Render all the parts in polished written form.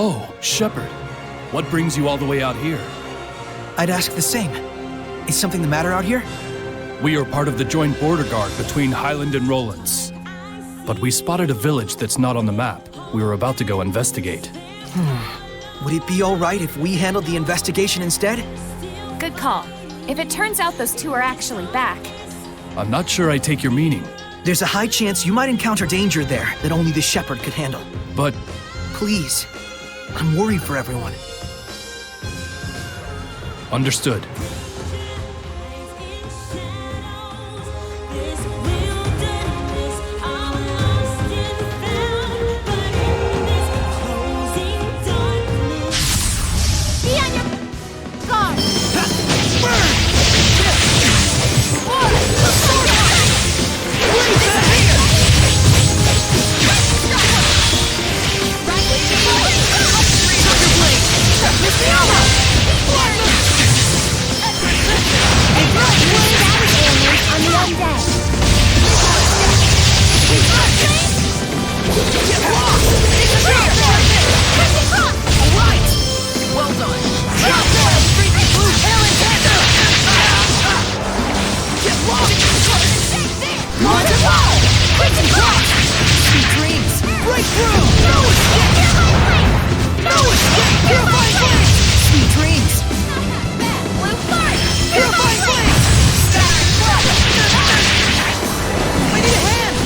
Oh, Shepherd. What brings you all the way out here? I'd ask the same. Is something the matter out here? We are part of the joint border guard between Highland and Rowlands. But we spotted a village that's not on the map. We were about to go investigate. Would it be all right if we handled the investigation instead? Good call. If it turns out those two are actually back. I'm not sure I take your meaning. There's a high chance you might encounter danger there that only the Shepherd could handle. But Please, I'm worried for everyone. understood. Be on your guard! Well done. Sweet dreams. Breakthrough. No escape. No escape. Purifying flame. Sweet dreams. Purifying flame. I need a hand.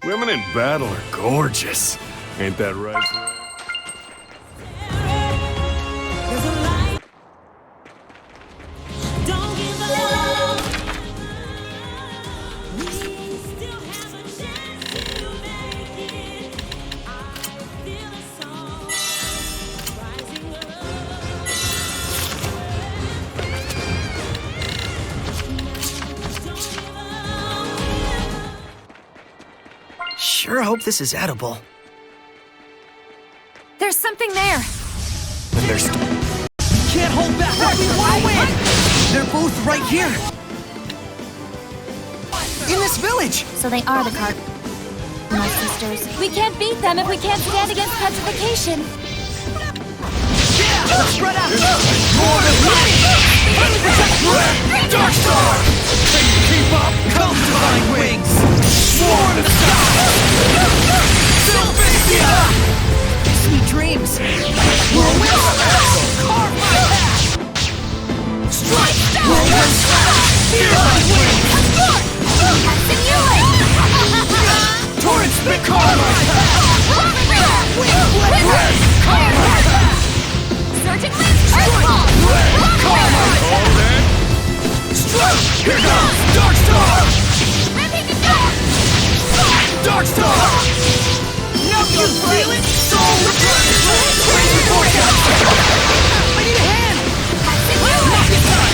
Women in battle are gorgeous. Ain't that right? There's a light. Don't give up. We still have a chance to make it. I feel the song rising up. Don't give up. Sure hope this is edible. There's something there! And there's... Can't hold back! We wanna win! They're both right here! In this village! So they are the my sisters. We can't beat them if we can't stand against petrification. Yeah! Let's spread out! More than ready! Dark Star! Can you keep up? Come, Divine Wings! Sworn to stop! Sylvania! Sweet dreams! Whirlwind slash! Carve my path! Strike! Whirlwind slash! Fearless wings! Torrent spit! Carve my path! Red! Carve my path! Surging Lance Earthfall! Red! Carve my path! Strike! Here goes! Dark Star! Ripping the door! Dark Star! Now you feel it! Soul return! Crazy forecast! I need a hand!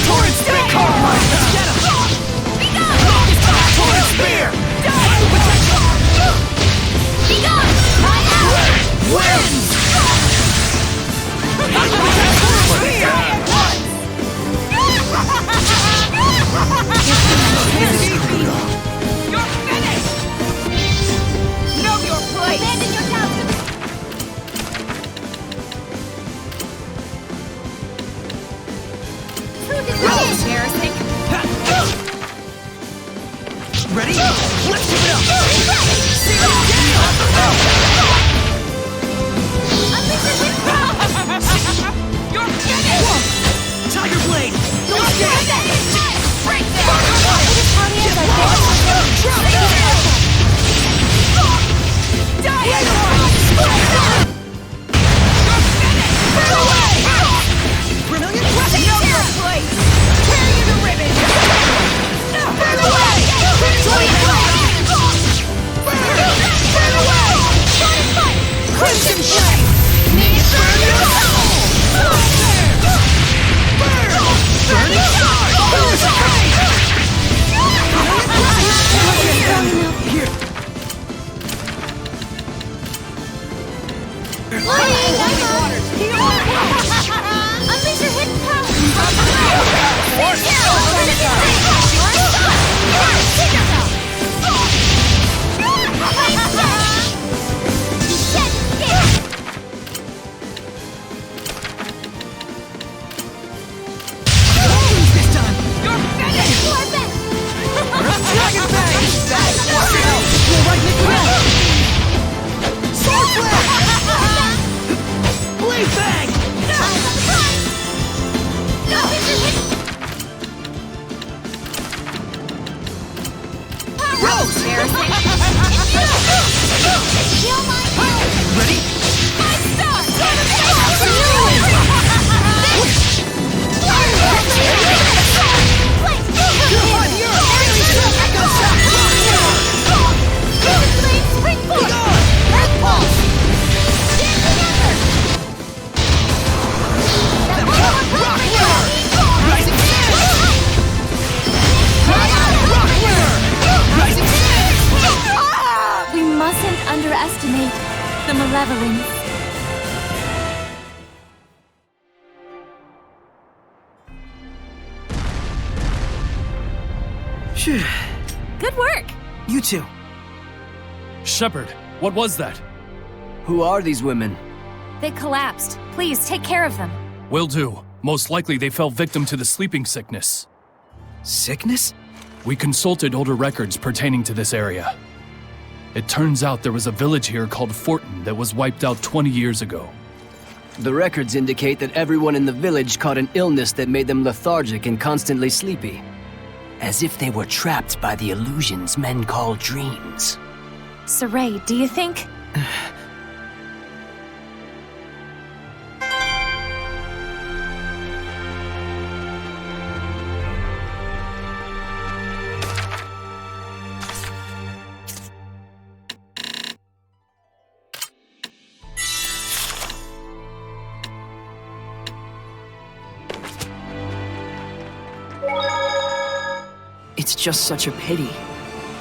Torrent spit! Carve my path! Get him! Be gone! Torrent spear! Be gone! Red wins! You're finished! Know your place! Abandon your doubts! underestimate the Malevolence. Phew. Good work! You two. Shepard, what was that? Who are these women? They collapsed. Please, take care of them. Will do. Most likely they fell victim to the sleeping sickness. Sickness? We consulted older records pertaining to this area. It turns out there was a village here called Fortin that was wiped out 20 years ago. The records indicate that everyone in the village caught an illness that made them lethargic and constantly sleepy. As if they were trapped by the illusions men call dreams. Sorey, do you think... It's just such a pity.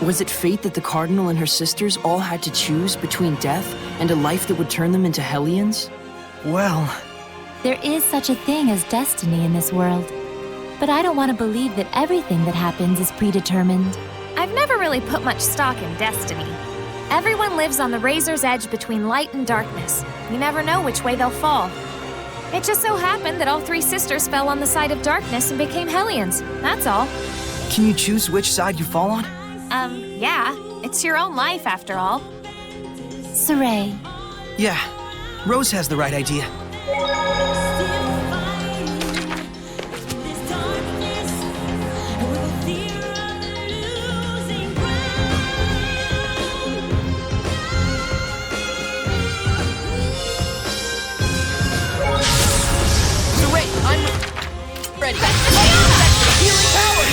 Was it fate that the Cardinal and her sisters all had to choose between death and a life that would turn them into Hellions? Well... There is such a thing as destiny in this world. But I don't want to believe that everything that happens is predetermined. I've never really put much stock in destiny. Everyone lives on the razor's edge between light and darkness. You never know which way they'll fall. It just so happened that all three sisters fell on the side of darkness and became Hellions. That's all. Can you choose which side you fall on? Yeah. It's your own life, after all. Sorey. Yeah. Rose has the right idea. Ready. Healing power!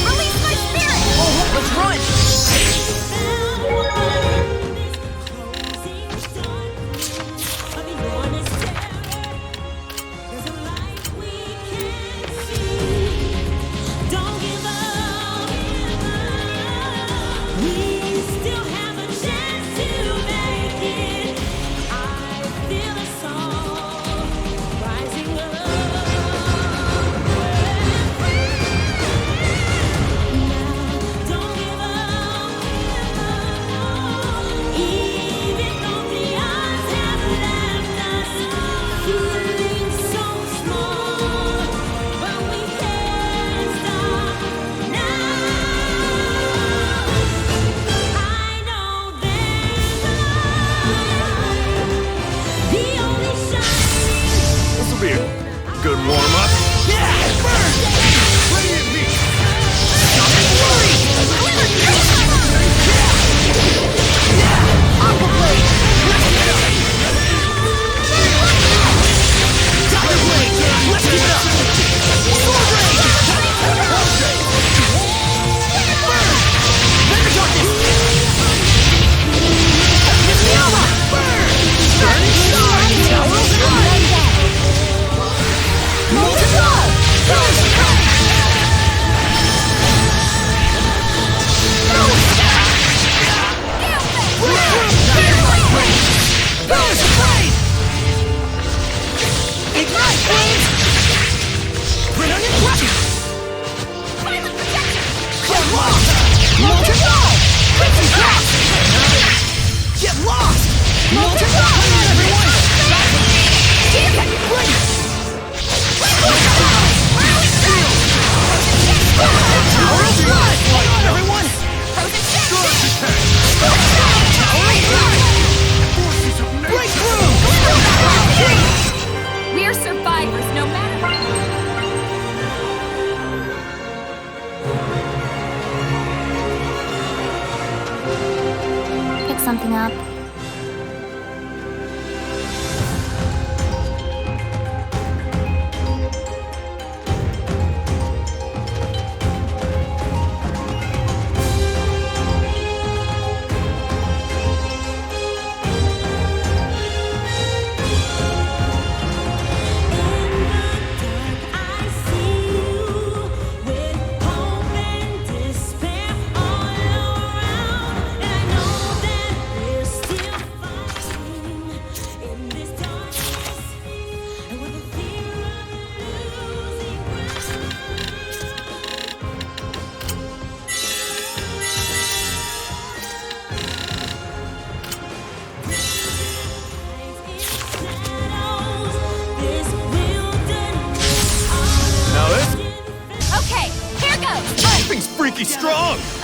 Release my spirit! Oh, let's run! Good warm-up. Yeah! Burn! Radiant beat! Aqua blade! Tiger blade! Let's keep it up! Sword blade! Burn! Thunder darkness! Mikleo! Burn! Burning star! Tower of God! Molten wall! Ignite flames! Bring on your clutches! Get lost! Molten wall! Crimson crash! Get lost! Molten wall! Come on, everyone! Bring it! Tower of blood! Come on, everyone! Tower of blood! Break through! We're survivors, no matter what. Pick something up. Despair all around, and I know that we're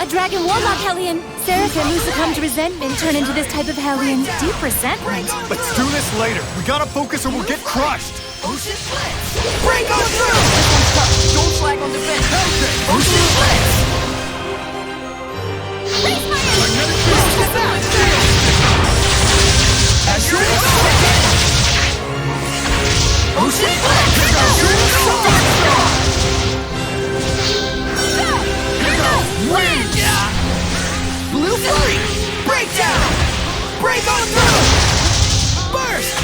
A dragon warlock Hellion. Seraphim who succumb to resentment turn into this type of Hellion. Deep resentment. Let's do this later. We gotta focus or we'll get crushed. Ocean Blitz! Break on through! This one's tough. Don't flag on defense. Ocean Blitz! Raise my Magnetic field. Get back! Azure Ocean Blitz! Azure Wind! Blue Flurry! Breakdown! Break on through! Burst!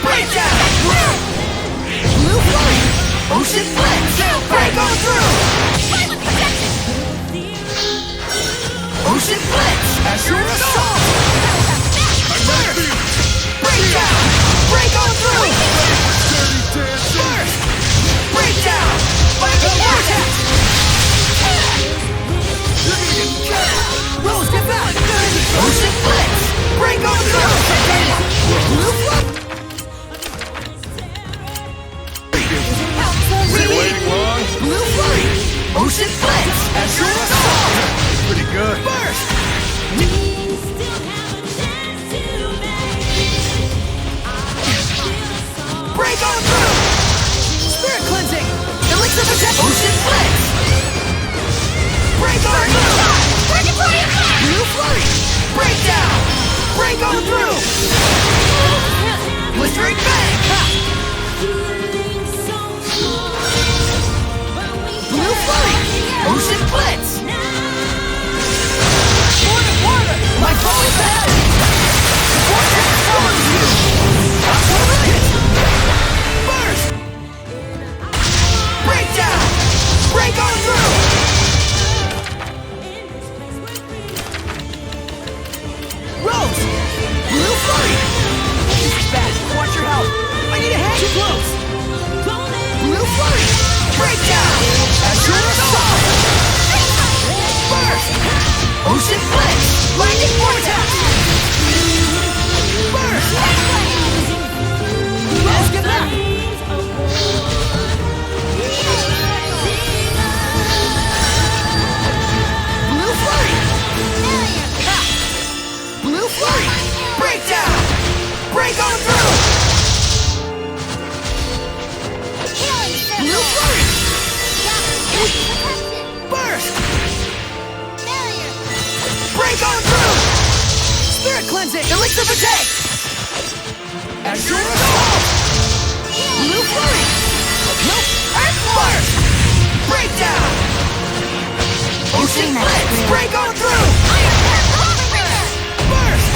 Breakdown! Blue Flurry! Ocean Blitz! Break on through! Ocean Blitz! Azure Assault! Magnetic field. Breakdown! Break on through! Dirty dancing. Burst! Breakdown! Lightning Vortex! Rose, get back! Ocean Blitz! Break on through! Blue Flurry! Been waiting long? Blue Flurry! Ocean Blitz! Azure Assault! Pretty good. Burst! We still have a chance to make it. Break on through! Spirit Cleansing! Elixir Protection! Ocean Blitz! Break on through! Blue Flurry! Breakdown! Break on through! Blistering Bang! Blue Flurry! Ocean Blitz! Water! My phone is ahead! The vortex follows you! Burst! Breakdown! Break on through! Rose! Blue Flurry! This is bad. Watch your health. I need a hand. Too close. Blue Flurry! Breakdown! Azure Assault! Burst! Ocean Blitz! Lightning Vortex! Burst! Rose, get back! Blue Flurry! Blue Flurry! Breakdown! Break on through! Blue Flurry! Burst! Break on through! Spirit Cleansing! Elixir Protect! Azure Assault! Blue Flurry! Nope! Earth Burst! Breakdown! Ocean Blitz! Break on through! Burst!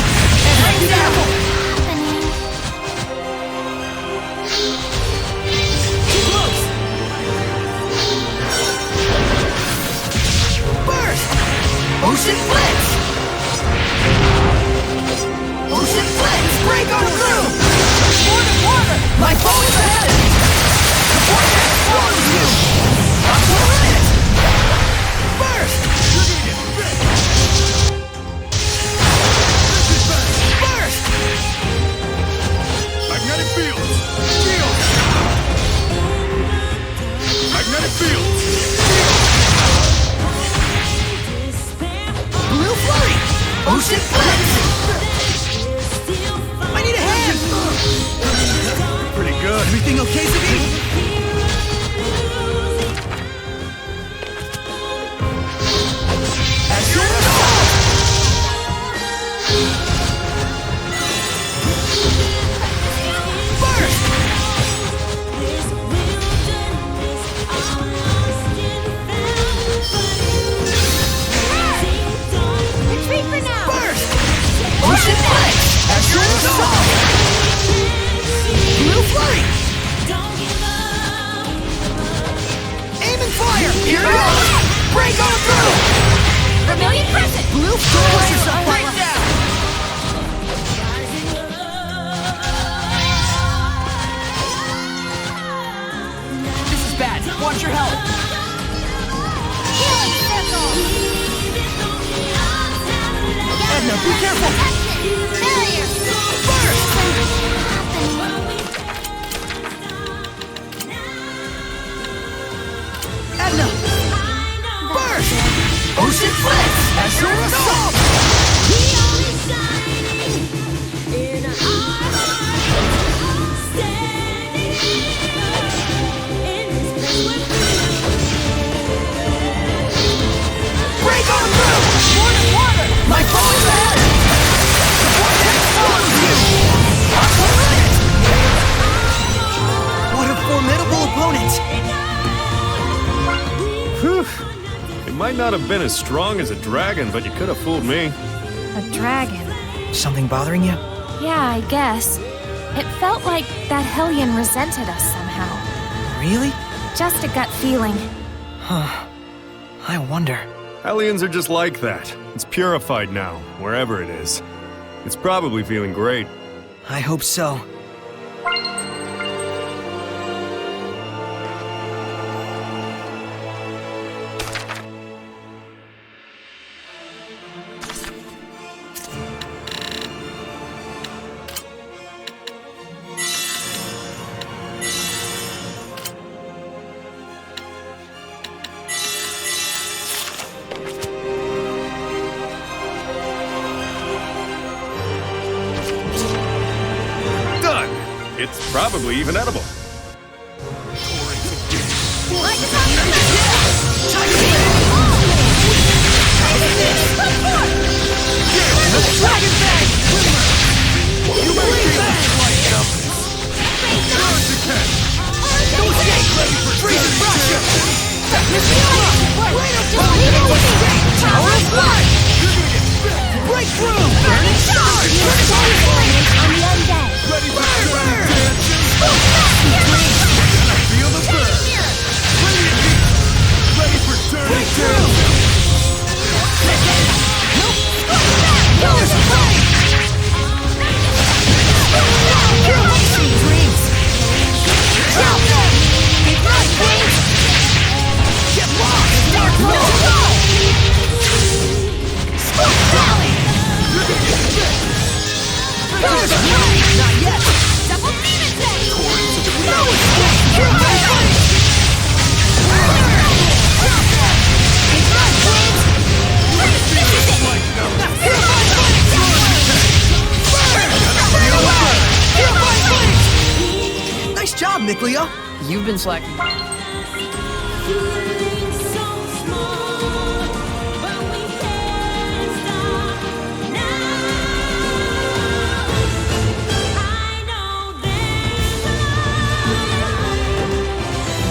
Breakdown! Too close! Burst! Ocean Blitz! Ocean Blitz! Break on through! Water! My phone is ahead! The vortex follows you! Up to the limit! Burst! Burst! Magnetic fields. Shield. Magnetic fields. Blue Flurry! Ocean Blitz! I need a hand! Pretty good. Everything okay, Ziggy? Azure Assault! Burst! Retreat for now. Burst! Ocean Blitz! Azure Assault! Blue Flurry! Aim and fire! Here goes! Break on through! Vermilion Crescent. Blue Flurry! Breakdown! This is bad. Watch your health. Healing Circle. Edna, be careful! Failure. Burst! Edna! Burst! Ocean Blitz! not have been as strong as a dragon, but you could have fooled me. A dragon. Something bothering you? Yeah, I guess. It felt like that Hellion resented us somehow. Really? Just a gut feeling. Huh. I wonder. Hellions are just like that. It's purified now, wherever it is. It's probably feeling great. I hope so. It's probably even edible. Nice job, Mikleo. You've been slacking. Feeling so small, but we can't stop now. I know there's a light,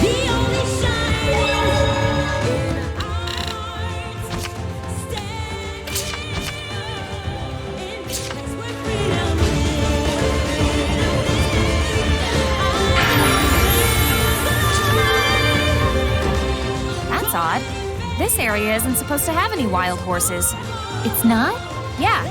the only shining in our hearts. Stand in this place where freedom That's odd. This area isn't supposed to have any wild horses. It's not? Yeah.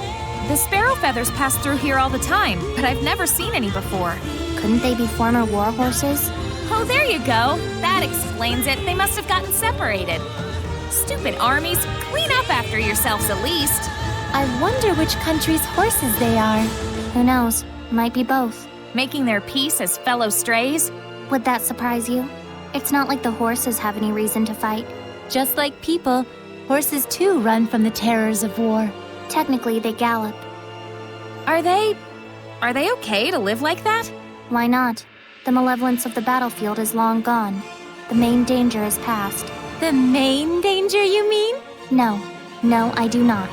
The sparrow feathers pass through here all the time, but I've never seen any before. Couldn't they be former war horses? Oh, there you go. That explains it. They must have gotten separated. Stupid armies, clean up after yourselves at least. I wonder which country's horses they are. Who knows? Might be both. Making their peace as fellow strays? Would that surprise you? It's not like the horses have any reason to fight. Just like people, horses too run from the terrors of war. Technically, they gallop. Are they okay to live like that? Why not? The malevolence of the battlefield is long gone. The main danger is past. The main danger, you mean? No, I do not.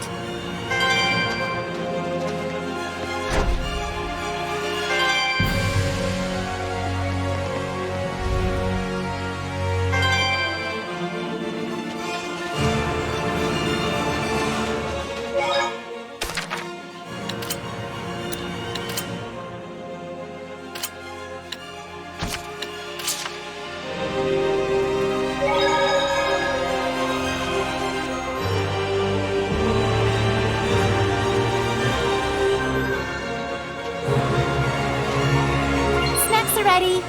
Ready?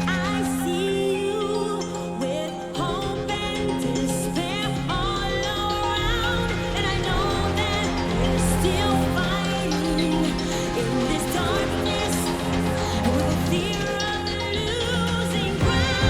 I see you with hope and despair all around, and I know that you're still fighting in this darkness with the fear of losing ground.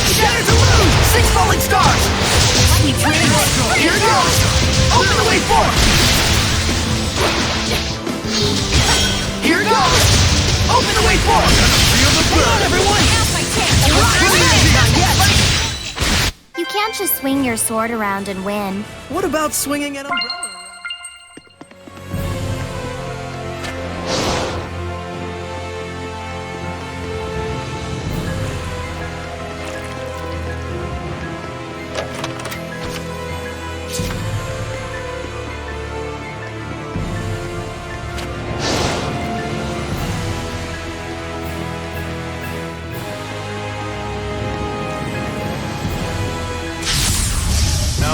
Shatter to lose! 6 falling stars! Sweet dreams! Here goes! Open the way forward! Here goes! Open the way forward! Feel the burn! Come on, everyone! Not yet! You can't just swing your sword around and win. What about swinging an umbrella?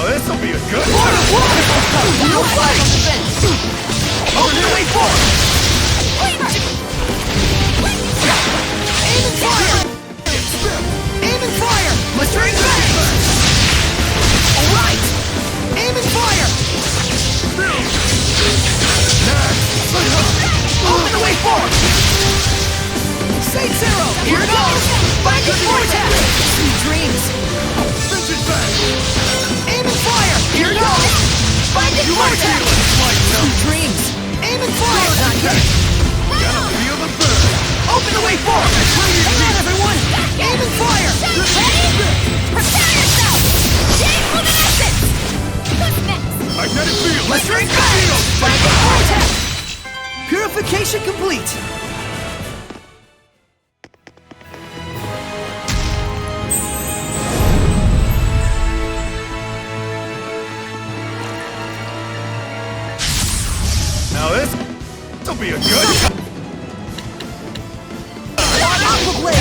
This'll be a good Lord of War! No fight! Open the way forward! Aim and fire! Aim and fire! Mustering bang! Alright! Aim and fire! Open the way forward! Saint Zero! Here it goes! Binding vortex! Sweet dreams! Aim and fire! Here it goes! Binding vortex! Sweet dreams! Aim and fire! Not yet! Feel the burn. Open the way forward! Come on, everyone! Aim and fire! Prepare yourself! Chain luminescence! Who's next? Magnetic field. Mustering bang! Binding vortex! Purification complete! Now this'll be a good. Aqua Blade!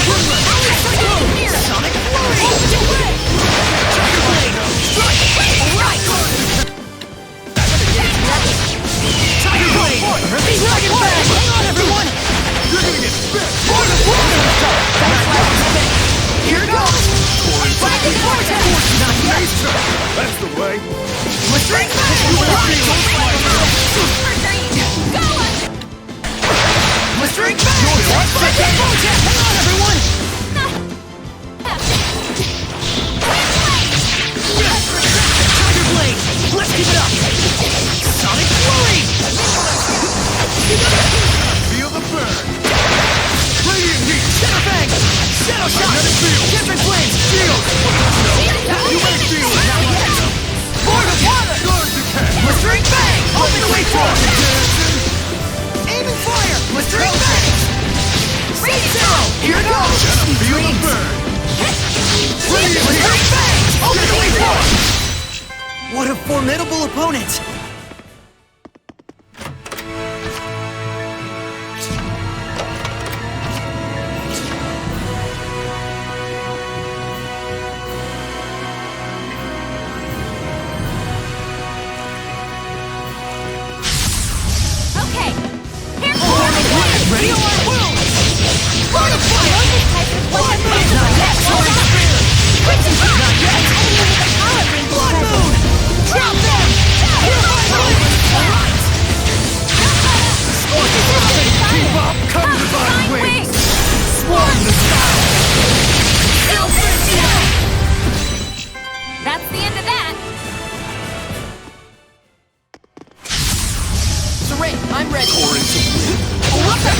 Sonic Flurry! Tiger Blade! Strike! Alright! Tiger Blade! Dragon Bang! Hang on, everyone! You're gonna get bit. Lord of War! Here it goes! Binding Vortex! Not yet! That's the way. Mustering Mustering Bang! Binding Vortex! Hang on, everyone! Tiger Blade! Let's keep it up! Sonic Flurry! Feel the burn. Radiant heat. Shadow Bang! Shadow Shot! Magnetic field. Different flames! Shield. Magnetic field! Not yet! Lord of Water! Guard decay. Mustering Bang! Open the way forward! Aim and fire! Mustering Bang! Saint Zero! Here it goes! Feel the burn. Mustering Bang! Open the way forward! What a formidable opponent! Okay, here Ready? Lord of Fire! Not yet! Not yet! Blood Moon! Drop them! Alright! Keep up. Come divine wings. Swarm the sky! That's the end of that. Sorey, I'm ready! Drop them!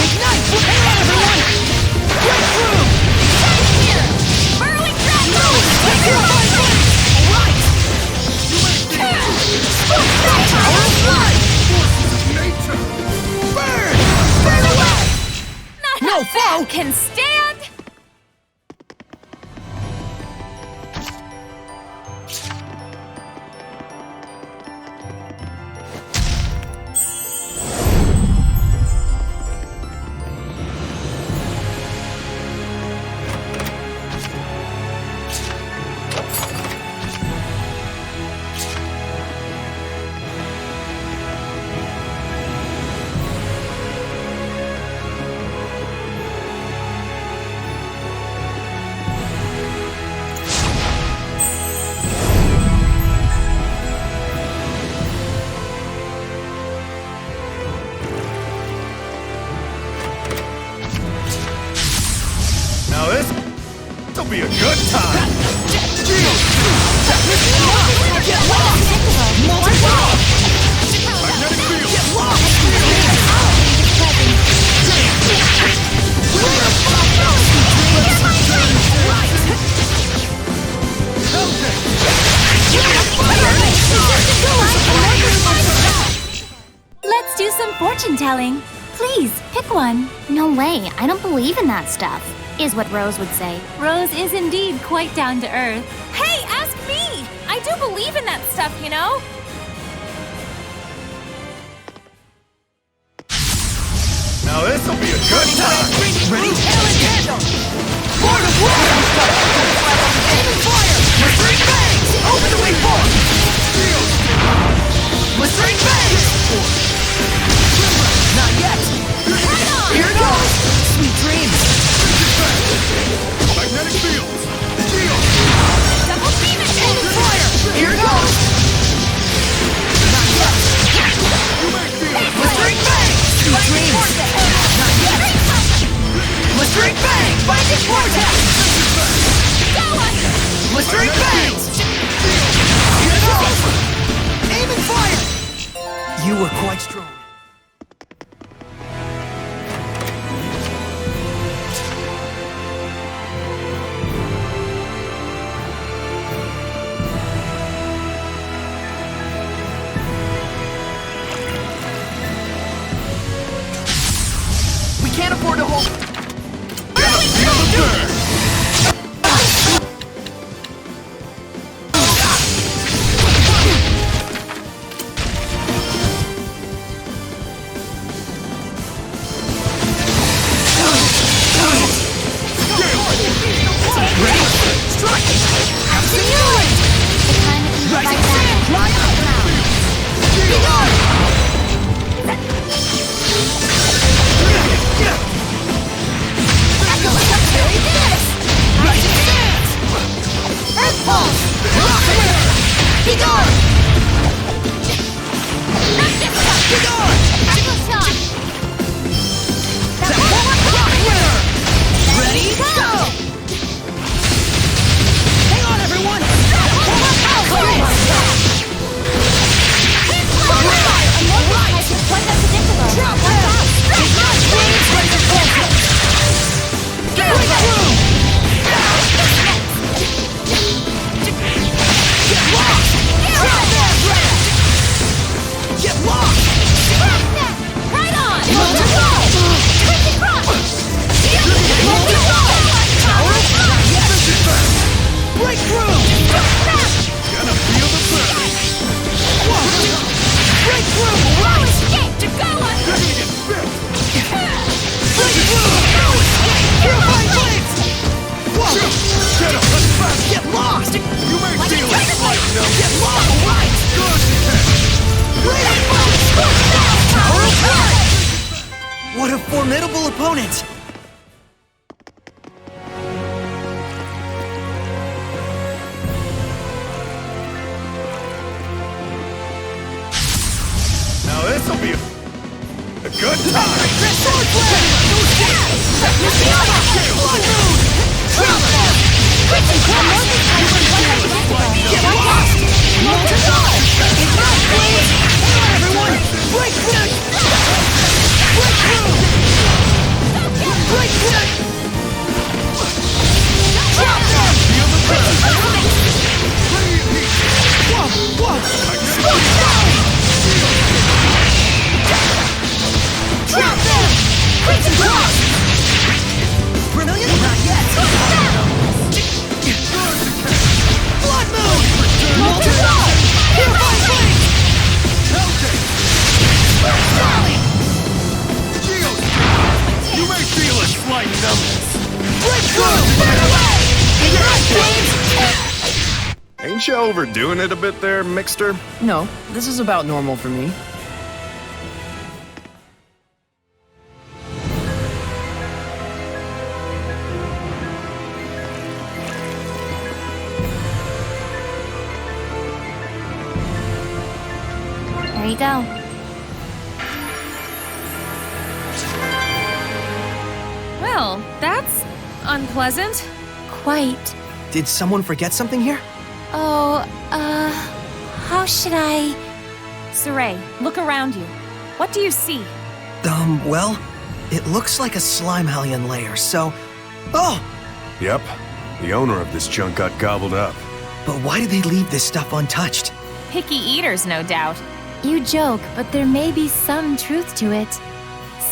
Ignite! Hang on, everyone! Breakthrough! Here! Burrowing dragon! Alright! Power of blood! Nature. Burn! Burn away! No foe can stand! be a good time! Magnetic field! Let's do some fortune telling. Please, pick one. No way, I don't believe in that stuff, is what Rose would say. Rose is indeed quite down to earth. Hey, ask me! I do believe in that stuff, you know? Now this'll be a good time! Ready? Lord of War! Aim and fire! Restraint bangs! Open the way forward! Restraint bangs! Not yet! Here it goes! Sweet dreams! Magnetic fields! Double beam it! Aim and fire! Here it goes! Not yet! Restraint bangs! Sweet dreams! Not yet! Restraint bangs! Binding vortex! Go on! Restraint bangs! Here it goes! Aim and fire! You were quite strong. We can't afford to hold. Feel the burn! What a formidable opponent! Now this'll be a good time! Brilliant? Not yet! Blood moon! Molten rock! Purifying flame! You may feel a slight numbness. Breakthrough! Burn away! Ignite flames! Ain't you overdoing it a bit there, Mixter? No, this is about normal for me. There you go. Well, that's unpleasant. quite. Did someone forget something here? Oh, how should I... Sorey, look around you. What do you see? Well, it looks like a slime alien lair, so... Oh! Yep. The owner of this junk got gobbled up. But why did they leave this stuff untouched? Picky eaters, no doubt. You joke, but there may be some truth to it.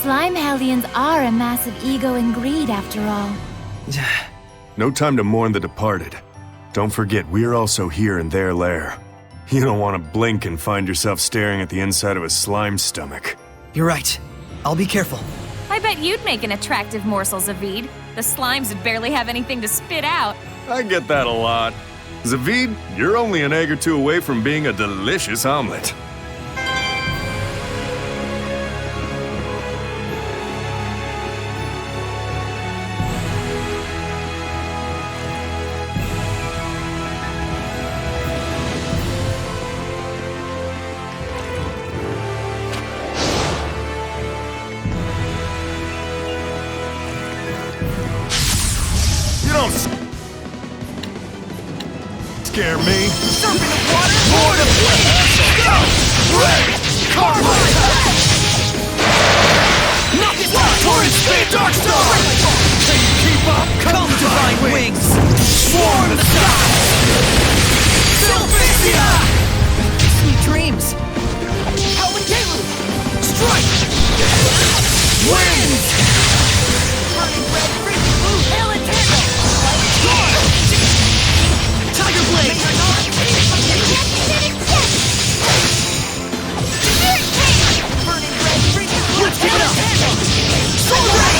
Slime hellions are a massive ego and greed, after all. No time to mourn the departed. Don't forget, we're also here in their lair. You don't want to blink and find yourself staring at the inside of a slime stomach. You're right. I'll be careful. I bet you'd make an attractive morsel, Zavid. The slimes would barely have anything to spit out. I get that a lot. Zavid, you're only an egg or two away from being a delicious omelet. You don't scare me. Serpent of water, Lord of wind! Go! Red! Carbide! Knock it down! Torrent speed, Dark Star! Can you keep up? Come, divine wings! Swarm the sky! Sylvania! Sweet dreams! Howling Deluge! Strike! Wind! Burning red, freezing blue, hail and tandem! Storm! Tiger Blade! Burning red, freezing blue, let's give it up! Soul Ray!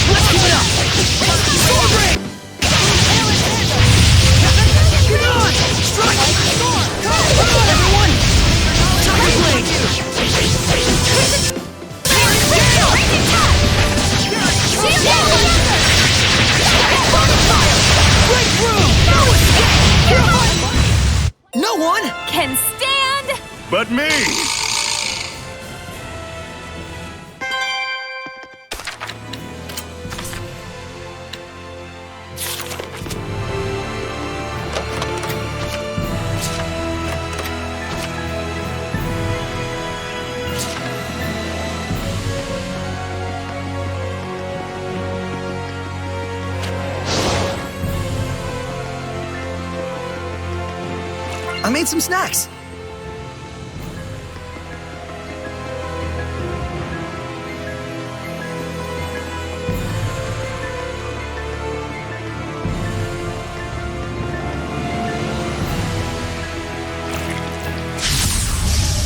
Let's give it up! Soul Ray! Get on! Strike! Come on, everyone! Tiger Blade! No one Can stand! But me! I made some snacks.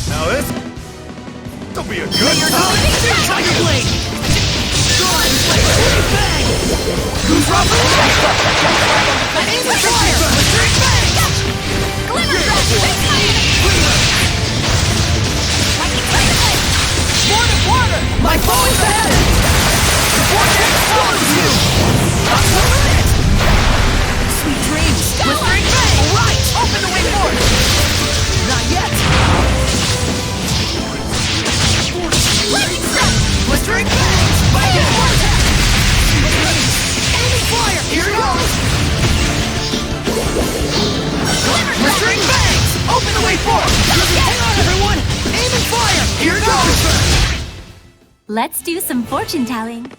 Now this'll be a good time. Tiger Blade! Drive Blade! Bang! Who's Robert? Aim the fire! Bang! Glimmer Drop! Water! My bow is ahead! The vortex follows you! Not so minute! Sweet dreams! Whispering Bang! Alright! Open the way forward! Not yet! Whispering Bang! Spiking vortex! Aiming fire! Here it goes! Whispering Bang! Open the way forward! Hang on, everyone! Aiming fire! Here it goes! Let's do some fortune telling.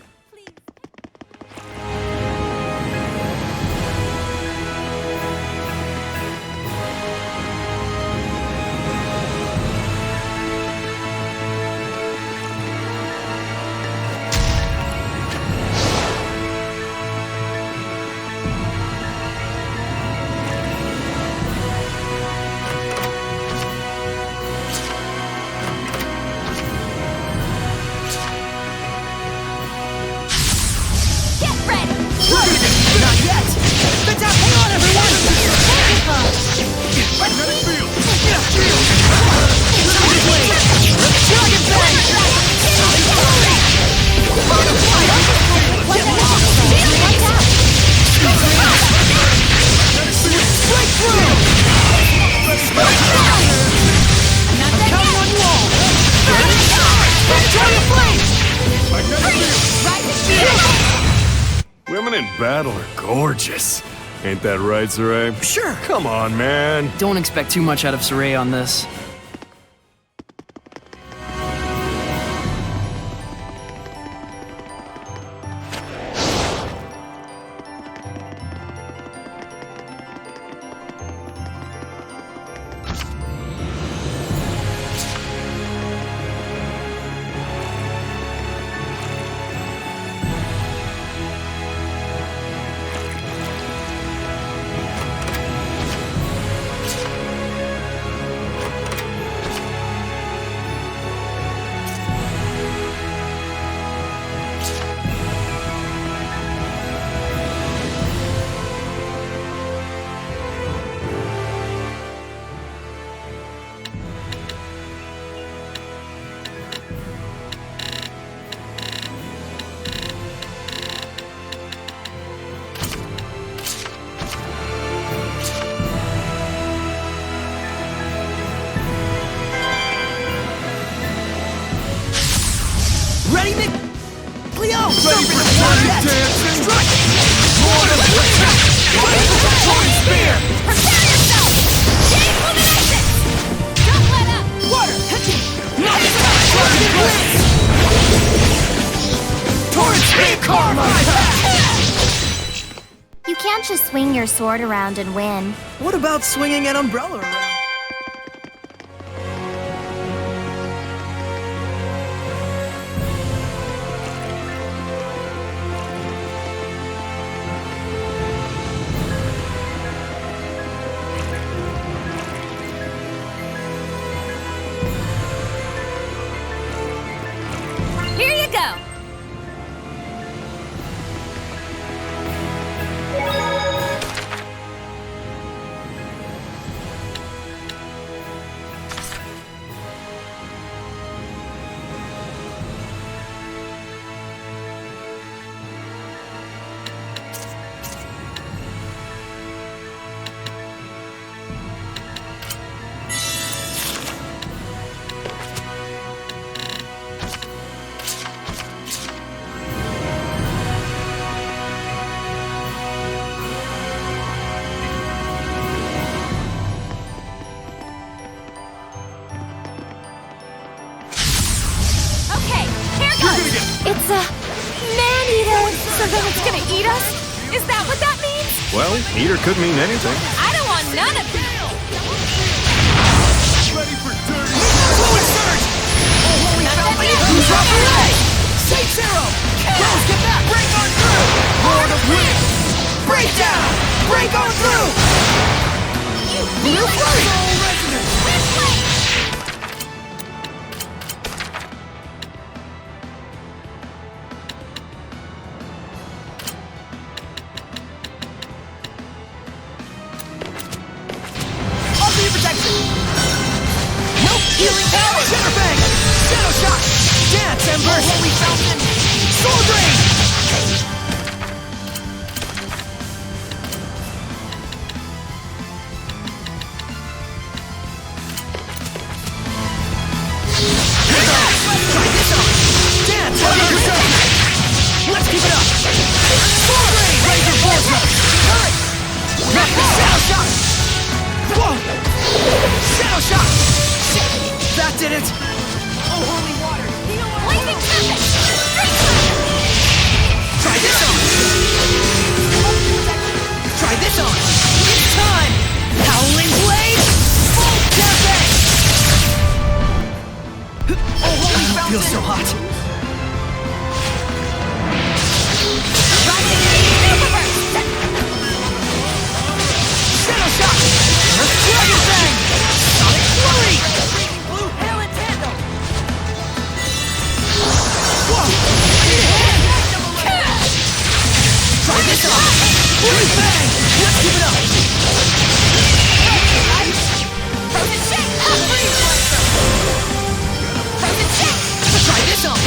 battle are gorgeous. Ain't that right, Sorey? Sure. Come on, man. Don't expect too much out of Sorey on this. Ready, Mikleo! Ready for the party dancing! Strike! Lord of Witchcraft! Torn Spear! Prepare yourself! Chain Illumination! Don't let up! Water! Torn Spear! Karma! You can't just swing your sword around and win. What about swinging an umbrella around? Here you go! Okay, here goes! It's a man-eater. So then it's gonna eat us? Is that what that means? Well, eater could mean anything. I don't want none of you! Ready for dirty. Fluid Surge! Oh, holy fountain! Who's off the way? Safe Zero! Rose, get back! Break on through! Lord of Wind! Break down! Break on through! Blue Flurry! Soul Resonance! I'll be your protection! Nope! Healing power! Shatterbang! Shadow Shot! Dance, Ember! Holy Fountain! Soul Drain! Try this on! Dance! Let's keep it up! Soul Drain! Razor Vortex! Hurry! Knock the Shadow Shot! Whoa! Shadow Shot! That did it! Oh, holy water! Blazing Tempest! Street Try this on! Try this on! It's time! Howling Blade! Full Tempest! Oh, holy fountain! Feels so hot! Shadow Shot! Dragon Fang! Sonic Flurry! Blue Hail and Tandem! Whoa! Try this on! Blue Fang! Let's keep it up! Frozen Shake! Frozen Shake! Try this on!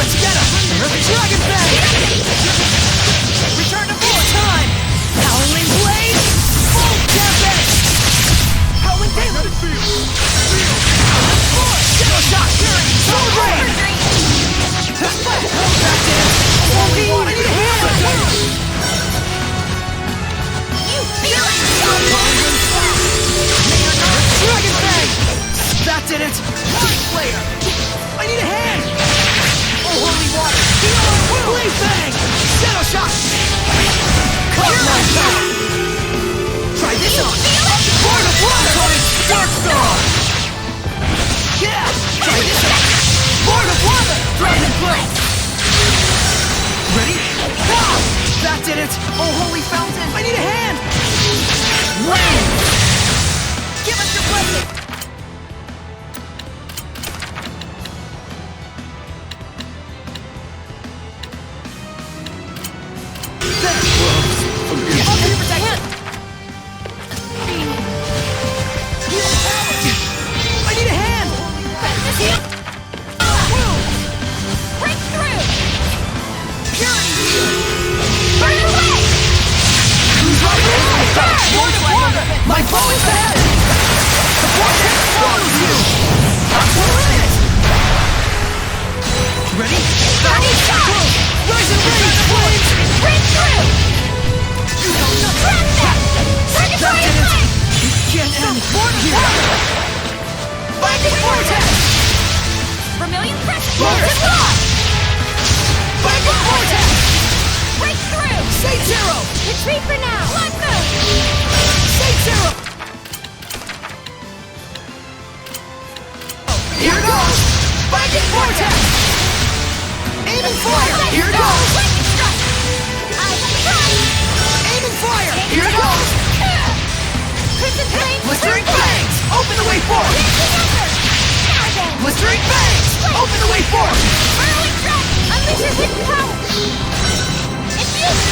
ready for now! Let's move! Save Sarah! Here goes! Lightning Vortex! Aim and fire! Here goes! Lightning strike! I have the prize! Aim and fire! Here goes! Crimson flame! Blistering Fangs! Open the way forward! Now then! Blistering Fangs! Open the way forward! Burrowing strike! Unleash your hidden power! Infuse!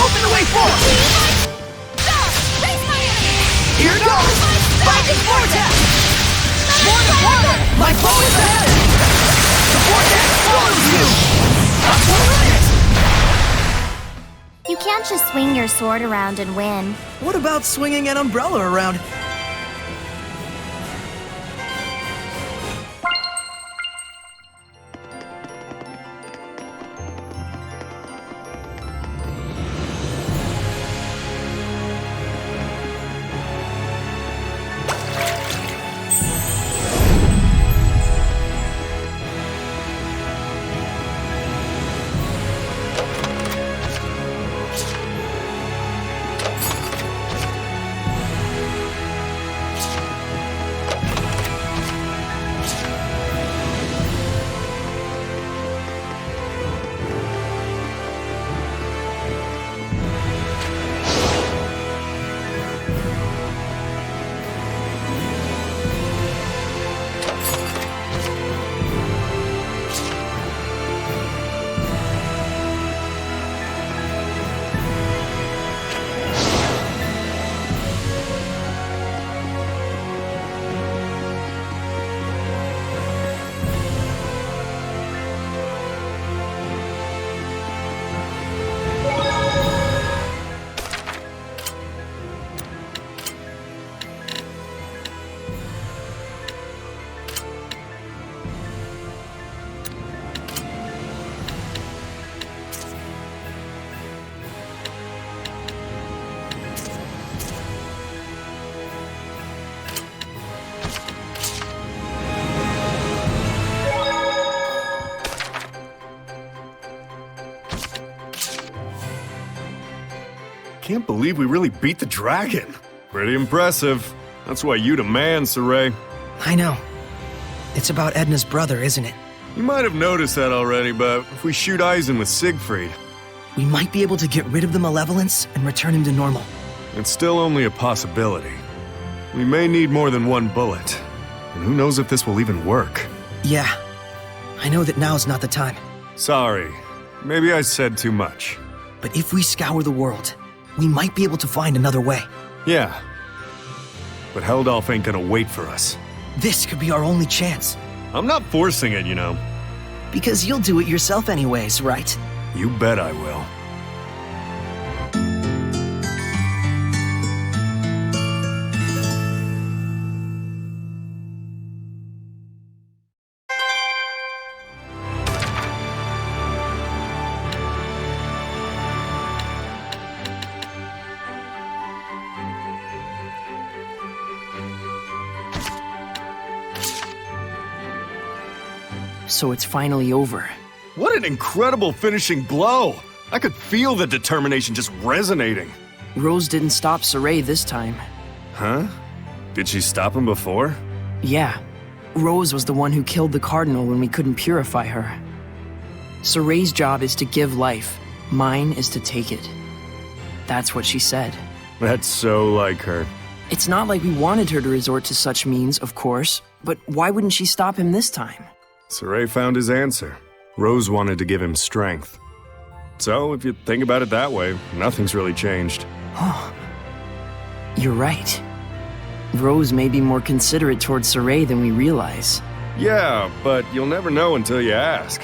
Open the way forward! Raise my enemy! Here goes! Lightning Vortex! More than water! My bow is ahead! The vortex follows you! Up to the limit! You can't just swing your sword around and win. What about swinging an umbrella around? Can't believe we really beat the dragon. Pretty impressive. That's why you the man, Sorey. I know. It's about Edna's brother, isn't it? You might have noticed that already, but if we shoot Eisen with Siegfried, We might be able to get rid of the Malevolence and return him to normal. it's still only a possibility. We may need more than one bullet. And who knows if this will even work. Yeah. I know that now's not the time. Sorry. Maybe I said too much. But if we scour the world, we might be able to find another way. Yeah. But Heldolf ain't gonna wait for us. This could be our only chance. I'm not forcing it, you know. Because you'll do it yourself anyways, right? You bet I will. So it's finally over. What an incredible finishing blow! I could feel the determination just resonating. Rose didn't stop Sorey this time. Huh? Did she stop him before? Yeah. Rose was the one who killed the Cardinal when we couldn't purify her. Sorey's job is to give life. Mine is to take it. That's what she said. That's so like her. It's not like we wanted her to resort to such means, of course, but why wouldn't she stop him this time? Sorey found his answer. Rose wanted to give him strength. So, if you think about it that way, nothing's really changed. You're right. Rose may be more considerate towards Sorey than we realize. Yeah, but you'll never know until you ask.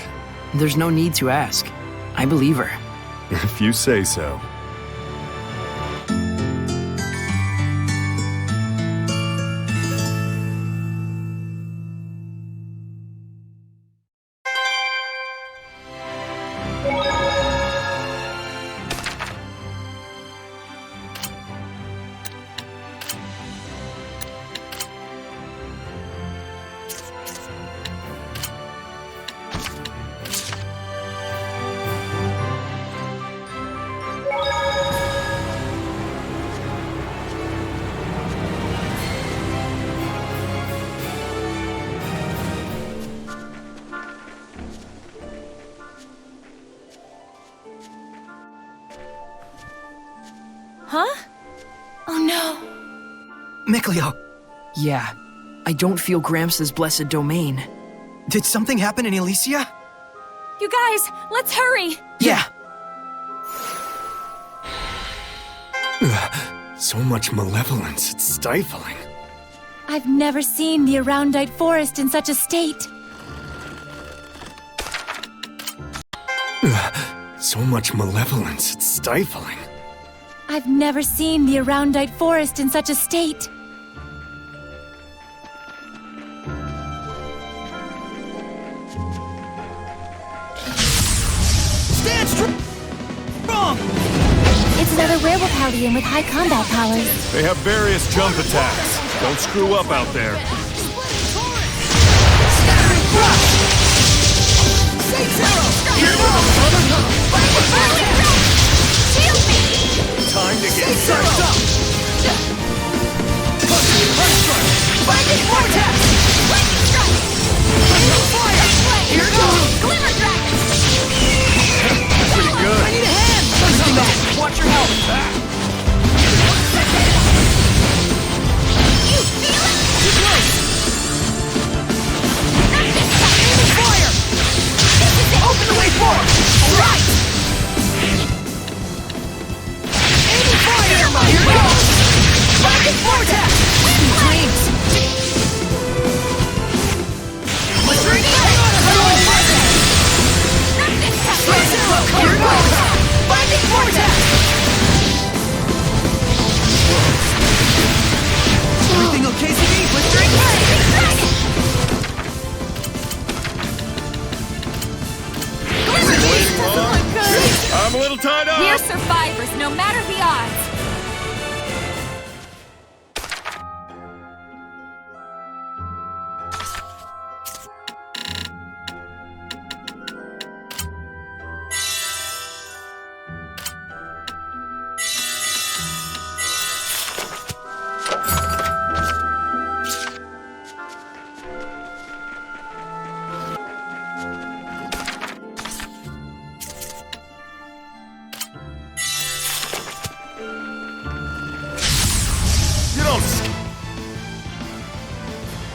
There's no need to ask. I believe her. If you say so. Mikleo. Yeah, I don't feel Gramps' blessed domain. Did something happen in Elysia? You guys, let's hurry! Yeah. So much malevolence, it's stifling. I've never seen the Aroundite forest in such a state. So much malevolence, it's stifling. I've never seen the Aroundite forest in such a state. Stand strong! It's another werewolf Hellion with high combat powers. They have various jump attacks. Don't screw up out there. Scattering crush! Saint Zero! Here goes! Shield me! Time to get Surfed up! Lightning vortex! Lightning strike! Lightning fire! Here goes! Glimmer dragon! pretty good. I need a hand! Something up! Watch your health! You feel it? Too close! Aiming fire! Open the way forward! Right! Aiming fire! Here goes! Lightning vortex! Dreams! Let's Here goes! Lightning vortex! Everything okay, Ziggy? Let's drink I'm a little tied up. We're survivors, no matter the odds.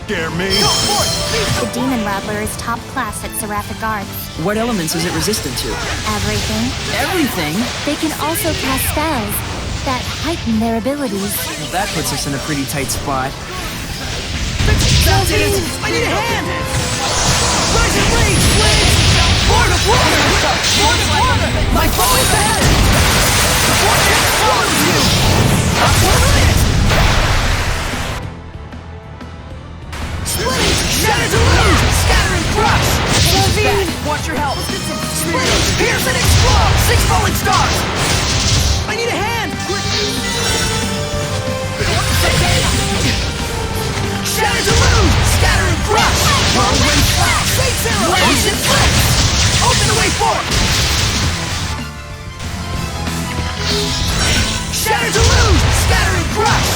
Scare me. The Demon Rattler is top class at Seraphic Arts. What elements is it resistant to? Everything. Everything? They can also cast spells that heighten their abilities. Well, that puts us in a pretty tight spot. That's it! I need a hand! Rising Rage, Blade! Lord of Water! Lord of Water! My foe is ahead! The vortex follows you! Up for it! Splitting! Shatter to lose! Scatter and crush! Seraphim! Watch your health! Splitting! Pierce and explode! 6 falling stars! I need a hand! Shatter to lose! Scatter and crush! Whirlwind slash! Saint Zero! Ocean flick! Open the way forward! Shatter to lose! Scatter and crush!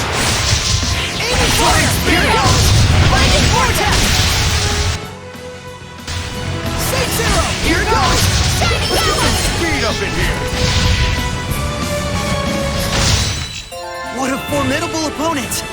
Aiming fire! Here it goes! Lightning vortex! Saint Zero! Here it goes! Shining Gallon! Speed up in here. What a formidable opponent!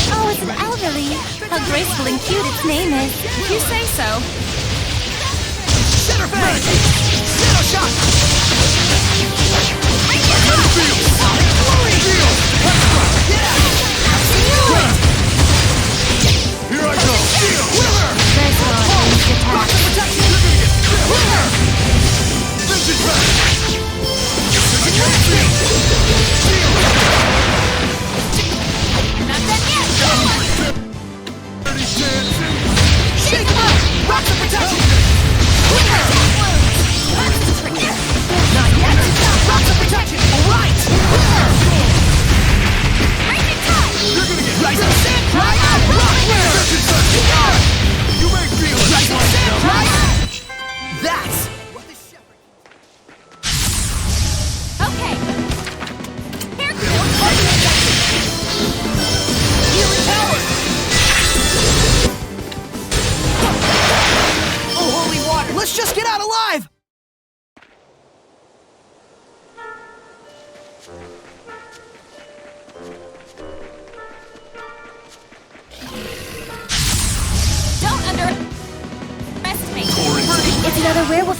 Oh, it's an elderly. How graceful and cute its name is. You say so. Seraphim! Shadow shot! Here I go. Graceful and ranged attack. Vision back. Not done yet. Shake him up! Rock the protection!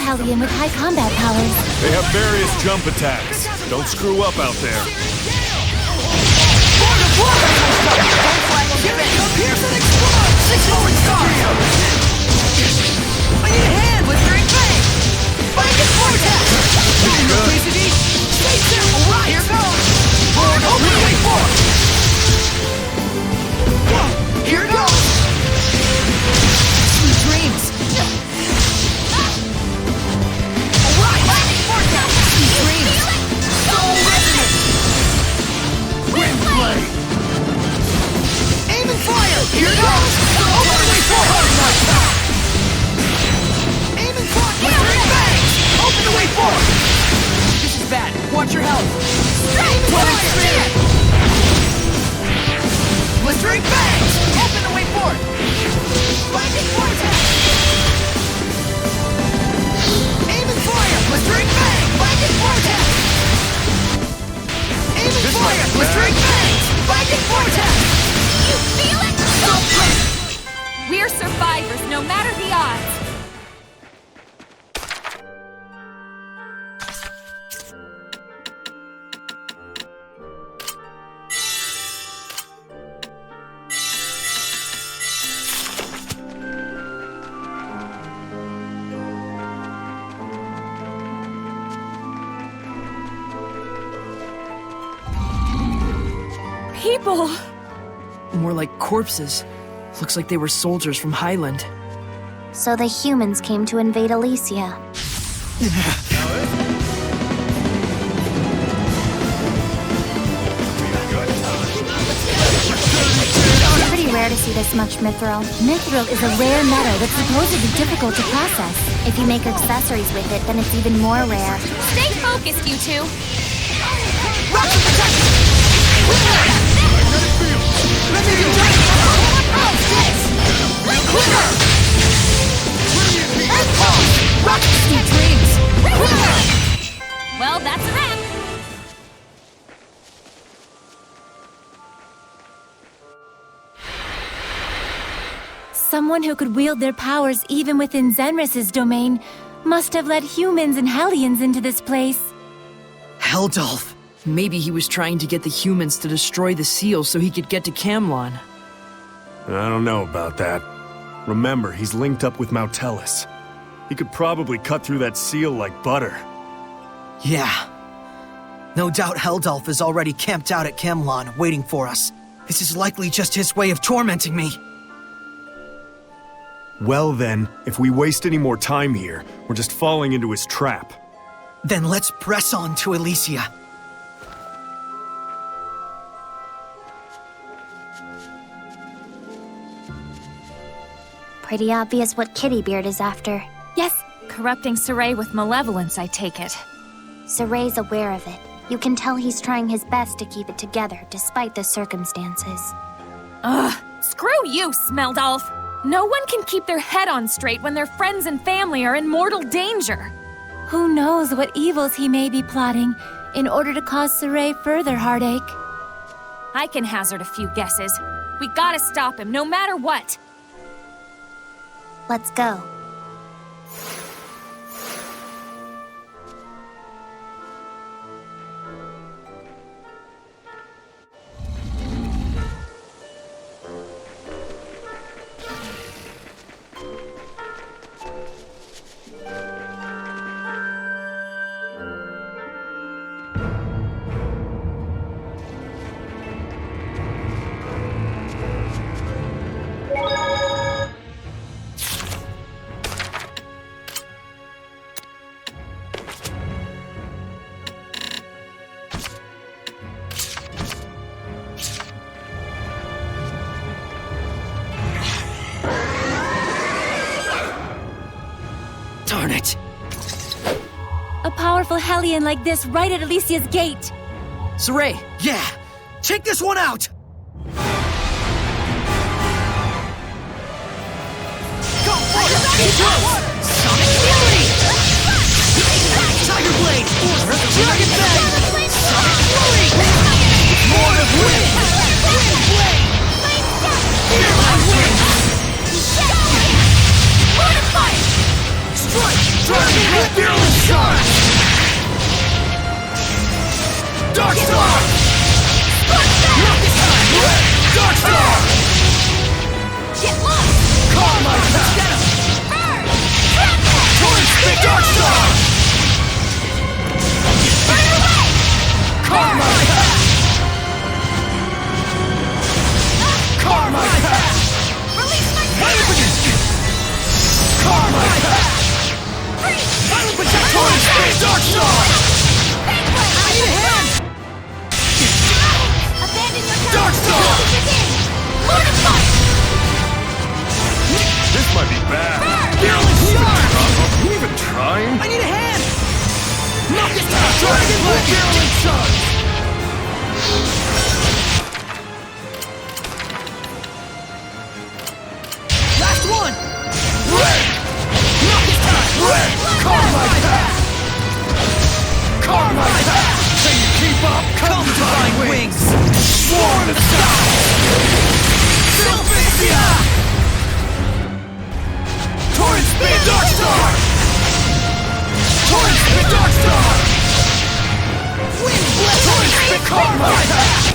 Hellion with high combat powers. They have various jump attacks. Don't screw up out there. Pierce and explode! 6 forward stars! I need a hand with Great Bang! Focus vortex! Stay still! Alright, here goes! Forward, open, wait for! Here goes! Sweet dreams! Alright! Sweet dreams! Soul resonance! Wind blade! Aim and fire! Here goes! Open, wait for! Aim and fire! With bang! Open the way forward! This is bad. Watch your health. Aim and fire! Blistering bangs! Open the way forward! Blinding vortex! Aim and fire! Blistering bang! Blinding vortex! Aim and fire! Blistering bangs! Blinding vortex! You feel it? We're survivors, no matter the odds. People! More like corpses. Looks like they were soldiers from Highland. So the humans came to invade Elysia. It's pretty rare to see this much mithril. Mithril is a rare metal that's supposedly difficult to process. If you make accessories with it, then it's even more rare. Stay focused, you two. Well, that's a wrap. Someone who could wield their powers even within Zenris's domain must have led humans and Hellions into this place. Heldolf. Maybe he was trying to get the humans to destroy the seal so he could get to Camlon. I don't know about that. Remember, he's linked up with Maltellus. He could probably cut through that seal like butter. Yeah. No doubt Heldolf is already camped out at Camlon, waiting for us. This is likely just his way of tormenting me. Well then, if we waste any more time here, we're just falling into his trap. Then let's press on to Elysia. Pretty obvious what Kittybeard is after. Yes, corrupting Sorey with malevolence, I take it. Sorey's aware of it. You can tell he's trying his best to keep it together, despite the circumstances. Ugh, screw you, Smeldolf! No one can keep their head on straight when their friends and family are in mortal danger. Who knows what evils he may be plotting in order to cause Sorey further heartache. I can hazard a few guesses. We gotta stop him, no matter what. Let's go. Darn it! A powerful Hellion like this right at Elysia's gate. Sorey, yeah! Take this one out! Go for it! Sonic Fury! Tiger Blade! Dragon Bang! Sonic Fury! More of wind! Wind Blade! Fear my wind! Mortified! Strike! Dragon Blade! Virulent charge! Last one! Red! Not this time! Red! Carve my path! Carve my path! Can you keep up? Come divine wings! Sworn of stars! Sylvacia! Torrent Spin Dark Star! Torrent Spin Dark Star! Wind Blast! Torrent Spin Carve my path!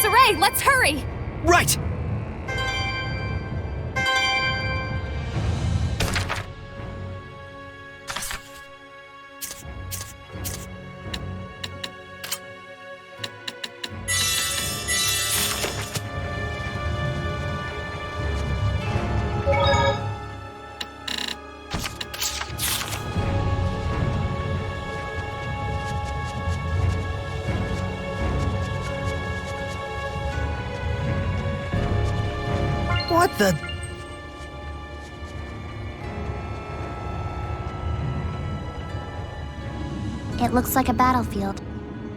Sorey, let's hurry! Right! What the? It looks like a battlefield.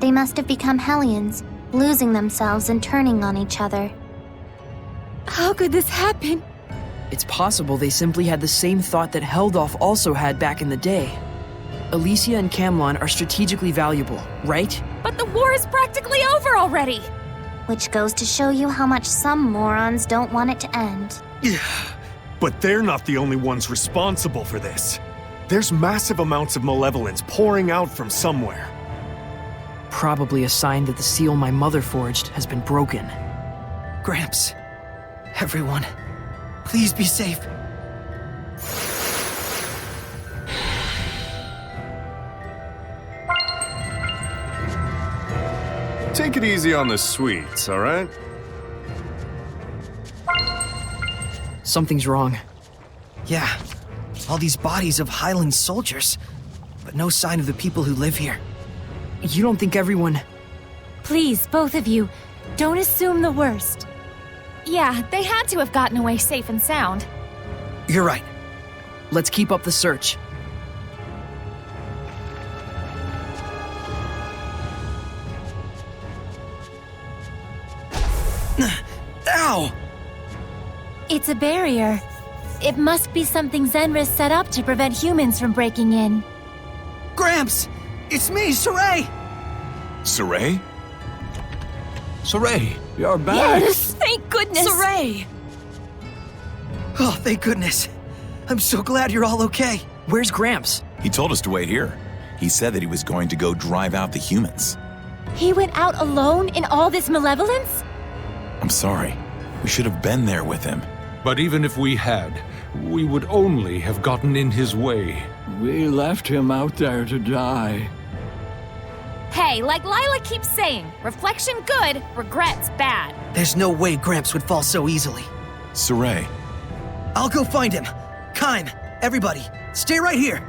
They must have become Hellions, losing themselves and turning on each other. How could this happen? It's possible they simply had the same thought that Heldolf also had back in the day. Elysia and Camlon are strategically valuable, right? But the war is practically over already! Which goes to show you how much some morons don't want it to end. But they're not the only ones responsible for this. There's massive amounts of malevolence pouring out from somewhere. Probably a sign that the seal my mother forged has been broken. Gramps, everyone, please be safe. Take it easy on the sweets, all right? Something's wrong. Yeah, all these bodies of Highland soldiers, but no sign of the people who live here. You don't think everyone... Please, both of you, don't assume the worst. Yeah, they had to have gotten away safe and sound. You're right. Let's keep up the search. It's a barrier. It must be something Zenris set up to prevent humans from breaking in. Gramps! It's me, Sorey! Sorey? Sorey, you're back. Yes, thank goodness. Sorey! Oh, thank goodness. I'm so glad you're all okay. Where's Gramps? He told us to wait here. He said that he was going to go drive out the humans. He went out alone in all this malevolence? I'm sorry. We should have been there with him. But even if we had, we would only have gotten in his way. We left him out there to die. Hey, like Lailah keeps saying, reflection good, regrets bad. There's no way Gramps would fall so easily. Sorey. I'll go find him. Kime, everybody, stay right here.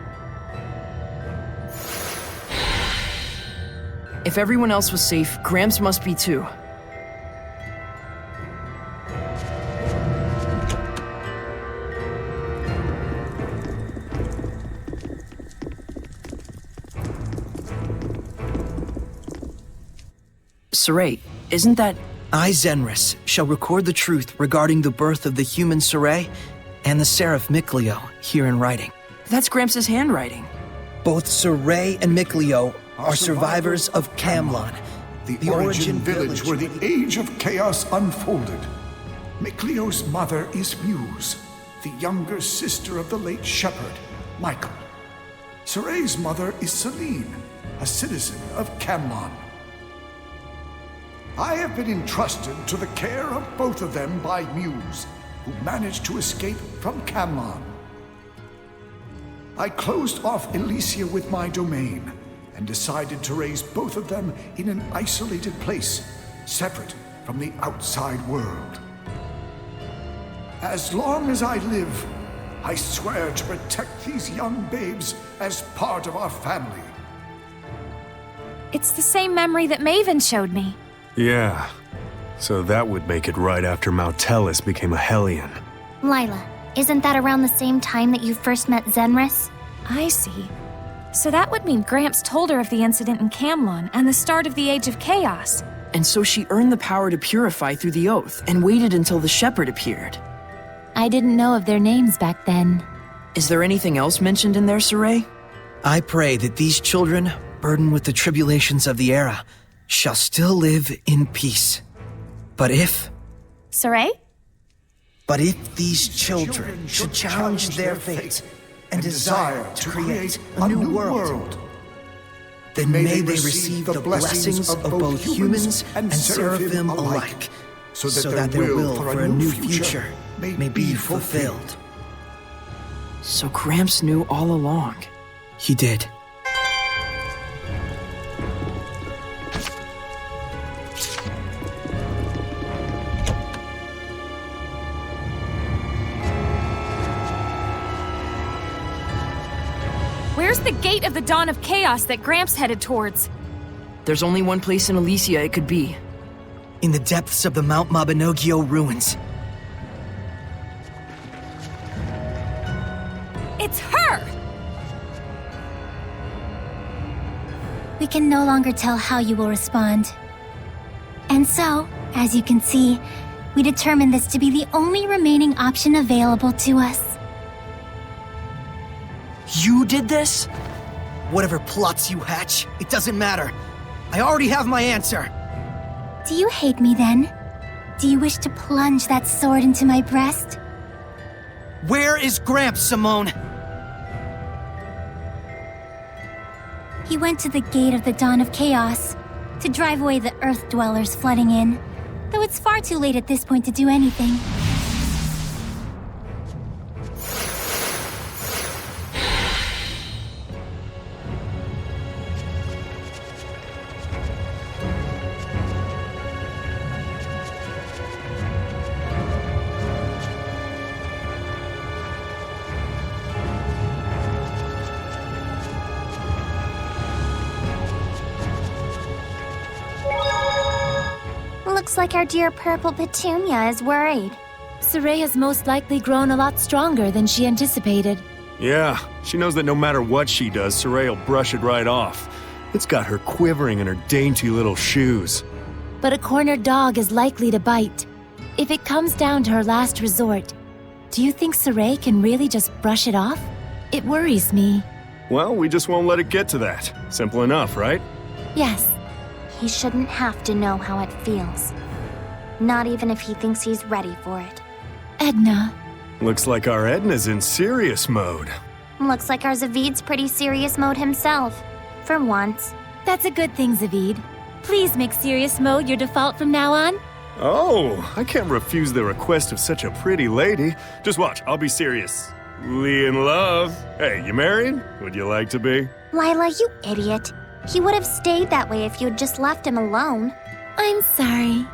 If everyone else was safe, Gramps must be too. Sorey, isn't that... I, Zenris, shall record the truth regarding the birth of the human Sorey and the Seraph Mikleo here in writing. That's Gramps' handwriting. Both Sorey and Mikleo are survivors of Camlon, the origin village where the age of chaos unfolded. Mikleo's mother is Muse, the younger sister of the late shepherd, Michael. Sorey's mother is Celine, a citizen of Camlon. I have been entrusted to the care of both of them by Muse, who managed to escape from Camlon. I closed off Elysia with my domain, and decided to raise both of them in an isolated place, separate from the outside world. As long as I live, I swear to protect these young babes as part of our family. It's the same memory that Maven showed me. Yeah. So that would make it right after Maltellus became a Hellion. Lailah, isn't that around the same time that you first met Zenris? I see. So that would mean Gramps told her of the incident in Camlon and the start of the Age of Chaos. And so she earned the power to purify through the oath and waited until the shepherd appeared. I didn't know of their names back then. Is there anything else mentioned in there, Sorey? I pray that these children, burdened with the tribulations of the era, shall still live in peace. But if Sorey? these children should challenge their fate and desire to create a new world, then may they receive the blessings of both humans and Seraphim alike, so that their will for a new future may be fulfilled. So Gramps knew all along. He did. Where's the gate of the dawn of chaos that Gramps headed towards? There's only one place in Elysia it could be. In the depths of the Mount Mabinoggio ruins. It's her! We can no longer tell how you will respond. And so, as you can see, we determined this to be the only remaining option available to us. You did this? Whatever plots you hatch, it doesn't matter. I already have my answer. Do you hate me then? Do you wish to plunge that sword into my breast? Where is Gramps, Simone? He went to the gate of the dawn of chaos to drive away the Earth dwellers flooding in, though it's far too late at this point to do anything. Looks like our dear Purple Petunia is worried. Sorey has most likely grown a lot stronger than she anticipated. Yeah, she knows that no matter what she does, Sorey will brush it right off. It's got her quivering in her dainty little shoes. But a cornered dog is likely to bite. If it comes down to her last resort, Do you think Sorey can really just brush it off? It worries me. Well, we just won't let it get to that. Simple enough, right? Yes. He shouldn't have to know how it feels. Not even if he thinks he's ready for it. Edna. Looks like our Edna's in serious mode. Looks like our Zavid's pretty serious mode himself. For once. That's a good thing, Zavid. Please make serious mode your default from now on. Oh, I can't refuse the request of such a pretty lady. Just watch, I'll be seriously in love. Hey, you married? Would you like to be? Lailah, you idiot. He would have stayed that way if you'd just left him alone. I'm sorry.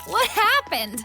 What happened?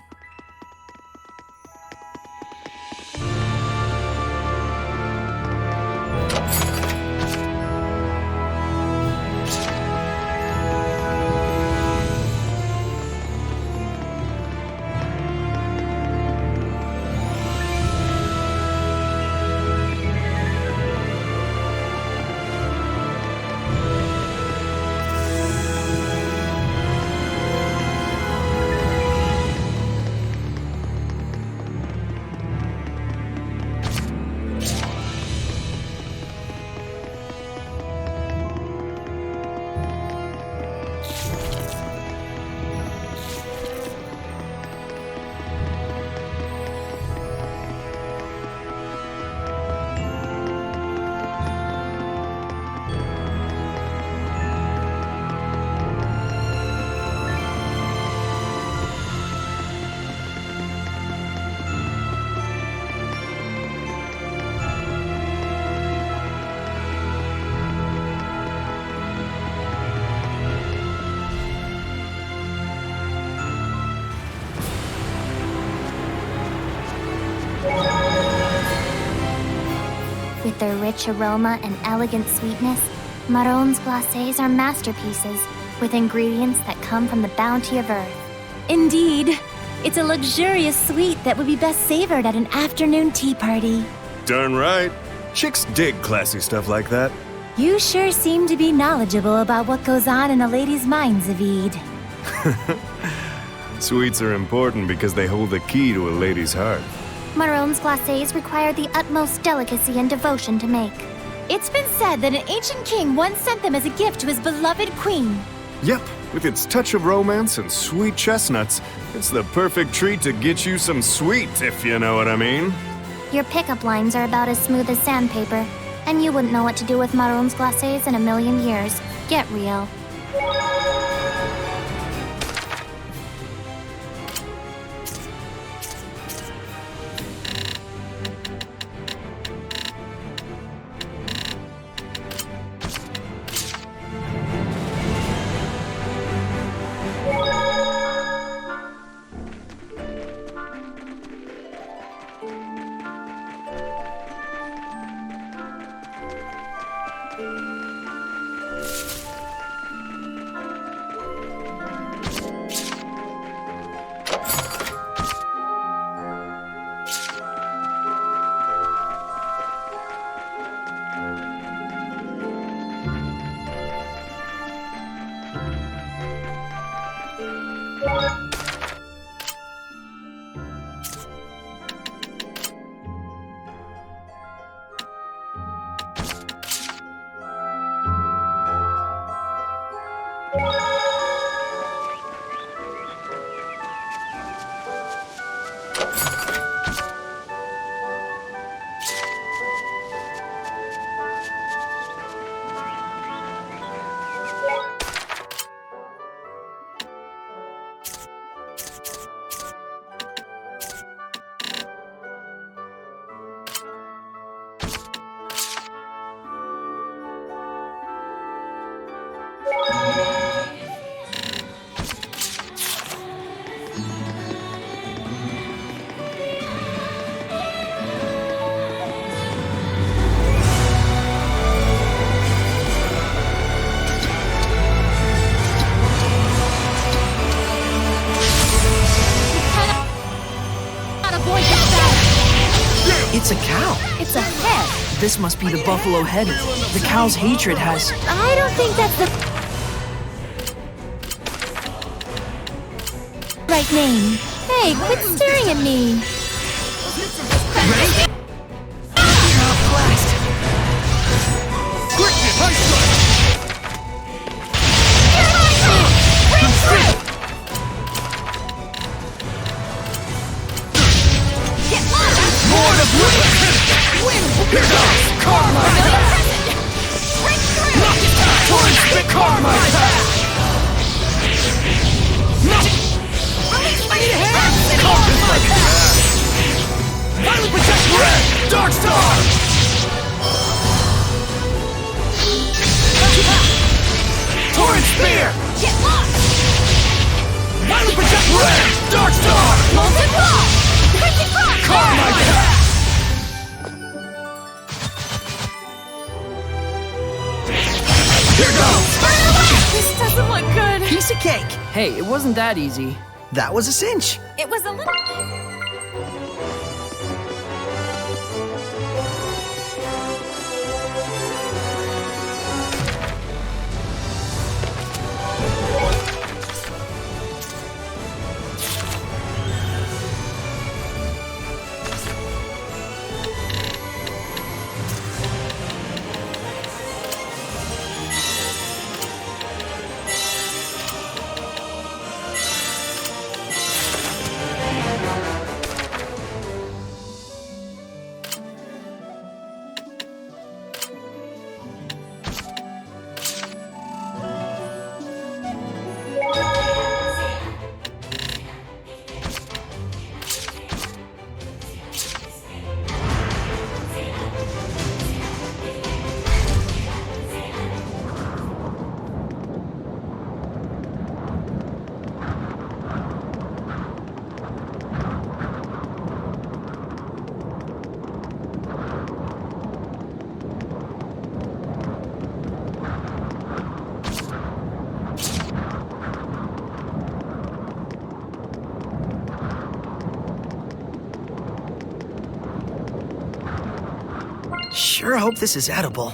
With their rich aroma and elegant sweetness, marrons glacés are masterpieces with ingredients that come from the bounty of Earth. Indeed. It's a luxurious sweet that would be best savored at an afternoon tea party. Darn right. Chicks dig classy stuff like that. You sure seem to be knowledgeable about what goes on in a lady's mind, Zavid. Sweets are important because they hold the key to a lady's heart. Marrons glacés require the utmost delicacy and devotion to make. It's been said that an ancient king once sent them as a gift to his beloved queen. Yep, with its touch of romance and sweet chestnuts, it's the perfect treat to get you some sweet, if you know what I mean. Your pickup lines are about as smooth as sandpaper, and you wouldn't know what to do with marrons glacés in a million years. Get real. cow! It's a head. This must be the buffalo head. The cow's hatred has... I don't think that's the right name. Hey, quit staring at me. Ready? Blast! Quick hit, high strike! Get lost! More to blue! Win! Here goes! Karma! Break through! Torrent spit karma! No! Release I need a hand! Karma's like that! Violent protect red! Dark star! Torrent spear! Get lost! Violent protect red! Dark star! Molten wall! Crimson cross! Karma! Here goes! This doesn't look good. Piece of cake! Hey, it wasn't that easy. That was a cinch. It was a little... Sure hope this is edible.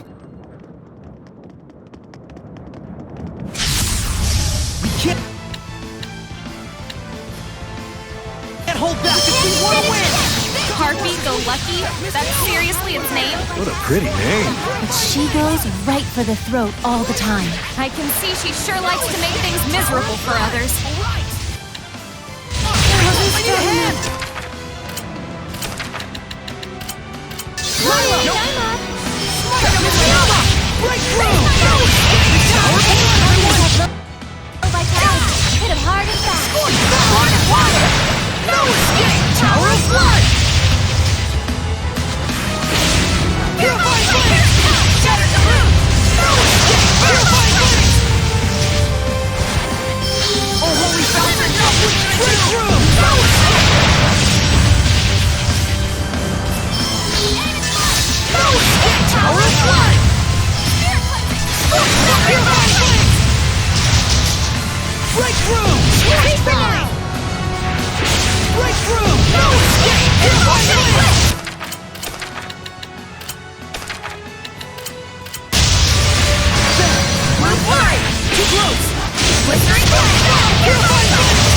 We can't hold back if we want to win! Harpy Go Lucky? That's seriously its name? What a pretty name. But she goes right for the throat all the time. I can see she sure likes to make things miserable for others. I need a hand! Lailah! Nope. Break through! Oh, by time. Hit him hard and fast. Hard and water! No escape! Tower of blood! Purifying blades! Shatter the moon! No escape! Purifying blades! Oh, holy fountain! Break through! No escape! No escape! Tower of blood! Purifying blades! Break through! Reunite! Break through! No escape! Purifying blades! We're wide! Too close! Blistering blade! Purifying blades!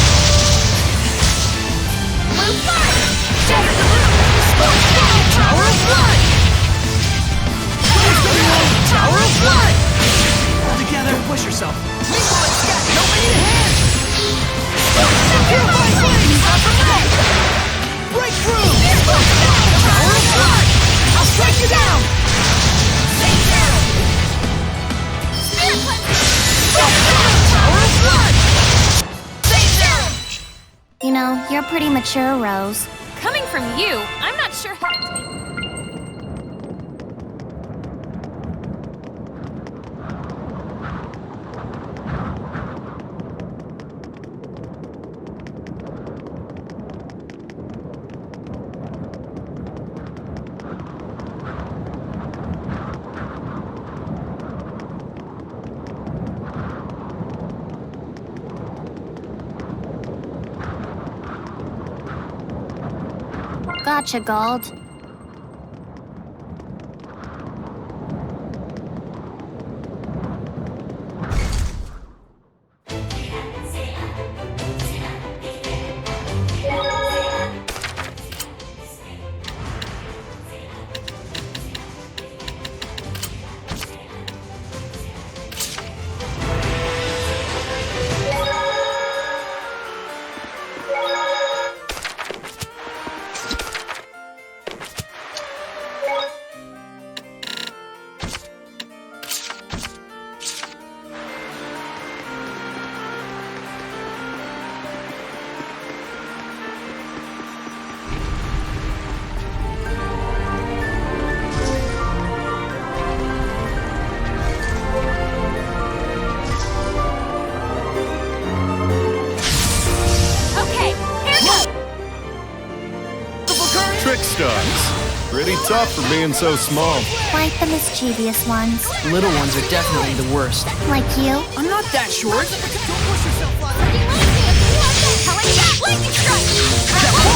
Blue fire! Shatter the moon! Tower of blood! Tower of blood! All together, push yourself. Malevolence, nobody to hand! Purifying blades! Break through! Tower of blood! I'll strike you down! Take down! Spirit cleansing! Tower of blood! Take down! You know, you're pretty mature, Rose. Coming from you, I'm not sure how to take... Gotcha, Gold. dogs. Pretty tough for being so small. Like the mischievous ones. Little ones are definitely the worst. Like you. I'm not that short.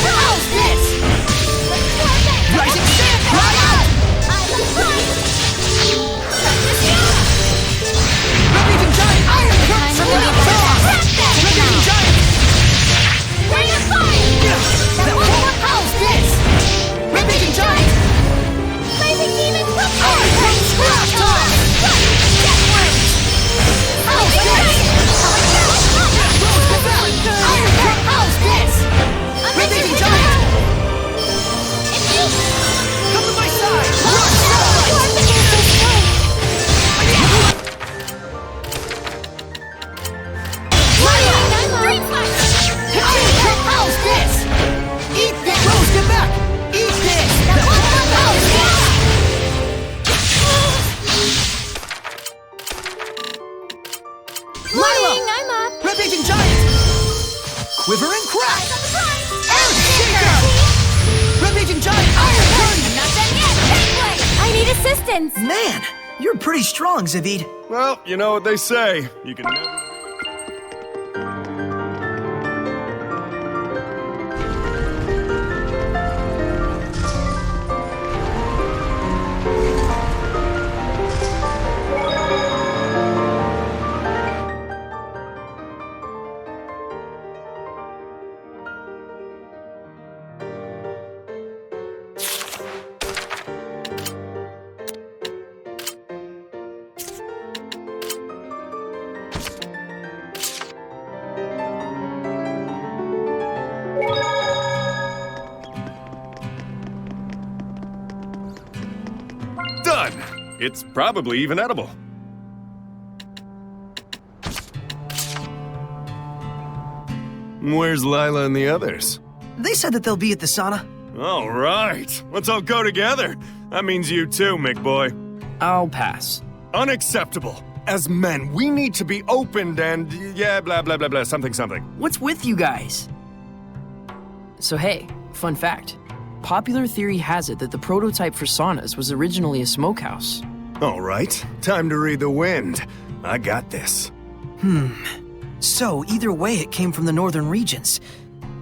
How's this? Rising stand! Right out! Repeating giant! Iron curse from the outside! Repeating giant! Ring of fire! How's this? Repeating giant! Rising demons from Iron curse scrap time! How's this? Iron curse! How's this? Repeating giant! Come to my side! How's this? Eat this! Rose, get back! Eat this! How's this? Lailah! I'm up. Repeating giant! Quiver and crack! Earth shaker! Repeating giant! Iron curtain! I need assistance. Man, you're pretty strong, Zavid. Well, you know what they say. You can never... Done! It's probably even edible. Where's Lailah and the others? They said that they'll be at the sauna. All right, let's all go together. That means you too, Mick boy. I'll pass. Unacceptable. As men, we need to be opened and yeah, blah, blah, blah, blah, something. What's with you guys? So hey, fun fact. Popular theory has it that the prototype for saunas was originally a smokehouse. All right, time to read the wind. I got this. So, either way, it came from the northern regions.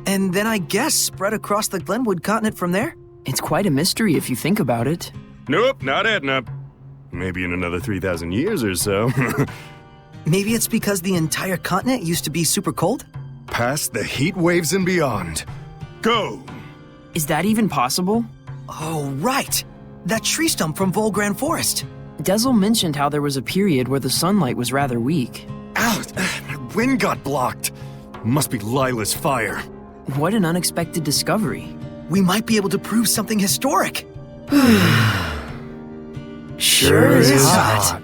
And then I guess spread across the Glenwood continent from there? It's quite a mystery if you think about it. Nope, not Edna. Maybe in another 3,000 years or so. Maybe it's because the entire continent used to be super cold? Past the heat waves and beyond. Go! Is that even possible? Oh, right! That tree stump from Volgran Forest. Dezel mentioned how there was a period where the sunlight was rather weak. Ow! My wind got blocked. Must be Lailah's fire. What an unexpected discovery. We might be able to prove something historic. Sure is hot.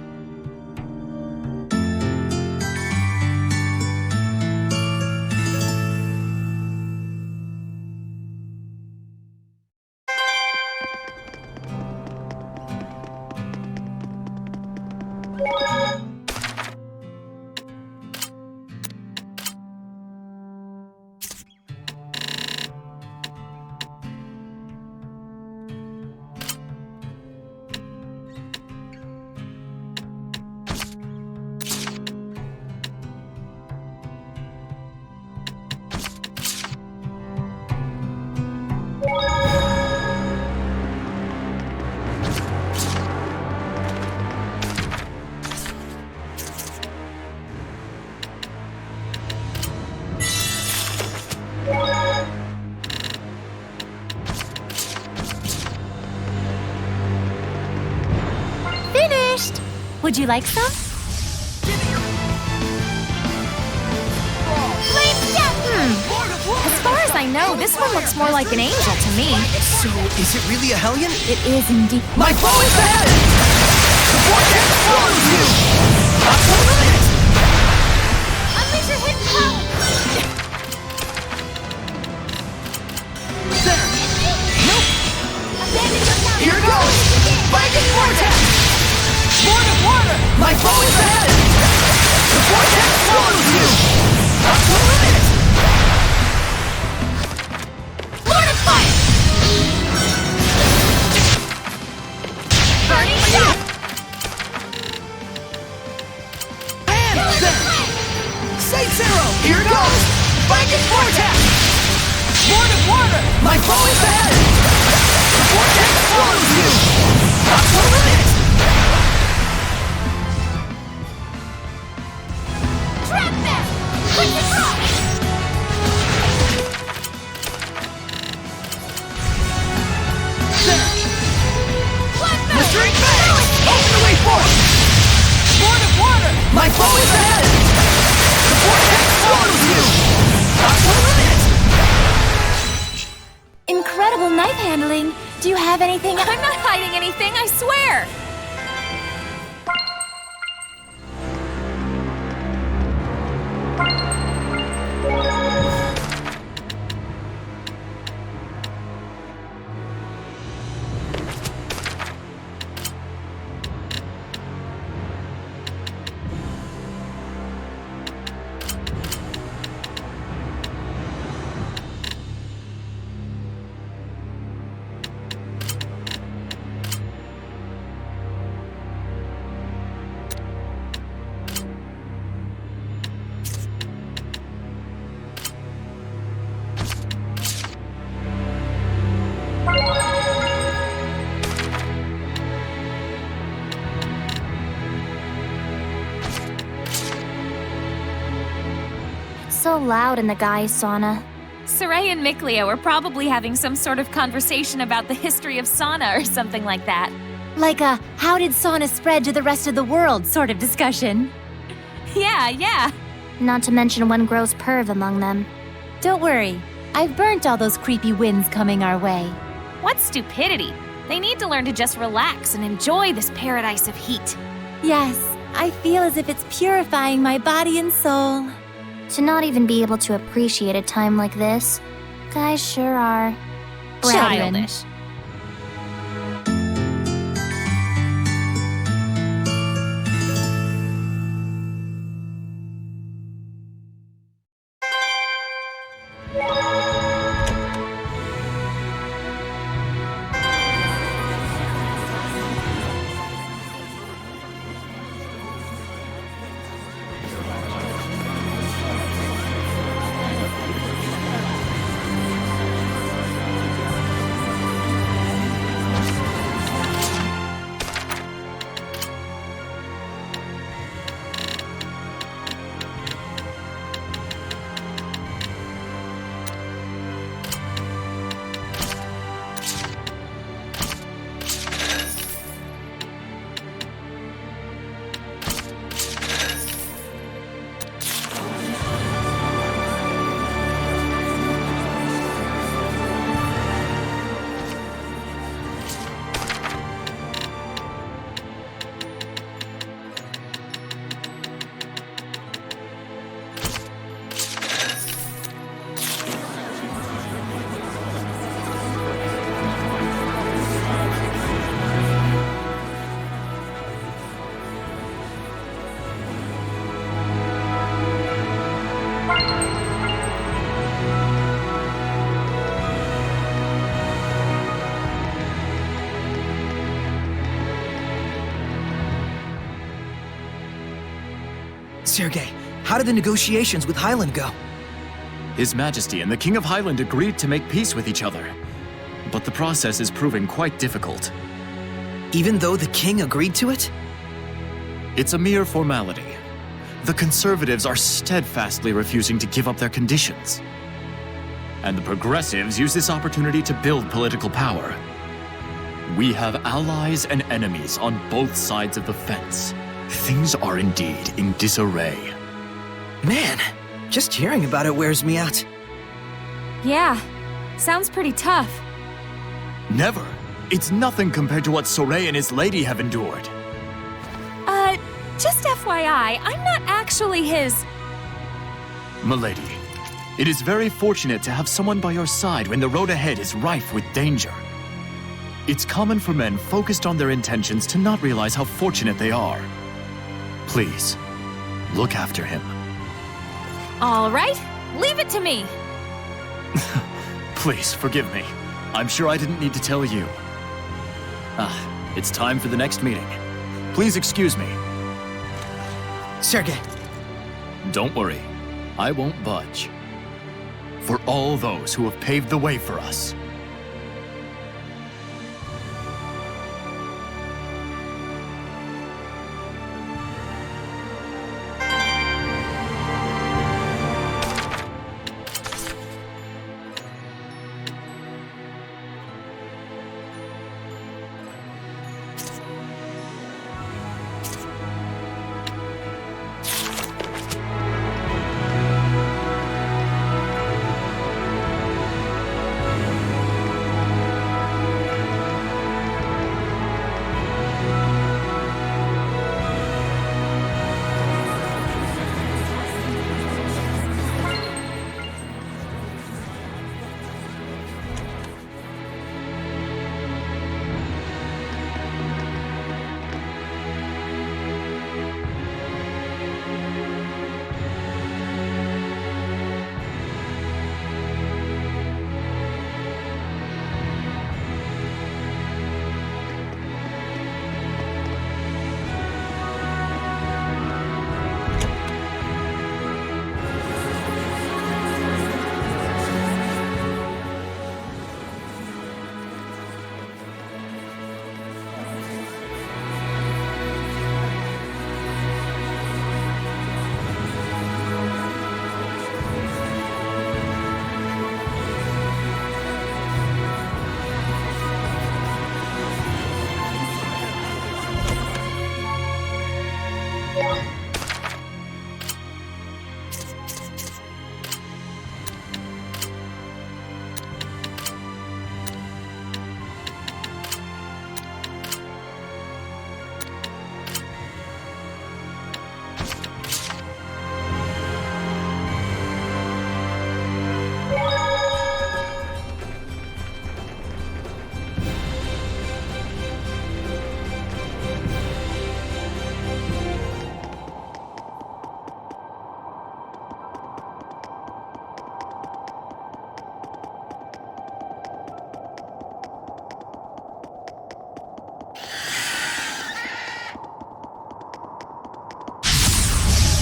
Finished! Would you like some? As far as I know, this one looks more like an angel to me. So, is it really a Hellion? It is indeed. My bow is ahead! The vortex follows you! Not for a minute! Unleash your hidden power! There! Nope! Abandon your power! Here goes! Lightning vortex! Sword of water! My bow is ahead! The vortex follows you! Not for a minute! Lord of Fire! Saint Zero! Here goes! Blanket Vortex! Lord of Water! My bow is ahead! The Vortex swallows you! Not to limit! Trap them! Quick and rock! There! Blistering Fangs! Open the way forward! Lord of Water! My bow is ahead! The Vortex swallows you! Not to limit! Incredible knife handling. Do you have anything? I'm not hiding anything, I swear! So loud in the guy's sauna. Sorey and Mikleo are probably having some sort of conversation about the history of sauna or something like that. Like a how did sauna spread to the rest of the world sort of discussion. Yeah. Not to mention one gross perv among them. Don't worry, I've burnt all those creepy winds coming our way. What stupidity! They need to learn to just relax and enjoy this paradise of heat. Yes, I feel as if it's purifying my body and soul. To not even be able to appreciate a time like this, guys sure are brethren. Childish. Sergei, how did the negotiations with Highland go? His Majesty and the King of Highland agreed to make peace with each other. But the process is proving quite difficult. Even though the king agreed to it? It's a mere formality. The conservatives are steadfastly refusing to give up their conditions. And the progressives use this opportunity to build political power. We have allies and enemies on both sides of the fence. Things are indeed in disarray. Man, just hearing about it wears me out. Yeah, sounds pretty tough. Never. It's nothing compared to what Sorey and his lady have endured. Just FYI, I'm not actually his... Milady, it is very fortunate to have someone by your side when the road ahead is rife with danger. It's common for men focused on their intentions to not realize how fortunate they are. Please, look after him. All right, leave it to me. Please, forgive me. I'm sure I didn't need to tell you. It's time for the next meeting. Please excuse me. Sergei, Don't worry, I won't budge. For all those who have paved the way for us.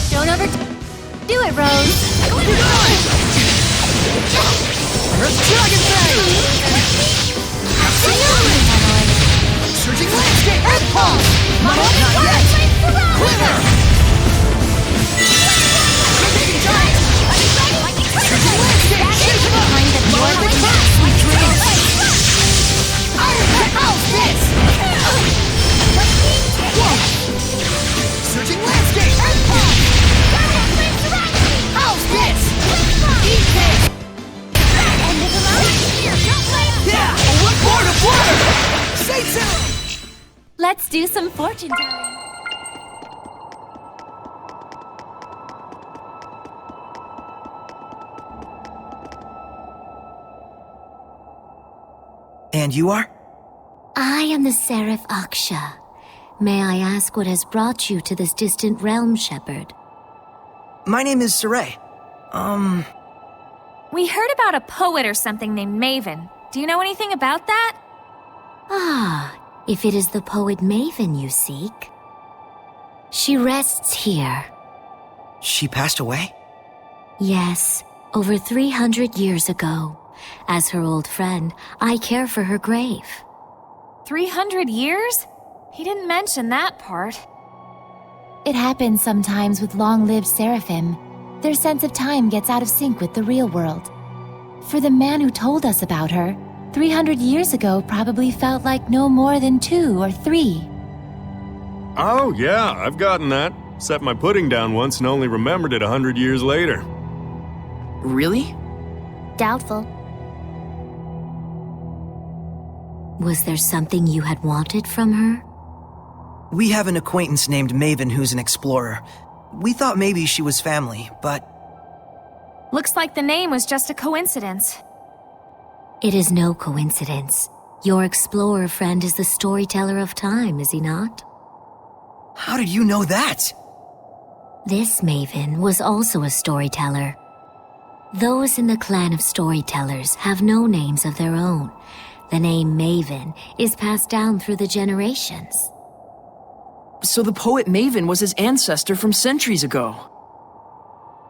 Don't overdo it, Rose. Dragon Fang! Absolutely, my lord. Surging Landscape! Earth Pulse! Not yet! Quiver! Rotating Giant! Surging Landscape! Shake him up! More of the top, sweet dreams! Iron How's this? Whoa! Surging Landscape! Earth Pulse! How's this? Eat this! Yeah! What more of water? Say so! Let's do some fortune telling. And you are? I am the Seraph Aksha. May I ask what has brought you to this distant realm, Shepherd? My name is Sorey. We heard about a poet or something named Maven. Do you know anything about that? Ah, if it is the poet Maven you seek. She rests here. She passed away? Yes, over 300 years ago. As her old friend, I care for her grave. 300 years? He didn't mention that part. It happens sometimes with long-lived Seraphim. Their sense of time gets out of sync with the real world. For the man who told us about her, 300 years ago probably felt like no more than 2 or 3. Oh, yeah, I've gotten that. Set my pudding down once and only remembered it 100 years later. Really? Doubtful. Was there something you had wanted from her? We have an acquaintance named Maven who's an explorer. We thought maybe she was family, but... Looks like the name was just a coincidence. It is no coincidence. Your explorer friend is the storyteller of time, is he not? How did you know that? This Maven was also a storyteller. Those in the clan of storytellers have no names of their own. The name Maven is passed down through the generations. So the poet Maven was his ancestor from centuries ago.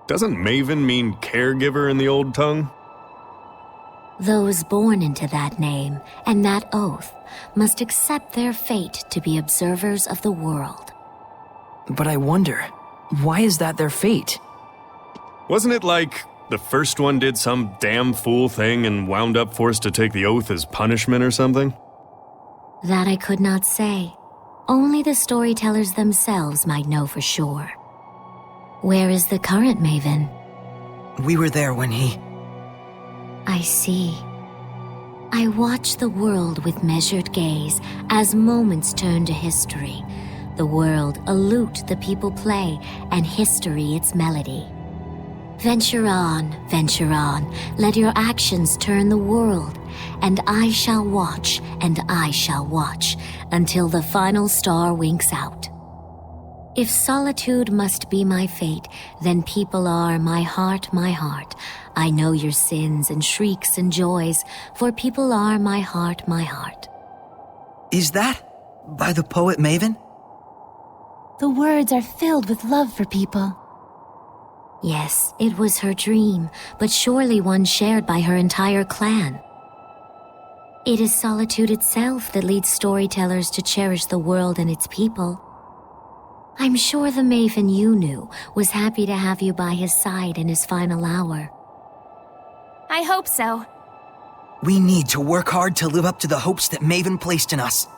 Doesn't Maven mean caregiver in the old tongue? Those born into that name and that oath must accept their fate to be observers of the world. But I wonder, why is that their fate? Wasn't it like the first one did some damn fool thing and wound up forced to take the oath as punishment or something? That I could not say. Only the storytellers themselves might know for sure. Where is the current Maven? We were there when he... I see. I watch the world with measured gaze as moments turn to history. The world a lute the people play, and history its melody. Venture on, let your actions turn the world, and I shall watch, until the final star winks out. If solitude must be my fate, then people are my heart. I know your sins and shrieks and joys, for people are my heart. Is that by the poet Maven? The words are filled with love for people. Yes, it was her dream, but surely one shared by her entire clan. It is solitude itself that leads storytellers to cherish the world and its people. I'm sure the Maven you knew was happy to have you by his side in his final hour. I hope so. We need to work hard to live up to the hopes that Maven placed in us.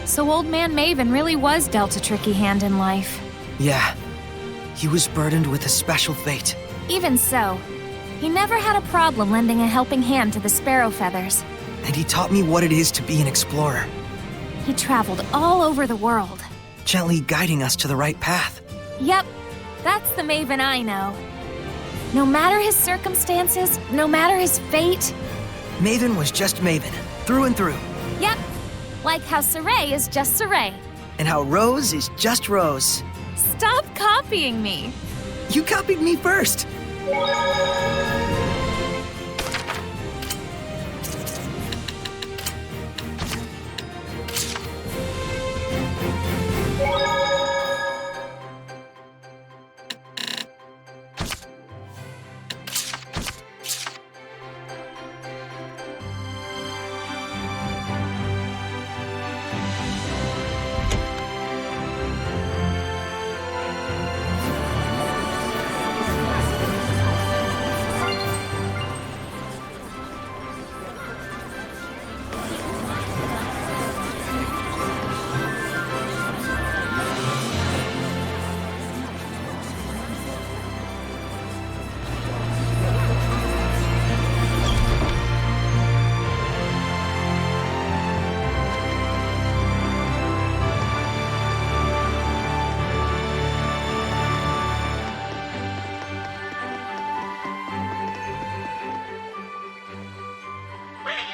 So Old Man Maven really was dealt a tricky hand in life. Yeah. He was burdened with a special fate. Even so, he never had a problem lending a helping hand to the Sparrow Feathers. And he taught me what it is to be an explorer. He traveled all over the world, gently guiding us to the right path. Yep, that's the Maven I know. No matter his circumstances, no matter his fate... Maven was just Maven, through and through. Yep, like how Sorey is just Sorey. And how Rose is just Rose. Stop copying me! You copied me first!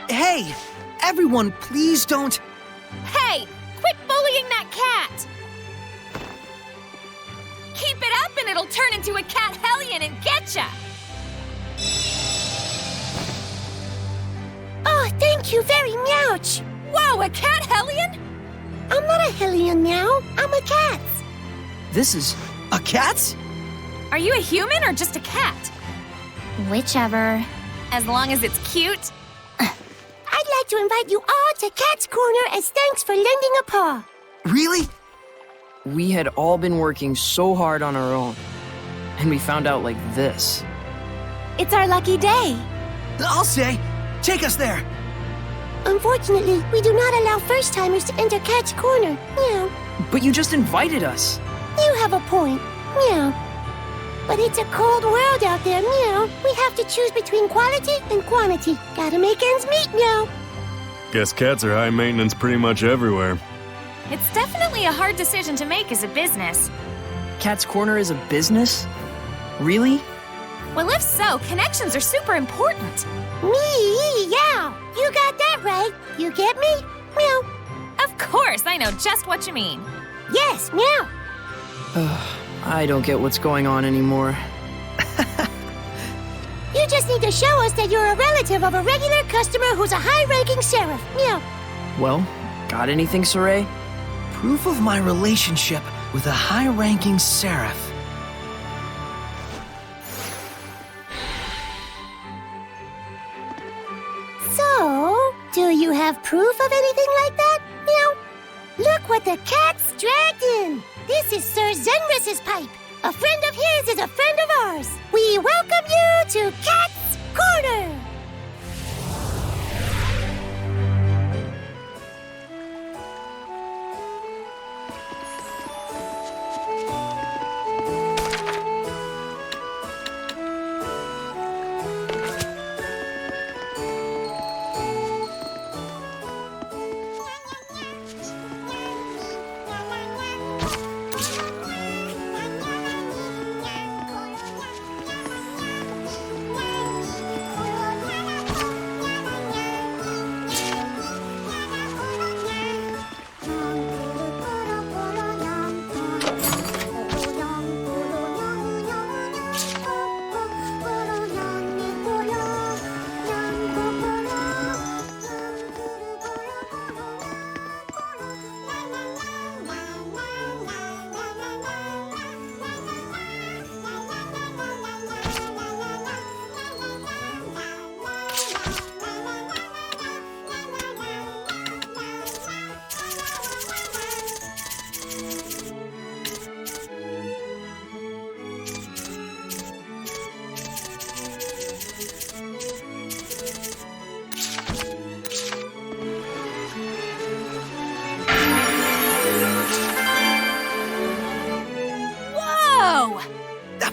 Hey! Everyone, please don't... Hey! Quit bullying that cat! Keep it up and it'll turn into a cat hellion and getcha! Thank you very much. Whoa, a cat hellion? I'm not a hellion now. I'm a cat. This is a cat? Are you a human or just a cat? Whichever. As long as it's cute. I'd like to invite you all to Cat's Corner as thanks for lending a paw. Really? We had all been working so hard on our own, and we found out like this. It's our lucky day. I'll say, take us there. Unfortunately, we do not allow first-timers to enter Cat's Corner. Meow. But you just invited us. You have a point. Meow. But it's a cold world out there. Meow. We have to choose between quality and quantity. Gotta make ends meet. Meow. Guess cats are high maintenance pretty much everywhere. It's definitely a hard decision to make as a business. Cat's Corner is a business? Really? Well, if so, connections are super important. Meow. You got that right. You get me? Meow. Of course, I know just what you mean. Yes, meow. I don't get what's going on anymore. You just need to show us that you're a relative of a regular customer who's a high-ranking seraph. Meow. Well, got anything, Sorey? Proof of my relationship with a high-ranking seraph. So, do you have proof of anything like that? Meow. Look what the cat's dragged in. This is Sir Zenris's pipe. A friend of his is a friend of ours. We welcome you to Cat's Corner.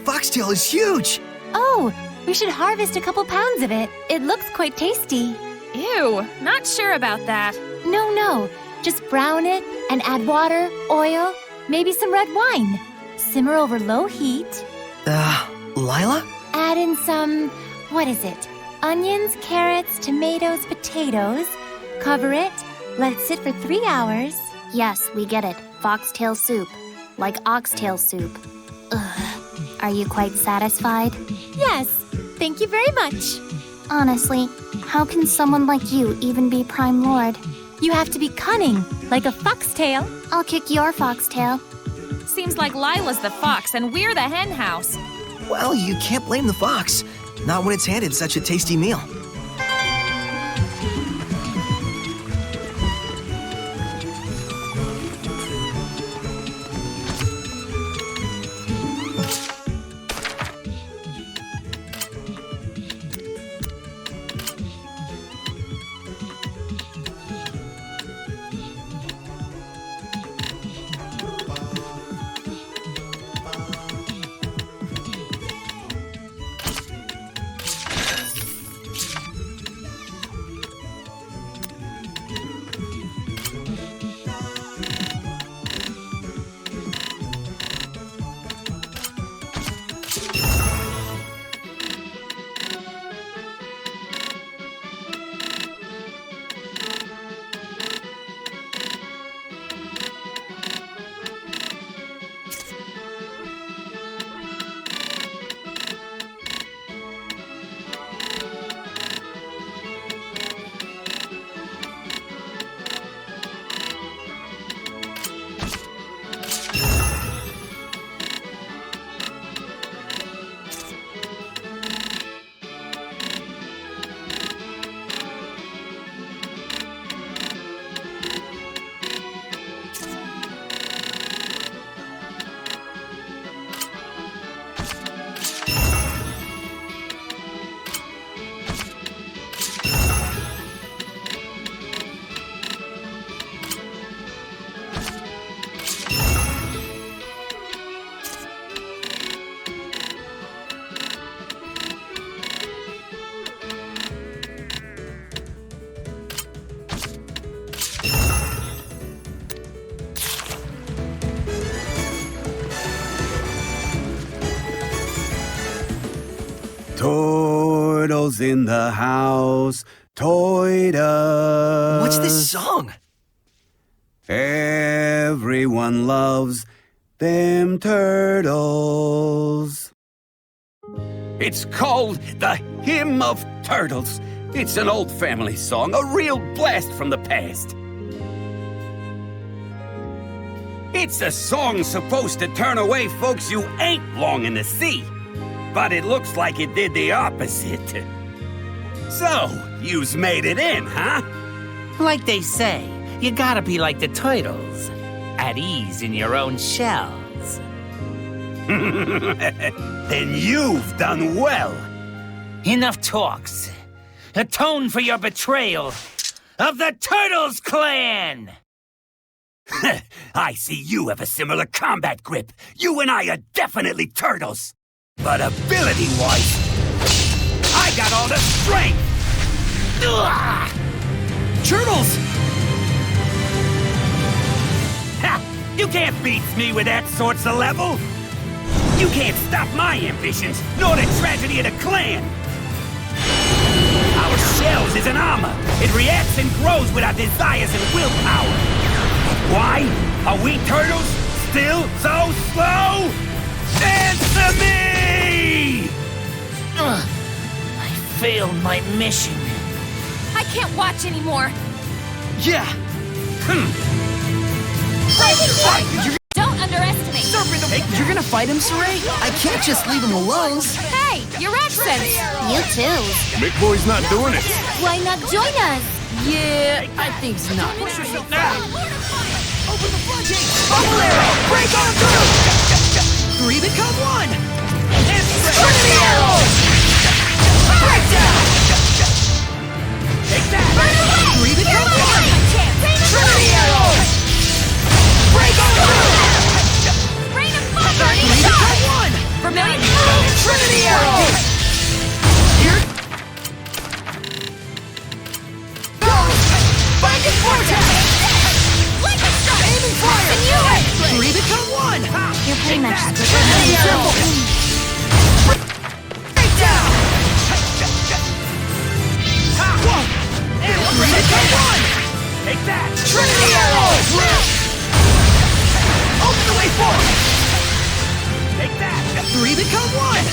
Foxtail is huge! Oh, we should harvest a couple pounds of it. It looks quite tasty. Ew, not sure about that. No. Just brown it and add water, oil, maybe some red wine. Simmer over low heat. Lailah? Add in some, what is it? Onions, carrots, tomatoes, potatoes. Cover it. Let it sit for 3 hours. Yes, we get it. Foxtail soup. Like oxtail soup. Ugh. Are you quite satisfied? Yes, thank you very much. Honestly, how can someone like you even be Prime Lord? You have to be cunning, like a foxtail. I'll kick your foxtail. Seems like Lailah's the fox and we're the hen house. Well, you can't blame the fox. Not when it's handed such a tasty meal. turtles in the house. Toy-us. What's this song? Everyone loves them turtles. It's called the Hymn of Turtles. It's an old family song, a real blast from the past. It's a song supposed to turn away folks you ain't longing to see. But it looks like it did the opposite. So, you's made it in, huh? Like they say, you gotta be like the turtles, at ease in your own shells. Then you've done well. Enough talks. Atone for your betrayal of the Turtles Clan! I see you have a similar combat grip. You and I are definitely turtles. But ability-wise, I got all the strength! Ugh! Turtles! Ha! You can't beat me with that sorts of level! You can't stop my ambitions, nor the tragedy of the clan! Our shells is an armor. It reacts and grows with our desires and willpower. Why are we turtles still so slow? Answer me! I failed my mission. I can't watch anymore. Yeah! Don't underestimate. You're gonna fight him, Sorey? I can't just leave him alone. Hey, your accent. You too. McBoy's not doing it. Why not join us? Yeah, I think he's not. Open the floodgates! Bubble arrow! Break on through! 3 become 1! Trinity arrow! Break down! Take that! 3 become 1! Trinity arrow! Break on through! 3 become 1! Vermilion Trinity arrow! Here goes! Blanket vortex! Aiming fire! 3 become 1! You're pretty much Trinity arrow! Break down! 3 become 1! Take that! Trinity arrow! Open the way forward! Take that! 3 become 1!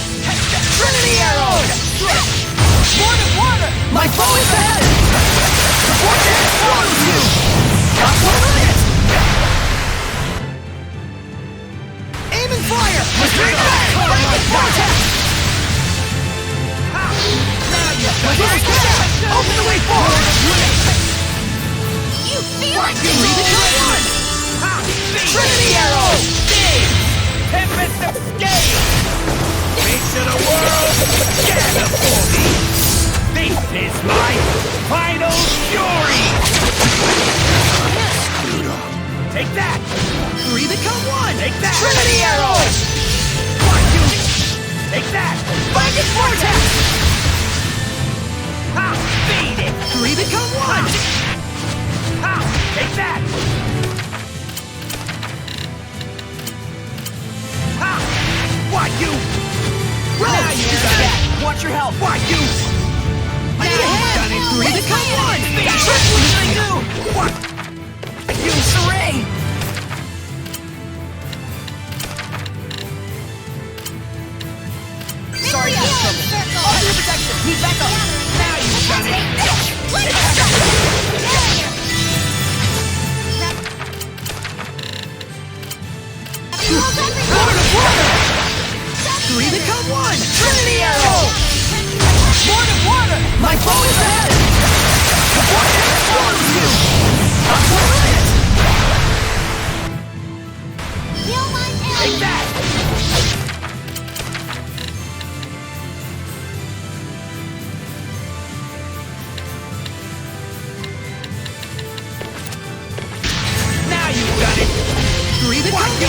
Trinity arrow! Water! My foe is ahead! The vortex follows you! Not one minute! Aim and fire! Retreat back! Blanket vortex! Open the way forward! You feel it! 3 become 1! Trinity arrow! Tempest of Scale! Face of the world, gather for me! This is my final fury! Take that! 3 become 1! Take that! Trinity arrow! Take that! Blanket vortex! Ha! Beat it! 3 become 1! Ha! Take that! Ha! What you? Now you got that! Watch your health! What you? I need a hand! 3 become 1! Trick, what should I do? What? You, Sorey! Sorry, no trouble. All your protection! Need backup! Now you've done it! Water! 3 become 1! Trinity arrow! Water! My foe is ahead! The vortex follows you! Not one minute! Take that! Now you've done it! 3 become 1!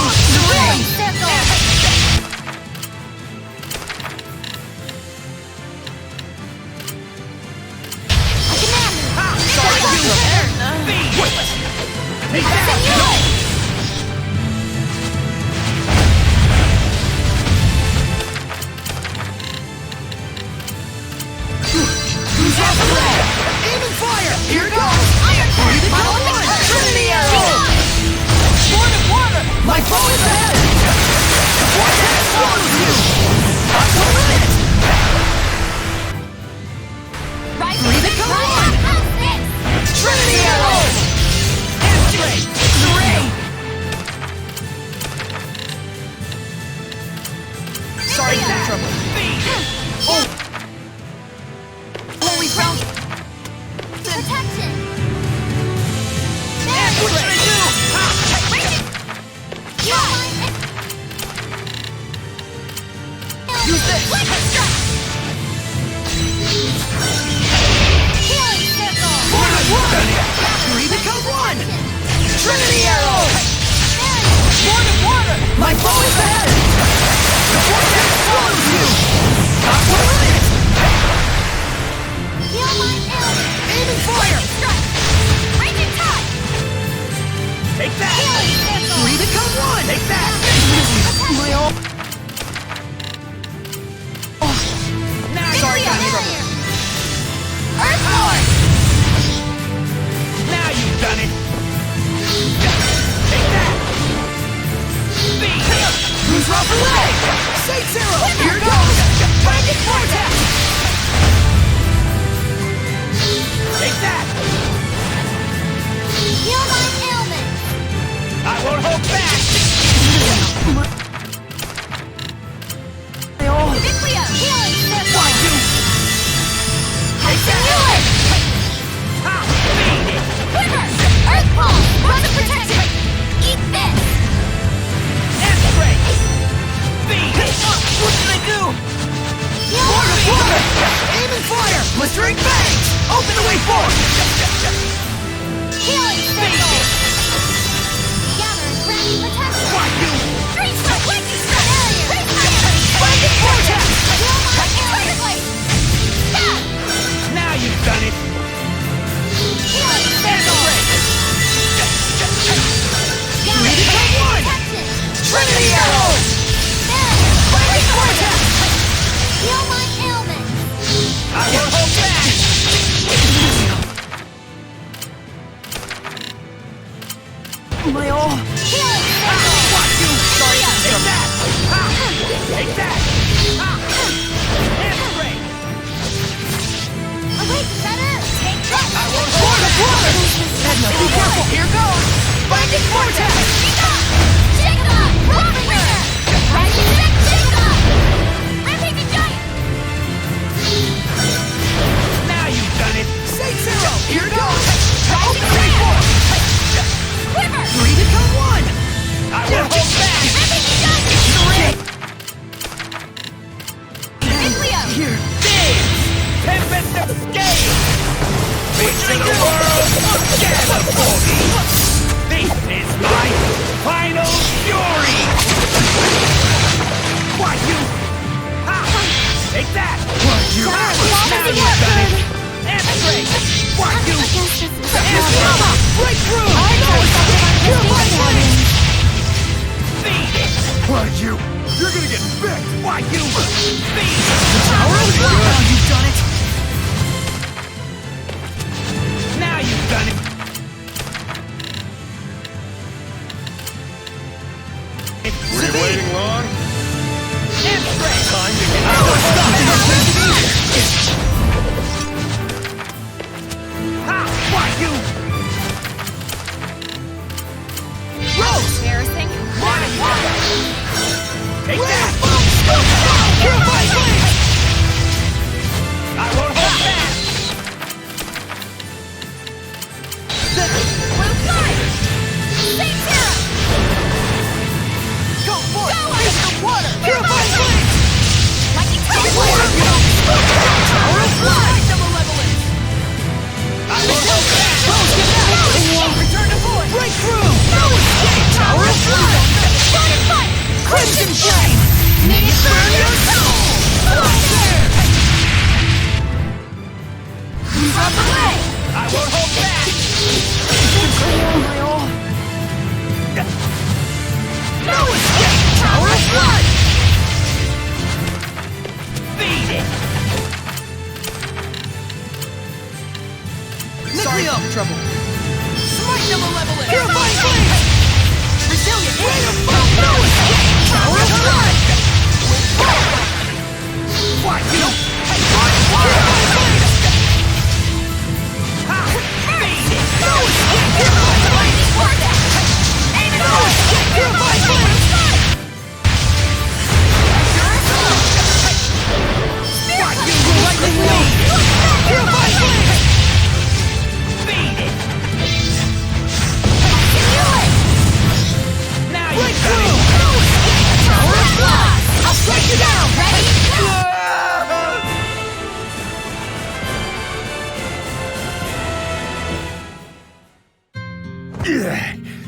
Take that! My foe is ahead! Vortex swallows you! Untitled! Breathe it, come on! Trinity arrow! Straight! Sorry, trouble. Oh! Holy ground! Protection! What should I do? Use this! Healing circle! Three become one! Trinity arrow! Water! My foe is ahead! The vortex swallows you! Heal my element! Aim and fire! Raging tide! Take that! Healing circle! Three become one! Take that! My ult! Sorry, got me trouble. Earthborn! Now you've done it! Take that! Who's off the leg? Saint Zero! Here goes! Magic Vortex! Take that! Heal my ailment! I won't hold back! Mikleo! Healing circle! Why you? Take that! Beat it! Wyvern! Earth Pulse! Run of protection! Eat this! X-ray! Beat it! What did I do? Heal Water! my Aim and fire! Blistering bangs! Open the way forward! Healing circle! Gather and grant me protection! Why you? Three strike! Lightning strike! Barrier! Magic Vortex! Heal my ailment! Blade! Stab! Now you've done it! Healing circle! Gather and grant me protection! Trinity arrow! Barrier! Magic Vortex! Heal my ailment! I won't hold back! My all! Healing circle! Watch you! Sorry, take that! Take that! X-ray! Awake, better! Take that! I won't hold back! Edna, be careful! Here goes! Magic Vortex! Shake 'em up! Robin Ringer! Rising Stick! Shake 'em up! Rampaging Giant! Now you've done it! Saint Zero! Here goes! Rising Open the way Stick! forward! Wyvern! Three become one! I won't hold back! Rampaging Giant! Mikleo! Here! Tempest escape! Face of the world! Gather for me! This is my final fury! Why you? Ha! Take that! Why you? Now you've done it! X-ray! Why you? It's Mama! Break through! I know it's You're my money! Beat it! Why you? You're gonna get bit! Why you? Beat it! Tower of Blood! Now you've done it! Now you've done it! Were you waiting long? X-ray! Time to get Oh, stop it! Ha! Why you? Rose! Embarrassing. Take that! Purify blade! I won't hold back! Blue Flight! Saint Zero! Go for it! Go! Face the water! Purify blade! Lightning Tide! Tower of Blood! Malevolence! I won't hold back! Rose, get out! Return to void! Break through! No escape! Tower of Blood! Shattered Fight! Crimson Flame! May it burn your soul! Who's on the way? I won't hold back! My all! No escape! Tower of Blood! Beat it! Mikleo! Trouble! Smite the Malevolence! Purify Blade! Brazilian! Ray of Fire! No escape! Power of Blood! What? You don't... No escape! No escape! Purify Blade! What? You lightning wave! Purify Blade! Beat it! Now you got it! No escape! Power of Blood! I'll strike you down! Ready?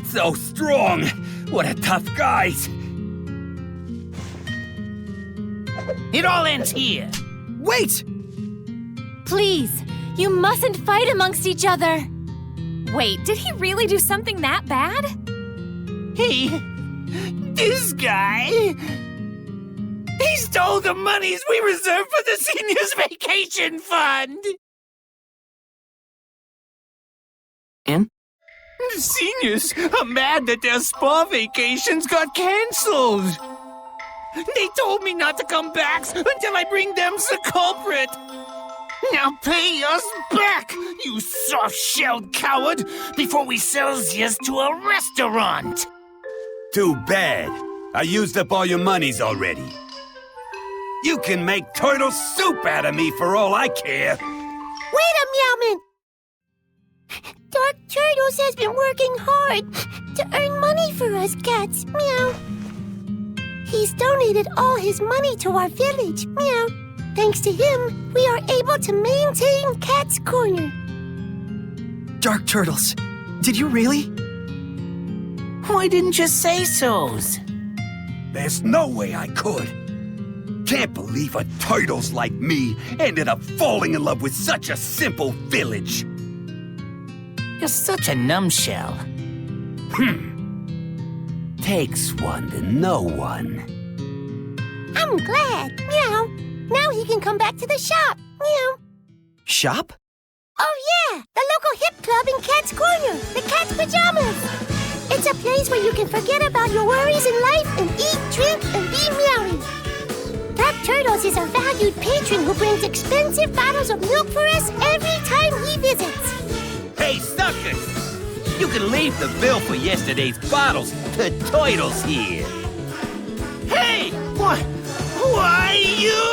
So strong! What a tough guys! It all ends here. Wait! Please, you mustn't fight amongst each other. Wait, did he really do something that bad? Hey, this guy... He stole the monies we reserved for the seniors' vacation fund! And? The seniors are mad that their spa vacations got cancelled. They told me not to come back until I bring them the culprit. Now pay us back, you soft-shelled coward, before we sell yous to a restaurant. Too bad. I used up all your monies already. You can make turtle soup out of me for all I care. Wait a meowman! Dark Turtles has been working hard to earn money for us cats, meow. He's donated all his money to our village, meow. Thanks to him, we are able to maintain Cat's Corner. Dark Turtles, did you really? Why didn't you say so's? There's no way I could. Can't believe a turtles like me ended up falling in love with such a simple village. You're such a numbshell. Takes one to know one. I'm glad, meow. Now he can come back to the shop, meow. Shop? Oh yeah, the local hip club in Cat's Corner, the Cat's Pajamas. It's a place where you can forget about your worries in life and eat, drink, and be merry. Dark Turtles is a valued patron who brings expensive bottles of milk for us every time he visits. Hey, suckers! You can leave the bill for yesterday's bottles to Turtles here. Hey! What? Why you?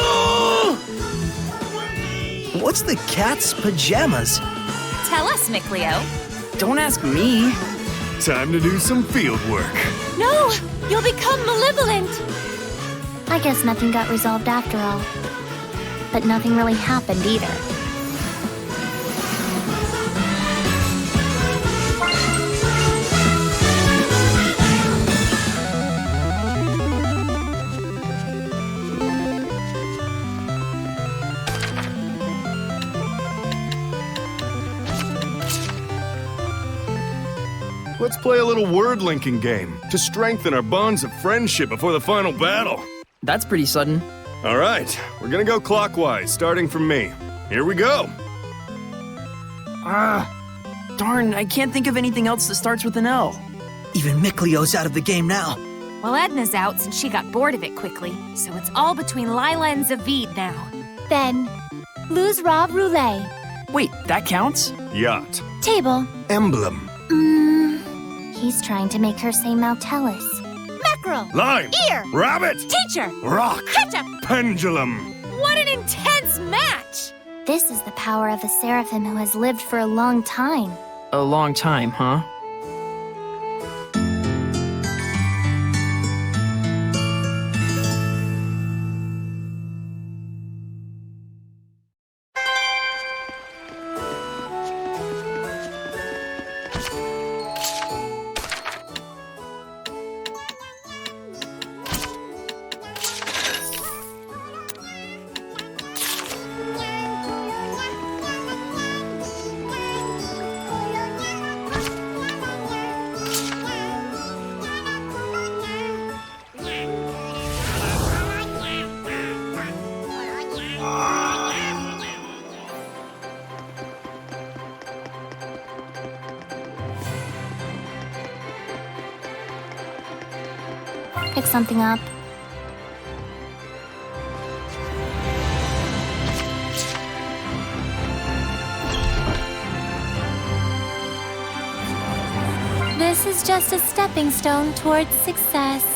What's the Cat's Pajamas? Tell us, Mikleo. Don't ask me. Time to do some field work. No! You'll become malevolent! I guess nothing got resolved after all. But nothing really happened either. Let's play a little word-linking game to strengthen our bonds of friendship before the final battle. That's pretty sudden. All right, we're gonna go clockwise, starting from me. Here we go. Darn, I can't think of anything else that starts with an L. Even Mikleo's out of the game now. Well, Edna's out since she got bored of it quickly, so it's all between Lailah and Zavid now. Then, lose Rav Roulette. Wait, that counts? Yacht. Table. Emblem. He's trying to make her say Maltellus. Mackerel. Lime. Ear. Rabbit. Teacher. Rock. Ketchup. Pendulum. What an intense match! This is the power of a Seraphim who has lived for a long time. A long time, huh? pick something up. This is just a stepping stone towards success.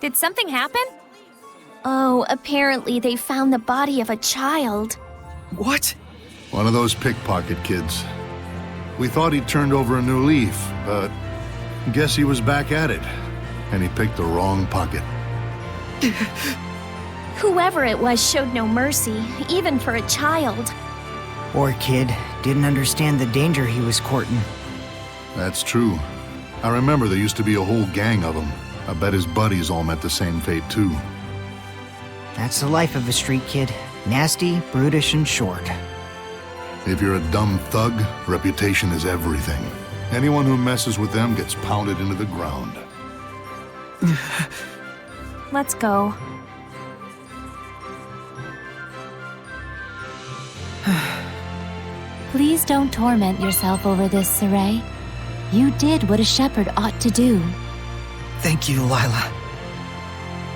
Did something happen? Oh, apparently they found the body of a child. What? One of those pickpocket kids. We thought he'd turned over a new leaf, but guess he was back at it. And he picked the wrong pocket. Whoever it was showed no mercy, even for a child. Poor kid. Didn't understand the danger he was courting. That's true. I remember there used to be a whole gang of them. I bet his buddies all met the same fate, too. That's the life of a street kid. Nasty, brutish, and short. If you're a dumb thug, reputation is everything. Anyone who messes with them gets pounded into the ground. Let's go. Please don't torment yourself over this, Sorey. You did what a shepherd ought to do. Thank you, Lailah.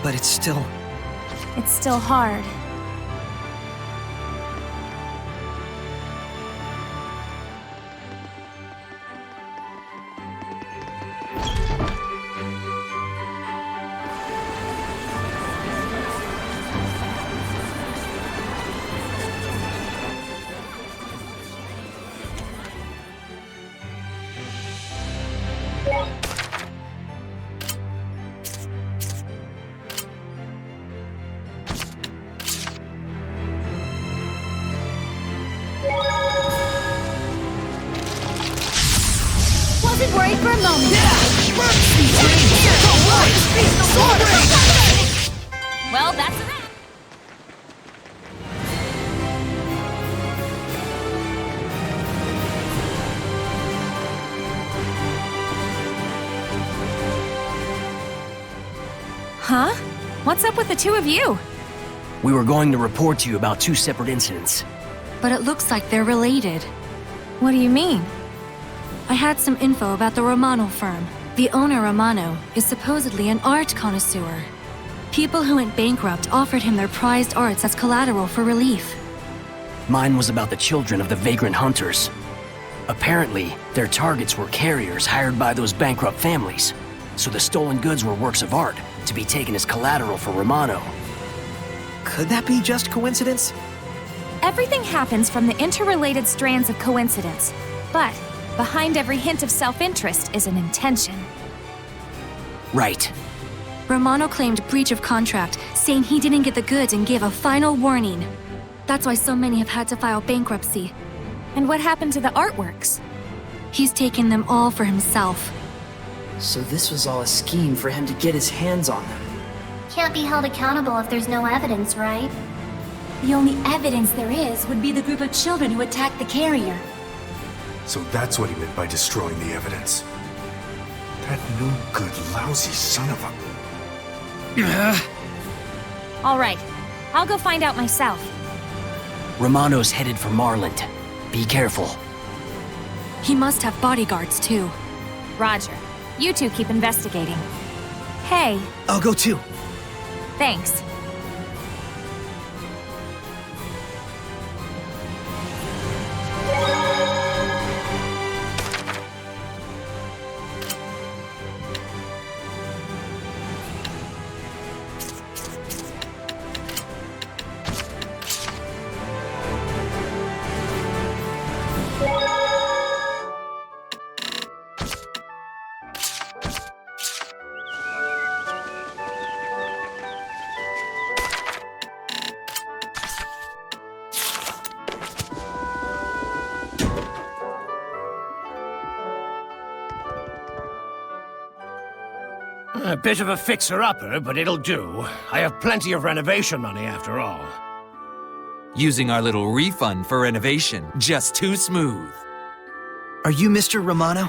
But it's still hard. Wasn't worried for a moment. Well, that's a wrap. Huh? What's up with the two of you? We were going to report to you about two separate incidents. But it looks like they're related. What do you mean? I had some info about the Romano firm. The owner, Romano, is supposedly an art connoisseur. People who went bankrupt offered him their prized arts as collateral for relief. Mine was about the children of the vagrant hunters. Apparently, their targets were carriers hired by those bankrupt families. So the stolen goods were works of art, to be taken as collateral for Romano. Could that be just coincidence? Everything happens from the interrelated strands of coincidence. But behind every hint of self-interest is an intention. Right. Romano claimed breach of contract, saying he didn't get the goods and gave a final warning. That's why so many have had to file bankruptcy. And what happened to the artworks? He's taken them all for himself. So this was all a scheme for him to get his hands on them. Can't be held accountable if there's no evidence, right? The only evidence there is would be the group of children who attacked the carrier. So that's what he meant by destroying the evidence. That no good, lousy son of a... All right, I'll go find out myself. Romano's headed for Marland. Be careful. He must have bodyguards, too. Roger. You two keep investigating. Hey. I'll go too. Thanks. A bit of a fixer-upper, but it'll do. I have plenty of renovation money after all. Using our little refund for renovation, just too smooth. Are you Mr. Romano?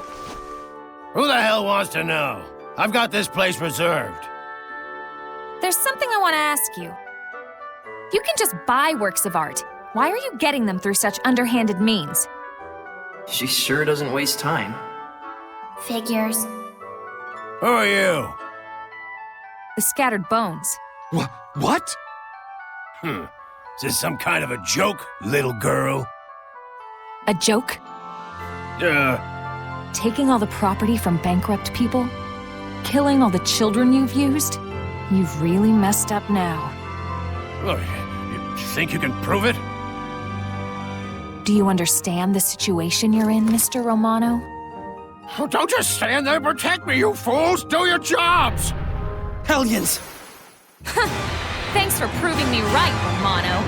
Who the hell wants to know? I've got this place reserved. There's something I want to ask you. You can just buy works of art. Why are you getting them through such underhanded means? She sure doesn't waste time. Figures. Who are you? The scattered bones. What? Is this some kind of a joke, little girl? A joke? Taking all the property from bankrupt people? Killing all the children you've used? You've really messed up now. Look, you think you can prove it? Do you understand the situation you're in, Mr. Romano? Oh, don't just stand there and protect me, you fools! Do your jobs! Hellions! Thanks for proving me right, Romano.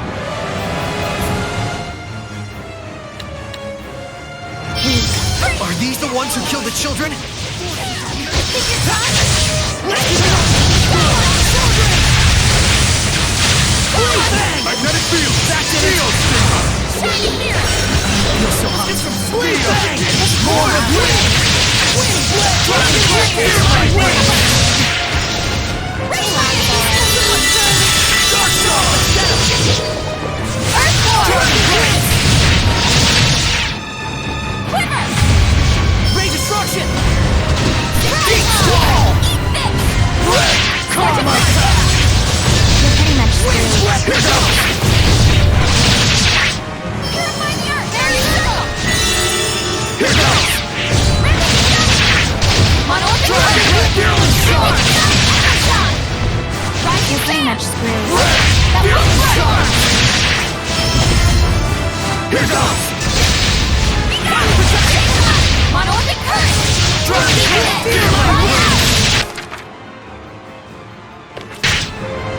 Are these the ones who killed the children? Magnetic field! Shield! Shining mirror! I feel so hot. It's from Sweet Bang! More of wind! Wind blade! Dragon blade! Hear my wind! Dark Star! Earthborn! Dragon blade! Quiver! Ray destruction! Deep Squall! Red! Karma! You're pretty much Wind swept! Here goes! Purify the earth! There you go! Here goes! Monolithic Dragon blade! Fearless Shot! Right, you're pretty much screwed. Red! Fearless Shot! Here goes! Monolithic current! Dragon blade! Fear my wind!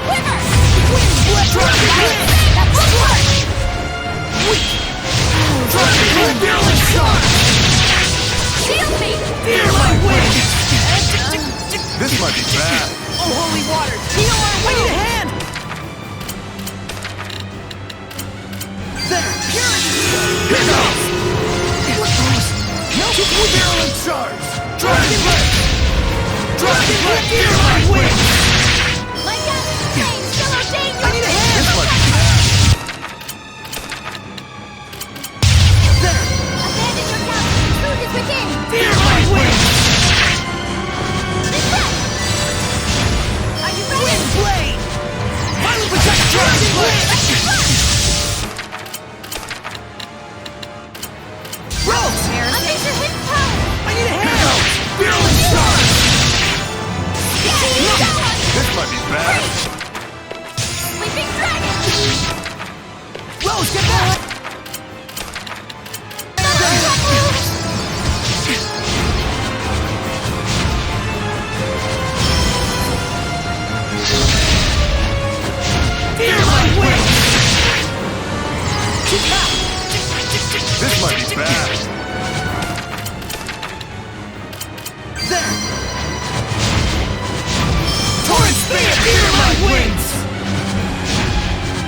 Quiver! Wind blade! Dragon blade! That won't work! Weak! Dragon blade! Fearless Shot! Shield me! Fear my wind! This might be bad. Oh, holy water! Heal our will! I need a hand! There! Here goes! No! Virulent charge! Dragon blade! Dragon blade! Fear my wind! Like out of the chains, still ordained you! I need a hand! This might be bad. There! Abandon your couch. Truth is within. Fear my wind! Are you ready? Wind blade! Violent protect! Dragon blade! Ropes! Unleash your hidden power. I need a hand! Virulent charge! This might be bad. Sleeping dragon! Rose, get back! Fear my wind! This might be bad. There! Torrent spear! Fear my wings!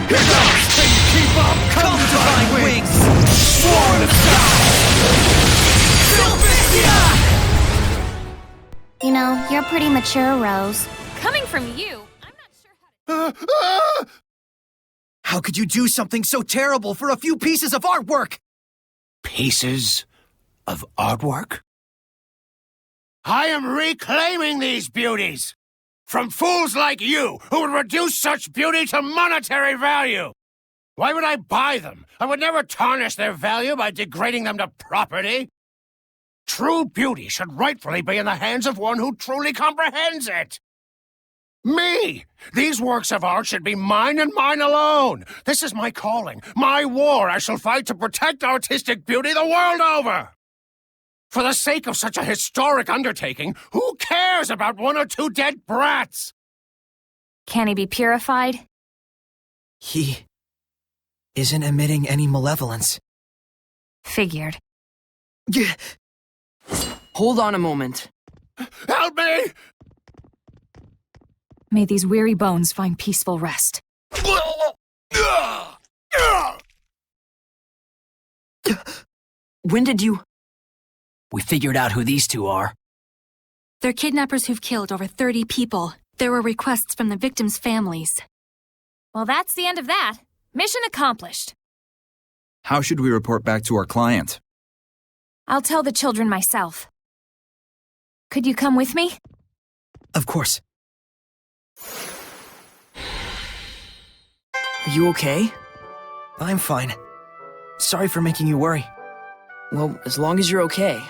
Here goes! Can you keep up? Come divine wings! Sworn of stars! Sylvania! You know, you're pretty mature, Rose. Coming from you, I'm not sure how to... How could you do something so terrible for a few pieces of artwork? Pieces of artwork? I am reclaiming these beauties from fools like you who would reduce such beauty to monetary value. Why would I buy them? I would never tarnish their value by degrading them to property. True beauty should rightfully be in the hands of one who truly comprehends it. Me! These works of art should be mine and mine alone. This is my calling, my war. I shall fight to protect artistic beauty the world over. For the sake of such a historic undertaking, who cares about one or two dead brats? Can he be purified? He isn't emitting any malevolence. Figured. Hold on a moment. Help me! May these weary bones find peaceful rest. When did you... We figured out who these two are. They're kidnappers who've killed over 30 people. There were requests from the victims' families. Well, that's the end of that. Mission accomplished. How should we report back to our client? I'll tell the children myself. Could you come with me? Of course. Are you okay? I'm fine. Sorry for making you worry. Well, as long as you're okay.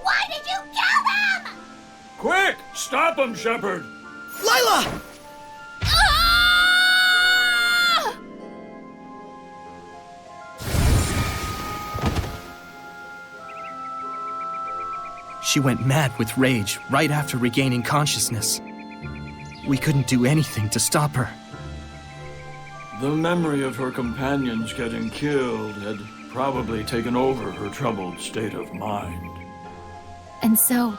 Why did you kill them? Quick! Stop him, Shepard! Lailah! She went mad with rage right after regaining consciousness. We couldn't do anything to stop her. The memory of her companions getting killed had probably taken over her troubled state of mind. And so,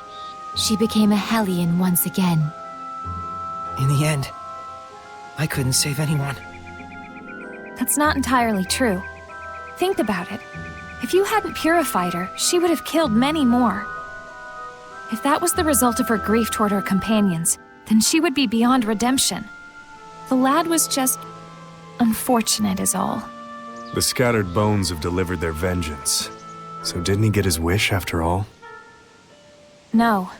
she became a Hellion once again. In the end, I couldn't save anyone. That's not entirely true. Think about it. If you hadn't purified her, she would have killed many more. If that was the result of her grief toward her companions, then she would be beyond redemption. The lad was just unfortunate is all. The scattered bones have delivered their vengeance. So didn't he get his wish after all? No,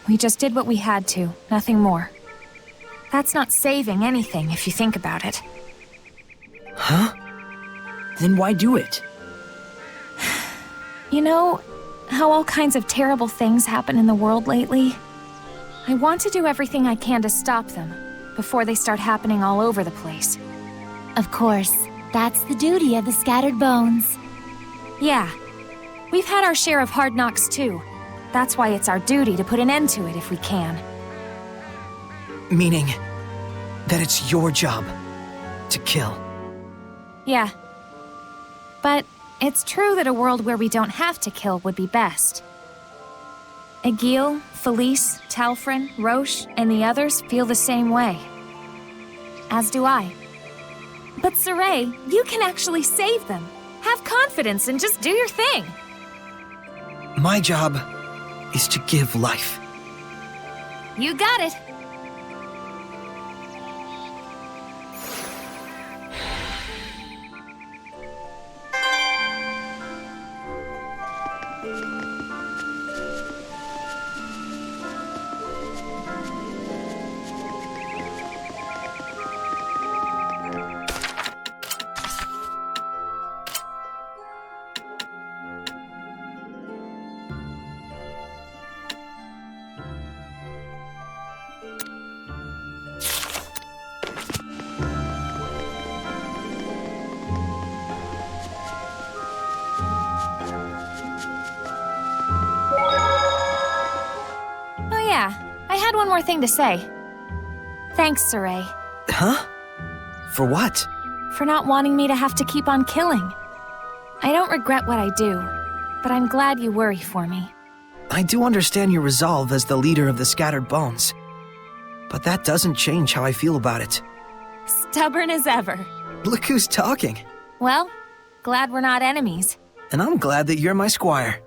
we just did what we had to, nothing more. That's not saving anything if you think about it. Huh? Then why do it? You know how all kinds of terrible things happen in the world lately? I want to do everything I can to stop them before they start happening all over the place. Of course, that's the duty of the scattered bones. Yeah, we've had our share of hard knocks too. That's why it's our duty to put an end to it if we can. Meaning that it's your job to kill. Yeah. But it's true that a world where we don't have to kill would be best. Egil, Felice, Talfrin, Roche, and the others feel the same way. As do I. But Sorey, you can actually save them. Have confidence and just do your thing. My job is to give life. You got it. I had one more thing to say. Thanks, Sorey. Huh? For what? For not wanting me to have to keep on killing. I don't regret what I do, but I'm glad you worry for me. I do understand your resolve as the leader of the Scattered Bones, but that doesn't change how I feel about it. Stubborn as ever. Look who's talking. Well, glad we're not enemies. And I'm glad that you're my squire.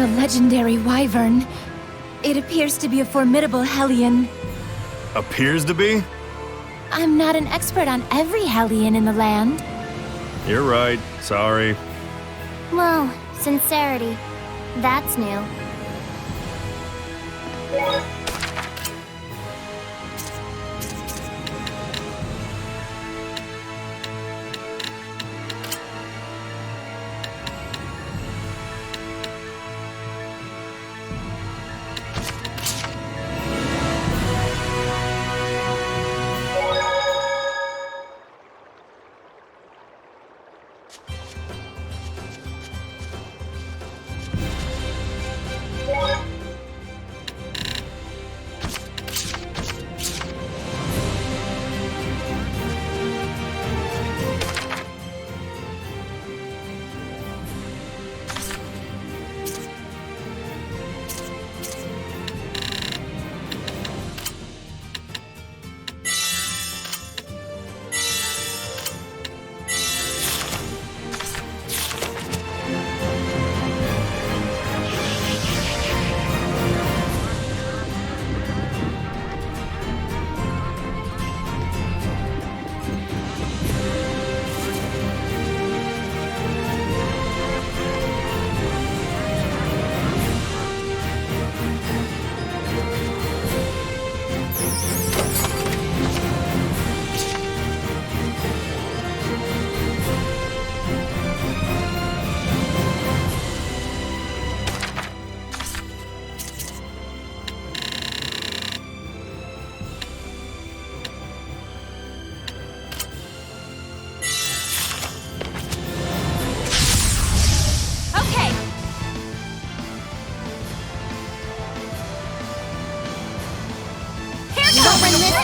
The legendary Wyvern. It appears to be a formidable Hellion. Appears to be? I'm not an expert on every Hellion in the land. You're right. Sorry. Whoa, sincerity. That's new.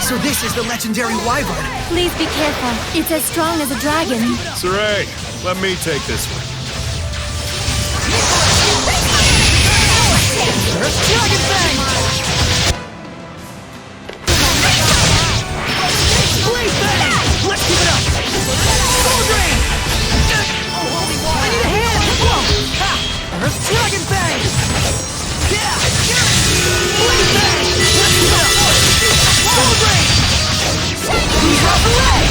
So this is the legendary Wyvern. Please be careful. It's as strong as a dragon. Sorey, let me take this one. Dragon Fang! Blade Fang! Let's keep it up! Gold Rain! I need a hand! Whoa! Ha! Earth Dragon Fang! Yeah! Blade Fang! Let's keep it up! Gold Rain! He's off the way!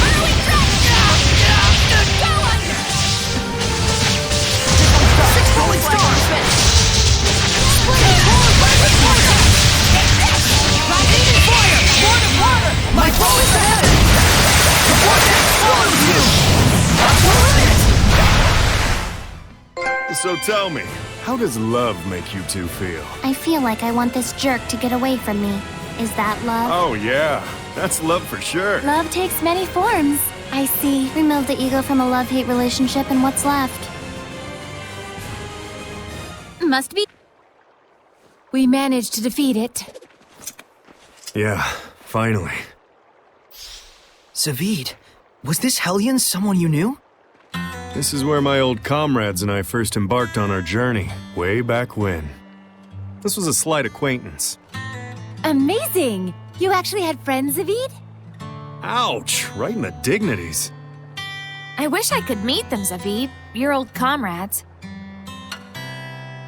Six rolling stars! My foe is ahead! The vortex swallows you! So tell me, how does love make you two feel? I feel like I want this jerk to get away from me. Is that love? Oh yeah, that's love for sure. Love takes many forms. I see. Remove the ego from a love-hate relationship and what's left? Must be. We managed to defeat it. Yeah, finally. Zavid, was this Hellion someone you knew? This is where my old comrades and I first embarked on our journey, way back when. This was a slight acquaintance. Amazing! You actually had friends, Zavid? Ouch! Right in the dignities. I wish I could meet them, Zavid. Your old comrades.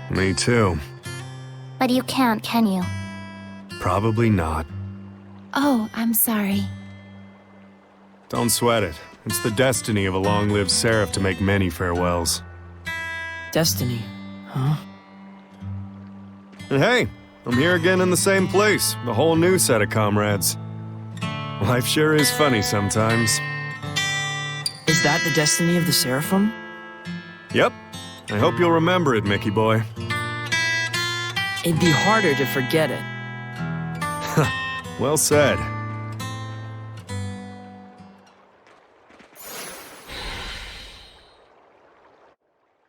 Me too. But you can't, can you? Probably not. Oh, I'm sorry. Don't sweat it. It's the destiny of a long-lived Seraph to make many farewells. Destiny, huh? And hey, I'm here again in the same place. A whole new set of comrades. Life sure is funny sometimes. Is that the destiny of the Seraphim? Yep. I hope you'll remember it, Mickey boy. It'd be harder to forget it. Well said.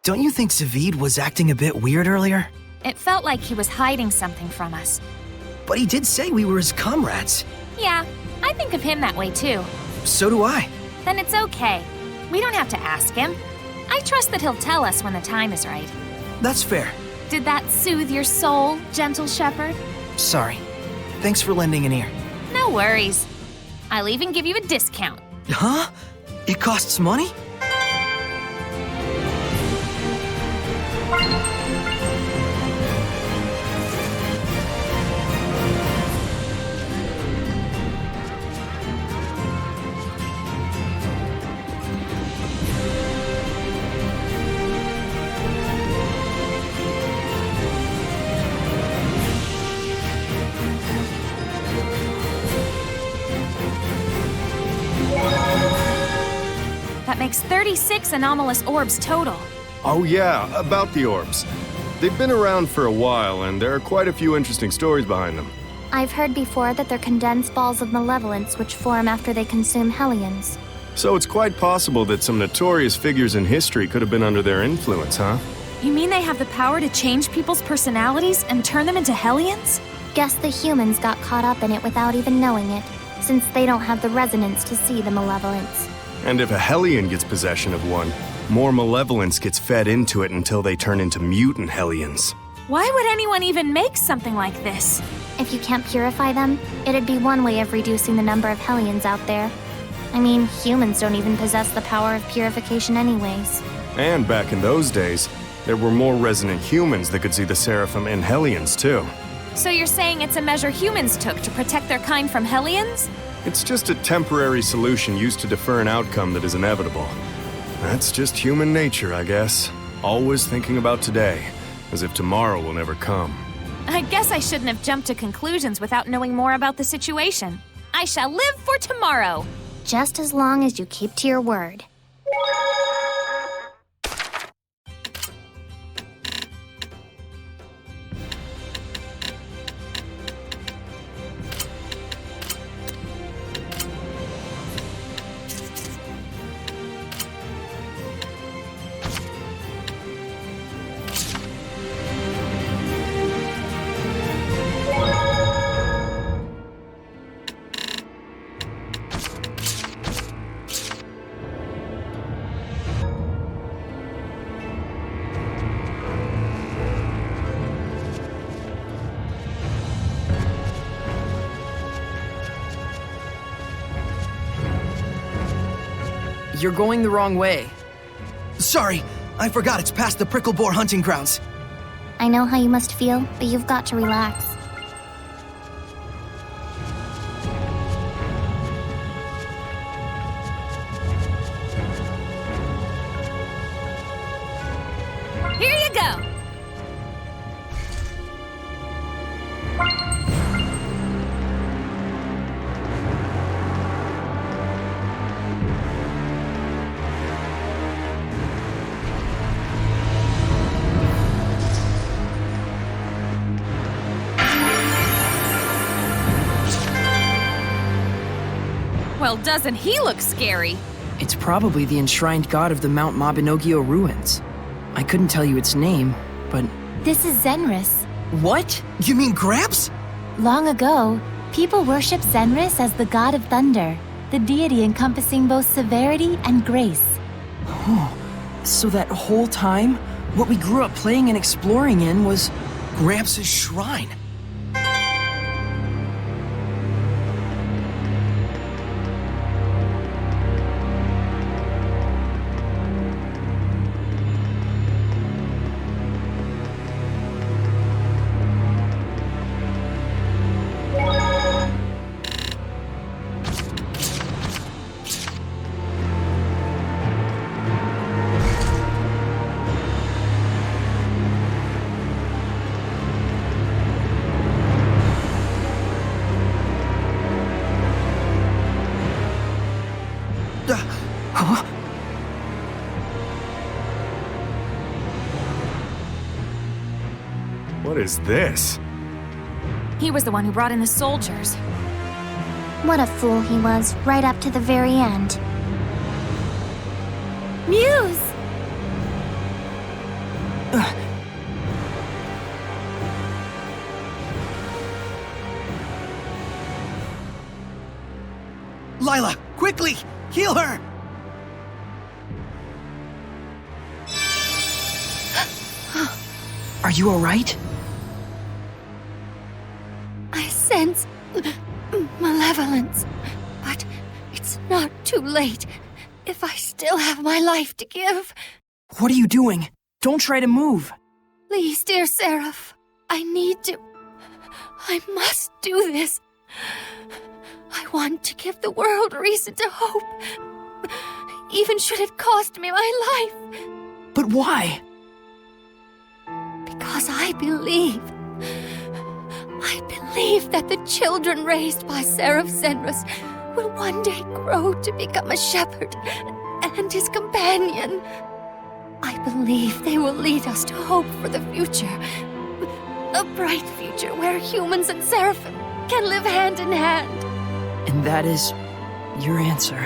Don't you think Zavid was acting a bit weird earlier? It felt like he was hiding something from us. But he did say we were his comrades. Yeah, I think of him that way too. So do I. Then it's okay. We don't have to ask him. I trust that he'll tell us when the time is right. That's fair. Did that soothe your soul, gentle shepherd? Sorry. Thanks for lending an ear. No worries. I'll even give you a discount. Huh? It costs money? That makes 36 anomalous orbs total. Oh yeah, about the orbs. They've been around for a while, and there are quite a few interesting stories behind them. I've heard before that they're condensed balls of malevolence which form after they consume Hellions. So it's quite possible that some notorious figures in history could have been under their influence, huh? You mean they have the power to change people's personalities and turn them into Hellions? Guess the humans got caught up in it without even knowing it, since they don't have the resonance to see the malevolence. And if a Hellion gets possession of one, more malevolence gets fed into it until they turn into mutant Hellions. Why would anyone even make something like this? If you can't purify them, it'd be one way of reducing the number of Hellions out there. I mean, humans don't even possess the power of purification anyways. And back in those days, there were more resonant humans that could see the Seraphim and Hellions too. So you're saying it's a measure humans took to protect their kind from Hellions? It's just a temporary solution used to defer an outcome that is inevitable. That's just human nature, I guess. Always thinking about today, as if tomorrow will never come. I guess I shouldn't have jumped to conclusions without knowing more about the situation. I shall live for tomorrow. Just as long as you keep to your word. You're going the wrong way. Sorry, I forgot it's past the prickle boar hunting grounds. I know how you must feel, but you've got to relax. Here you go. Well, doesn't he look scary? It's probably the enshrined god of the Mount Mabinoggio ruins. I couldn't tell you its name, but... This is Zenris. What? You mean Gramps? Long ago, people worshipped Zenris as the god of thunder, the deity encompassing both severity and grace. Oh, so that whole time, what we grew up playing and exploring in was... Gramps' shrine. Huh? What is this? He was the one who brought in the soldiers. What a fool he was, right up to the very end. Muse! Lailah, quickly! Heal her! Are you alright? I sense malevolence, but it's not too late if I still have my life to give. What are you doing? Don't try to move. Please, dear Seraph, I need to. I must do this. I want to give the world reason to hope, even should it cost me my life. But why? Because I believe that the children raised by Seraph Zenris will one day grow to become a shepherd and his companion. I believe they will lead us to hope for the future. A bright future where humans and Seraphim can live hand in hand. And that is your answer.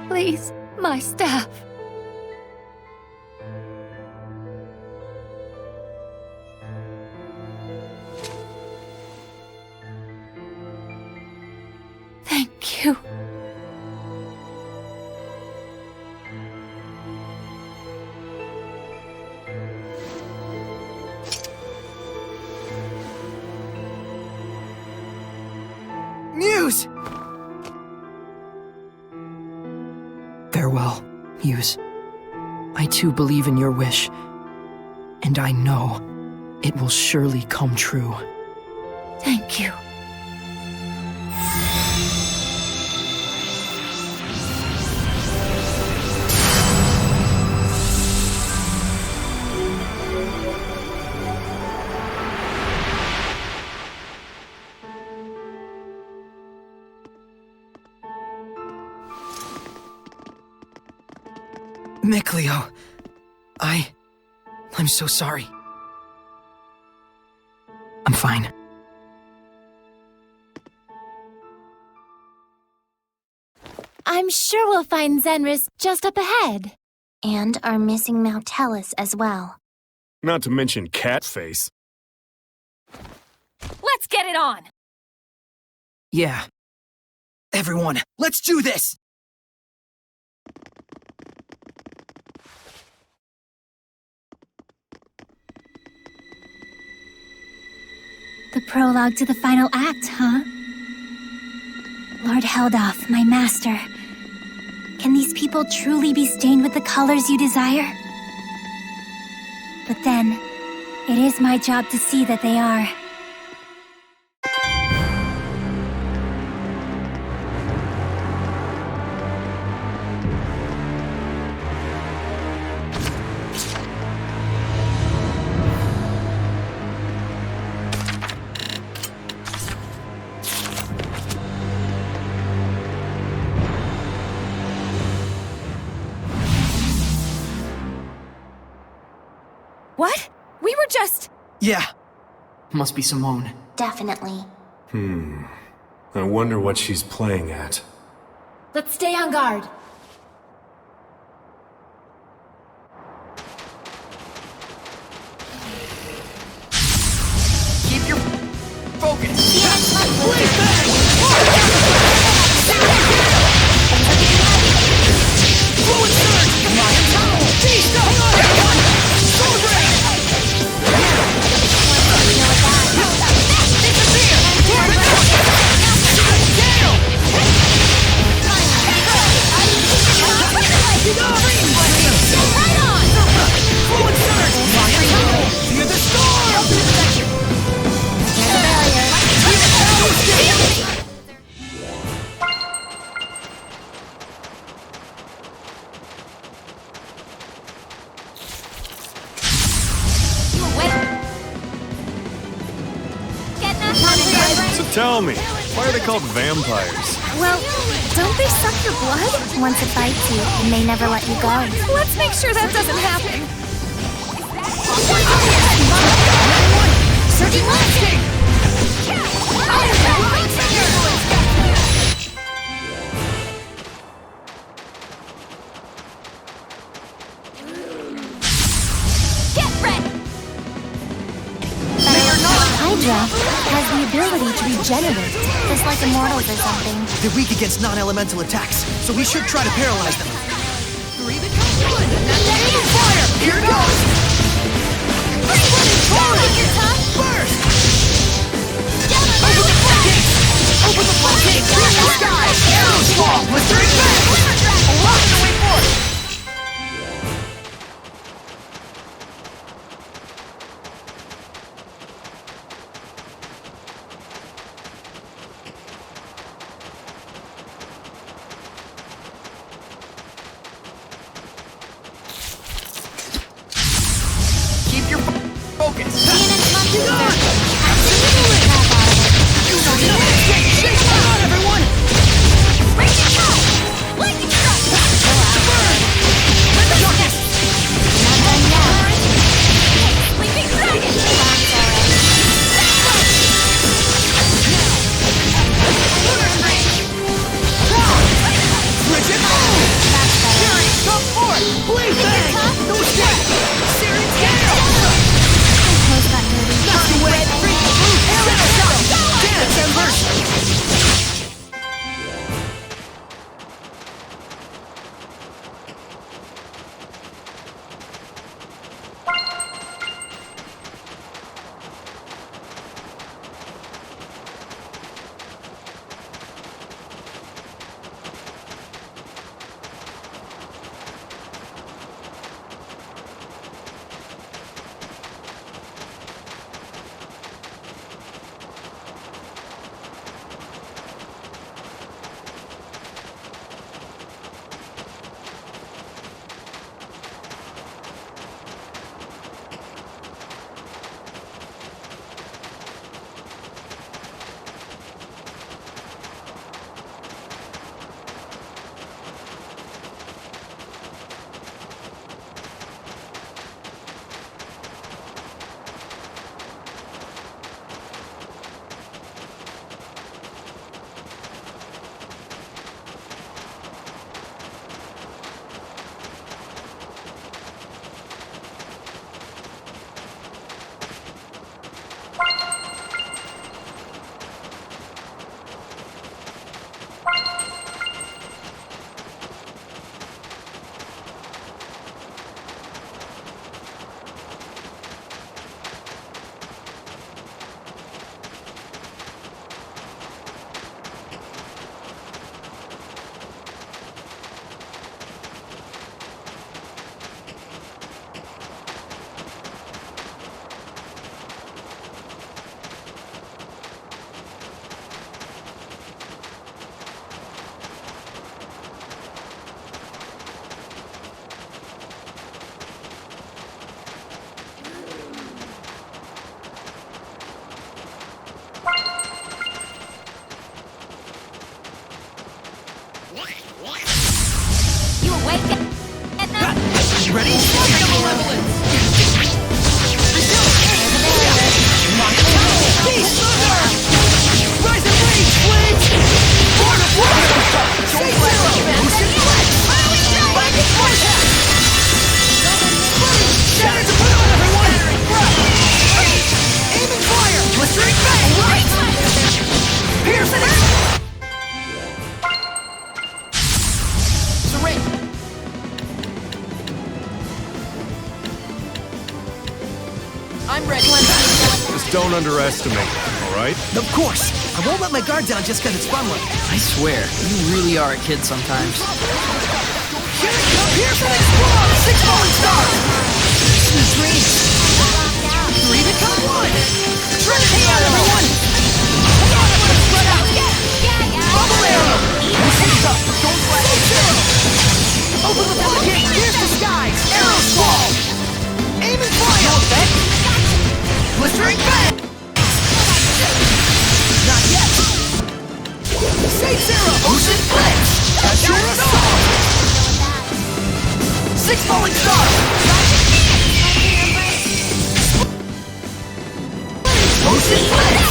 Please, my staff. Thank you. Muse! Farewell, Muse. I too believe in your wish, and I know it will surely come true. Thank you. Mikleo, I'm so sorry. I'm fine. I'm sure we'll find Zenris just up ahead. And our missing Maltellus as well. Not to mention Catface. Let's get it on! Yeah. Everyone, let's do this! The prologue to the final act, huh? Lord Heldoff, my master. Can these people truly be stained with the colors you desire? But then, it is my job to see that they are. What? We were just... Yeah. Must be Simone. Definitely. I wonder what she's playing at. Let's stay on guard. Keep your focus! So tell me, why are they called vampires? Well, don't they suck your blood? Once it bites you, it may never let you go. Let's make sure that doesn't happen. Surging Lansing! Get ready! Hydra has the ability to regenerate, just like immortals or something. They're weak against non-elemental attacks, so we should try to paralyze them. Fire! Here goes! Burst! Open the floodgates! Open the floodgates! Clear the sky! Arrows fall! Blistering back! Lock the way forth! Keep your focus! Get on! don't underestimate them, all right? Of course! I won't let my guard down just because it's fun one. I swear, you really are a kid sometimes. Here it comes! Here's the next blow! 6 falling stars! Sweet dreams! 3 become 1! Trinity out, everyone! Spread out! Bubble arrow! Don't flash! Zero! Open the floodgate! Here's the skies! Arrows fall! Aim and fly! No effect! Blistering back! Not yet! Say zero! Ocean blitz! That's your assault! 6 falling stars! Ocean blitz!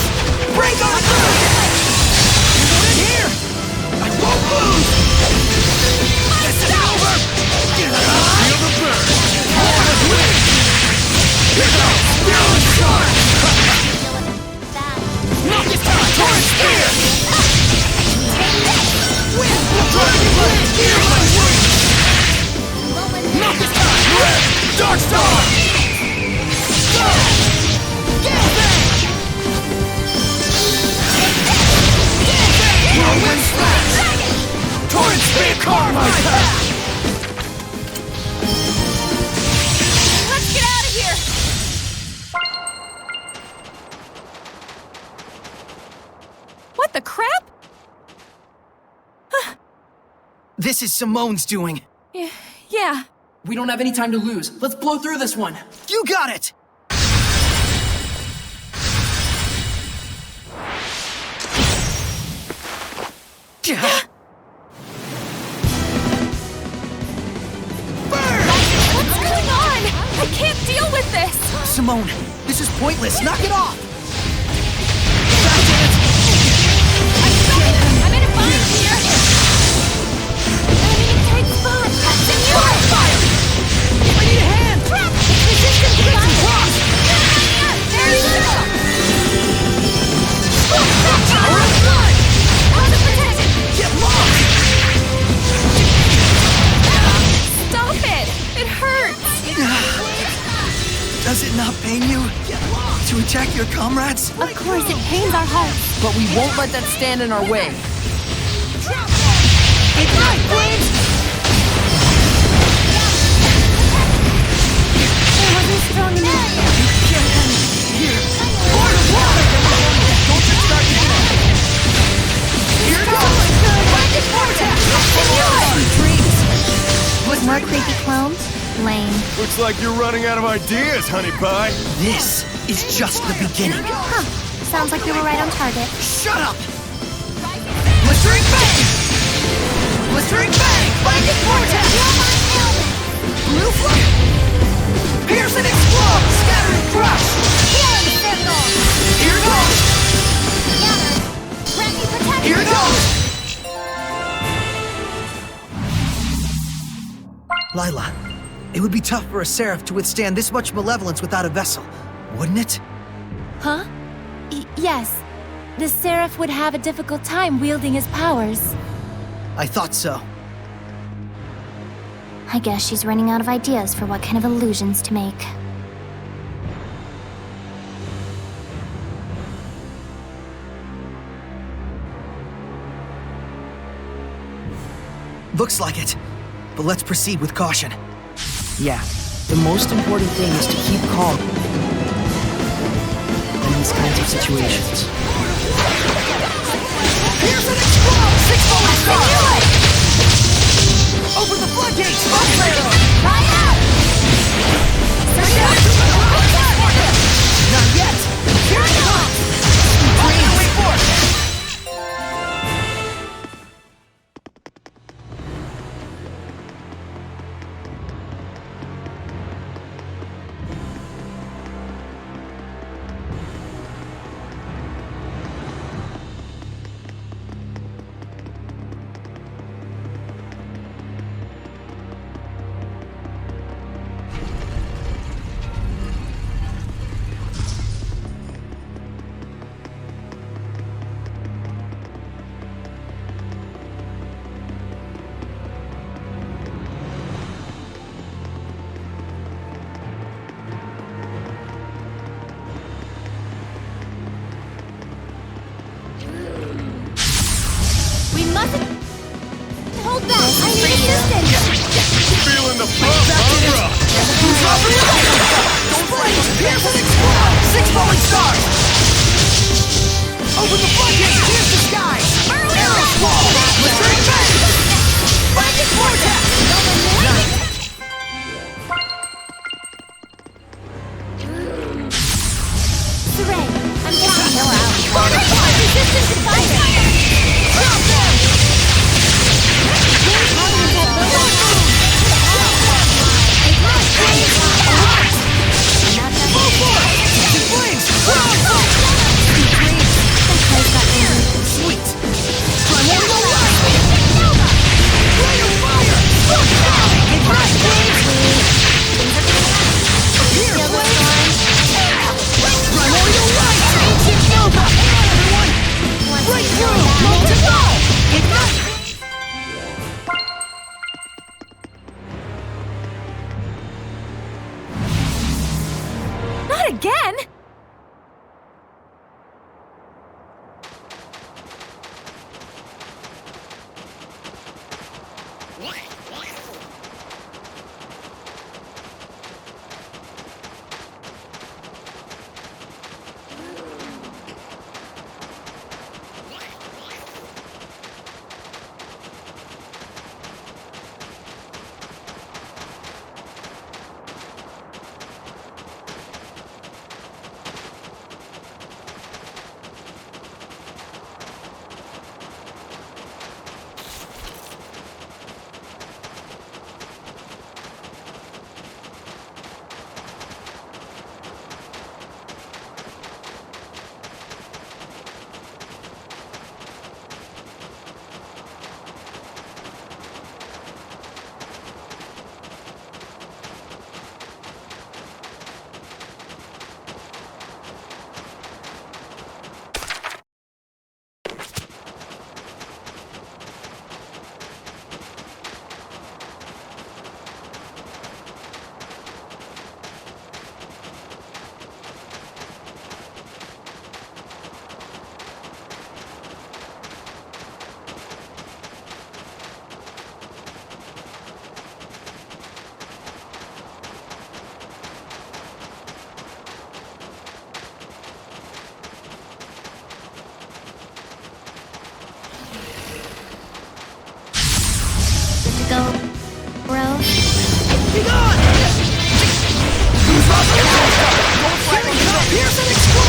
Break on through! Get in here! I won't lose! This is over! Feel the burn! More to win! Here goes! Fearless charge! Knock it down! Torrent spear! Wind will drive you blade! Hear my wings! Knock it down! Red! Dark star! Go! Get back! Whirlwind slash! Torrent spear! Carve my path! Let's get out of here! What the crap? This is Simone's doing. Yeah. We don't have any time to lose. Let's blow through this one. You got it! What's going on? I can't deal with this! Simone, this is pointless. Knock it off! I'm in a bind here! Enemy tight spot! Senor! Fire! I need a hand! Trap! Resistance to Let's cross! There you go! Tower of blood! How's it protected? Get lost! Stop it! It hurts! Does it not pain you to attack your comrades? Of course, it pains our hearts. But we won't let that stand in our way. Ignite, flames! It wasn't strong enough. Here! Lord of water! Don't you start yet! Here goes! Blanket vortex! Sweet dreams! With more creepy clones? Lame. Looks like you're running out of ideas, honey pie. This is just the beginning. Huh. Sounds like we were right on target. Shut up! Blistering bang! Blistering bang! Blanket vortex! Blue flame! Pierce and explode! Scatter and crush! Here goes! Here goes! Lailah, it would be tough for a Seraph to withstand this much malevolence without a vessel, wouldn't it? Huh? Yes. The Seraph would have a difficult time wielding his powers. I thought so. I guess she's running out of ideas for what kind of illusions to make. Looks like it, but let's proceed with caution. Yeah, the most important thing is to keep calm in these kinds of situations. Pierce and explode! 6 falling stars! Open the floodgates! Try out! Not yet! Here it comes! Wait for it! mustn't hold back. I need assistance. Feeling the bump, huh? Flames, pierce and explode! 6 falling stars! Open the floodgates, pierce the sky! Arrow squall! Return back! Magic vortex! Sorey, I'm down. No out. Fortify! Resistance to fire! Drop them! Full force! Flames! Sweet! Primordial light! Ray of fire! Here, flames! Primordial light! Ancient Nova! Everyone! Break through! Molten ball! Ignite! Not again! Go, bro. Be gone! Who's off the pierce and explode!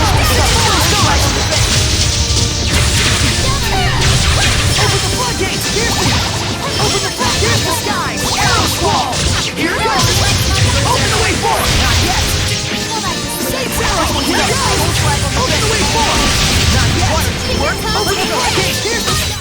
Open the floodgates! Pierce the... Open the floodgates! Pierce the sky! Arrow squall! Here it goes! Open the way forward! Not yet! Safe arrow! Here it goes! Open the way forward! Not yet! Open the floodgates! Pierce the sky!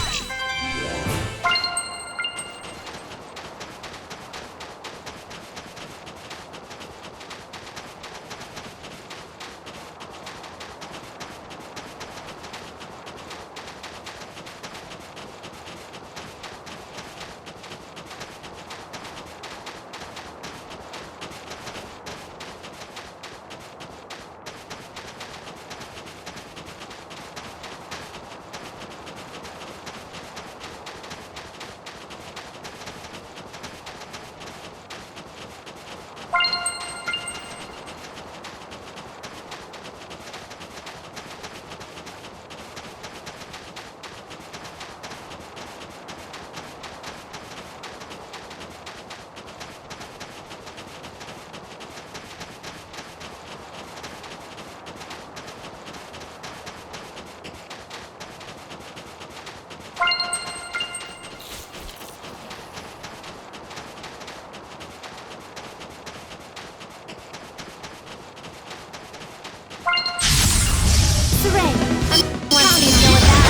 Sorey, I'm want to deal with that.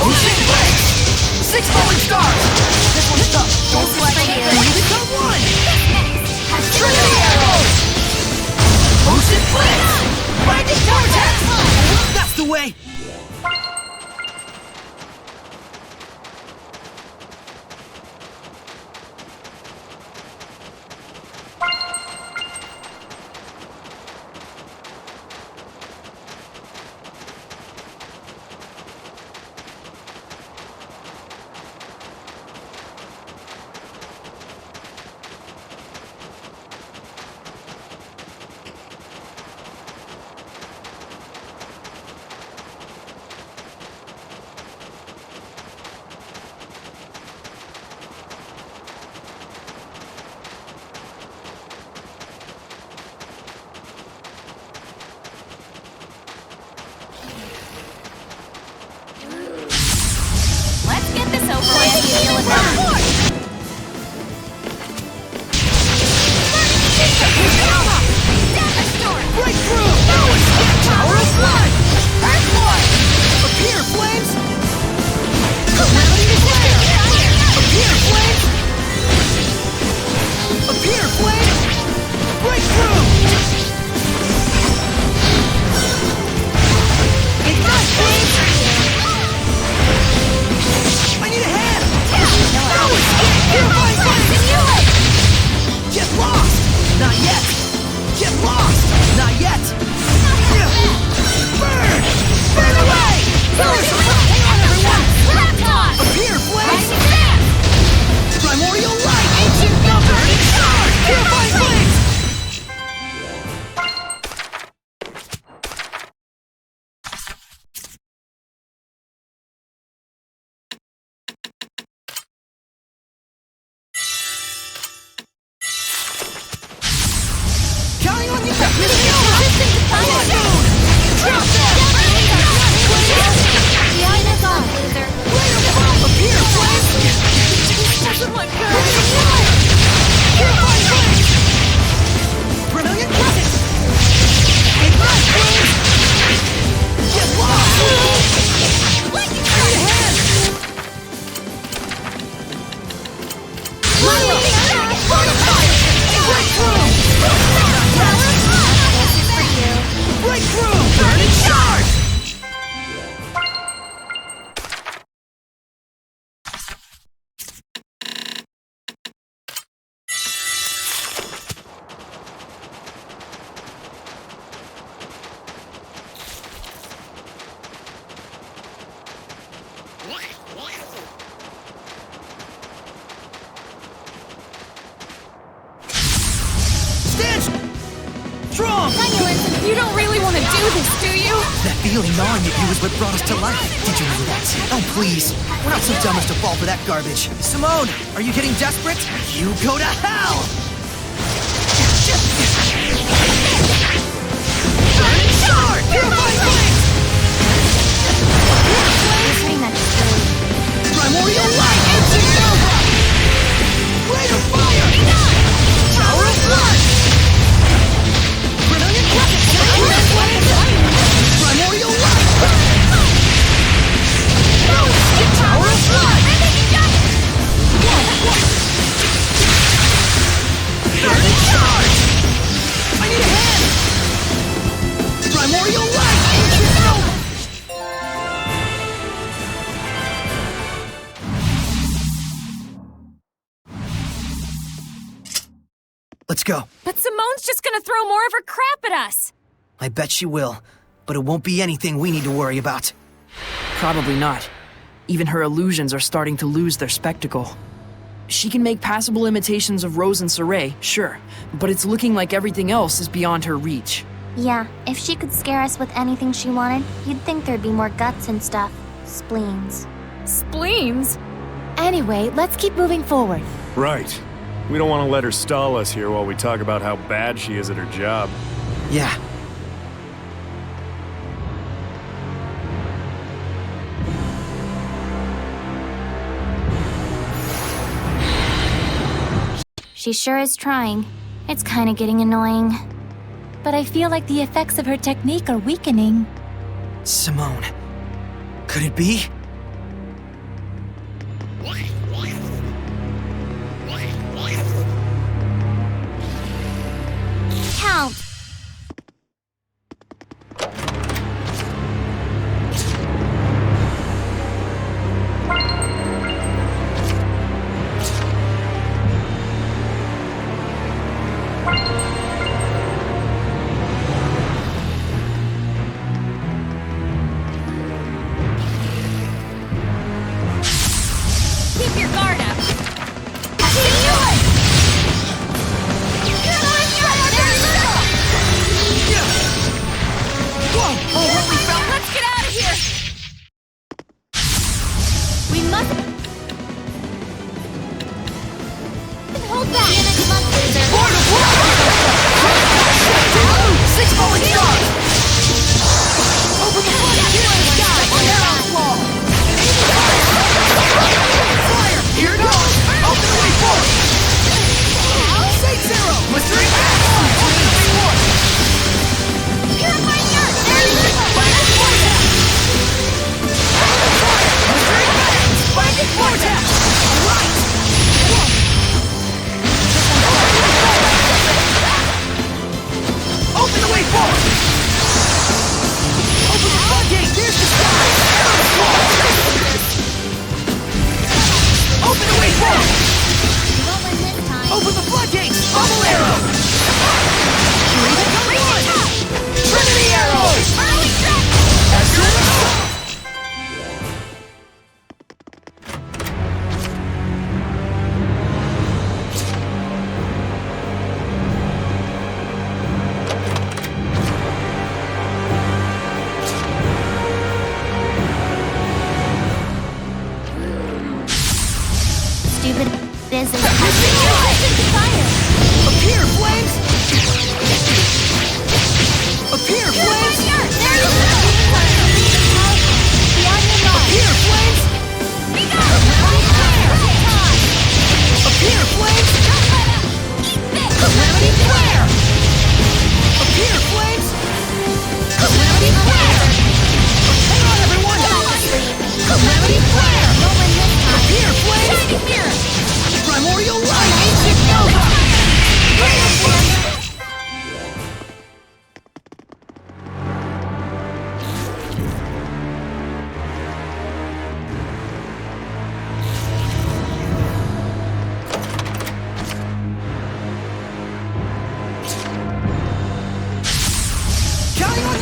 Ocean Blade! 6 falling stars! This one's tough. Don't slack on it. We become one! Trinity arrows! Ocean Blade! Magic vortex! That's the way! Breakthrough! Tower of Blood! Earthborn! Appear, flames! Calamity Flare! Appear, flames! Appear, flames! Breakthrough! Ignite, flames! I need a hand! No escape! Purifying flames! Get lost! Not yet! Get lost! Not yet! Burn! Burn away! Hang on, everyone! Appear, flames! Primordial light! Ancient number! Charge! Purifying flames! Counting on you! Drop that! Behind us all, loser. Appear, flames! Doesn't look good. Purifying flames! Brilliant crescent! Ignite, flames! Get lost! Need a hand! Lailah! Breakthrough! This is for you. Breakthrough! Burn and charge! Stand strong! You don't really want to do this, do you? That feeling gnawing at you is what brought us to life. Did you know that? Oh, please. We're not so dumb as to fall for that garbage. Simone, are you getting desperate? You go to hell! Burn and charge! Purifying flames! Primordial light! Ancient Nova! Rate of fire! Tower of Blood! Brilliant crescent! Primordial light! Tower of Blood! Burn and charge! I need a hand! Primordial light! Ancient Nova! Let's go. But Simone's just gonna throw more of her crap at us. I bet she will, but it won't be anything we need to worry about. Probably not. Even her illusions are starting to lose their spectacle. She can make passable imitations of Rose and Sorey, sure, but it's looking like everything else is beyond her reach. Yeah, if she could scare us with anything she wanted, you'd think there'd be more guts and stuff. Spleens. Spleens? Anyway, let's keep moving forward. Right. We don't want to let her stall us here while we talk about how bad she is at her job. Yeah. She sure is trying. It's kind of getting annoying. But I feel like the effects of her technique are weakening. Simone. Could it be? Count!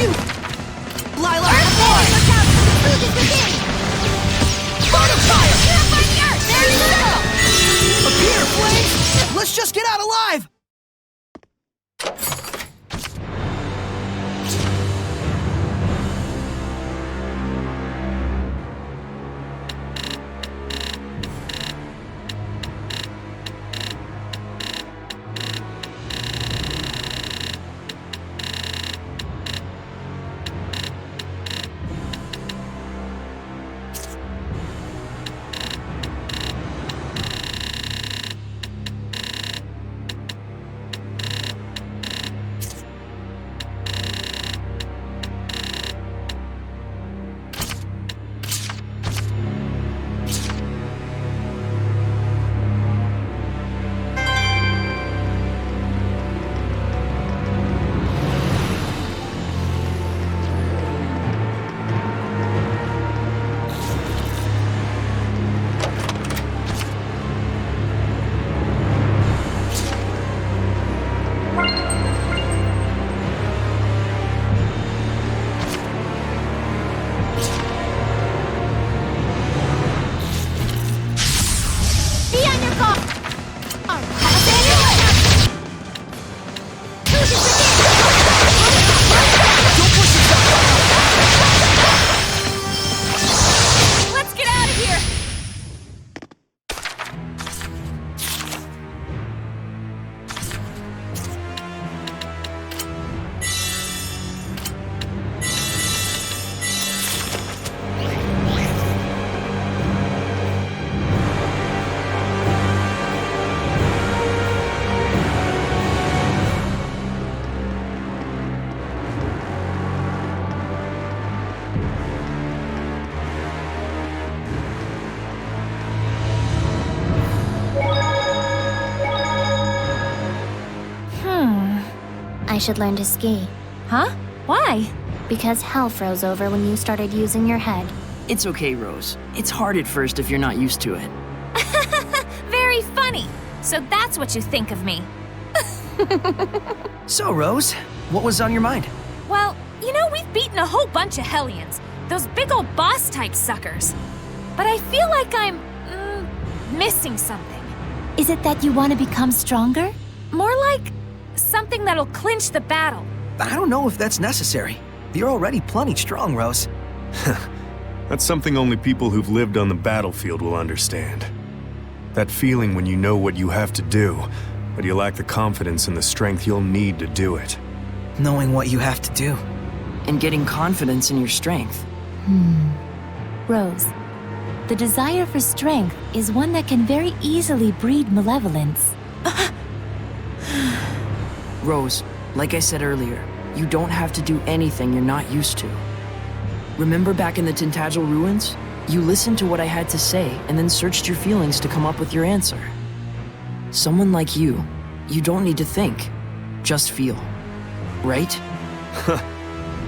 you! Lailah, boy! Burn of fire! Purify the earth! There you go! Appear, flames! Let's just get out alive! I should learn to ski. Huh? Why? Because hell froze over when you started using your head. It's okay, Rose. It's hard at first if you're not used to it. Very funny. So that's what you think of me. So, Rose, what was on your mind? Well, you know, we've beaten a whole bunch of Hellions. Those big old boss-type suckers. But I feel like I'm... missing something. Is it that you want to become stronger? More like something that'll clinch the battle. I don't know if that's necessary. You're already plenty strong, Rose. That's something only people who've lived on the battlefield will understand. That feeling when you know what you have to do, but you lack the confidence and the strength you'll need to do it. Knowing what you have to do. And getting confidence in your strength. Rose, the desire for strength is one that can very easily breed malevolence. Rose, like I said earlier, you don't have to do anything you're not used to. Remember back in the Tintagel ruins? You listened to what I had to say and then searched your feelings to come up with your answer. Someone like you don't need to think, just feel. Right?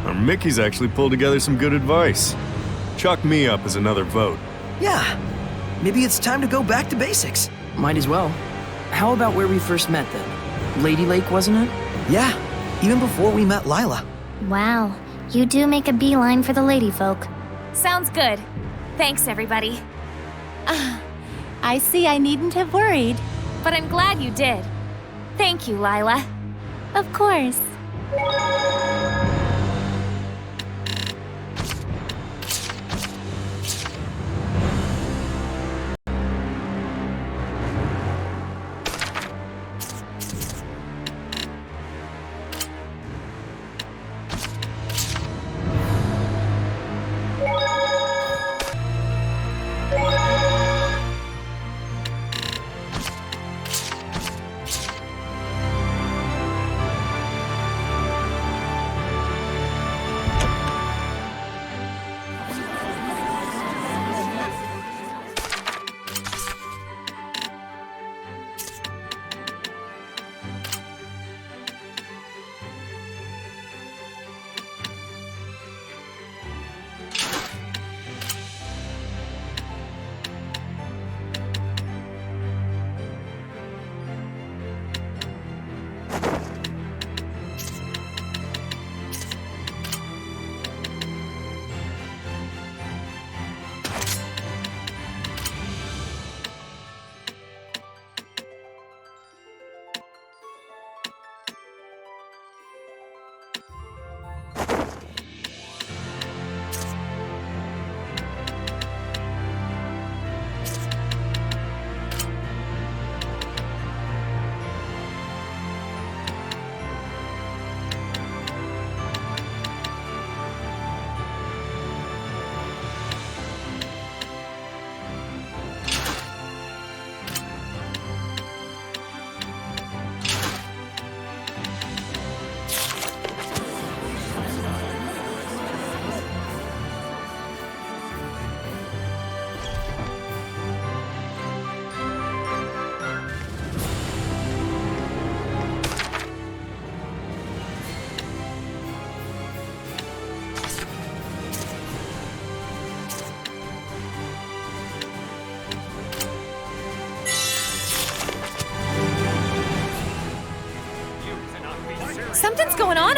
Our Mickey's actually pulled together some good advice. Chalk me up as another vote. Yeah, maybe it's time to go back to basics. Might as well. How about where we first met then? Lady Lake, wasn't it? Yeah, even before we met Lailah. Wow, you do make a beeline for the lady folk. Sounds good. Thanks, everybody. I see I needn't have worried. But I'm glad you did. Thank you, Lailah. Of course.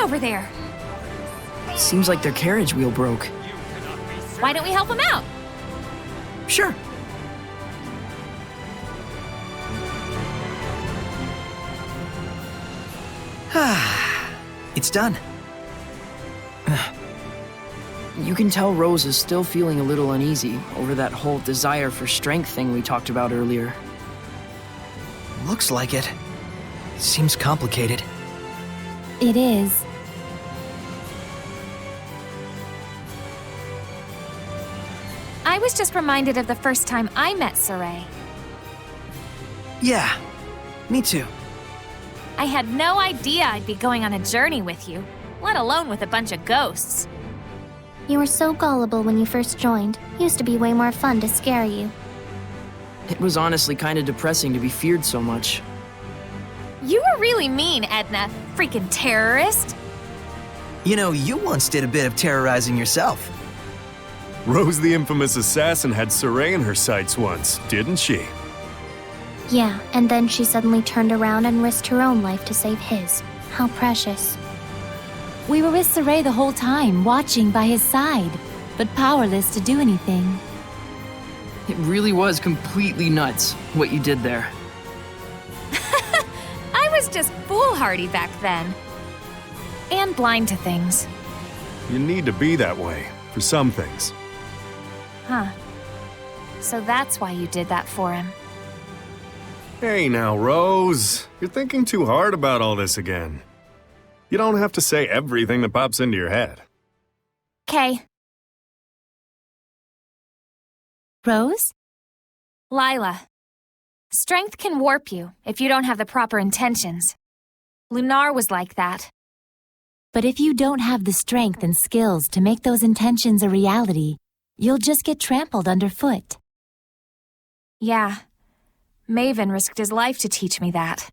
over there? Seems like their carriage wheel broke. Why don't we help them out? Sure. It's done. You can tell Rose is still feeling a little uneasy over that whole desire for strength thing we talked about earlier. Looks like it. Seems complicated. It is. I was just reminded of the first time I met Sorey. Yeah, me too. I had no idea I'd be going on a journey with you, let alone with a bunch of ghosts. You were so gullible when you first joined. Used to be way more fun to scare you. It was honestly kind of depressing to be feared so much. You were really mean, Edna. Freaking terrorist. You know, you once did a bit of terrorizing yourself. Rose the infamous assassin had Sorey in her sights once, didn't she? Yeah, and then she suddenly turned around and risked her own life to save his. How precious. We were with Sorey the whole time, watching by his side, but powerless to do anything. It really was completely nuts, what you did there. I was just foolhardy back then. And blind to things. You need to be that way, for some things. Huh. So that's why you did that for him. Hey now, Rose. You're thinking too hard about all this again. You don't have to say everything that pops into your head. 'Kay. Rose? Lailah. Strength can warp you if you don't have the proper intentions. Lunar was like that. But if you don't have the strength and skills to make those intentions a reality, you'll just get trampled underfoot. Yeah. Maven risked his life to teach me that.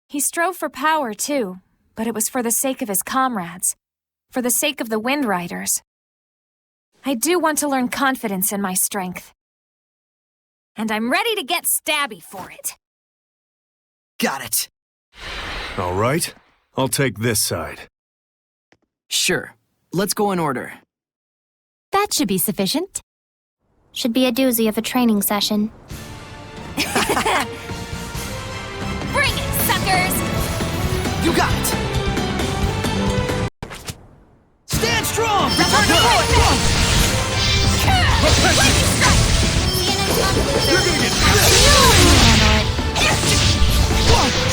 He strove for power, too, but it was for the sake of his comrades, for the sake of the Wind Riders. I do want to learn confidence in my strength. And I'm ready to get stabby for it. Got it. All right, I'll take this side. Sure. Let's go in order. That should be sufficient. Should be a doozy of a training session. Bring it, suckers! You got it! Stand strong! Return to point! Lightning strike! You're gonna get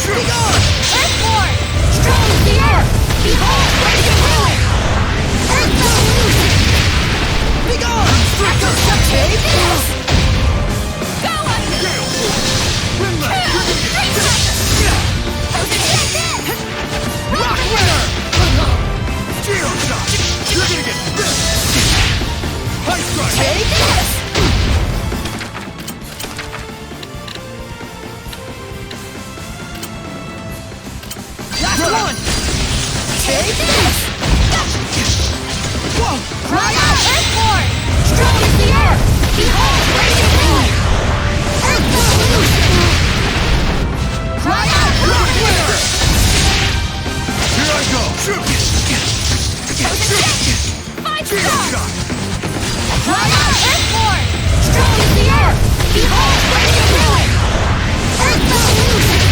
Be gone! Earthborn! Strong as the earth! Behold, radiant ruin! Earth revolution! Be gone! Echo take this! Go on! Rock winner! Geo shot! You're gonna get this! High strike! Take this! Last one! Take this! Whoa! Cry out, Earthborn! Strong as the earth! Behold, radiant ruin! Earth revolution! Cry out, Rock winner! Here I go! Shoot it! Fight Geo strong! shot! Cry out, Earthborn! Strong as the earth! Behold, radiant ruin! Earth revolution!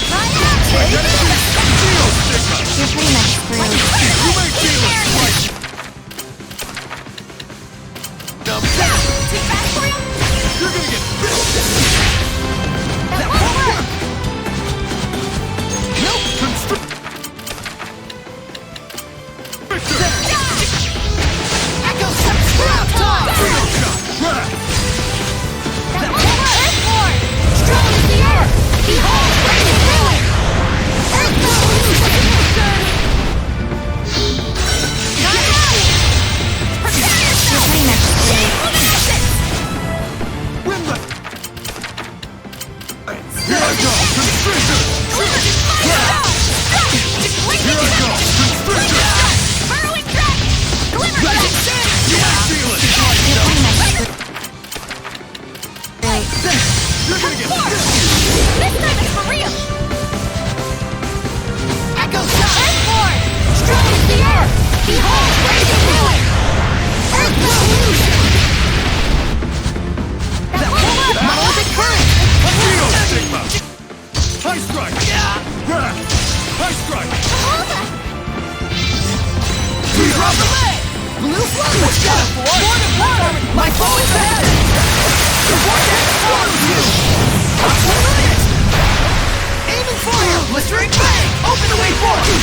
Cry out, take this! You're pretty much screwed. You may feel it! Now, Too fast for you? you're gonna get this! That won't work! Nope! Echo Sprout time! Geo shot! That won't work! Behold, radiant ruin! Earth revolution! That monolithic current! Real stigma! High strike! Wrath! High strike! Drop the leg! Blue flame! Let's go! More than water! My foe is ahead! The vortex follows you! Up to limit! Aiming fire! Blistering bang! Open the way forward!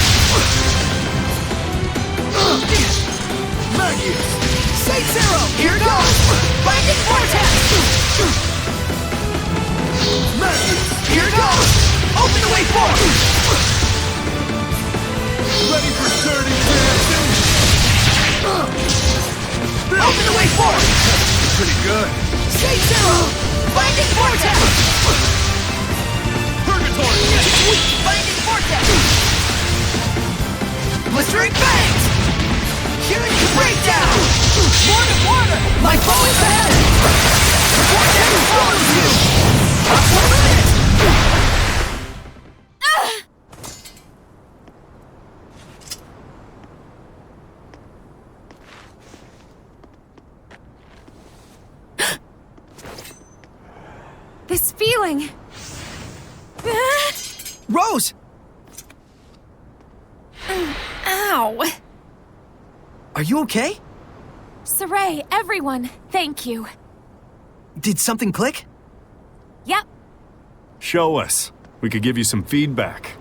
Magius! Sage Zero! Here goes! Blinding vortex! Magius! Here goes! Open the way forward! Ready for dirty dancing? Open the way forward! Pretty good. Sage Zero! Blinding vortex! Purgatory! Blinding vortex! Blistering bangs! Hearing the breakdown! More than water! My foe is ahead! The vortex follows you! Up to limit! This feeling. Rose! Ow! Are you okay? Sorey, everyone, thank you. Did something click? Yep. Show us. We could give you some feedback.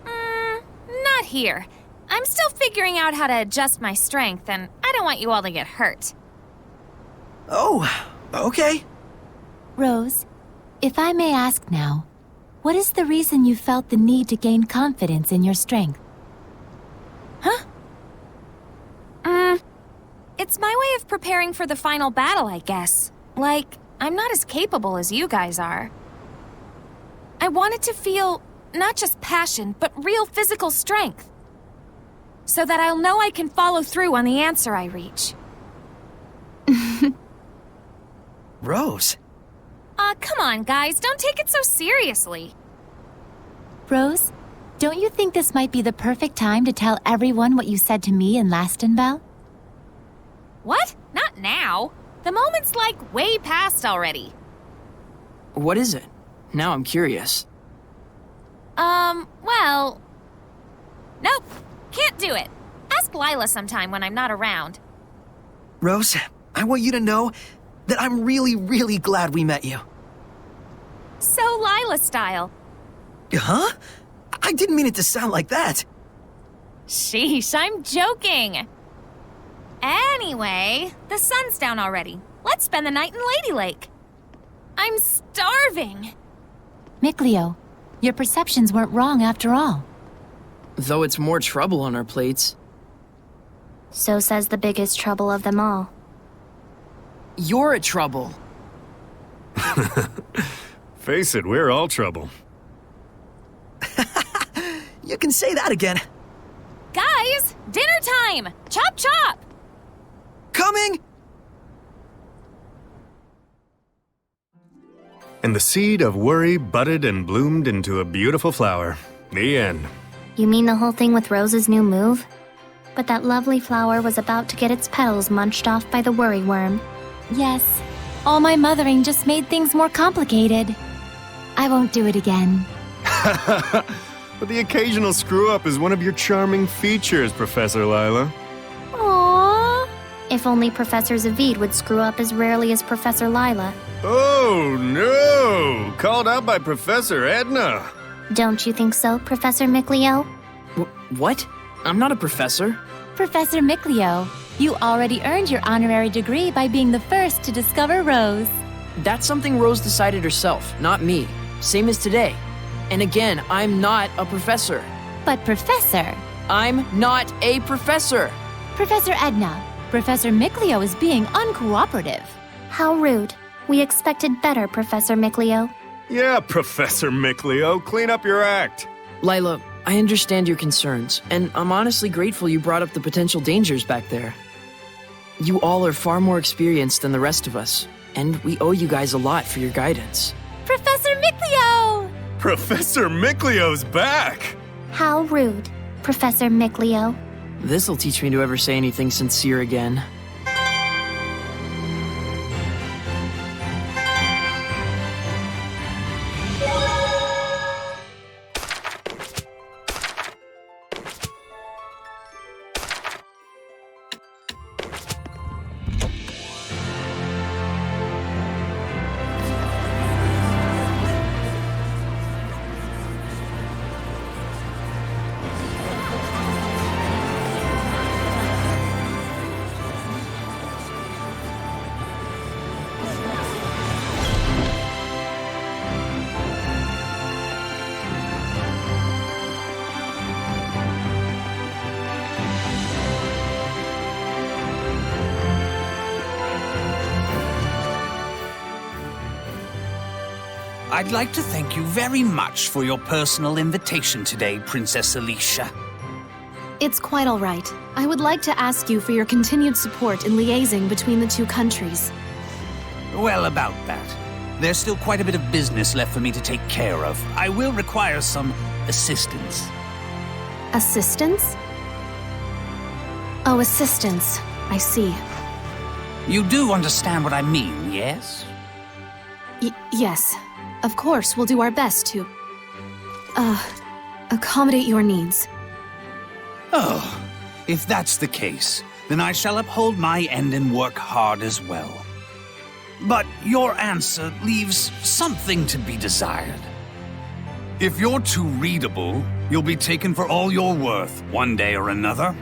Not here. I'm still figuring out how to adjust my strength, and I don't want you all to get hurt. Oh, okay. Rose, if I may ask now, what is the reason you felt the need to gain confidence in your strength? Huh? It's my way of preparing for the final battle, I guess. Like, I'm not as capable as you guys are. I wanted to feel not just passion, but real physical strength. So that I'll know I can follow through on the answer I reach. Rose. Come on, guys, don't take it so seriously. Rose, don't you think this might be the perfect time to tell everyone what you said to me in Lastenbell? What? Not now. The moment's like way past already. What is it? Now I'm curious. Well... Nope, can't do it. Ask Lailah sometime when I'm not around. Rose, I want you to know that I'm really, really glad we met you. So Lailah style. Huh? I didn't mean it to sound like that. Sheesh, I'm joking. Anyway, the sun's down already. Let's spend the night in Lady Lake. I'm starving. Mikleo, your perceptions weren't wrong after all. Though it's more trouble on our plates. So says the biggest trouble of them all. You're a trouble. Face it, we're all trouble. You can say that again. Guys, dinner time! Chop chop! Coming! And the seed of worry budded and bloomed into a beautiful flower. The end. You mean the whole thing with Rose's new move? But that lovely flower was about to get its petals munched off by the worry worm. Yes, all my mothering just made things more complicated. I won't do it again. But the occasional screw-up is one of your charming features, Professor Lailah. Aww. If only Professor Zavid would screw up as rarely as Professor Lailah. Oh, no! Called out by Professor Edna. Don't you think so, Professor Mikleo? What? I'm not a professor. Professor Mikleo, you already earned your honorary degree by being the first to discover Rose. That's something Rose decided herself, not me. Same as today. And again, I'm not a professor. But Professor... I'm not a professor. Professor Edna, Professor Mikleo is being uncooperative. How rude. We expected better, Professor Mikleo. Yeah, Professor Mikleo, clean up your act. Lailah, I understand your concerns, and I'm honestly grateful you brought up the potential dangers back there. You all are far more experienced than the rest of us, and we owe you guys a lot for your guidance. Professor Mikleo! Professor Mikleo's back! How rude, Professor Mikleo. This'll teach me to ever say anything sincere again. I'd like to thank you very much for your personal invitation today, Princess Alicia. It's quite all right. I would like to ask you for your continued support in liaising between the two countries. Well, about that. There's still quite a bit of business left for me to take care of. I will require some assistance. Assistance? Oh, assistance. I see. You do understand what I mean, yes? Yes. Of course, we'll do our best to... accommodate your needs. Oh, if that's the case, then I shall uphold my end and work hard as well. But your answer leaves something to be desired. If you're too readable, you'll be taken for all you're worth one day or another.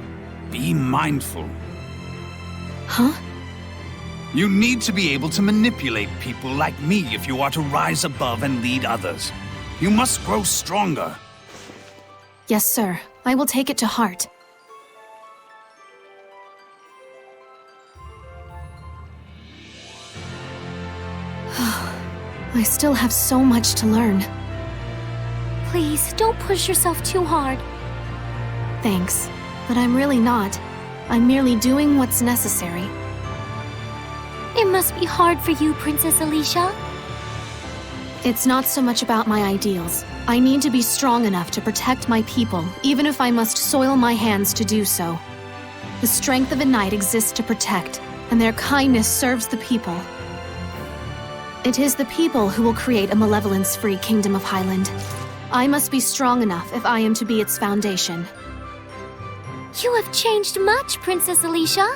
Be mindful. Huh? You need to be able to manipulate people like me if you are to rise above and lead others. You must grow stronger. Yes, sir. I will take it to heart. I still have so much to learn. Please, don't push yourself too hard. Thanks, but I'm really not. I'm merely doing what's necessary. It must be hard for you, Princess Alicia. It's not so much about my ideals. I need to be strong enough to protect my people, even if I must soil my hands to do so. The strength of a knight exists to protect, and their kindness serves the people. It is the people who will create a malevolence-free Kingdom of Highland. I must be strong enough if I am to be its foundation. You have changed much, Princess Alicia.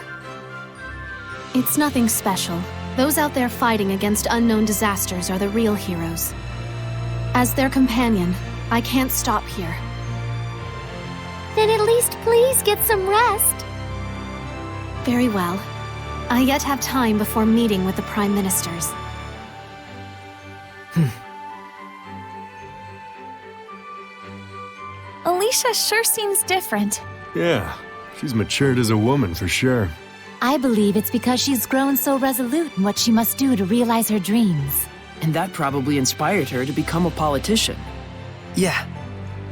It's nothing special. Those out there fighting against unknown disasters are the real heroes. As their companion, I can't stop here. Then at least please get some rest. Very well. I yet have time before meeting with the Prime Ministers. Alicia sure seems different. Yeah, she's matured as a woman for sure. I believe it's because she's grown so resolute in what she must do to realize her dreams. And that probably inspired her to become a politician. Yeah.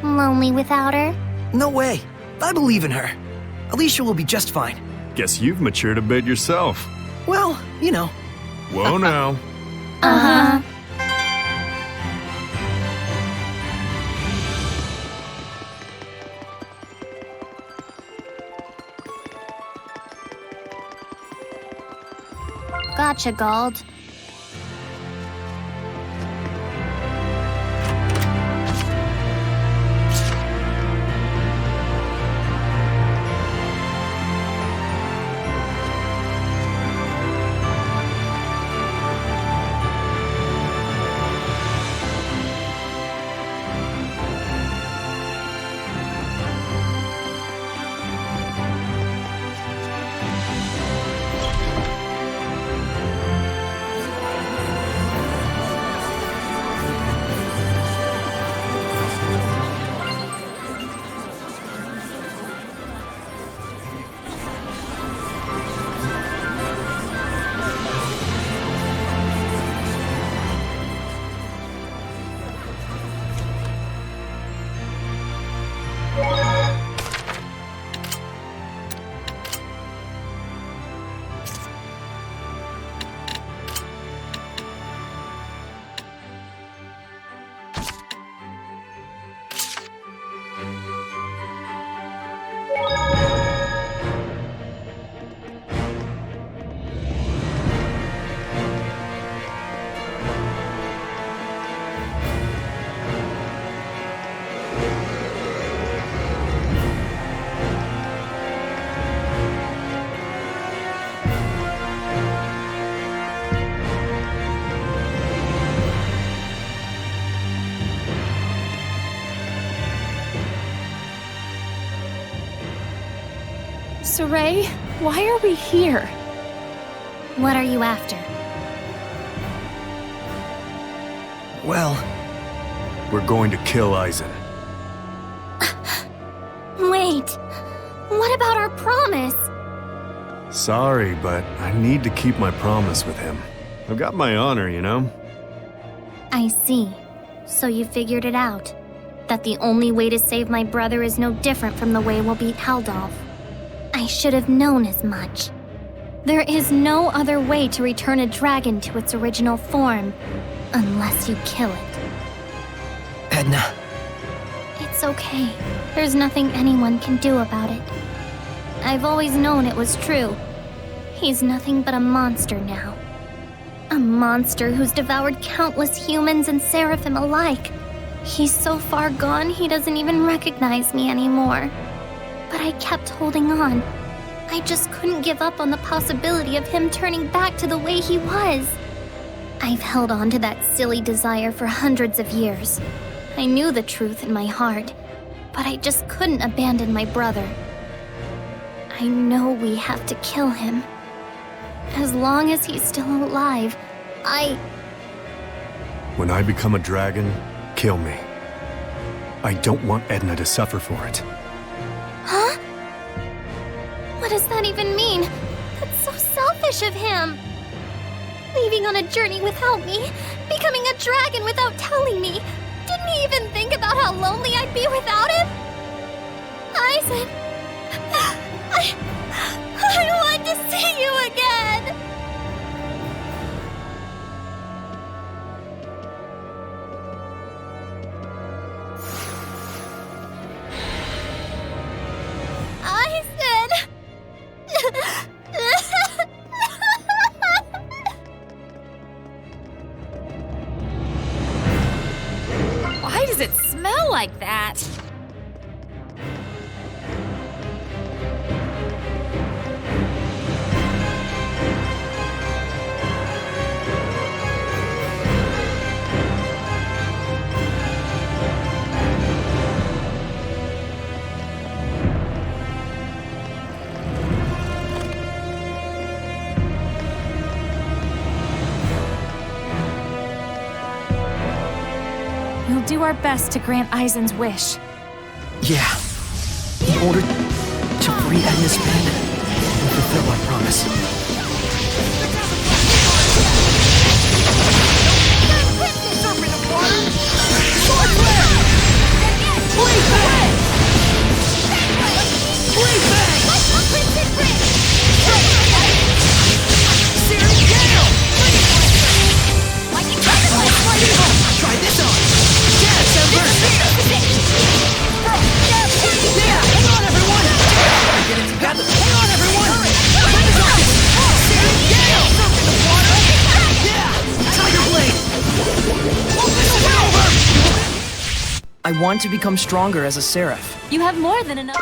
Lonely without her? No way. I believe in her. Alicia will be just fine. Guess you've matured a bit yourself. Well, you know. Whoa now. Uh-huh. Gotcha, Gold. Sorey, why are we here? What are you after? Well, we're going to kill Eisen. Wait, what about our promise? Sorry, but I need to keep my promise with him. I've got my honor, you know? I see. So you figured it out. That the only way to save my brother is no different from the way we'll beat Heldolf. I should have known as much. There is no other way to return a dragon to its original form, unless you kill it. Edna. It's okay. There's nothing anyone can do about it. I've always known it was true. He's nothing but a monster now. A monster who's devoured countless humans and Seraphim alike. He's so far gone he doesn't even recognize me anymore. But I kept holding on. I just couldn't give up on the possibility of him turning back to the way he was. I've held on to that silly desire for hundreds of years. I knew the truth in my heart, but I just couldn't abandon my brother. I know we have to kill him. As long as he's still alive, When I become a dragon, kill me. I don't want Edna to suffer for it. Huh? What does that even mean? That's so selfish of him. Leaving on a journey without me, becoming a dragon without telling me. Didn't he even think about how lonely I'd be without him? Eisen, I want to see you again. Why does it smell like that? We'll do our best to grant Eisen's wish. Yeah. In order to free Edna's pen and fulfill my promise. Try this on! Yeah! Hang on, everyone! Get it together! Hang on, everyone! Yeah! Tiger Blade! I want to become stronger as a Seraph. You have more than enough.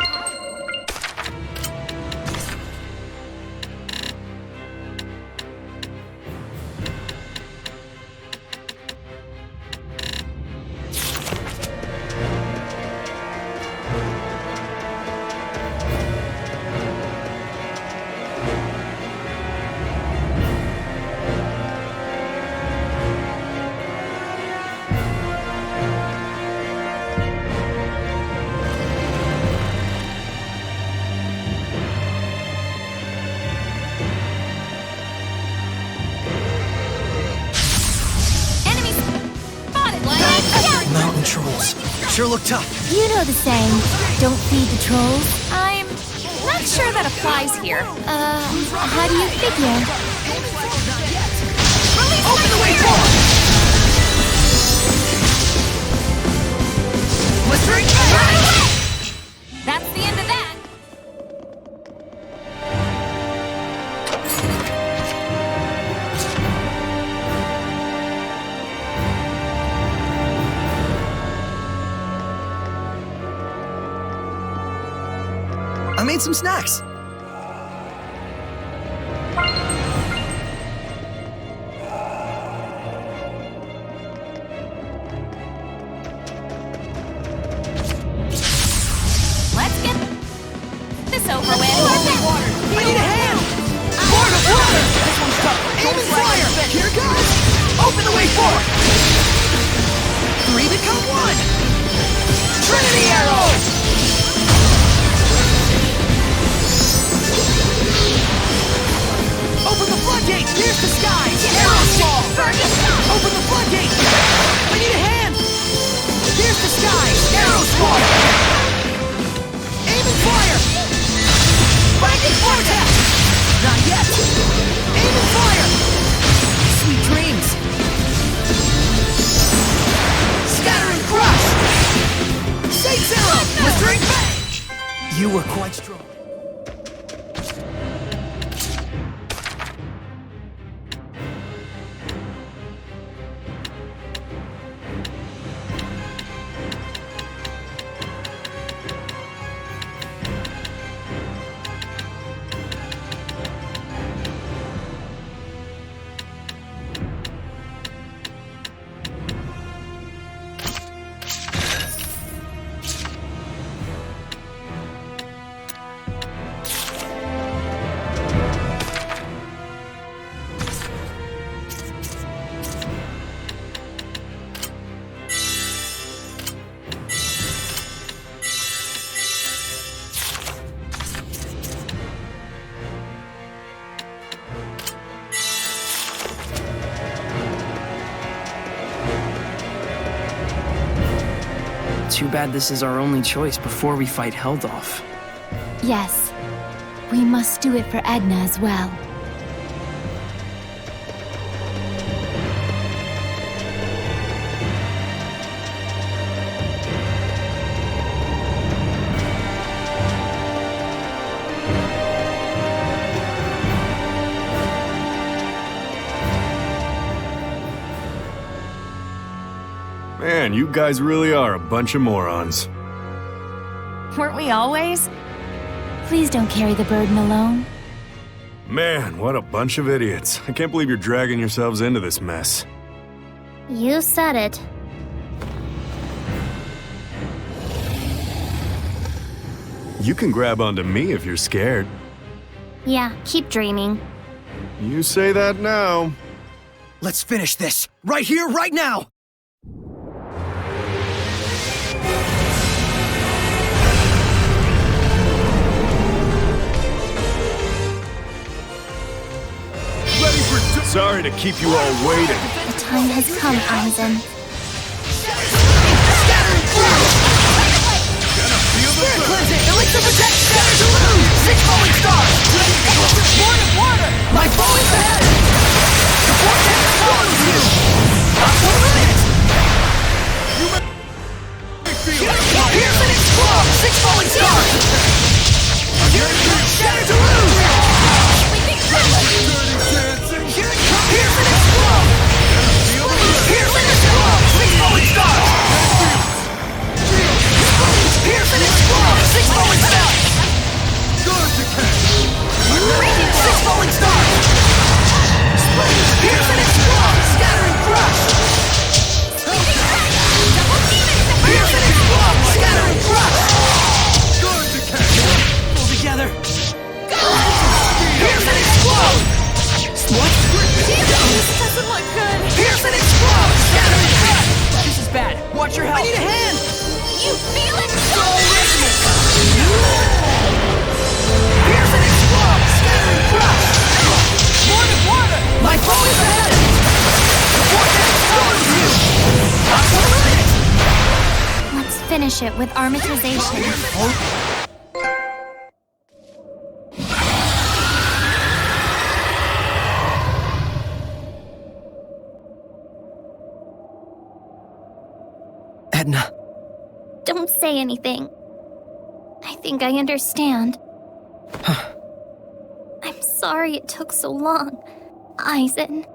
Mountain trolls. Sure look tough. You know the saying, don't feed the trolls. I'm not sure that applies here. How do you figure? Open the way forward! Blistering! That's the end of that. I made some snacks. Let's get this over with. Paving the way forward! 3 become 1! Trinity Arrow! Open the floodgates! Here's the skies! Arrow fall! Open the floodgates! I need a hand! Here's the skies! Arrow fall! Aim and fire! Binding vortex! Not yet! Aim and fire! Sweet dreams! Scatter and crush! Saints Arrow! Blistering Bang! You were quite strong. Too bad this is our only choice before we fight Heldolf. Yes. We must do it for Edna as well. Man, you guys really are a bunch of morons. Weren't we always? Please don't carry the burden alone. Man, what a bunch of idiots. I can't believe you're dragging yourselves into this mess. You said it. You can grab onto me if you're scared. Yeah, keep dreaming. You say that now. Let's finish this! Right here, right now! Sorry to keep you all waiting. The time has come, Eisen. Spirit cleansing! Elixir protect! Scatter to lose! 6 falling stars! Ward of water! My foe is ahead! The vortex follows you! Up to the limit! Pierce and explode! 6 falling stars! Scatter to lose! Pierce and explode! Pierce and explode! 6 falling stars! Pierce and explode! 6 falling stars! 6 falling stars! Pierce and explode! Scatter and crush! Pierce and explode! Scatter and crush! Pull together! Pierce and explode! What? This doesn't look good. Pierce and explode! Scatter and crush! This is bad. Watch your health. I need a hand! You feel it? Soul resonance! Pierce and explode! Scatter and crush! Ward of water! My foe is ahead! The vortex follows you! Up to the limit! Let's finish it with armatization. Edna. Don't say anything. I think I understand. I'm sorry it took so long, Eisen.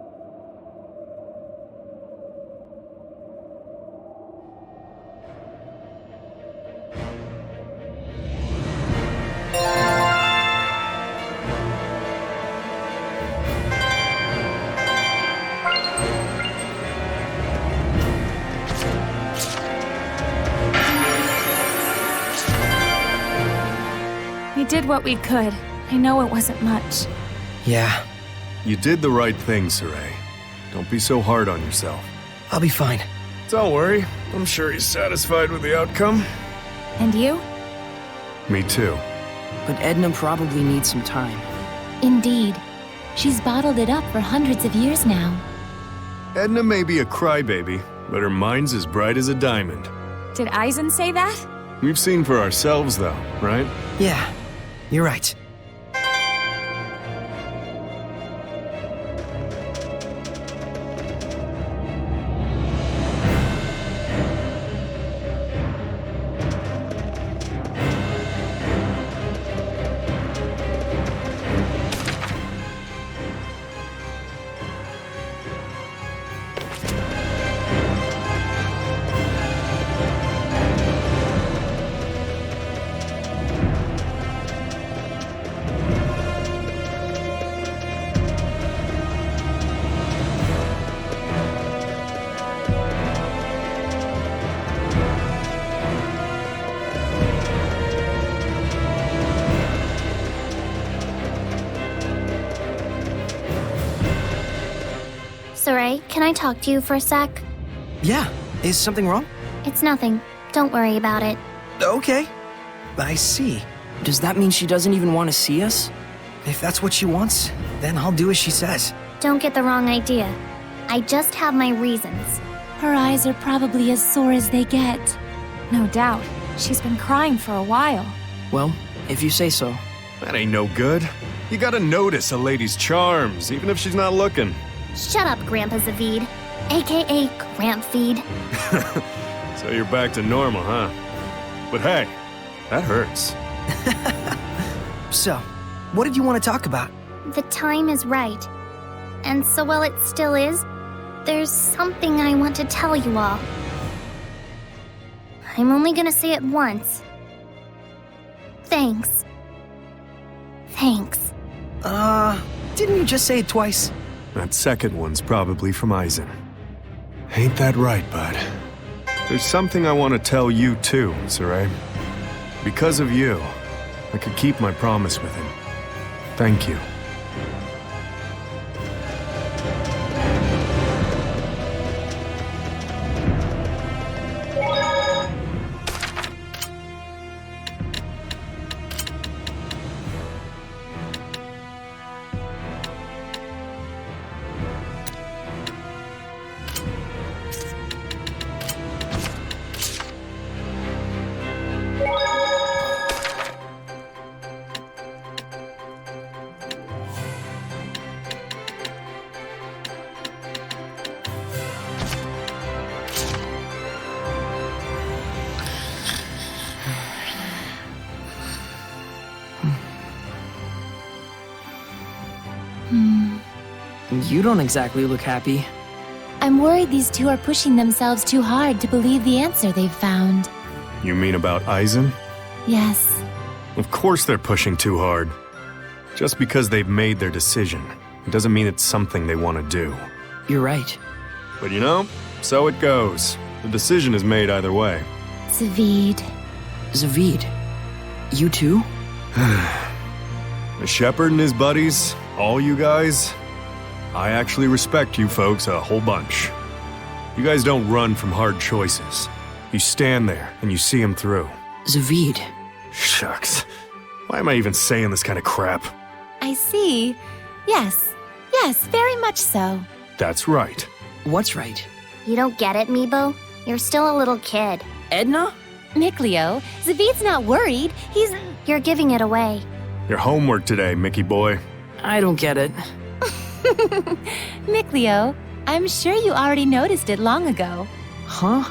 We did what we could. I know it wasn't much. Yeah. You did the right thing, Sorey. Don't be so hard on yourself. I'll be fine. Don't worry. I'm sure he's satisfied with the outcome. And you? Me too. But Edna probably needs some time. Indeed. She's bottled it up for hundreds of years now. Edna may be a crybaby, but her mind's as bright as a diamond. Did Eisen say that? We've seen for ourselves, though, right? Yeah, you're right. Sorey, can I talk to you for a sec? Yeah, is something wrong? It's nothing. Don't worry about it. Okay, I see. Does that mean she doesn't even want to see us? If that's what she wants, then I'll do as she says. Don't get the wrong idea. I just have my reasons. Her eyes are probably as sore as they get. No doubt. She's been crying for a while. Well, if you say so. That ain't no good. You gotta notice a lady's charms, even if she's not looking. Shut up, Grandpa Zavid. AKA Grampfeed. So you're back to normal, huh? But hey, that hurts. So, what did you want to talk about? The time is right. And so while it still is, there's something I want to tell you all. I'm only gonna say it once. Thanks. Thanks. Didn't you just say it twice? That second one's probably from Eisen. Ain't that right, bud? There's something I want to tell you too, Sorey. Because of you, I could keep my promise with him. Thank you. You don't exactly look happy. I'm worried these two are pushing themselves too hard to believe the answer they've found. You mean about Eisen? Yes. Of course they're pushing too hard. Just because they've made their decision, it doesn't mean it's something they want to do. You're right. But you know, so it goes. The decision is made either way. Zavid. Zavid? You too? The shepherd and his buddies, all you guys, I actually respect you folks a whole bunch. You guys don't run from hard choices. You stand there and you see them through. Zavid. Shucks. Why am I even saying this kind of crap? I see. Yes. Yes, very much so. That's right. What's right? You don't get it, Meebo? You're still a little kid. Edna? Mikleo, Zavid's not worried. You're giving it away. Your homework today, Mickey boy. I don't get it. Mikleo, I'm sure you already noticed it long ago. Huh?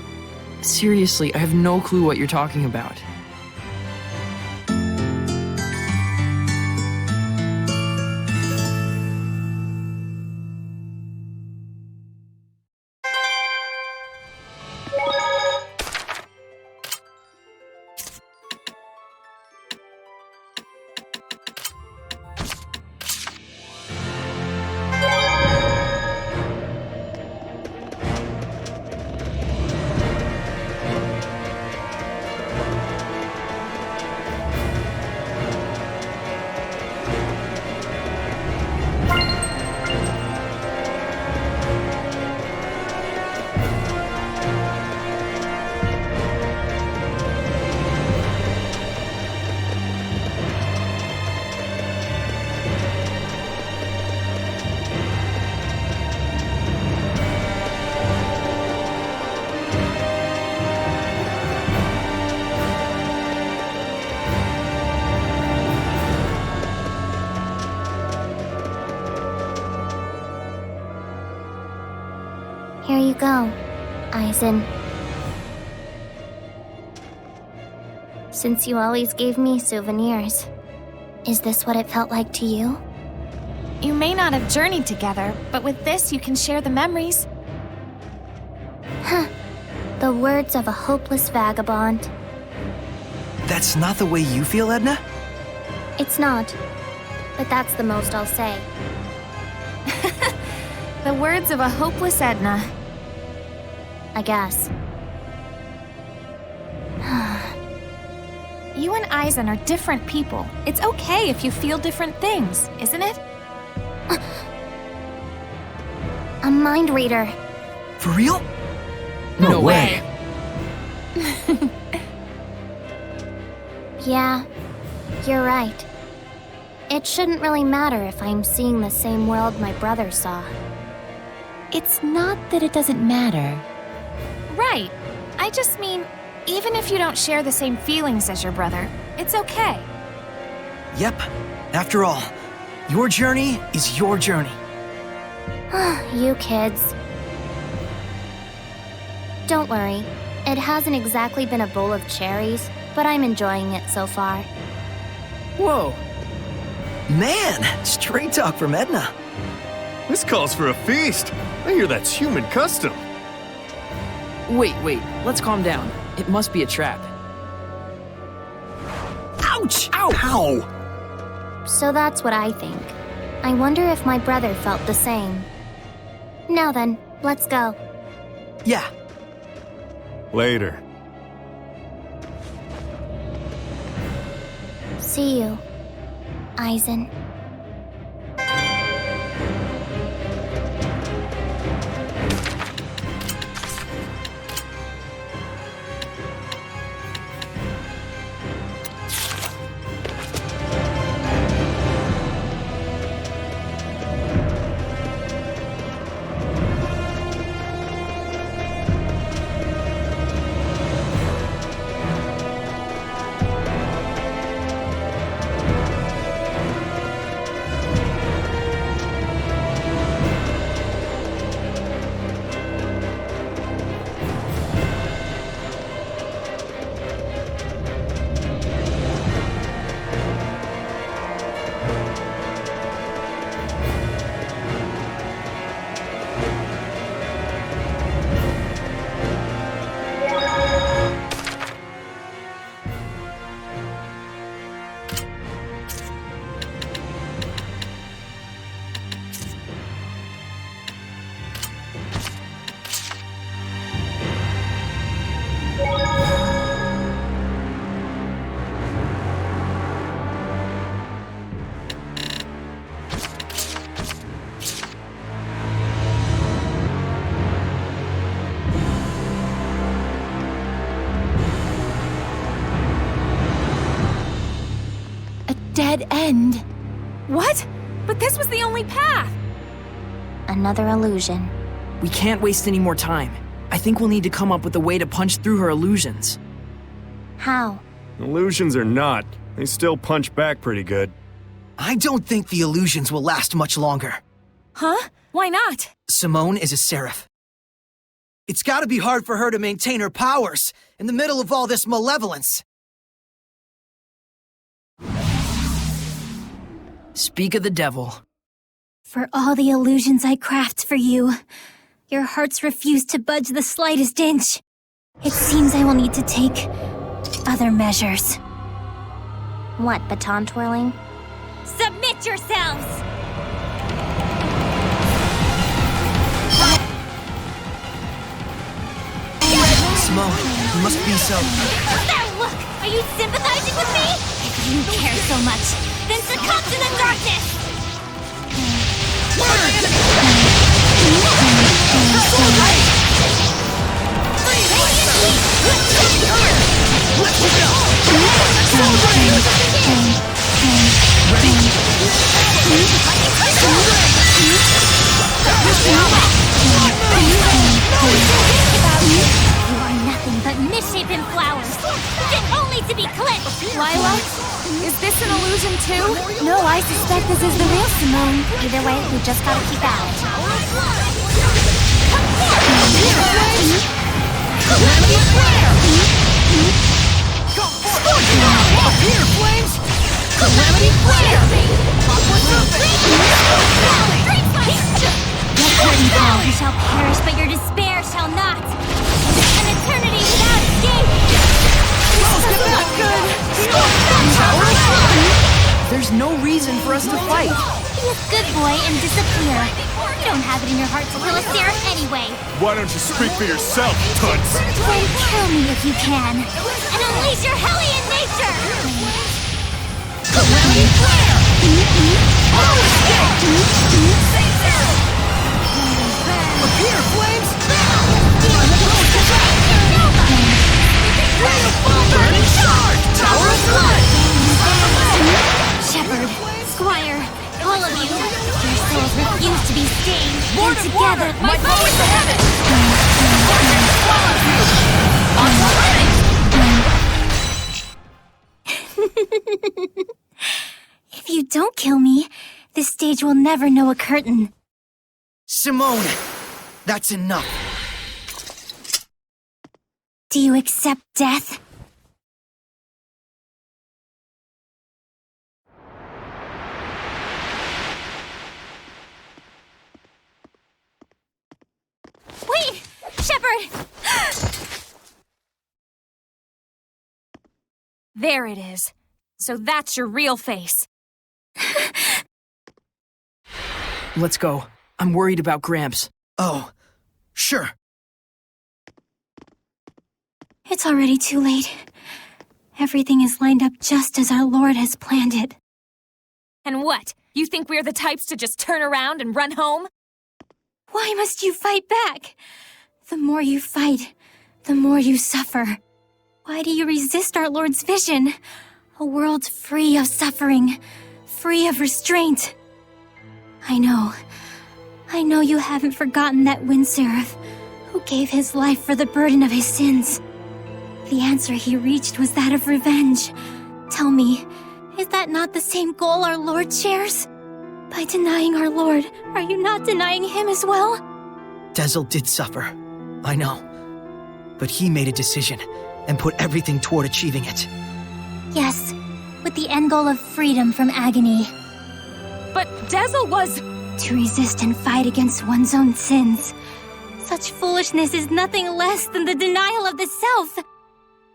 Seriously, I have no clue what you're talking about. Here you go, Eisen. Since you always gave me souvenirs, is this what it felt like to you? You may not have journeyed together, but with this you can share the memories. Huh. The words of a hopeless vagabond. That's not the way you feel, Edna? It's not, but that's the most I'll say. The words of a hopeless Edna. I guess. You and Eisen are different people. It's okay if you feel different things, isn't it? A mind reader. For real? No way. Yeah, you're right. It shouldn't really matter if I'm seeing the same world my brother saw. It's not that it doesn't matter. Right. I just mean, even if you don't share the same feelings as your brother, it's okay. Yep. After all, your journey is your journey. You kids. Don't worry. It hasn't exactly been a bowl of cherries, but I'm enjoying it so far. Whoa. Man, straight talk from Edna. This calls for a feast. I hear that's human custom. Wait, let's calm down. It must be a trap. Ouch! Ow! Ow! So that's what I think. I wonder if my brother felt the same. Now then, let's go. Yeah. Later. See you, Eisen. Dead end. What? But this was the only path! Another illusion. We can't waste any more time. I think we'll need to come up with a way to punch through her illusions. How? Illusions or not, they still punch back pretty good. I don't think the illusions will last much longer. Huh? Why not? Simone is a Seraph. It's gotta be hard for her to maintain her powers in the middle of all this malevolence. Speak of the devil. For all the illusions I craft for you, your hearts refuse to budge the slightest inch. It seems I will need to take other measures. What, baton twirling? Submit yourselves! Simone, you must be so... Now look! Are you sympathizing with me? If you care so much, then succumb to the darkness! You are nothing but misshapen flowers, fit only to be clipped! Lailah? Is this an illusion too? No, I suspect this is the real Simone. Either way, we just gotta keep at it. Calamity Flare! Go forth! Here, flames! Calamity Flare! Aqua Serpent! Your curtain power shall perish, but your despair shall not. An eternity without escape! Not good! There's no reason for us to fight. Be a good boy and disappear. You don't have it in your heart to kill a Seraph anyway. Why don't you speak for yourself, Toots? Then kill me if you can. And unleash your hellion nature! Calamity Flare! Appear, flames! Burning Shard! Tower of Blood! Shepherd, Squire, all of you, your souls refuse to be stained, and together, My bow is to heaven! If you don't kill me, this stage will never know a curtain. Simone, that's enough. Do you accept death? Wait! Shepherd! There it is. So that's your real face. Let's go. I'm worried about Gramps. Oh, sure. It's already too late. Everything is lined up just as our Lord has planned it. And what? You think we're the types to just turn around and run home? Why must you fight back? The more you fight, the more you suffer. Why do you resist our Lord's vision? A world free of suffering, free of restraint. I know you haven't forgotten that Wind Seraph, who gave his life for the burden of his sins. The answer he reached was that of revenge. Tell me, is that not the same goal our Lord shares? By denying our Lord, are you not denying him as well? Dezel did suffer, I know. But he made a decision and put everything toward achieving it. Yes, with the end goal of freedom from agony. But Dezel was... To resist and fight against one's own sins. Such foolishness is nothing less than the denial of the self.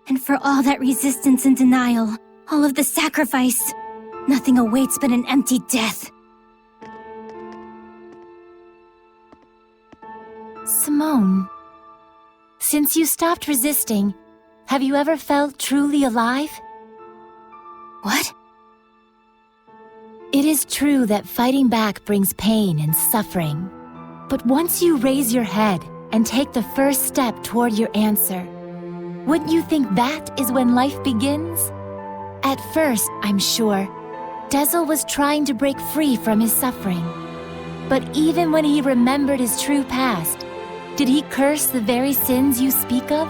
And for all that resistance and denial, all of the sacrifice, nothing awaits but an empty death. Simone, since you stopped resisting, have you ever felt truly alive? What? It is true that fighting back brings pain and suffering. But once you raise your head and take the first step toward your answer, wouldn't you think that is when life begins? At first, I'm sure, Dezel was trying to break free from his suffering. But even when he remembered his true past, did he curse the very sins you speak of?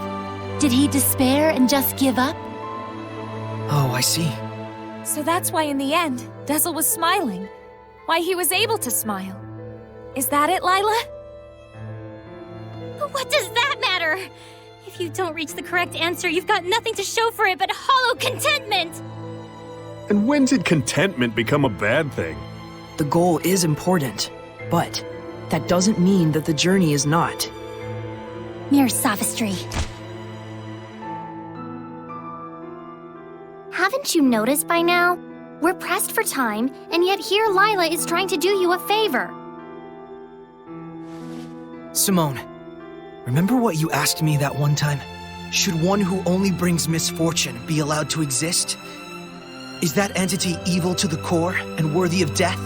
Did he despair and just give up? Oh, I see. So that's why in the end, Dezel was smiling. Why he was able to smile. Is that it, Lailah? But what does that matter? If you don't reach the correct answer, you've got nothing to show for it but hollow contentment! And when did contentment become a bad thing? The goal is important, but that doesn't mean that the journey is not. Mere sophistry. Haven't you noticed by now? We're pressed for time, and yet here Lailah is trying to do you a favor. Simone, remember what you asked me that one time? Should one who only brings misfortune be allowed to exist? Is that entity evil to the core and worthy of death?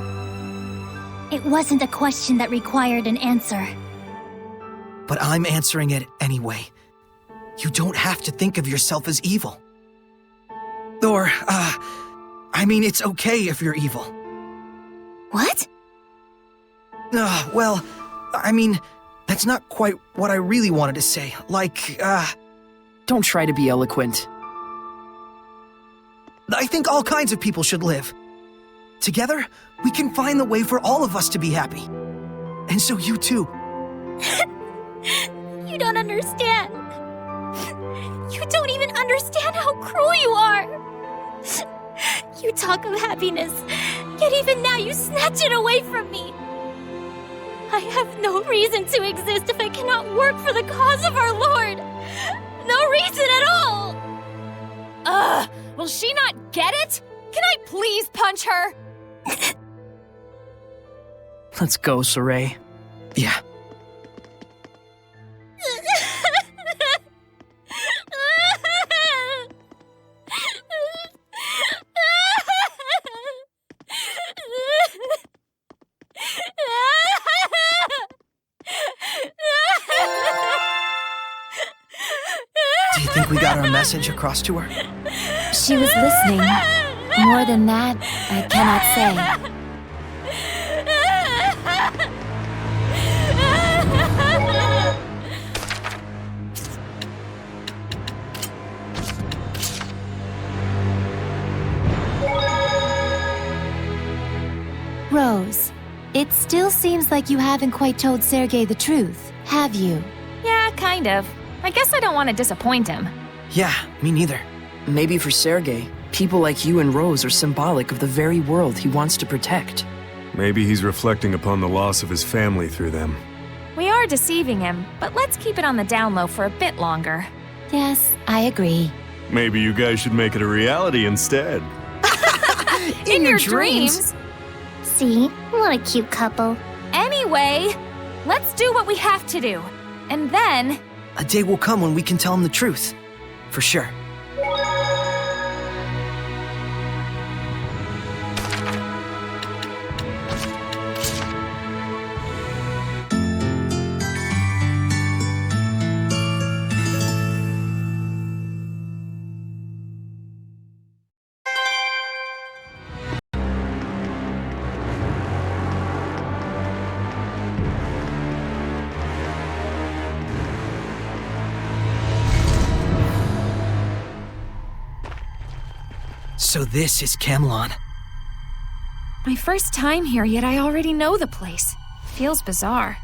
It wasn't a question that required an answer. But I'm answering it anyway. You don't have to think of yourself as evil. Or, I mean, it's okay if you're evil. What? Well, I mean, that's not quite what I really wanted to say. Like, Don't try to be eloquent. I think all kinds of people should live. Together, we can find the way for all of us to be happy. And so you too. You don't understand. You don't even understand how cruel you are. You talk of happiness, yet even now you snatch it away from me. I have no reason to exist if I cannot work for the cause of our Lord. No reason at all. Will she not get it? Can I please punch her? Let's go, Sorey. Yeah. Do you think we got our message across to her? She was listening. More than that, I cannot say. Rose, it still seems like you haven't quite told Sergei the truth, have you? Yeah, kind of. I guess I don't want to disappoint him. Yeah, me neither. Maybe for Sergei, people like you and Rose are symbolic of the very world he wants to protect. Maybe he's reflecting upon the loss of his family through them. We are deceiving him, but let's keep it on the down low for a bit longer. Yes, I agree. Maybe you guys should make it a reality instead. In your dreams? See? What a cute couple. Anyway, let's do what we have to do. And then... A day will come when we can tell him the truth. For sure. So this is Camelon. My first time here, yet I already know the place. Feels bizarre.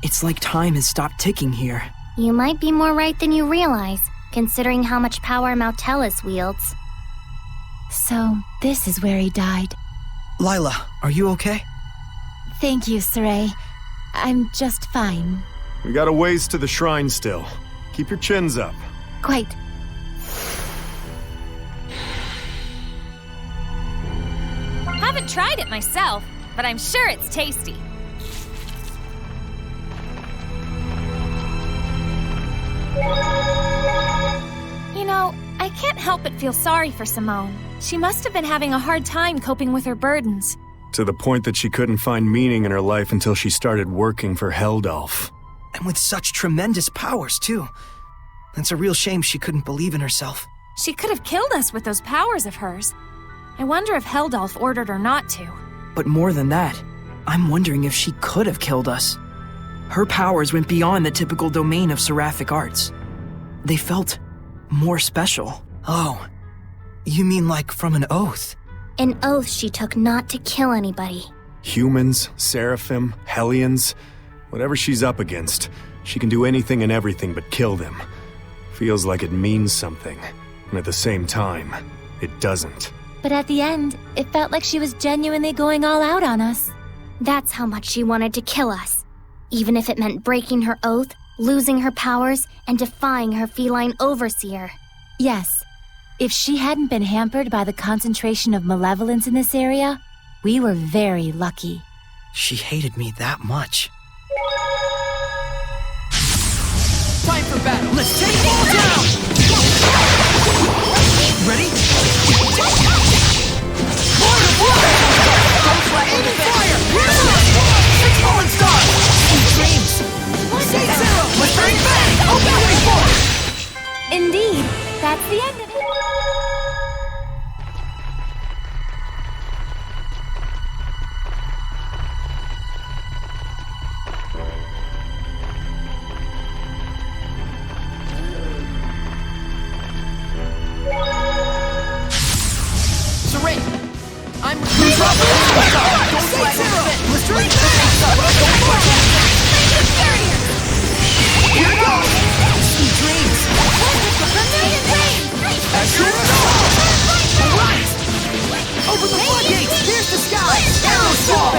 It's like time has stopped ticking here. You might be more right than you realize, considering how much power Maltellus wields. So, this is where he died. Lailah, are you okay? Thank you, Sorey. I'm just fine. We got a ways to the shrine still. Keep your chins up. Quite. Haven't tried it myself, but I'm sure it's tasty. You know, I can't help but feel sorry for Simone. She must have been having a hard time coping with her burdens. To the point that she couldn't find meaning in her life until she started working for Heldalf. And with such tremendous powers, too. It's a real shame she couldn't believe in herself. She could have killed us with those powers of hers. I wonder if Heldalf ordered her not to. But more than that, I'm wondering if she could have killed us. Her powers went beyond the typical domain of seraphic arts. They felt more special. Oh, you mean like from an oath? An oath she took not to kill anybody. Humans, Seraphim, Hellions, whatever she's up against, she can do anything and everything but kill them. Feels like it means something, and at the same time, it doesn't. But at the end, it felt like she was genuinely going all out on us. That's how much she wanted to kill us. Even if it meant breaking her oath, losing her powers, and defying her feline overseer. Yes. If she hadn't been hampered by the concentration of malevolence in this area, we were very lucky. She hated me that much. Time for battle! Let's take them all down! Ready? Lord of Fire! Aiming fire! Six fallen stars! Sweet dreams! Saint Zero! Let's bring it back! Open way forward! Indeed, that's the end of it. Sorey! I'm Please drop it! Saint Zero! Let's bring it back! Right! Open the floodgates! Pierce the sky! Arrows fall!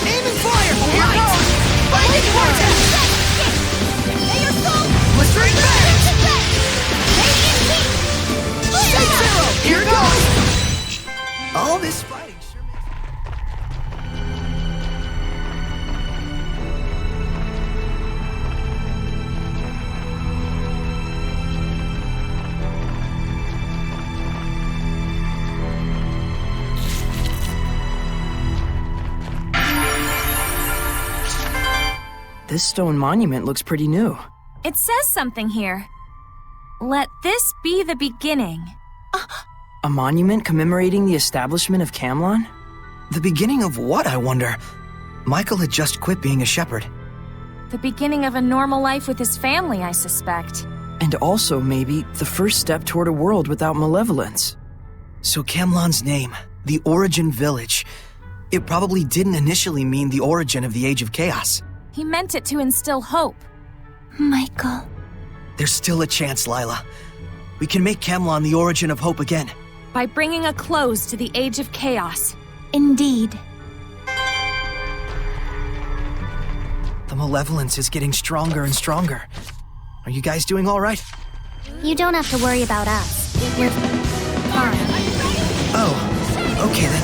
Aim and fire! Here goes! Lightning vortex! Blistering back! Safe zero! Here goes! All this fighting sure makes... This stone monument looks pretty new. It says something here. Let this be the beginning. A monument commemorating the establishment of Camlon? The beginning of what, I wonder? Michael had just quit being a shepherd. The beginning of a normal life with his family, I suspect. And also, maybe, the first step toward a world without malevolence. So Camlon's name, the Origin Village, it probably didn't initially mean the origin of the Age of Chaos. He meant it to instill hope. Michael. There's still a chance, Lailah. We can make Camlon the origin of hope again. By bringing a close to the Age of Chaos. Indeed. The Malevolence is getting stronger and stronger. Are you guys doing all right? You don't have to worry about us. We're fine. Oh, okay then.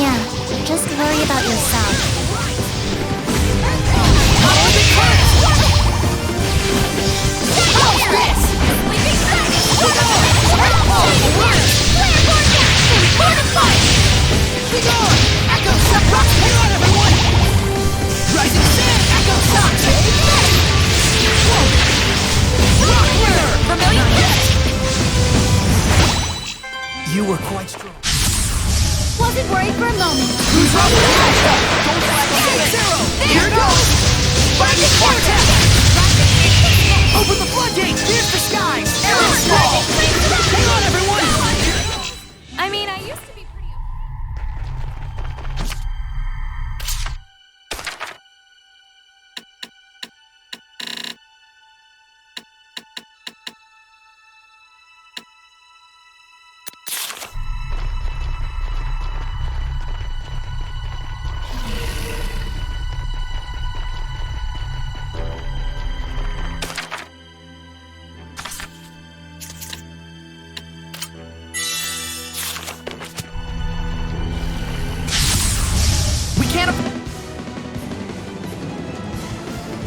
Yeah, just worry about yourself. You were quite strong. Wasn't worried for a moment. Who's up? Don't flag on the zero. Here goes. Lightning vortex. Open the floodgates. Pierce the skies. Arrows fall. Hang on, everyone. I mean, I used to be pretty...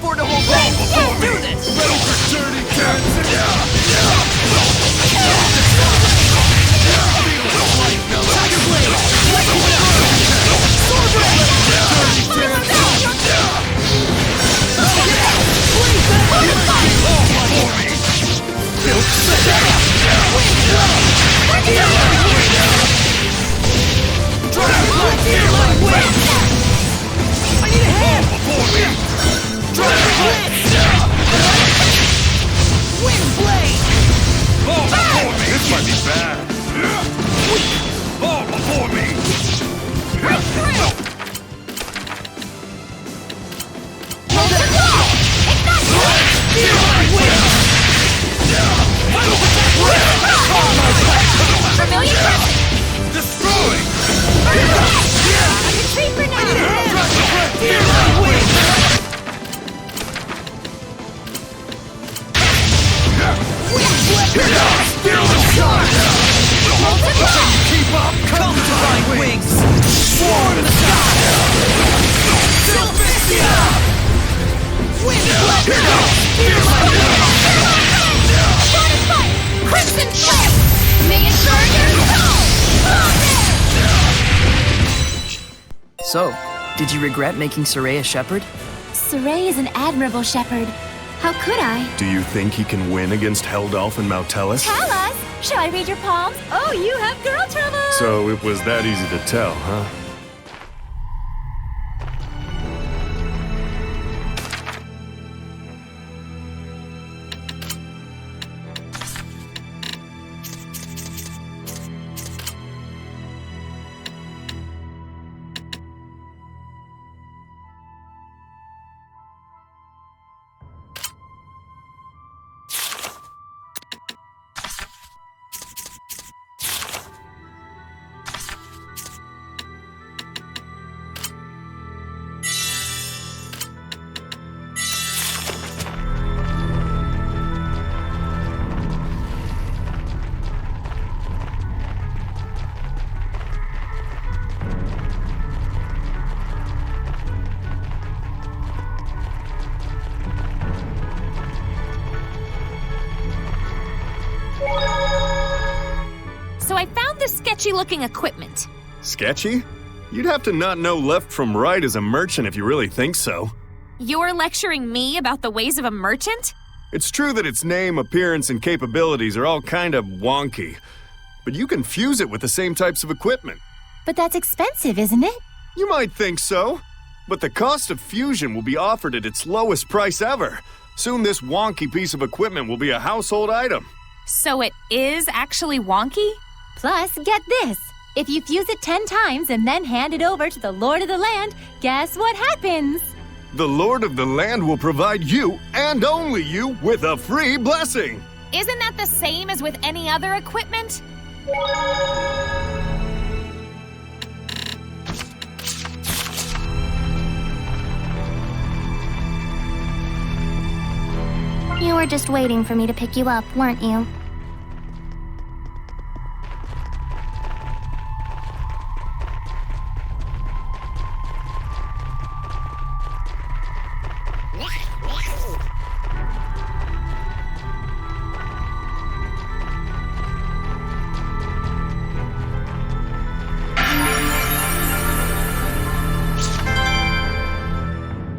afford to hold back. Let's do this. Ready for dirty turns. Tiger Blade. Lightning Sword Blade. I need a hand! Dragon Blitz! Wind Blade! Fall before me! This might be bad. Fall before me! Destroy! Retreat for now! Keep up! Come divine wings! Swarm the sky! Sylvestia! Wind Crimson Flip! May it burn your soul! So, did you regret making Sorey a shepherd? Sorey is an admirable shepherd. How could I? Do you think he can win against Heldalf and Maltellus? Tell us! Shall I read your palms? Oh, you have girl trouble! So it was that easy to tell, huh? sketchy-looking equipment. Sketchy? You'd have to not know left from right as a merchant if you really think so. You're lecturing me about the ways of a merchant? It's true that its name, appearance, and capabilities are all kind of wonky, but you can fuse it with the same types of equipment. But that's expensive, isn't it? You might think so, but the cost of fusion will be offered at its lowest price ever. Soon this wonky piece of equipment will be a household item. So it is actually wonky? Plus, get this. If you fuse it 10 times and then hand it over to the Lord of the Land, guess what happens? The Lord of the Land will provide you, and only you, with a free blessing. Isn't that the same as with any other equipment? You were just waiting for me to pick you up, weren't you?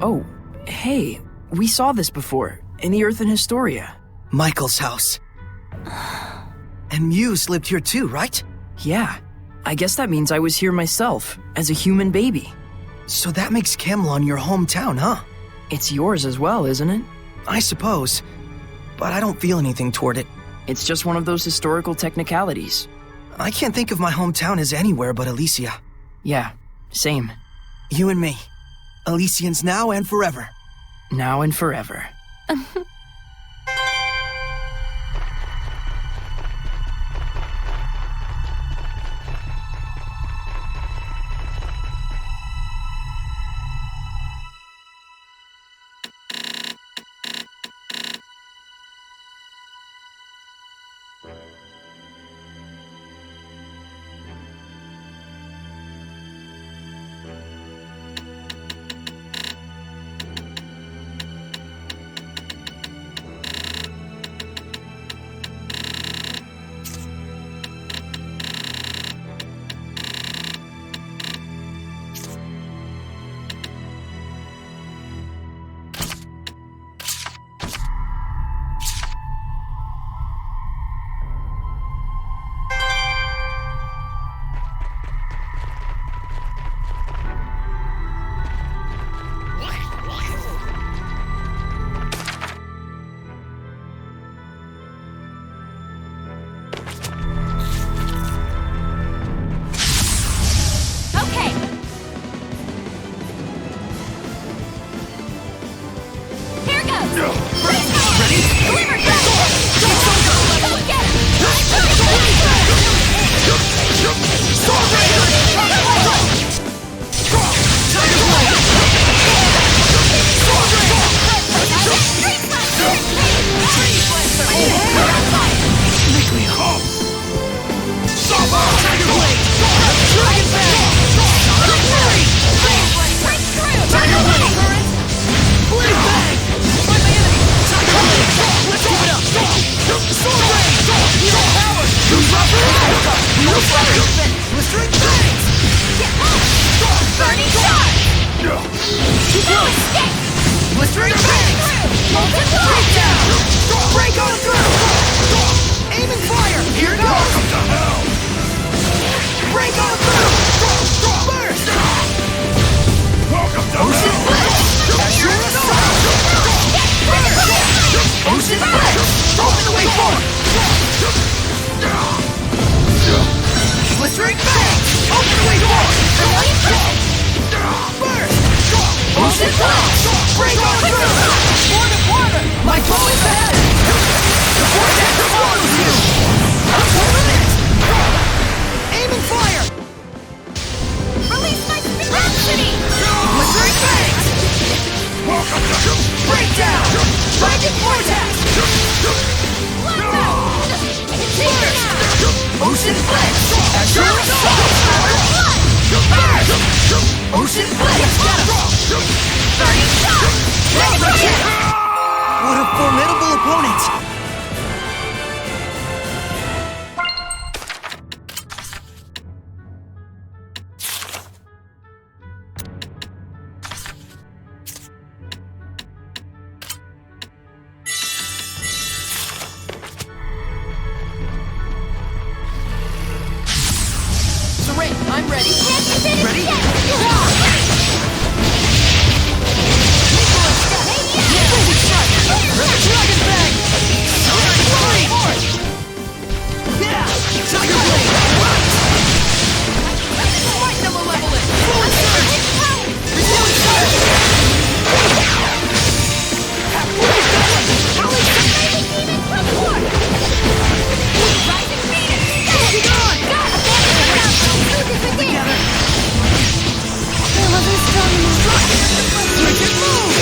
Oh, hey, we saw this before, in the Earth and Historia. Michael's house. And Muse lived here too, right? Yeah, I guess that means I was here myself, as a human baby. So that makes Camelon your hometown, huh? It's yours as well, isn't it? I suppose. But I don't feel anything toward it. It's just one of those historical technicalities. I can't think of my hometown as anywhere but Elysia. Yeah, same. You and me. Elysians now and forever. Now and forever. What a formidable opponent! ready. Ready? Dragon Bang! Yeah! Tiger Blade! Fight the Malevolence! Fluid Surge! Resilient Surge! Rising Phoenix! Moving on! Together! I wasn't strong enough. Switch and move!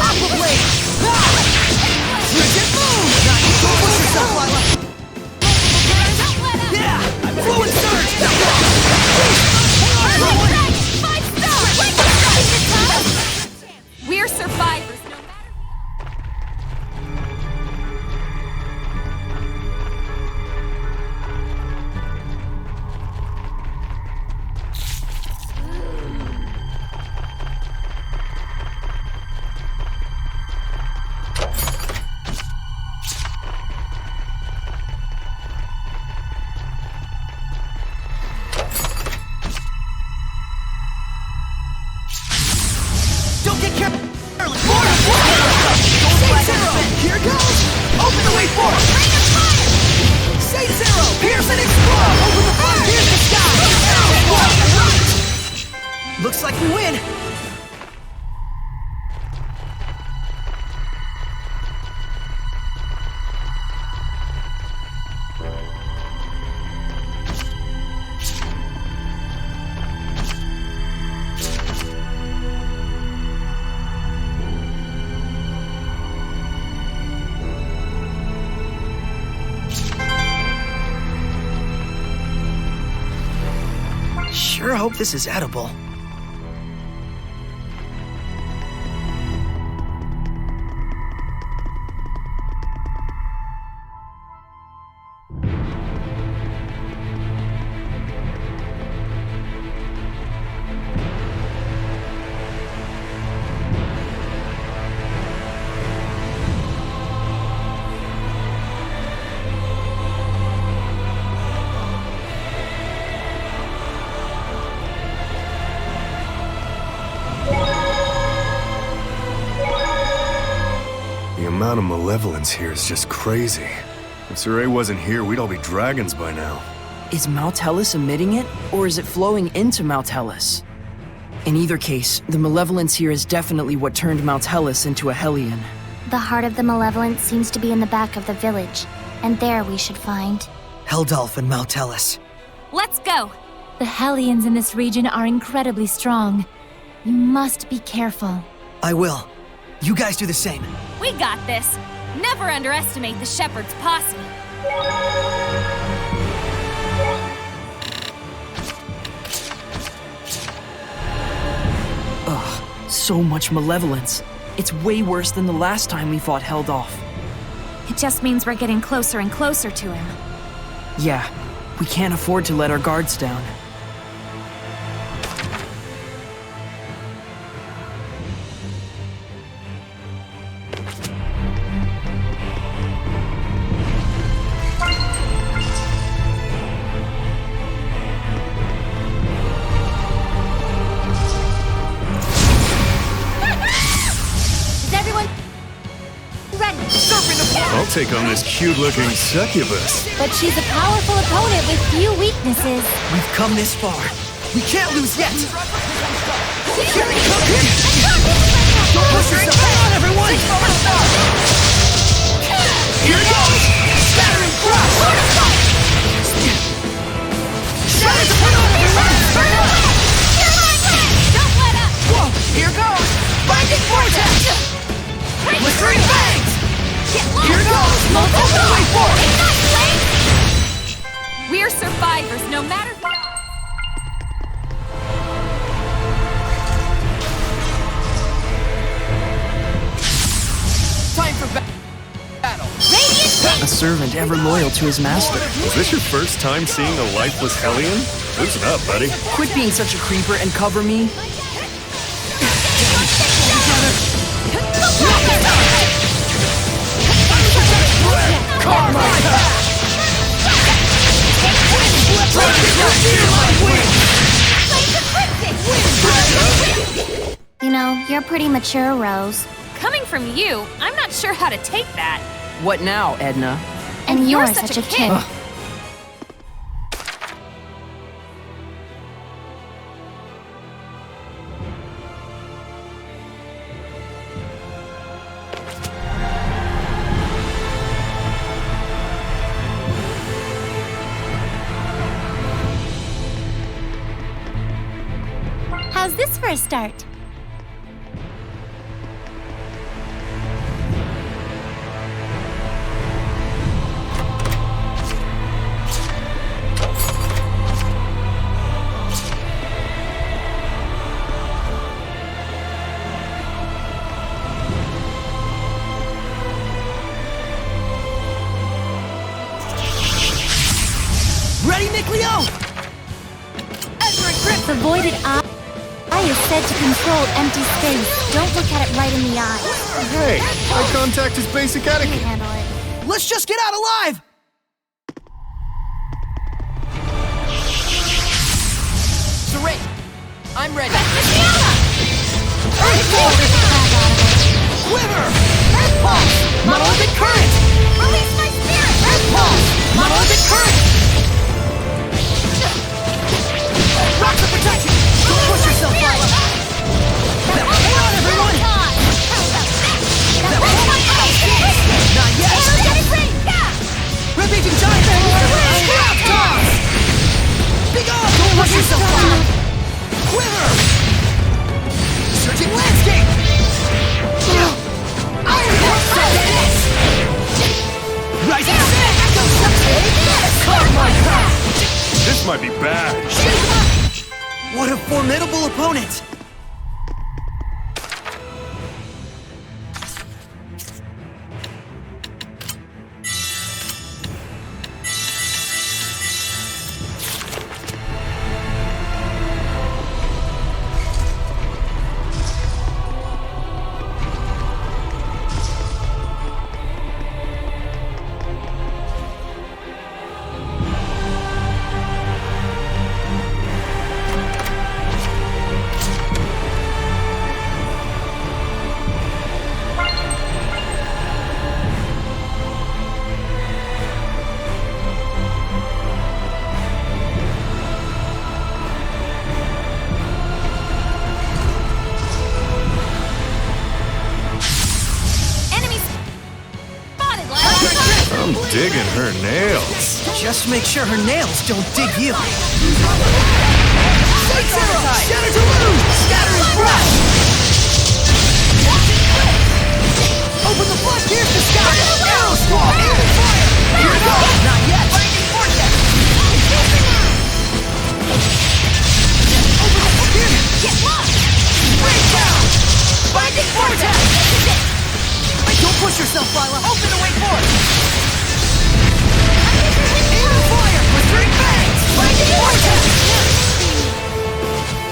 Aqua Blade! Switch and move! Don't push yourself, Lailah! Yeah! Fluid Surge! We're survivors. Don't get careless! More! Here goes! Open the way forward! Say zero! Pierce and explode! Open the fire! Pierce the sky! Looks like we win! Sure hope this is edible. The amount of malevolence here is just crazy. If Sorey wasn't here, we'd all be dragons by now. Is Maltellus emitting it, or is it flowing into Maltellus? In either case, the malevolence here is definitely what turned Maltellus into a Hellion. The heart of the Malevolence seems to be in the back of the village, and there we should find... Heldalf and Maltellus. Let's go! The Hellions in this region are incredibly strong. You must be careful. I will. You guys do the same. We got this. Never underestimate the Shepherd's posse. Ugh, so much malevolence. It's way worse than the last time we fought Heldalf. It just means we're getting closer and closer to him. Yeah, we can't afford to let our guards down. I'll take on this cute-looking succubus. But she's a powerful opponent with few weaknesses. We've come this far. We can't lose yet. Don't push yourself. Come on, everyone! Here goes! Scatter and crush! Shatter the pit on everyone! Don't let up! Whoa! Here goes! Binding vortex! Blistering bangs! Here goes! Open the way forward! We're survivors, no matter what. Time for battle! A servant ever loyal to his master. Was this your first time seeing a lifeless Hellion? Loosen up, buddy. Quit being such a creeper and cover me. You know, you're pretty mature, Rose. Coming from you, I'm not sure how to take that. What now, Edna? And you're such a kid. How's this for a start? Ready, Mikleo? The voided eye is said to control empty space. Don't look at it right in the eye. Hey, eye contact is basic etiquette. Handle it. Let's just get out alive! Sorey, I'm ready. Quiver! Red Pulse! Monolithic Current! Release my spirit! Red Pulse! Monolithic Current! Rock the protection! Don't push yourself, Lailah! Hang on, everyone! Not yet! Ravaging Giant Crowd Toss! Big up! Don't push yourself, Lailah! Quiver! Searching Landscape! Iron Pulse! Rising Sand! Carve my path! This might be bad. What a formidable opponent! I'm digging her nails. Just make sure her nails don't dig you. Shatter to lose! Scattering brush! Open the flood, here's the sky! Arrow squall! Aiming fire! Here it goes! Not yet! Lightning vortex! Open the flood, here! Get lost! Break down! Binding vortex! Don't push yourself, Lailah! Open the way forward! Aiming fire! Blistering bangs! Binding vortex!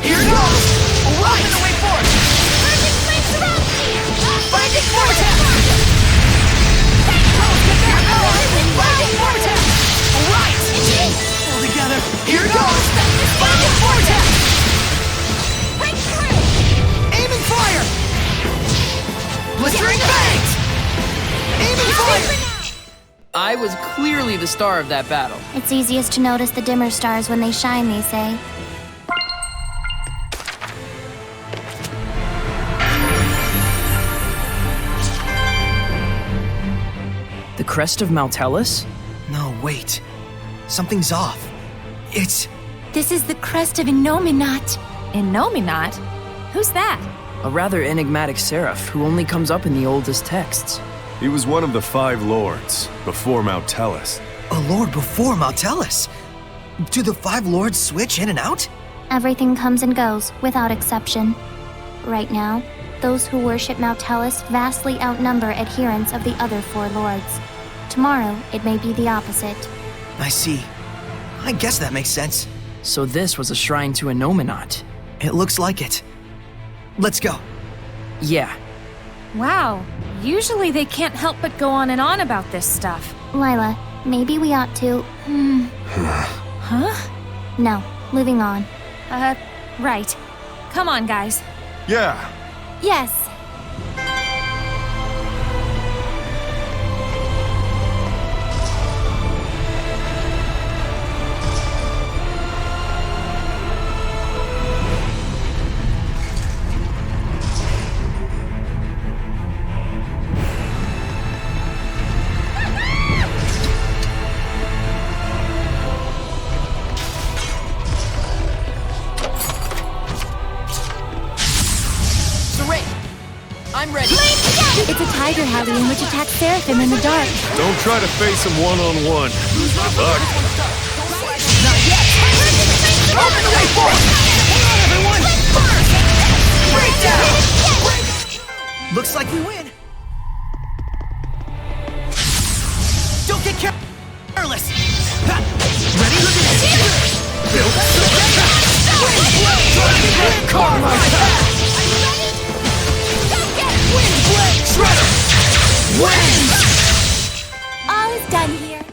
Here it goes! Right! Open the way forward! Binding vortex! Binding vortex! Right! All together! Here it goes! Binding vortex! Break through! Aiming fire! Blistering bangs! Aiming fire! I was clearly the star of that battle. It's easiest to notice the dimmer stars when they shine, they say. The Crest of Maltellus? No, wait. Something's off. It's... This is the crest of Innominat. Innominat? Who's that? A rather enigmatic seraph who only comes up in the oldest texts. He was one of the 5 lords before Maltellus. A lord before Maltellus? Do the 5 lords switch in and out? Everything comes and goes, without exception. Right now, those who worship Maltellus vastly outnumber adherents of the other 4 lords. Tomorrow, it may be the opposite. I see. I guess that makes sense. So this was a shrine to Innominat. It looks like it. Let's go. Yeah. Wow. Usually they can't help but go on and on about this stuff. Lailah, maybe we ought to... Huh? No, moving on. Right. Come on, guys. Yeah. Yes. I'm ready. It's a tiger Hellion which attacks Seraphim in the dark. Don't try to face him one-on-one. Good luck. Not yet! Open the way forward! Hang on, everyone! Breakdown! Looks like we win. Don't get careless! Ready? Look at this! Build Car ride! Wind blade shredder! Wind! All is done here.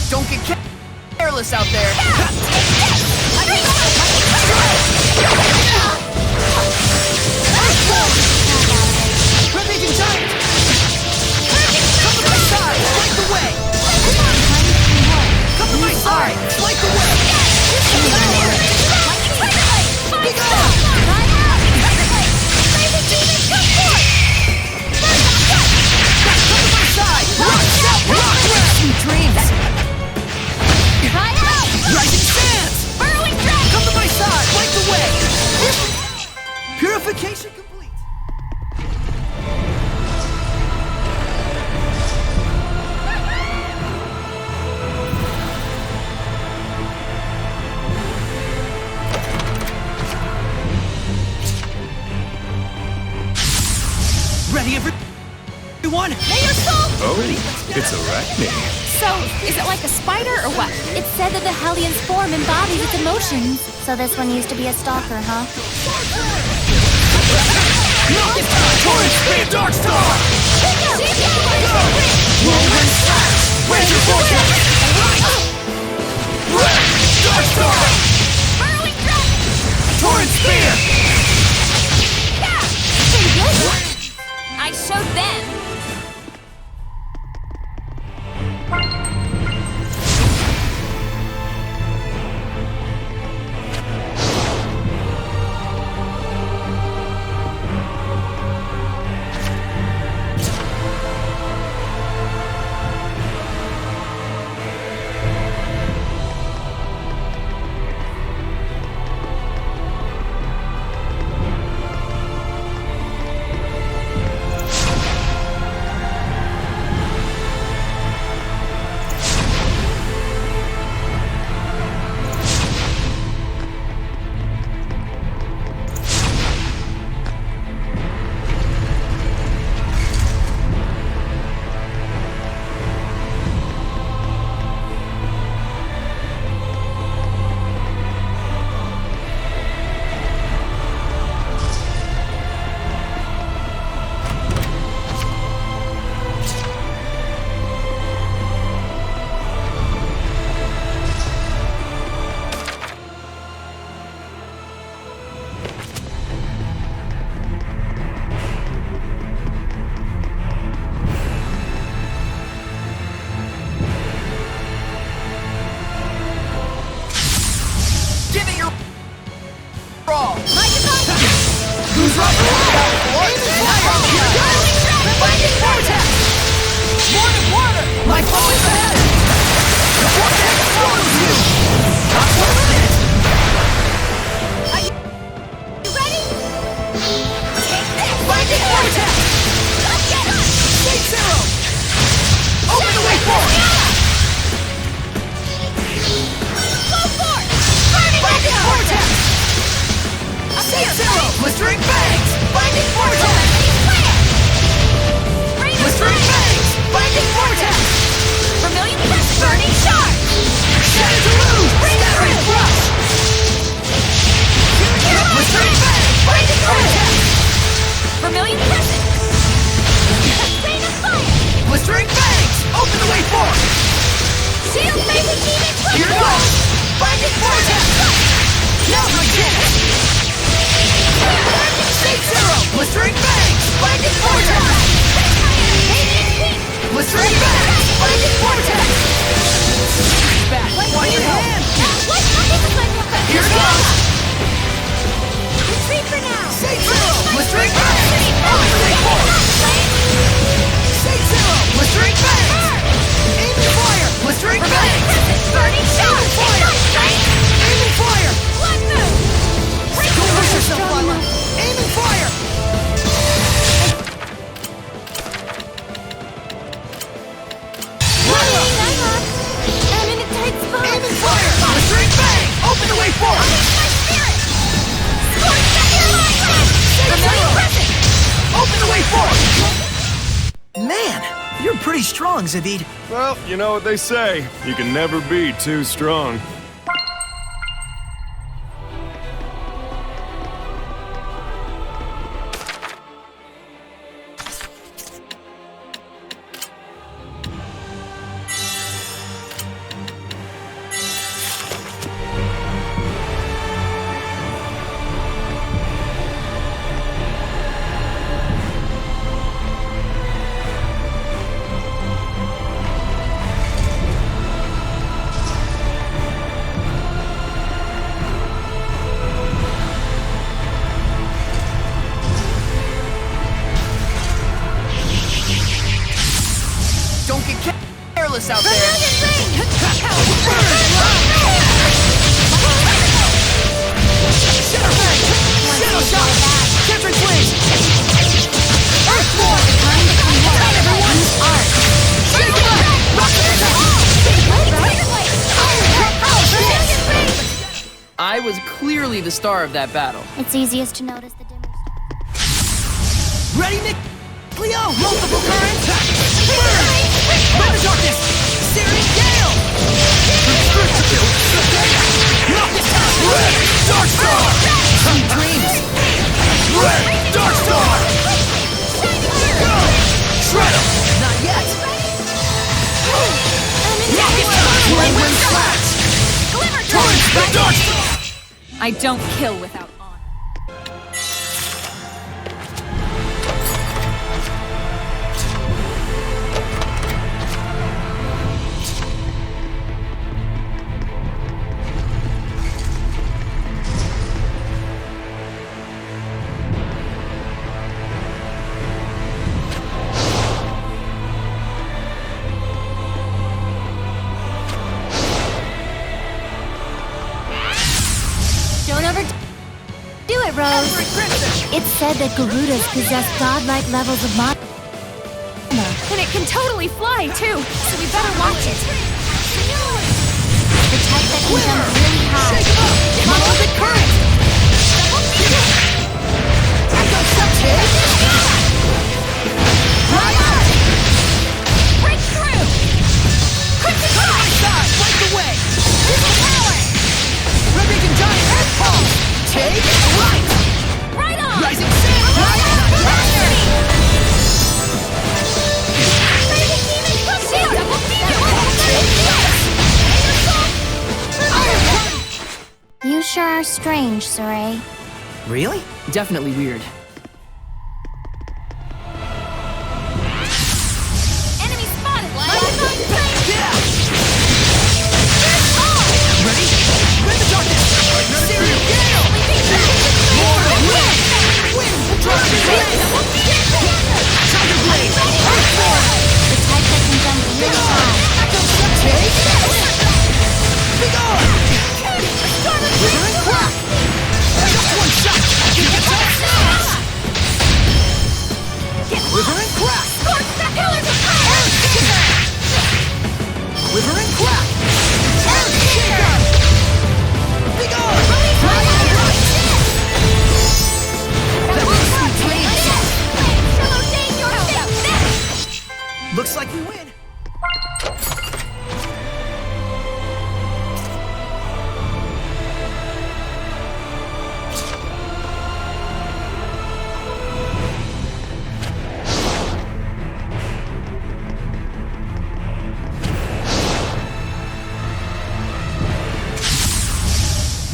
Don't get careless out there. Rampaging giant! Come to my side! Light the way! Come to my side! Light the way! Be gone! Come to my side! Rock! Sweet dreams! Rising sands! Come to my side! Light the way! Purification complete! Ready, everyone? May your soul! Oh, it's Arachne. So, is it like a spider or what? It's said that the Hellion's form embodies its emotions. So this one used to be a stalker, huh? Torrent Speed Dark Star! Whirlwind Slash! Raise your forecast! Dark Star! Torrent Spear! I showed them. Blistering Bang! Blinding Vortex! Blistering Bang! Blinding Vortex! Back! On your hand! Here goes! Retreat for now! Say Zero! Blistering Bang! Blistering Force! Say Zero! Blistering Bang! Aiming Fire! Blistering Bang! Burning shot! Aiming Fire! One move! Don't push yourself, Lailah! Aiming Fire! Lailah! I'm in a tight spot! Aiming Fire! Blistering Bang! Open the way forward! My spirit! Scorch second line! Say Zero! Open the way forward! Man, you're pretty strong, Zavid. Well, you know what they say. You can never be too strong. Out there. Shadow Shot! Centric Wings! Earthborn! Everyone's art! Shake it! Rocket attack! I was clearly the star of that battle. It's easiest to notice the dimmer. Ready, Mikleo! Multiple currents! Burn! Run the darkness! Searing Gale! Red Dark Star! Sweet dreams! Red Dark Star! Go! Shred 'em! Not yet! Rocket Punch! Wind Slash! Torrent the Dark Star! I don't kill without honor. Rose. It's said that Garudas possess godlike levels of mana. And it can totally fly, too, so we better watch it. The type that can jump really high. Shake 'em up! Model the current! Echo Subject! Riot! Break through! Crimson Side! Fight the way! Physical power! Red Beacon Giant Earth Pulse! Take light! Right on! Rising Sun! You sure are strange, Sorey. Really? Definitely weird. Enemy spotted, Lailah! Yeah! Ready? Rend the darkness! Searing Gale! Mortal Wind! Wind! Driving Blade! Tiger Blade! Earthborn! The type that can jump really high. Echo Subject! Be gone! Withering Crack! Just one shot! Get the top! Withering Crack! Withering Crack! Earth Shaker! Be gone! That was sweet dreams! Looks like we win!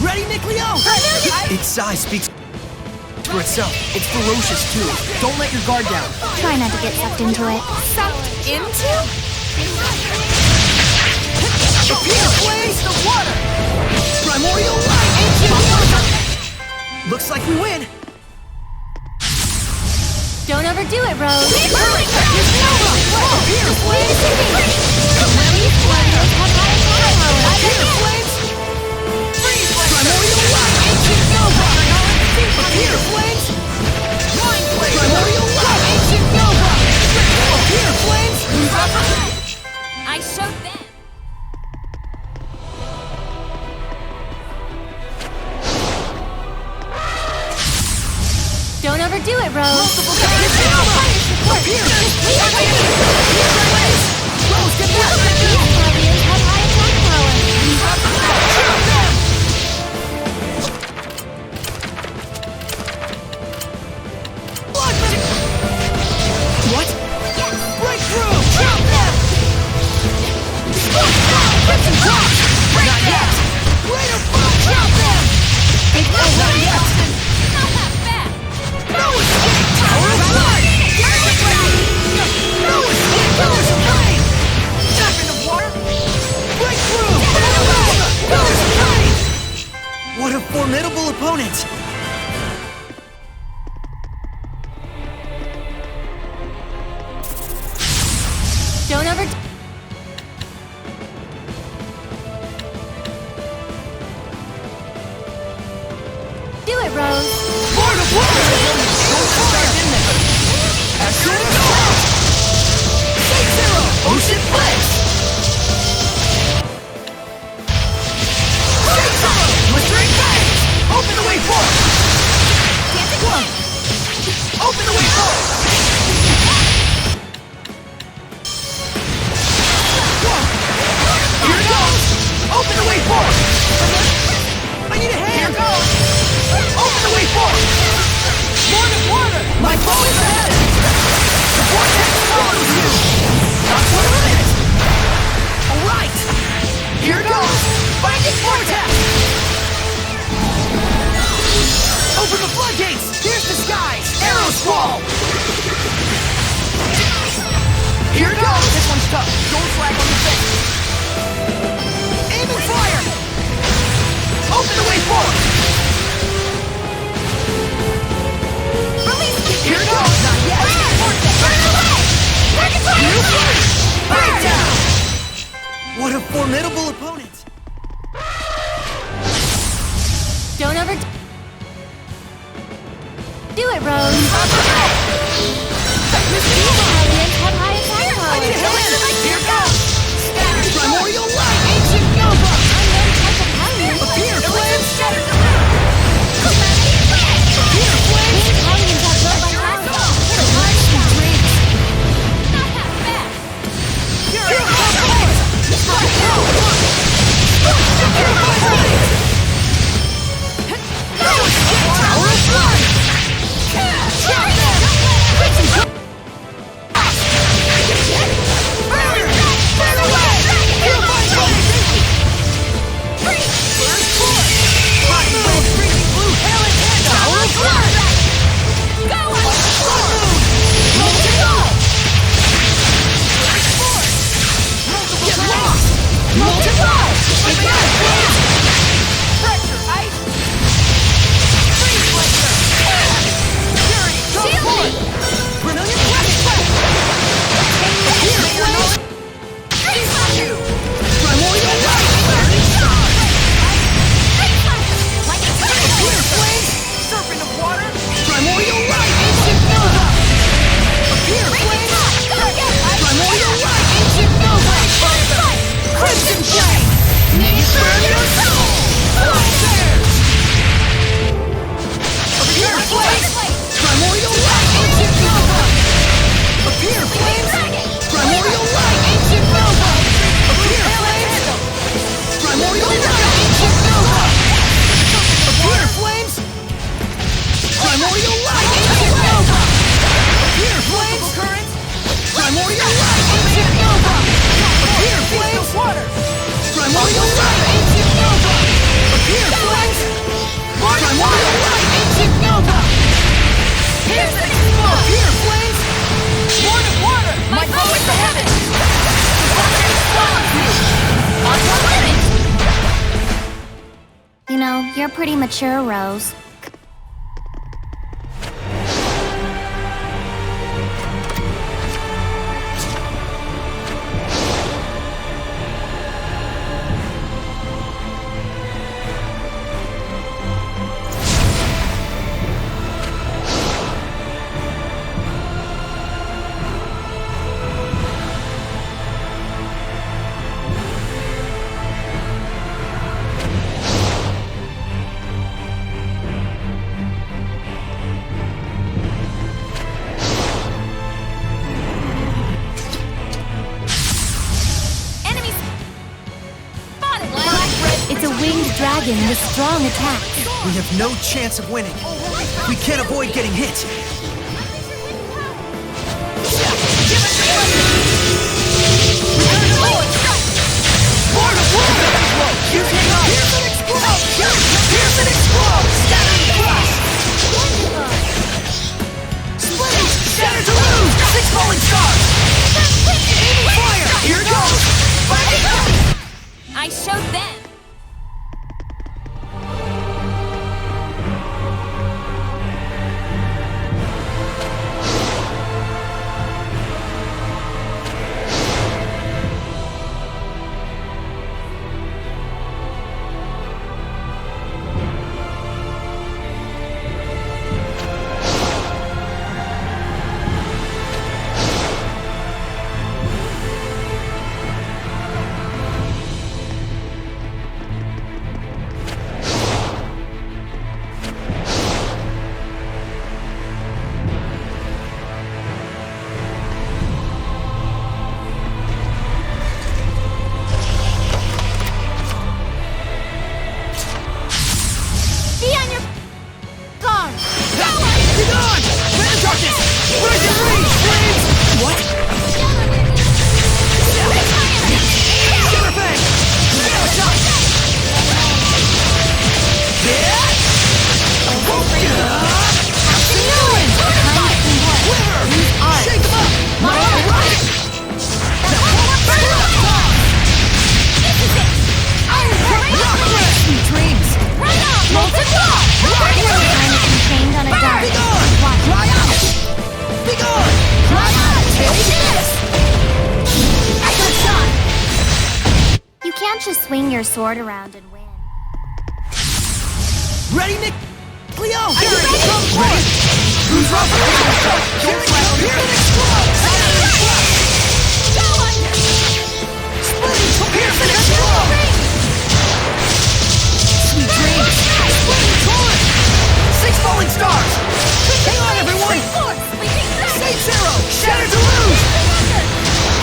Ready, Mikleo? Its size speaks for itself. It's ferocious, too. Don't let your guard down. Try not to get sucked into it. Sucked into? Appear, blaze the water! Primordial light! Ancient water! Looks like we win. Don't overdo it, Rose. Hurry! Appear, blaze! Appear, flames! Primordial light! Ancient nova! Appear, flames! Primordial light! Ancient nova! Appear, flames! I showed them. Don't overdo it, Rose. Multiple times! Appear! Rose, get back! Guardians have high attack power. Shoot them! Blood magic! What? Breakthrough! Shoot them! Crimson Cross! Not yet! Later, boom! Shoot them! Not yet! Not that bad. No escape! Tower of Blood! No escape! Pillars of Flame! Jump into water! Breakthrough! Pillars of Flame! What a formidable opponent! Don't overdo it, Rose. Lord of Water! Astral Assault! Fake Zero! Ocean Blitz! Fake Zero! Blistering Fangs! Open the way forward! Dancing One! Open the way forward! Here it goes! Open the way forward! I need a hand! Here goes! Open the way forward! Lord of Water! My foe is ahead! The vortex follows you! Not for a minute! Alright! Here it goes! Binding vortex! Open the floodgates! Here's the skies! Arrow squall! Here it goes! This one's tough. Don't flag on the face. Aim and fire! Open the way forward! Here it goes! Not yet! Burn away! Breakdown! What a formidable opponent! Don't overdo it, Rose. Guardians have high attack power. I need a hand! Here it goes! Primordial light! Ancient nova! Appear, flames! Appear, flames! Guardians have built by power. Tower of Blood! Chop them! You're pretty mature, Rose. Dragon with strong attacks. We have no chance of winning. We can't avoid getting hit. Shatter to lose! 6 falling stars! Aiming fire! Here goes! I showed them. Swing your sword around and win. Ready, Mikleo? Here it comes! Ready? Who's rough? Here it comes! Here it explodes! Go on! Splitting torch! Here it explodes! Sweet dreams! Splitting torch! 6 falling stars! Hang on, everyone! Stage 0! Shatter to lose!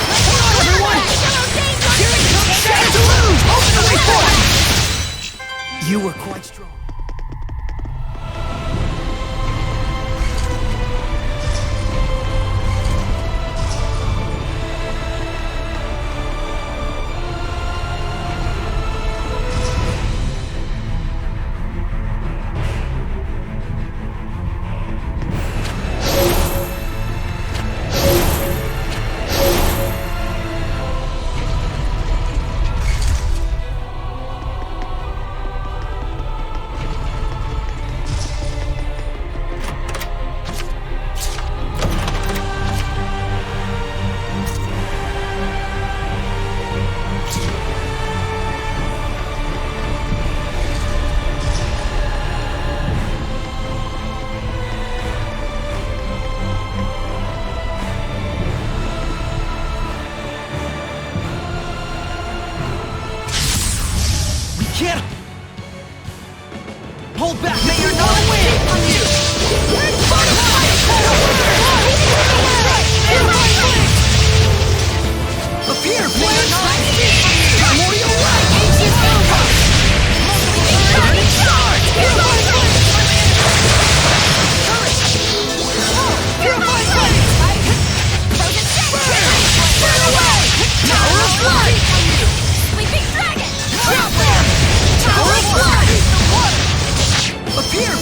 Hang on, everyone! Here it comes! Shatter to lose! Open the way forward! You were quite strong. Can't hold back. May your not win on you. Appear, players. Primordial light. Ancient outcome. Burning charge. Purified flame. Burn away. Tower of blood. Sleeping dragon. Drop there. Tower of blood. Appear,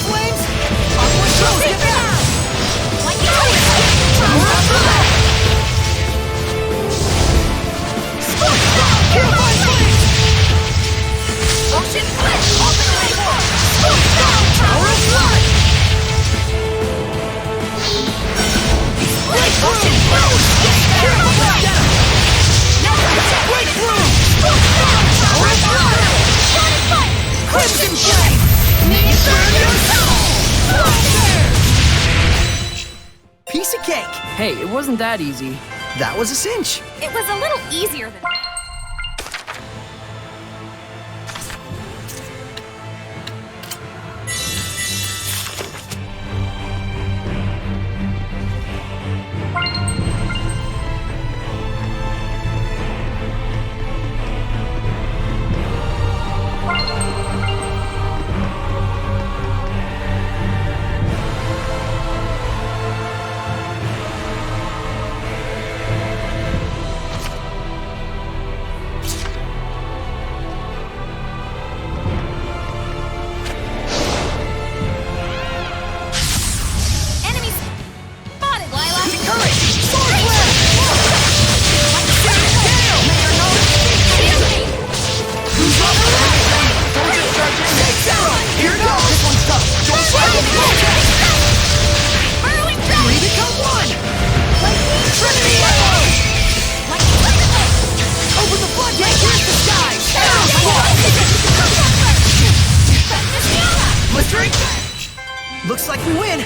piece of cake. Hey, it wasn't that easy. That was a cinch. It was a little easier than that. Looks like we win.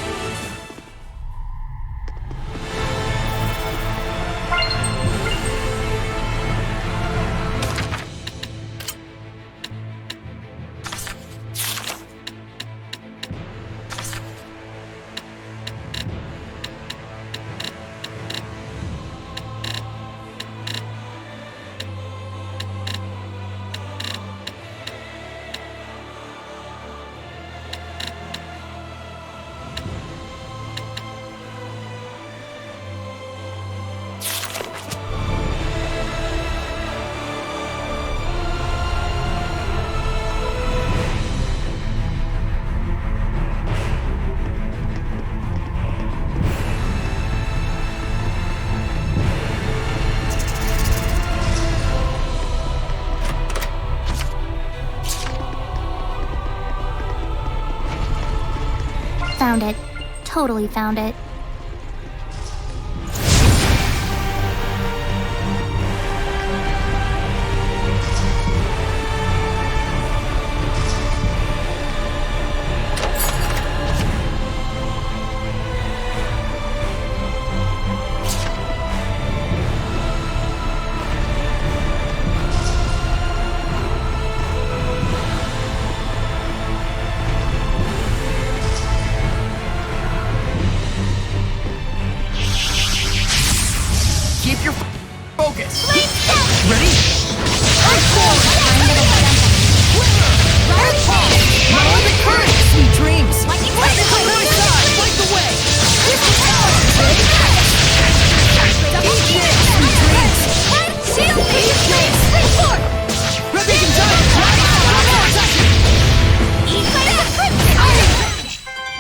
Found it. Totally found it.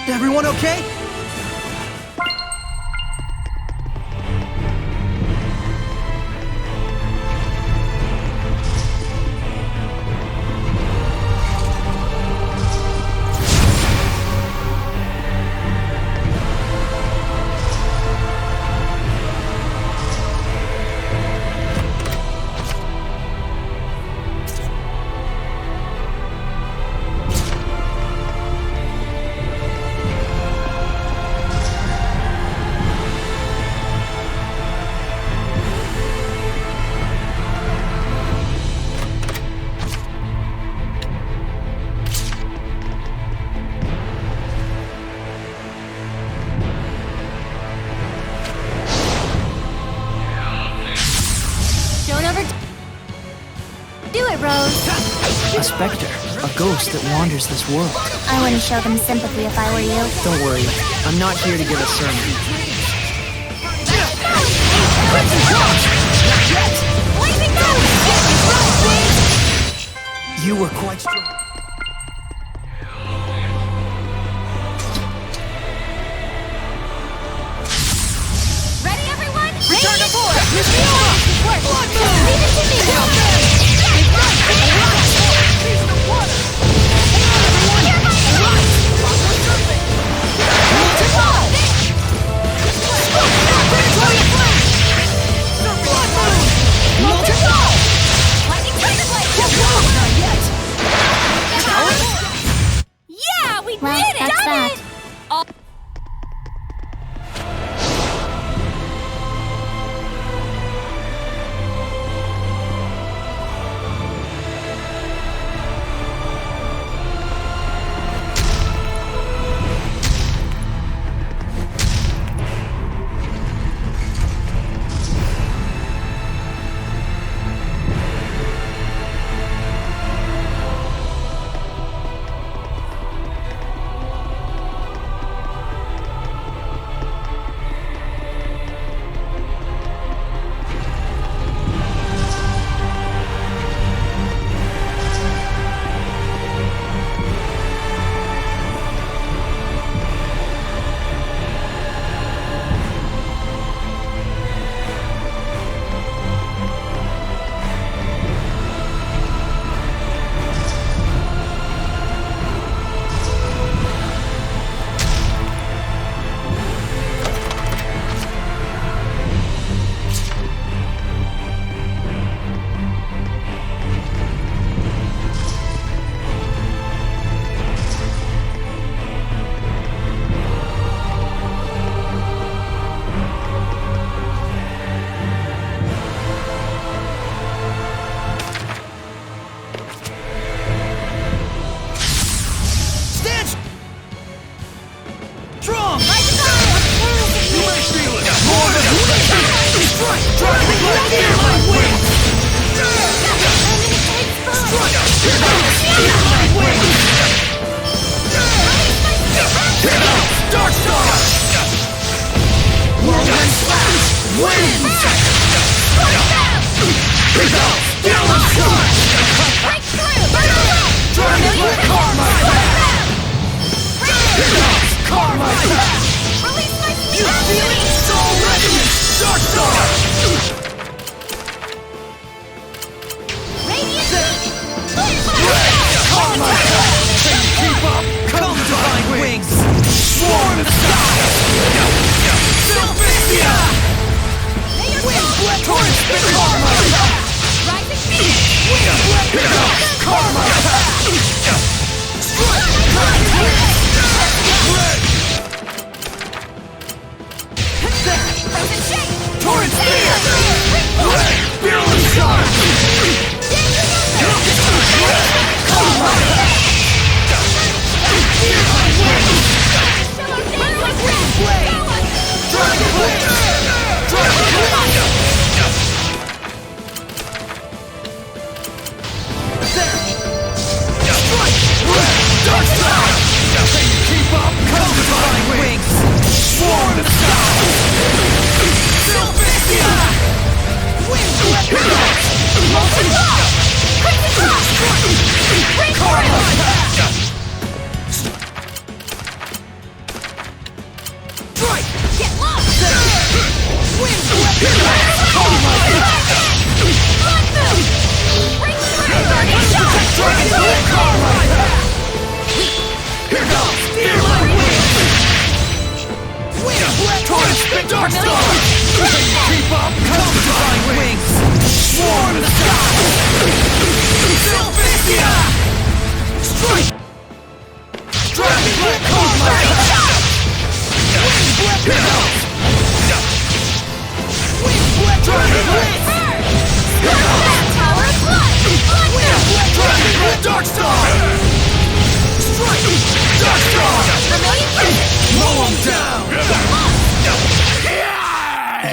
Everyone okay? A specter, a ghost that wanders this world. I wouldn't show them sympathy if I were you. Don't worry, I'm not here to give a sermon. You were quite strong. Ready, everyone? Return to force! Blood moon! Leave it to me! Yeah, we Well, did it! that's Done that. it!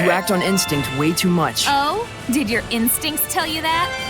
You act on instinct way too much. Oh? Did your instincts tell you that?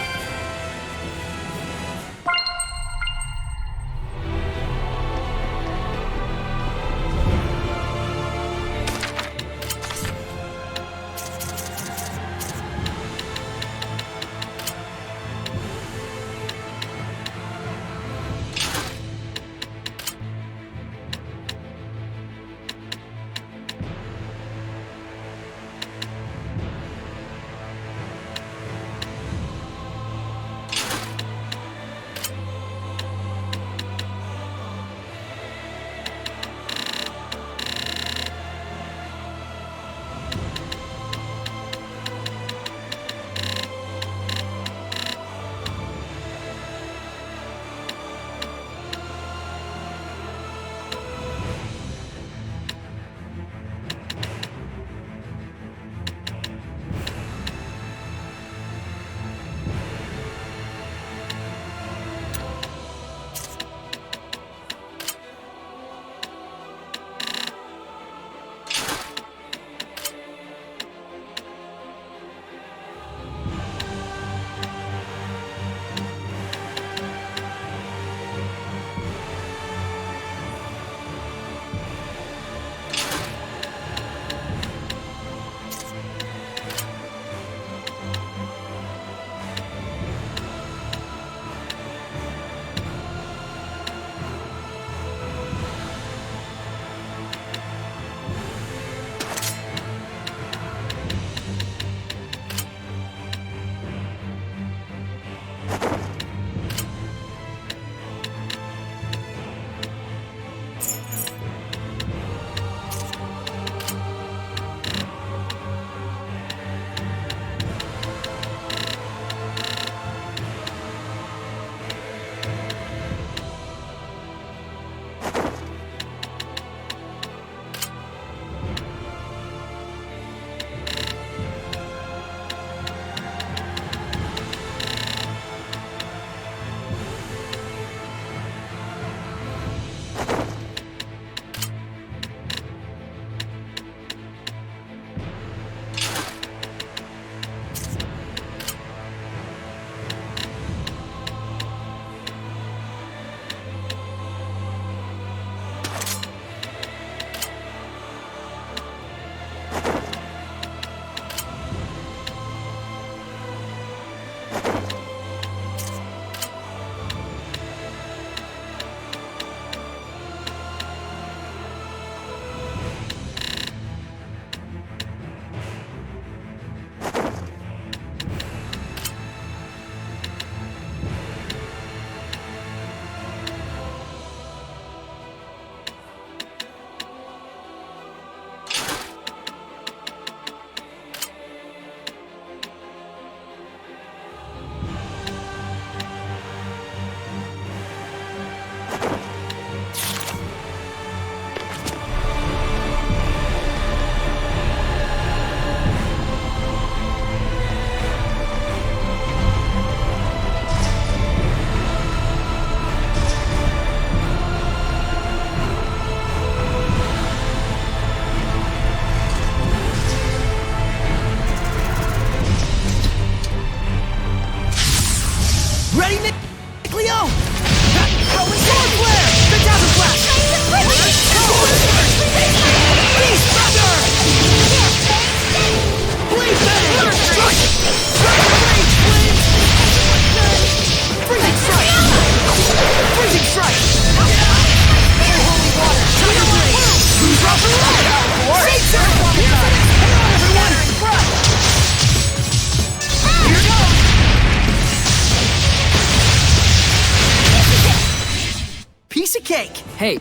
Piece of cake! Hey.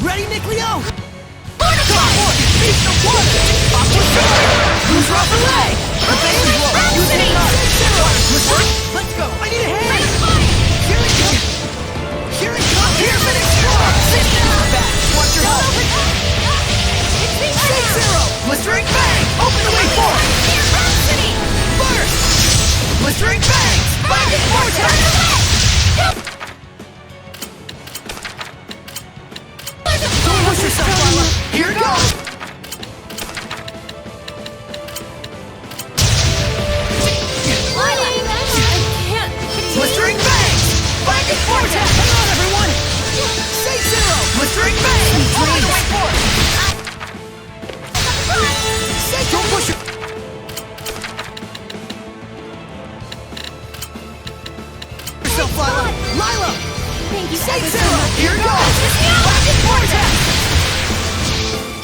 Ready, Mikleo? Beast of water! Aqua Sorey! Who's off the leg? Use it up! Let's go! I need a hand! Here it comes! Here it comes! Here's an explorer! Back! Watch your help! Say zero! Blistering bang! Open the way forward! Burst! Blistering bang! Spike and vortex! Don't push yourself, Lailah! Here it goes! Blistering bang! Spike and vortex! Hang on, everyone! Say zero! Blistering bang! Open the way forward! Say don't push it! Yourself, Lailah! Lailah! Thank you, Say zero! Here it goes! Spike and vortex!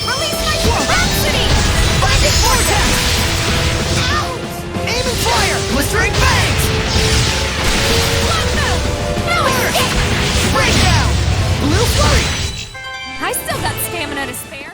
Release my capacity! Spike and vortex! Aim and fire! Blistering bangs! Breakdown! Blue flurry! I still got stamina to spare.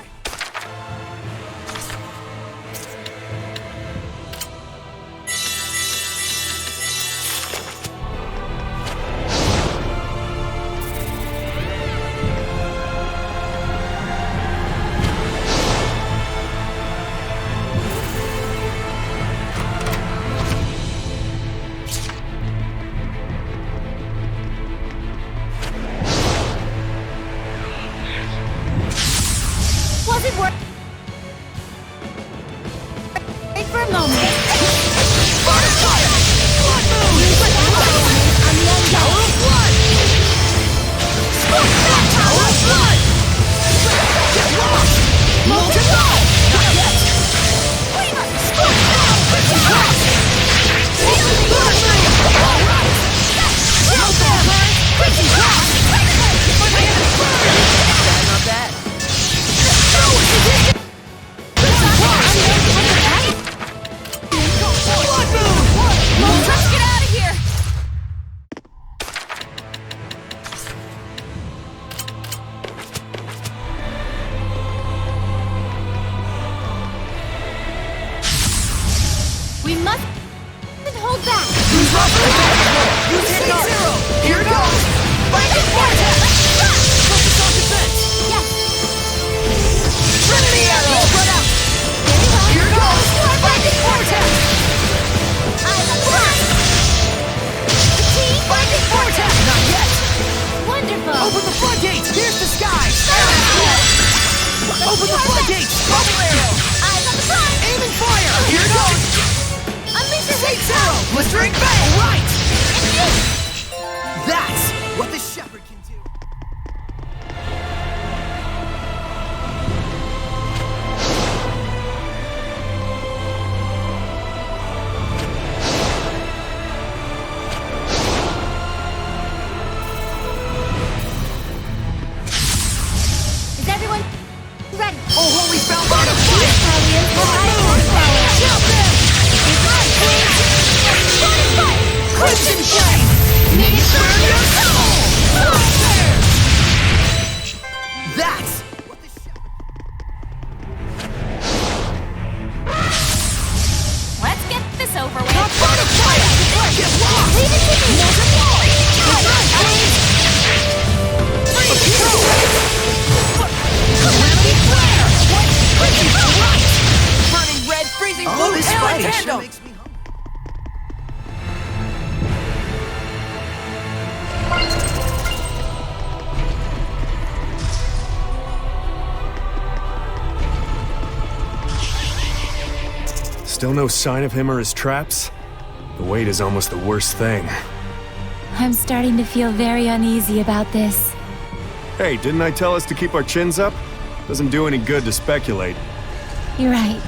Was it worth? Wait for a moment. Fire! Blood moon! On the end. Tower of blood! Smoke that tower of blood! Get lost! Molten ball! Not yet! Smoke now! Pretty fast! Blood moon! All right! Well done! Pretty fast! Not bad. Blood moon! Let's get out of here! We must hold back. Use say zero! Here it goes! Spike and vortex! Focus on defense! Yes. Trinity arrow! Spread out! Here it goes! Spike and vortex! Spike and vortex! Not yet! Wonderful. Open the floodgates! Here's the sky! Open the floodgates! Bubble arrow! Eyes on the prize. Aim and fire! Here it goes! Unleash your Say zero! Blistering bang! Right! That's what the shepherd can do! Is everyone ready? Oh, holy fountain of fire! Jump in! Crimson flame! May it burn your soul! That's what the shepherd... Let's get this over with. Fire! Get lost! Leave it to me. Molten ball! Calamity flare! Right! Burning red, freezing blue, Oh, this hell and fighting candle! sure makes me hungry. Still no sign of him or his traps? The wait is almost the worst thing. I'm starting to feel very uneasy about this. Hey, didn't I tell us to keep our chins up? Doesn't do any good to speculate. You're right.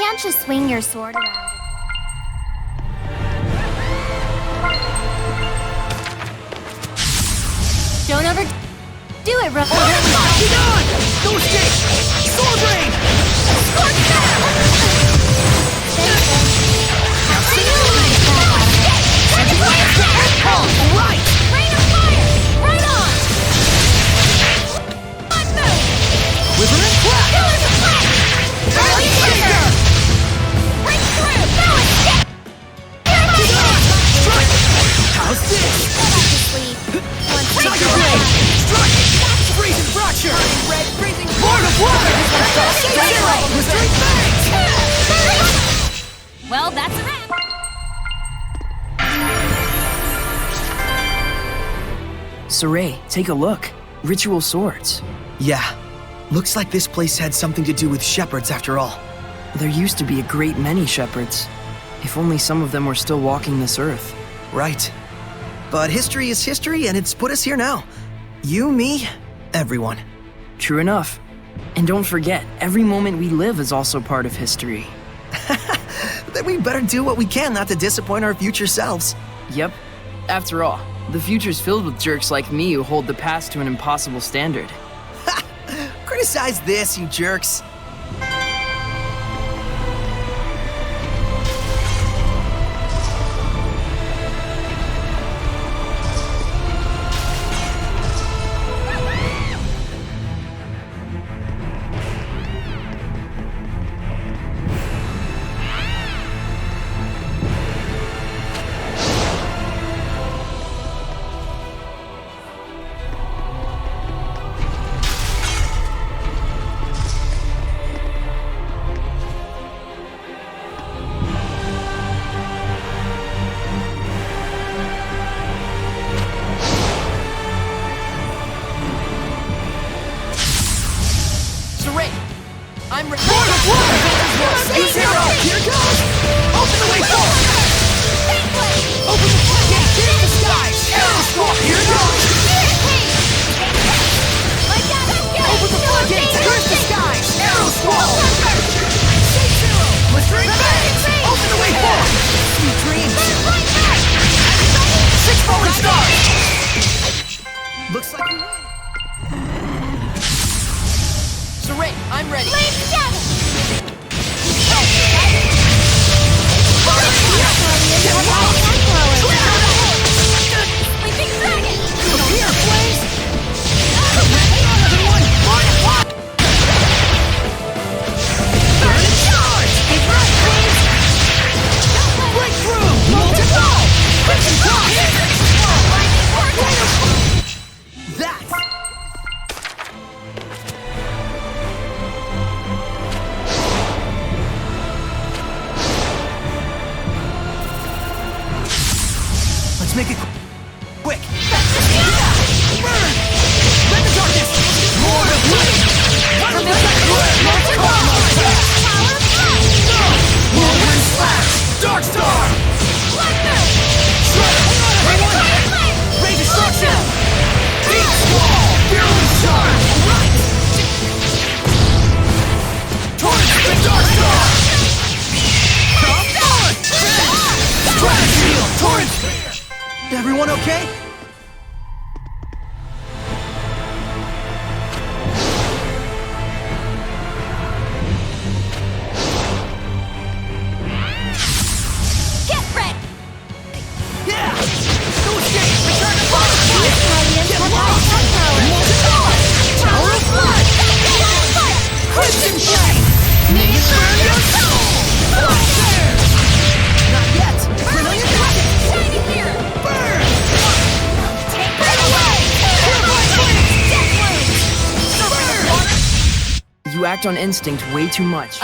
can't just swing your sword around. Don't overdo it, Rook. Get on! No escape! Sword rain! Scorch down! Right! Rain of fire! Right on! One move! Wyvern and clap! Pillars of fire! Early trigger! Break through! Now escape! Strike! How's this? Go back to sleep. Tiger blade! Strike! Freezing fracture! Red freezing Lord of water! Straight fangs! Well, that's a wrap. Sorey, take a look. Ritual swords. Yeah. Looks like this place had something to do with shepherds after all. There used to be a great many shepherds. If only some of them were still walking this earth. Right. But history is history, and it's put us here now. You, me, everyone. True enough. And don't forget, every moment we live is also part of history. Then we better do what we can not to disappoint our future selves. Yep. After all, the future's filled with jerks like me who hold the past to an impossible standard. Criticize this, you jerks. I'm ready. Lord of water! Speed zero! Here goes! Open the way forward! Open the floodgate! Get in the skies! Arrow squawk! Here goes! Open the floodgates! Curse the skies! Arrow squawk! State zero! Blistering bangs! Open the way forward! Sweet dreams! 6 falling stars! Looks like we win! Sorey, I'm ready. Sleeping dragon! Here, flames! Hang on, everyone! Burn and charge! Keep right, flames! Breakthrough! Molten ball! Crimson cross! That's... Let's make it quick. Burn! Rend the darkness! More of light! Whirlwind slash! Dark star! Shredder! Everyone! Ray destruction! Deep squall! Virulent charge! Right! Torrent the dark star! Come on! Strategy! Torrent! Everyone okay? Get ready! Yeah! No escape! Return to fire! Get lost! Tower of blood! Crimson flame! May it burn your soul! There! Not yet! Brilliant rocket! Shiny here! Burn! Take that away! Death wounds! You act on instinct way too much.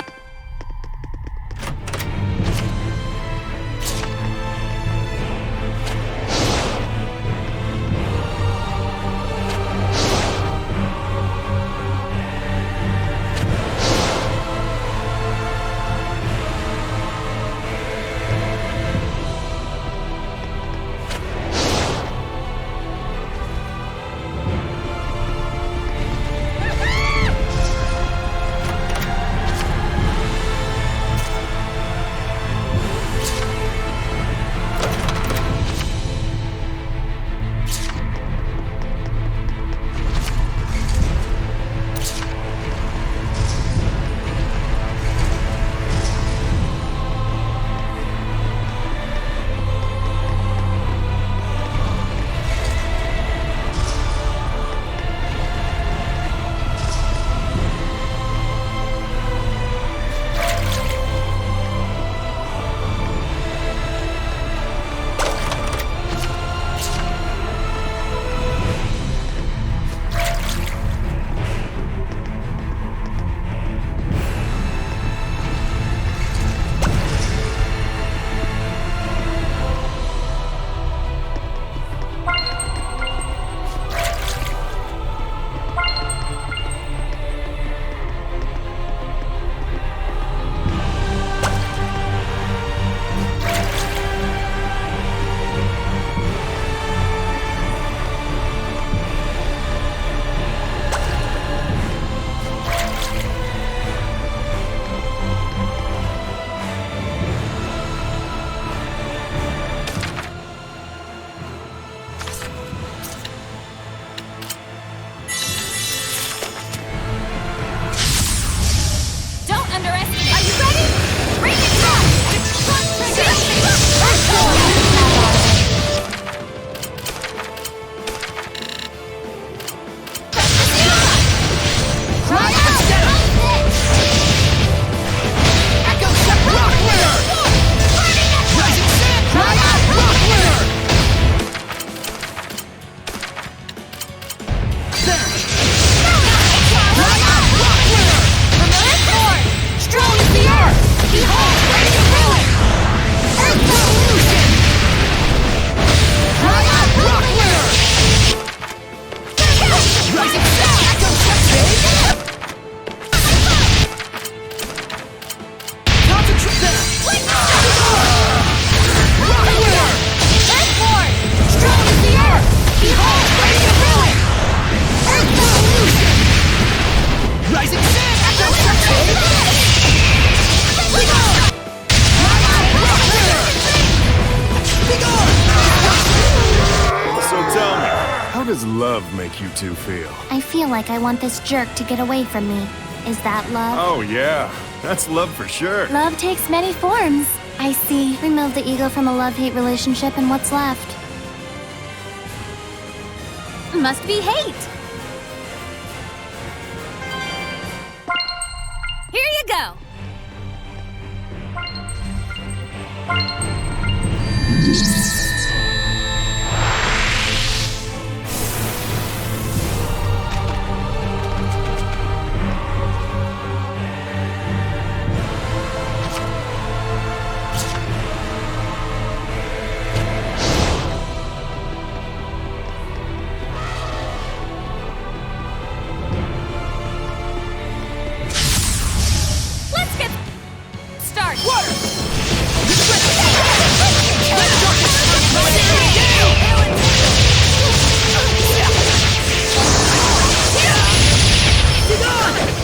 love make you two feel? I feel like I want this jerk to get away from me. Is that love? Oh yeah, that's love for sure. Love takes many forms. I see. Remove the ego from a love-hate relationship and what's left? Must be hate. Here you go. Let's get started.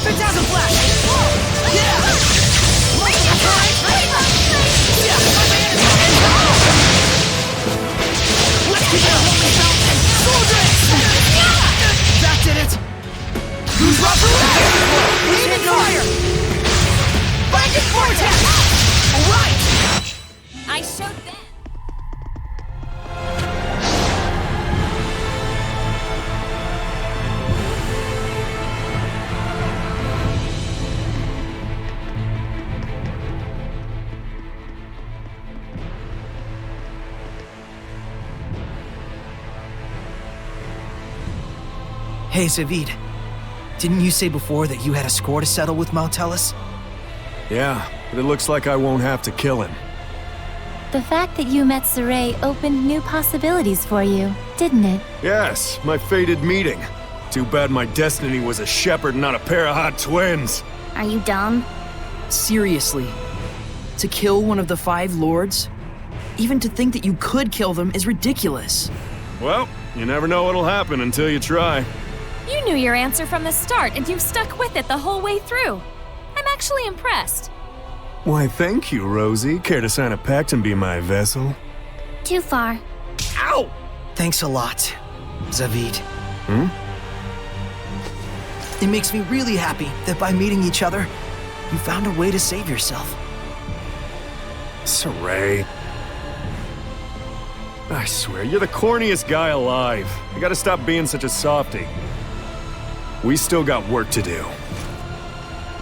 Phantasm Flash! Let's keep it holy fountain! That did it! Who's Russell? Leaving fire! Blanket vortex! Alright! I showed them. Hey, Zavid. Didn't you say before that you had a score to settle with Maltellus? Yeah, but it looks like I won't have to kill him. The fact that you met Sorey opened new possibilities for you, didn't it? Yes, my fated meeting. Too bad my destiny was a shepherd, not a pair of hot twins. Are you dumb? Seriously. To kill one of the 5 lords? Even to think that you could kill them is ridiculous. Well, you never know what'll happen until you try. You knew your answer from the start, and you've stuck with it the whole way through. I'm actually impressed. Why, thank you, Rosie. Care to sign a pact and be my vessel? Too far. Ow! Thanks a lot, Zavid. It makes me really happy that by meeting each other, you found a way to save yourself. Sorey. I swear, you're the corniest guy alive. You gotta stop being such a softie. We still got work to do.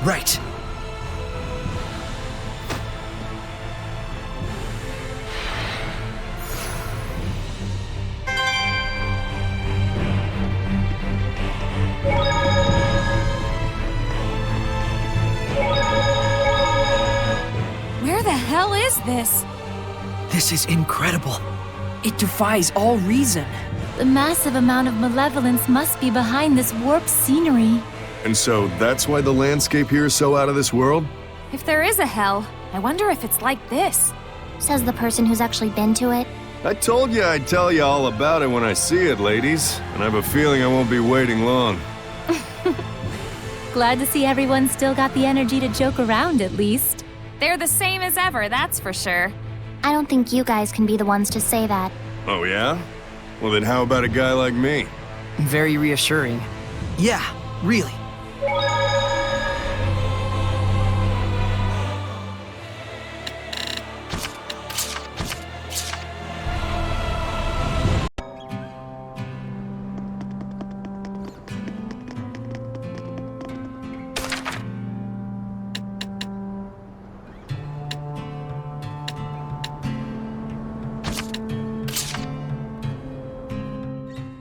Right. Where the hell is this? This is incredible. It defies all reason. The massive amount of malevolence must be behind this warped scenery. And so that's why the landscape here is so out of this world? If there is a hell, I wonder if it's like this. Says the person who's actually been to it. I told you I'd tell you all about it when I see it, ladies. And I have a feeling I won't be waiting long. Glad to see everyone still got the energy to joke around at least. They're the same as ever, that's for sure. I don't think you guys can be the ones to say that. Oh yeah? Well then how about a guy like me? Very reassuring. Yeah, really.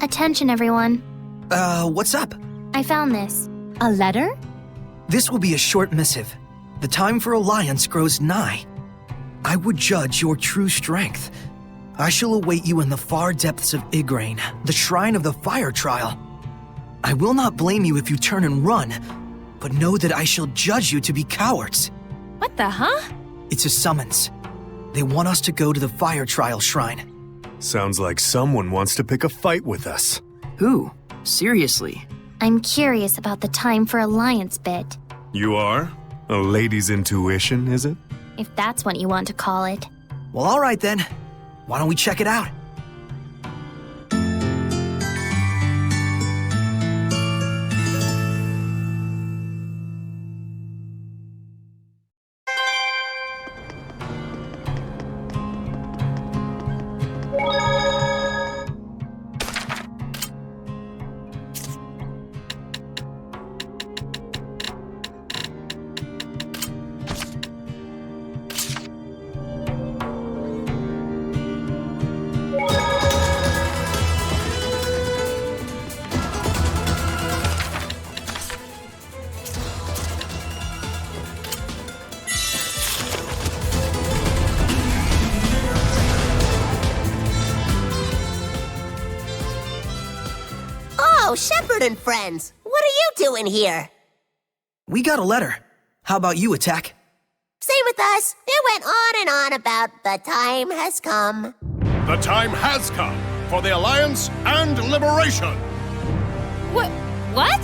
Attention, everyone. What's up? I found this. A letter? This will be a short missive. The time for alliance grows nigh. I would judge your true strength. I shall await you in the far depths of Igraine, the shrine of the fire trial. I will not blame you if you turn and run, but know that I shall judge you to be cowards. What the huh? It's a summons. They want us to go to the fire trial shrine. Sounds like someone wants to pick a fight with us. Who? Seriously? I'm curious about the time for alliance bit. You are? A lady's intuition, is it? If that's what you want to call it. Well, alright then. Why don't we check it out? Hello, Shepherd and friends. What are you doing here? We got a letter. How about you, Attack? Same with us. It went on and on about the time has come. The time has come for the Alliance and liberation. What?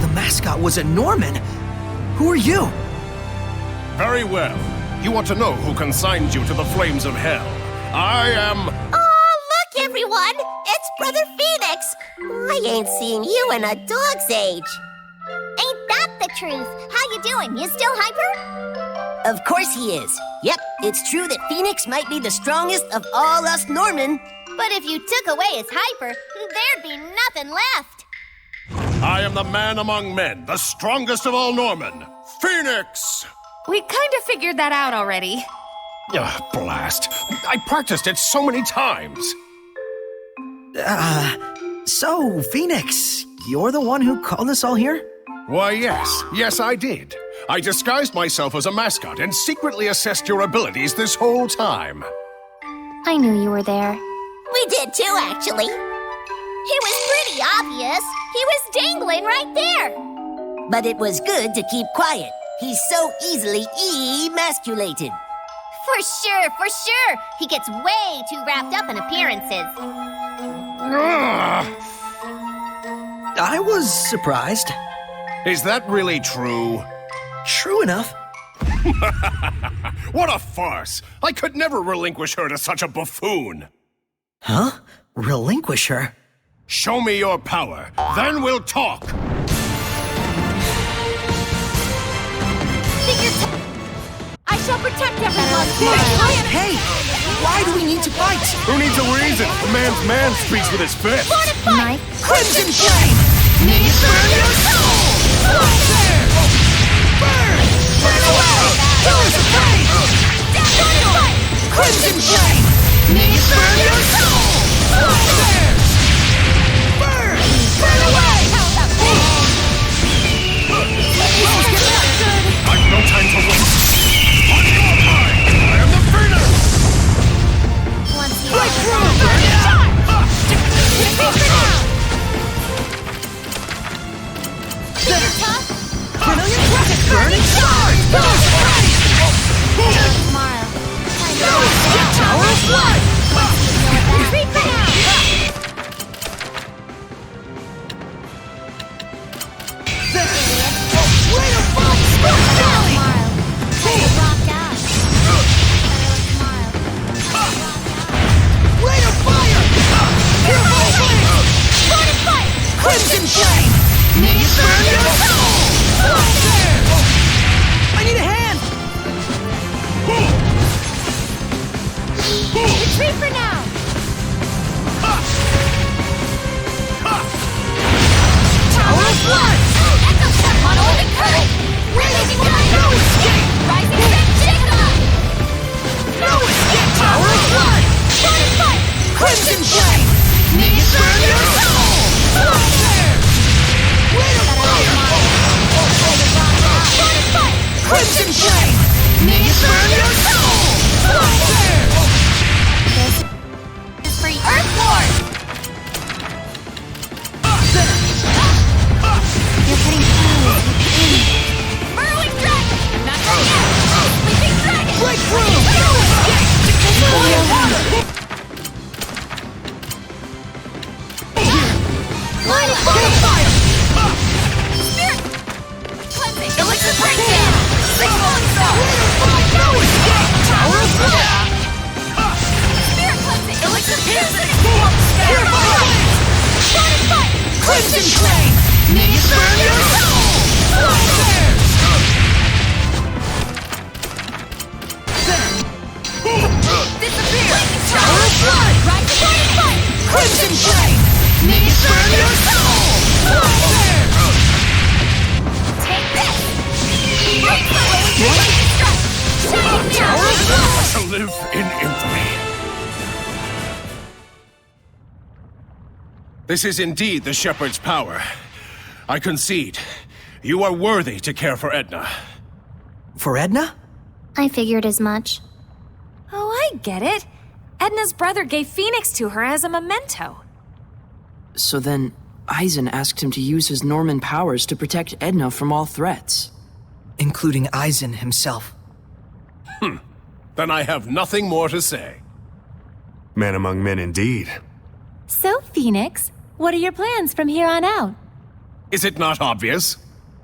The mascot was a Norman. Who are you? Very well. You want to know who consigned you to the flames of hell? I am... Oh, look, everyone! It's Brother Phoenix! I ain't seen you in a dog's age. Ain't that the truth? How you doing? You still hyper? Of course he is. Yep, it's true that Phoenix might be the strongest of all us Norman. But if you took away his hyper, there'd be nothing left. I am the man among men, the strongest of all Norman, Phoenix! We kind of figured that out already. Ugh, blast. I practiced it so many times. So, Phoenix, you're the one who called us all here? Why, yes. Yes, I did. I disguised myself as a mascot and secretly assessed your abilities this whole time. I knew you were there. We did too, actually. It was pretty obvious. He was dangling right there. But it was good to keep quiet. He's so easily emasculated. For sure. He gets way too wrapped up in appearances. I was surprised. Is that really true? True enough. What a farce! I could never relinquish her to such a buffoon! Huh? Relinquish her? Show me your power, then we'll talk! I shall protect everyone. Hey! Why do we need to fight? Who needs a reason? A man's man speaks with his fist. Mike, Crimson Flame! May it burn your soul! Burn! Burn away! Doors of pain! Crimson Flame! May it burn your soul! Burn! Burn away! I've no time to waste. On your mind! I am the Phoenix! Breakthrough! Burning shards! Doors of pain! tomorrow. Tower of blood! Retreat for now. Way to fall! Spark Valley! Rocked out. Rain of fire! Pure flame! Crimson flame! May it burn your soul! I need a hand! Retreat for now. Tower of blood! Echo shot on old and current. Raging gun. No escape! Rising red Jacob. No escape! Tower of blood! Starting fight. Crimson flame! May it burn your soul! Rain of fire! Starting fight. Crimson flame! May it burn your soul! This is for Earth Lord. You're getting close. Burrowing dragon. Not done yet. Sleeping dragon. Breakthrough! Line of fire. Spirit. Cleansing. Elixir breakdown. Six long cell. No escape! Tower of blood! Spirit cleansing. Elixir piercing. Pure fire! Starting fight. Crimson flame! May it burn your soul! Disappear. Tower of blood! Right to starting fight. Crimson flame! May it burn your soul! Take this. Break through. Shining Tower of mirror. blood! To live in infamy. This is indeed the Shepherd's power. I concede. You are worthy to care for Edna. For Edna? I figured as much. Oh, I get it. Edna's brother gave Phoenix to her as a memento. So then, Eisen asked him to use his Norman powers to protect Edna from all threats. Including Eisen himself. Then I have nothing more to say. Man among men indeed. So, Phoenix, what are your plans from here on out? Is it not obvious?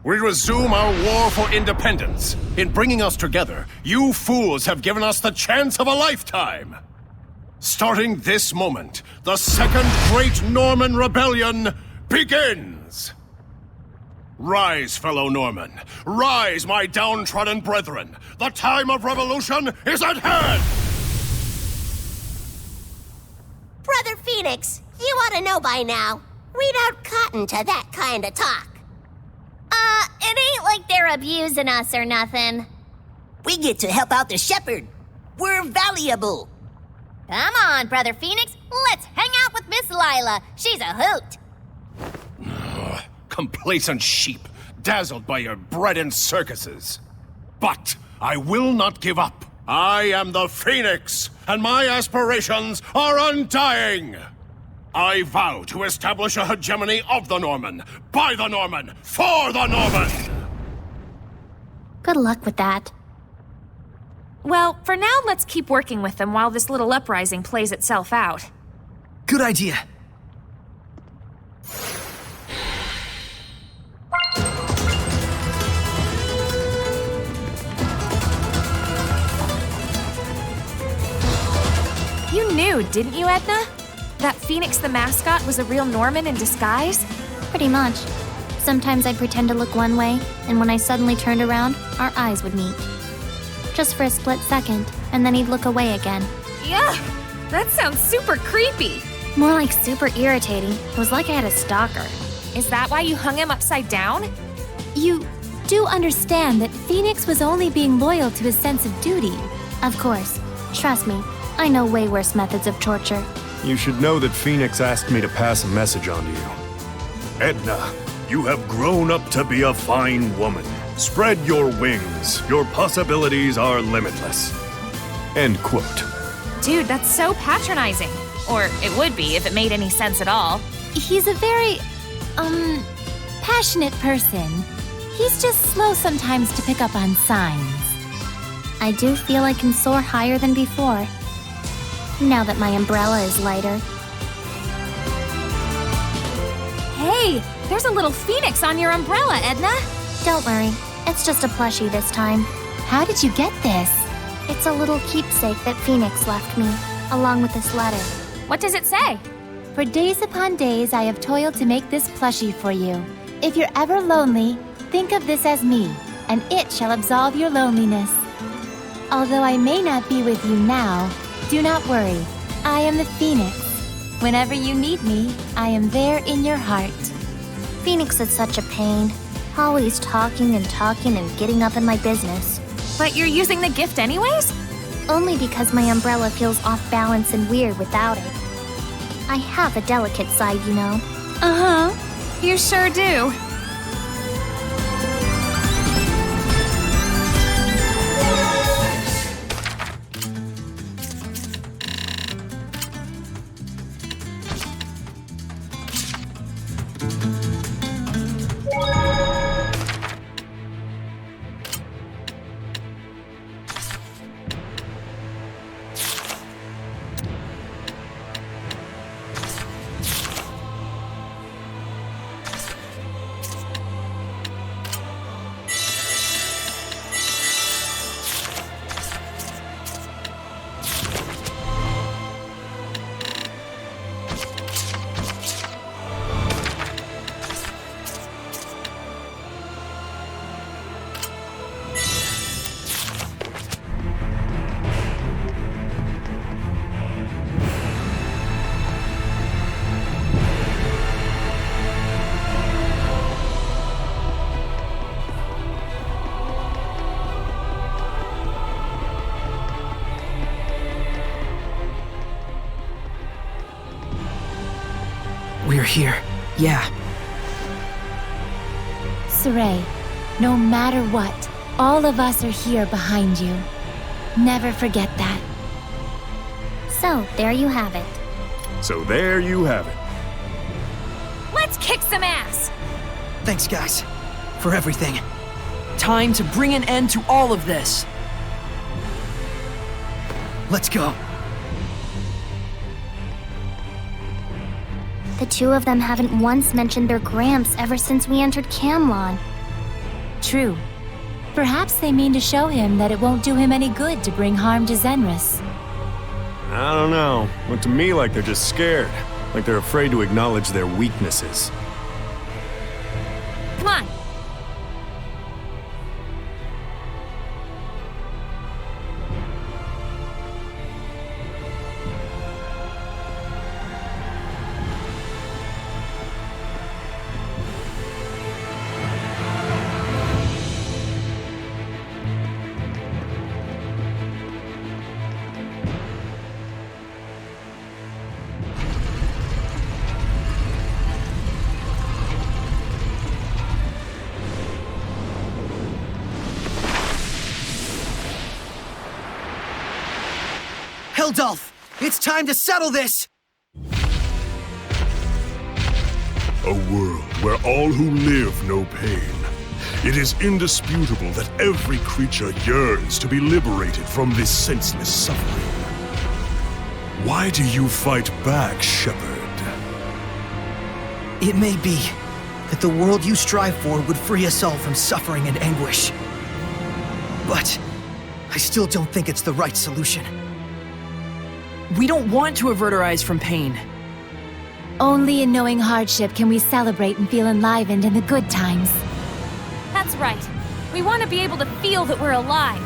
We resume our war for independence. In bringing us together, you fools have given us the chance of a lifetime. Starting this moment, the Second Great Norman Rebellion begins! Rise, fellow Norman. Rise, my downtrodden brethren. The time of revolution is at hand! Brother Phoenix, you ought to know by now. We don't cotton to that kind of talk. It ain't like they're abusing us or nothing. We get to help out the shepherd. We're valuable. Come on, Brother Phoenix. Let's hang out with Miss Lailah. She's a hoot. Complacent sheep, dazzled by your bread and circuses. But I will not give up. I am the Phoenix, and my aspirations are undying. I vow to establish a hegemony of the Norman, by the Norman, for the Norman! Good luck with that. Well, for now, let's keep working with them while this little uprising plays itself out. Good idea. You knew, didn't you, Edna? That Phoenix the mascot was a real Norman in disguise? Pretty much. Sometimes I'd pretend to look one way, and when I suddenly turned around, our eyes would meet. Just for a split second, and then he'd look away again. Yeah, that sounds super creepy. More like super irritating. It was like I had a stalker. Is that why you hung him upside down? You do understand that Phoenix was only being loyal to his sense of duty. Of course. Trust me, I know way worse methods of torture. You should know that Phoenix asked me to pass a message on to you. Edna, you have grown up to be a fine woman. Spread your wings. Your possibilities are limitless. End quote. Dude, that's so patronizing. Or it would be if it made any sense at all. He's a very, passionate person. He's just slow sometimes to pick up on signs. I do feel I can soar higher than before, now that my umbrella is lighter. Hey, there's a little phoenix on your umbrella, Edna. Don't worry, it's just a plushie this time. How did you get this? It's a little keepsake that Phoenix left me, along with this letter. What does it say? For days upon days, I have toiled to make this plushie for you. If you're ever lonely, think of this as me, and it shall absolve your loneliness. Although I may not be with you now, do not worry. I am the Phoenix. Whenever you need me, I am there in your heart. Phoenix is such a pain. Always talking and getting up in my business. But you're using the gift anyways? Only because my umbrella feels off balance and weird without it. I have a delicate side, you know. Uh-huh. You sure do. We're here. Yeah. Sorey, no matter what, all of us are here behind you. Never forget that. So, there you have it. So there you have it. Let's kick some ass! Thanks, guys, for everything. Time to bring an end to all of this. Let's go. The two of them haven't once mentioned their Gramps ever since we entered Camlon. True. Perhaps they mean to show him that it won't do him any good to bring harm to Zenris. I don't know. Look to me like they're just scared. Like they're afraid to acknowledge their weaknesses. Come on! Hildolf, it's time to settle this! A world where all who live know pain. It is indisputable that every creature yearns to be liberated from this senseless suffering. Why do you fight back, Shepherd? It may be that the world you strive for would free us all from suffering and anguish. But I still don't think it's the right solution. We don't want to avert our eyes from pain. Only in knowing hardship can we celebrate and feel enlivened in the good times. That's right. We want to be able to feel that we're alive.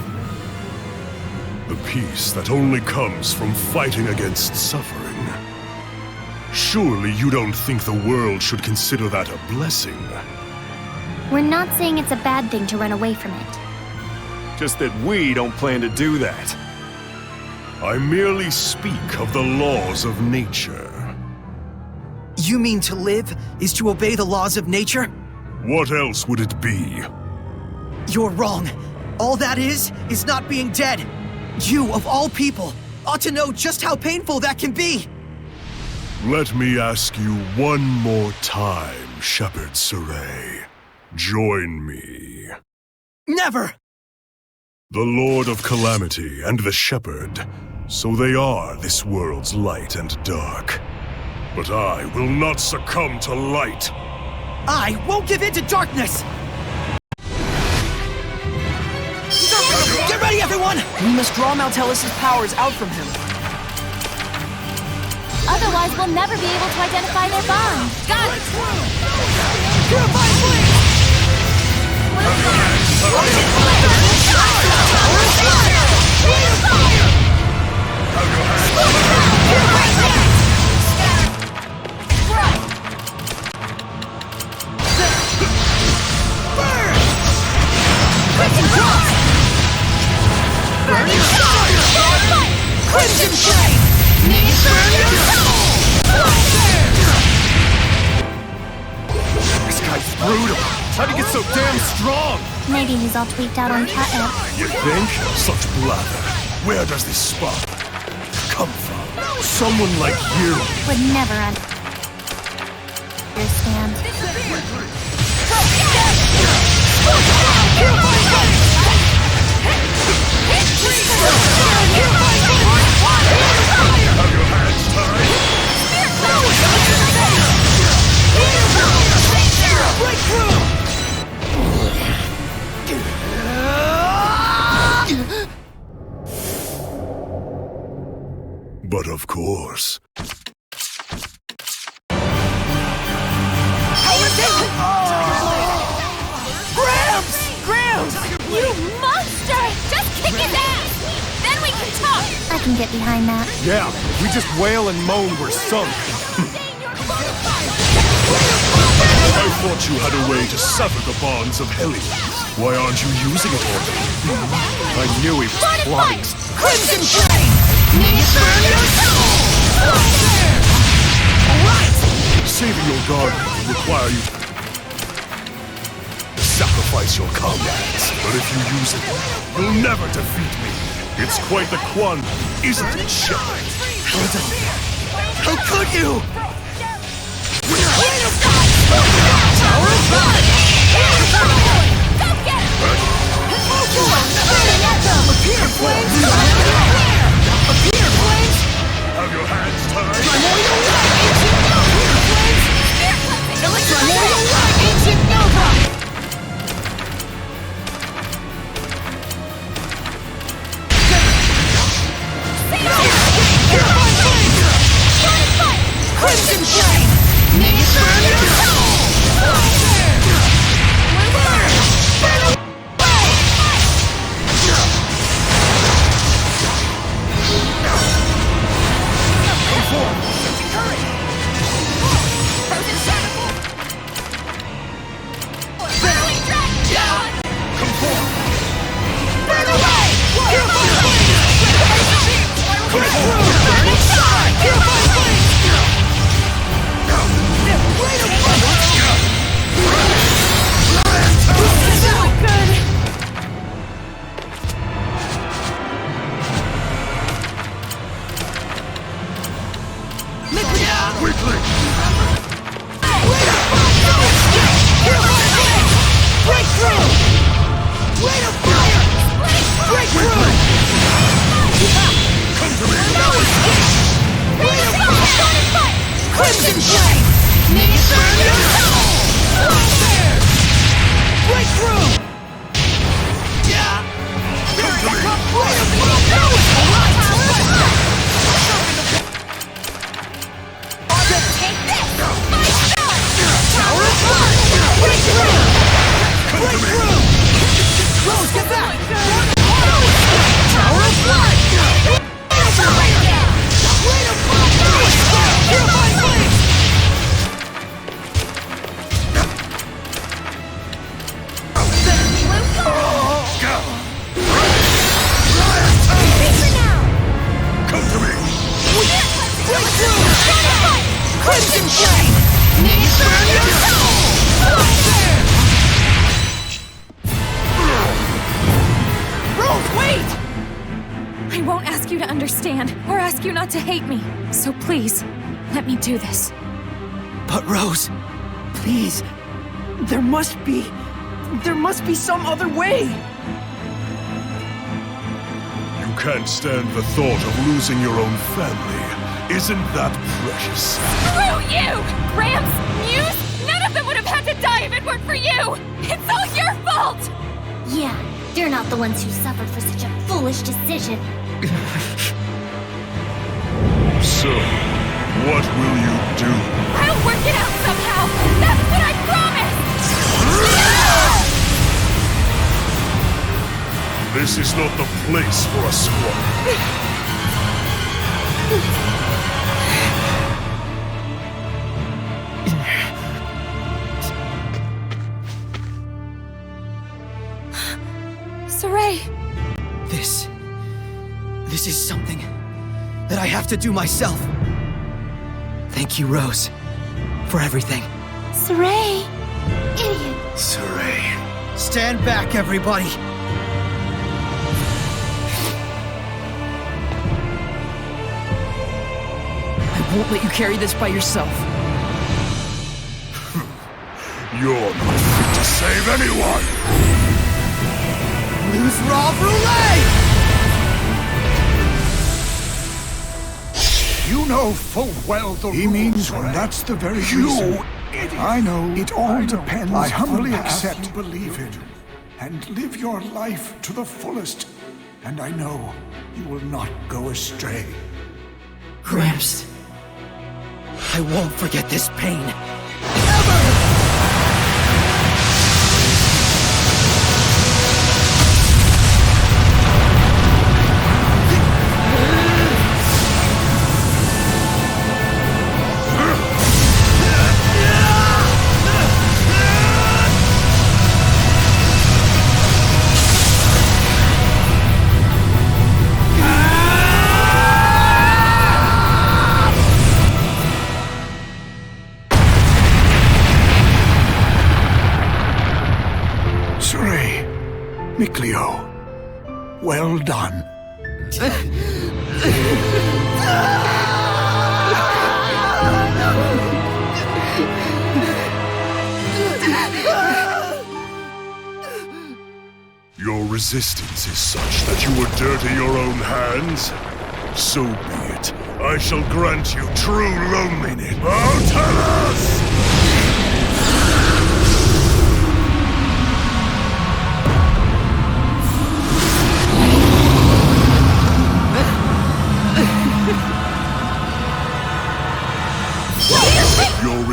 The peace that only comes from fighting against suffering. Surely you don't think the world should consider that a blessing? We're not saying it's a bad thing to run away from it. Just that we don't plan to do that. I merely speak of the laws of nature. You mean to live is to obey the laws of nature? What else would it be? You're wrong. All that is not being dead. You, of all people, ought to know just how painful that can be. Let me ask you one more time, Shepherd Sorey. Join me. Never! The Lord of Calamity and the Shepherd, so they are this world's light and dark. But I will not succumb to light. I won't give in to darkness! Get ready, everyone! We must draw Maltellus's powers out from him. Otherwise, we'll never be able to identify their bond. Got it! Purify flames! Crimson Flame! Burn your soul! This guy's brutal. How'd he get so damn strong? Maybe he's all tweaked out on catnip. You think? Such blather. Where does this spark come from? Someone like you. Would never understand. Have your hands tied? Breakthrough! But of course. Grams! You monster! Just kick his ass! Then we can talk! I can get behind that. Yeah, if we just wail and moan, we're sunk. I thought you had a way to sever the bonds of Hellions. Why aren't you using it already? I knew he was plotting. Crimson Flame! Burn your soul! Alright! Saving your guard will require you to sacrifice your comrades. But if you use it, you'll never defeat me. It's quite the quandary, isn't it, Shepherd? How could you? Have your hands tied. Ancient Nova! Crimson Flame! May it burn your soul! To hate me. So please, let me do this. But Rose, please, there must be some other way. You can't stand the thought of losing your own family. Isn't that precious? Screw you! Gramps, Muse, none of them would have had to die if it weren't for you! It's all your fault! Yeah, you're not the ones who suffered for such a foolish decision. So, what will you do? I'll work it out somehow! That's what I promised! This is not the place for a squad. Sorey! This is something that I have to do myself. Thank you, Rose, for everything. Sorey! Idiot! Sorey. Stand back, everybody! I won't let you carry this by yourself. You're not fit to save anyone! Lose Raw Roulette! You know full well the He rules, means right? well, that's the very You reason. idiot! I know. It all depends. I humbly on the path accept you believe in, and live your life to the fullest. And I know you will not go astray. Gramps, I won't forget this pain. Mikleo, well done. Your resistance is such that you would dirty your own hands? So be it. I shall grant you true loneliness. Maltellus! Your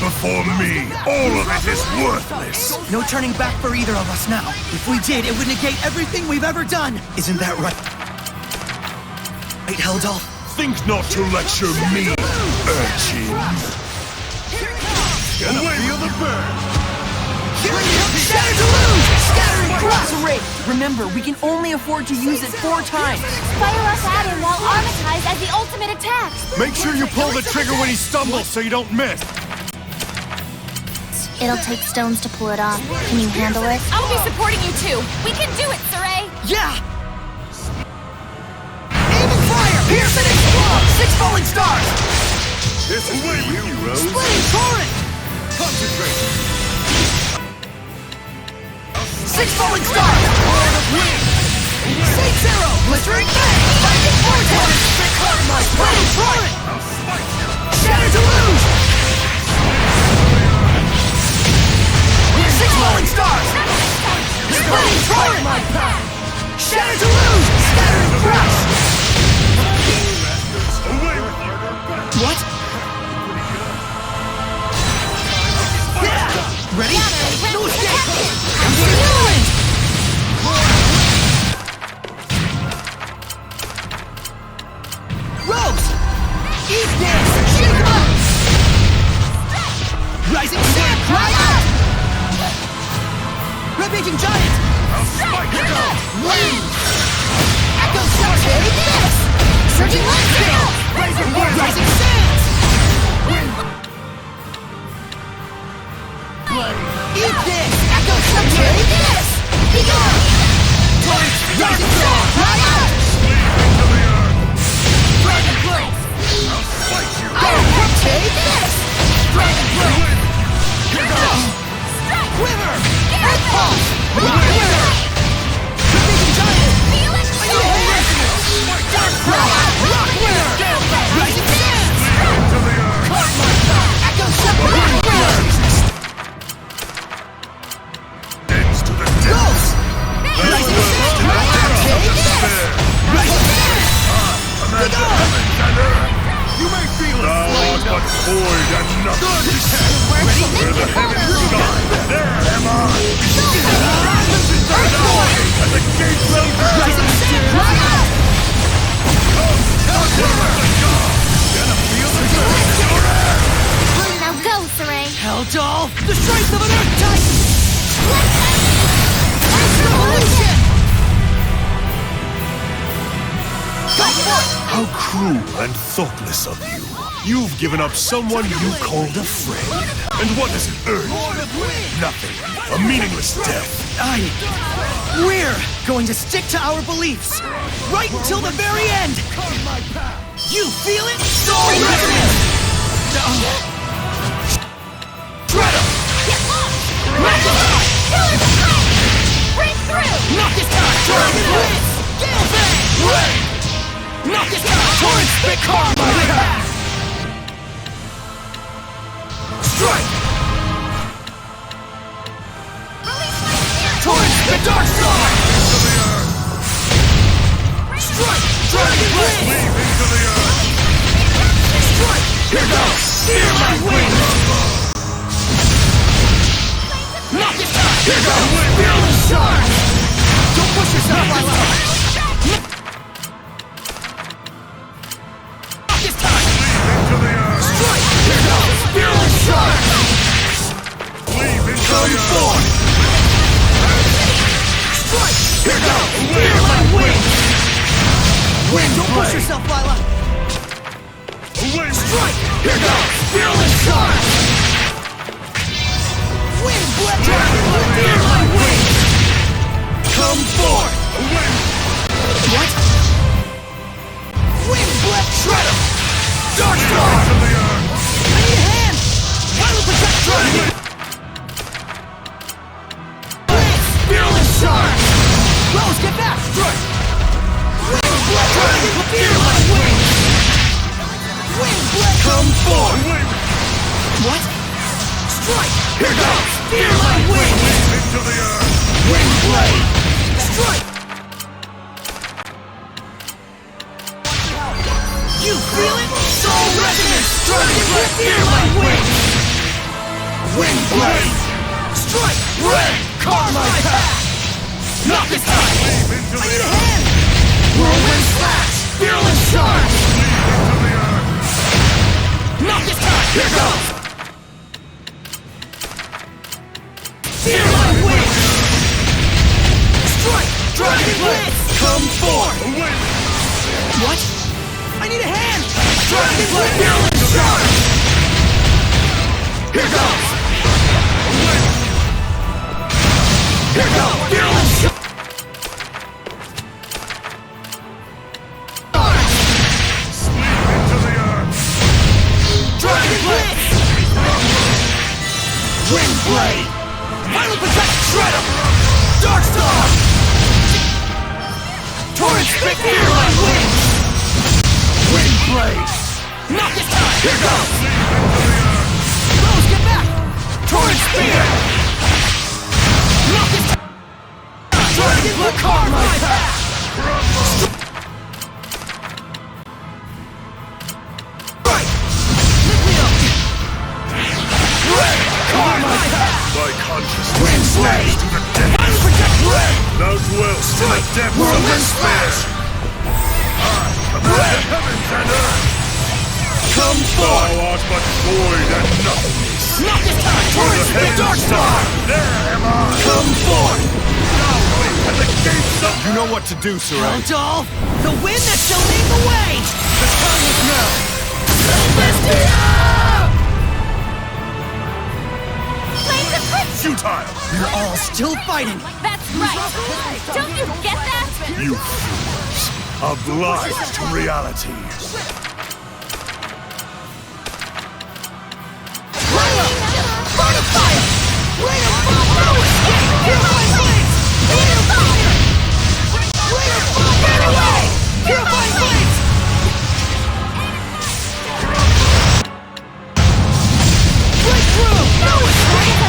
before me, all of it is worthless. No turning back for either of us now. If we did, it would negate everything we've ever done. Isn't that right? Right, Heldolf? Think not to lecture me, urchin. Gonna feel the burn. Shatter to lose! Scattering cross! Sorey, remember, we can only afford to use it 4 times. Fire us at him while armatized as the ultimate attack. Make sure you pull the trigger when he stumbles so you don't miss. It'll take stones to pull it off. Can you handle it? I'll be supporting you too. We can do it, Sorey. Yeah! Aim and fire! Pierce and explode! 6 falling stars! This is way with you, Rose. Splitting torrent! Concentrate. 6 falling stars! Horn of wind! Saint's arrow! Blistering fang! Lightning vortex! Splitting torrent! Shatter to lose! 6 falling stars! Splitting torrent! Shatter to lose! Scattering crush! What? Yeah! Ready? No escape! I'm Rose! Eat this! Shoot him up! Rising sand! Cry out! Rampaging giant! Wind! Echo Shark! Take this! Surging landscape! Rising sands! Eat this! Echo Shark! Take this! Be gone! Rising sand! Cry out! Dragon Blade! Iron Head! Take this! Dragon Blade! Here goes! Quiver! Earth Pulse! Rock Quiver! Rampaging Giant! Feel it! Dark Cry! Rock Quiver! Rising Sands! Echo Shepherd! Rock Quiver! Ends to the death. Ghost! Rising Sands! Take this! Rising Sands! Be gone! You may feel it. Thou art but void and nothing. Where the heavens shine, there am I. Earthborn! And the gates of hell. Rising Sand! Cry out! Gonna feel the burn. Now go, Sorey. Heldolf! The strength of an Earth Titan! Revolution! How cruel and thoughtless of you. You've given up someone you called a friend. And what does it earn? Nothing. A meaningless death. We're going to stick to our beliefs. Right until the very end. You feel it? Soul resonance! Shred him! Break through! Knock this time! Dragon Blitz! Gale Fang! Rain! Knock this time! Torrent Spit Carve my path! Strike! Torrent Spit Dark Star! Strike! Dragon Blitz! Leave into the earth. Strike! Here goes! Fear my wings! Knock this time! Here goes! Fearless Shark! Don't push yourself, Lailah! Fearless Shark! Leave into Come the earth. forth! Strike! Here goes! Fear my wings! Wind, don't push yourself, Lailah! Strike! Here goes! Fearless Shark! Wind, blast! Fear my wings! Come forth! What? Wind, blast! Shred him! Dark Star! I need a hand! Final protect! Strike! Wind blade! Dragon fear my wings! Wind blade! Come forth! What? Strike! Here goes! Fear my wings! Into the earth! Wind blade! Strike! You feel it? Soul resonance! Dragon blade! Fear my wings! Wind blade! Strike! Red! Carve my path! Not this time! I need a hand! Whirlwind slash! Fearless charge! Not this time! Here goes! Fear my wings! Strike! Dragon blade! Come forth! What? I need a hand! Dragon blade! Fearless charge! Here goes! Here goes! Fearless charge! Dragon blade! Wind blade! Final protect! Shred him! Dark Star! Torrent spit! Fear my wings! Wind blade! Not this time! Here goes! Rose, get back! Torrent spear! Not this time! Dragon blade! Carve my path! My consciousness stands to the depths. Thou dwellst in the depths of despair. I command the heavens and earth. Come forth! Thou art but void and nothingness. Not this time! Towards the Dark Star! There am I. Come forth! Now wait at the gates of... You know what to do, Sorey. Doll, the wind that shall lead the way! The time is now! Zestiria! Futile! You're all still fighting! That's right! Don't you get that? You fools are blind to reality. Lailah! Burn of fire! Rain of fire! No escape! Purify blades! Rain of fire! Rain of fire! Burn away! Purify blades! Breakthrough! No escape!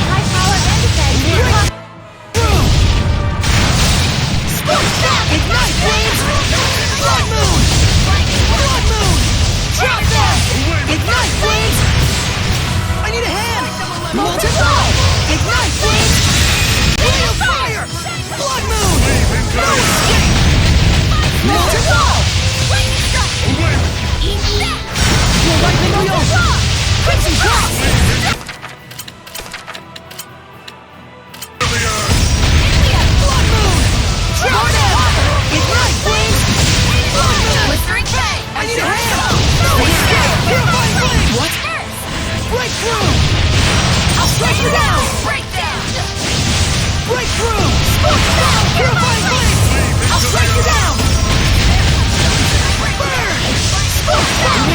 Ignite flames! Blood moon! Blood moon! Drop them! Ignite flames! I need a hand! Molten ball! Ignite flames! Rain of fire! Blood moon! No escape! Molten ball! Eat that! You're right, Mikleo! Crimson cross! Blood moon! Drop them! Ignite flames! Blood moon! Blistering bang! I need a hand! No escape! Purify flames! What? Breakthrough! I'll strike you down! Breakdown! Breakthrough! Scorch down! Purify flames! I'll strike you down! Burn! Scorch down!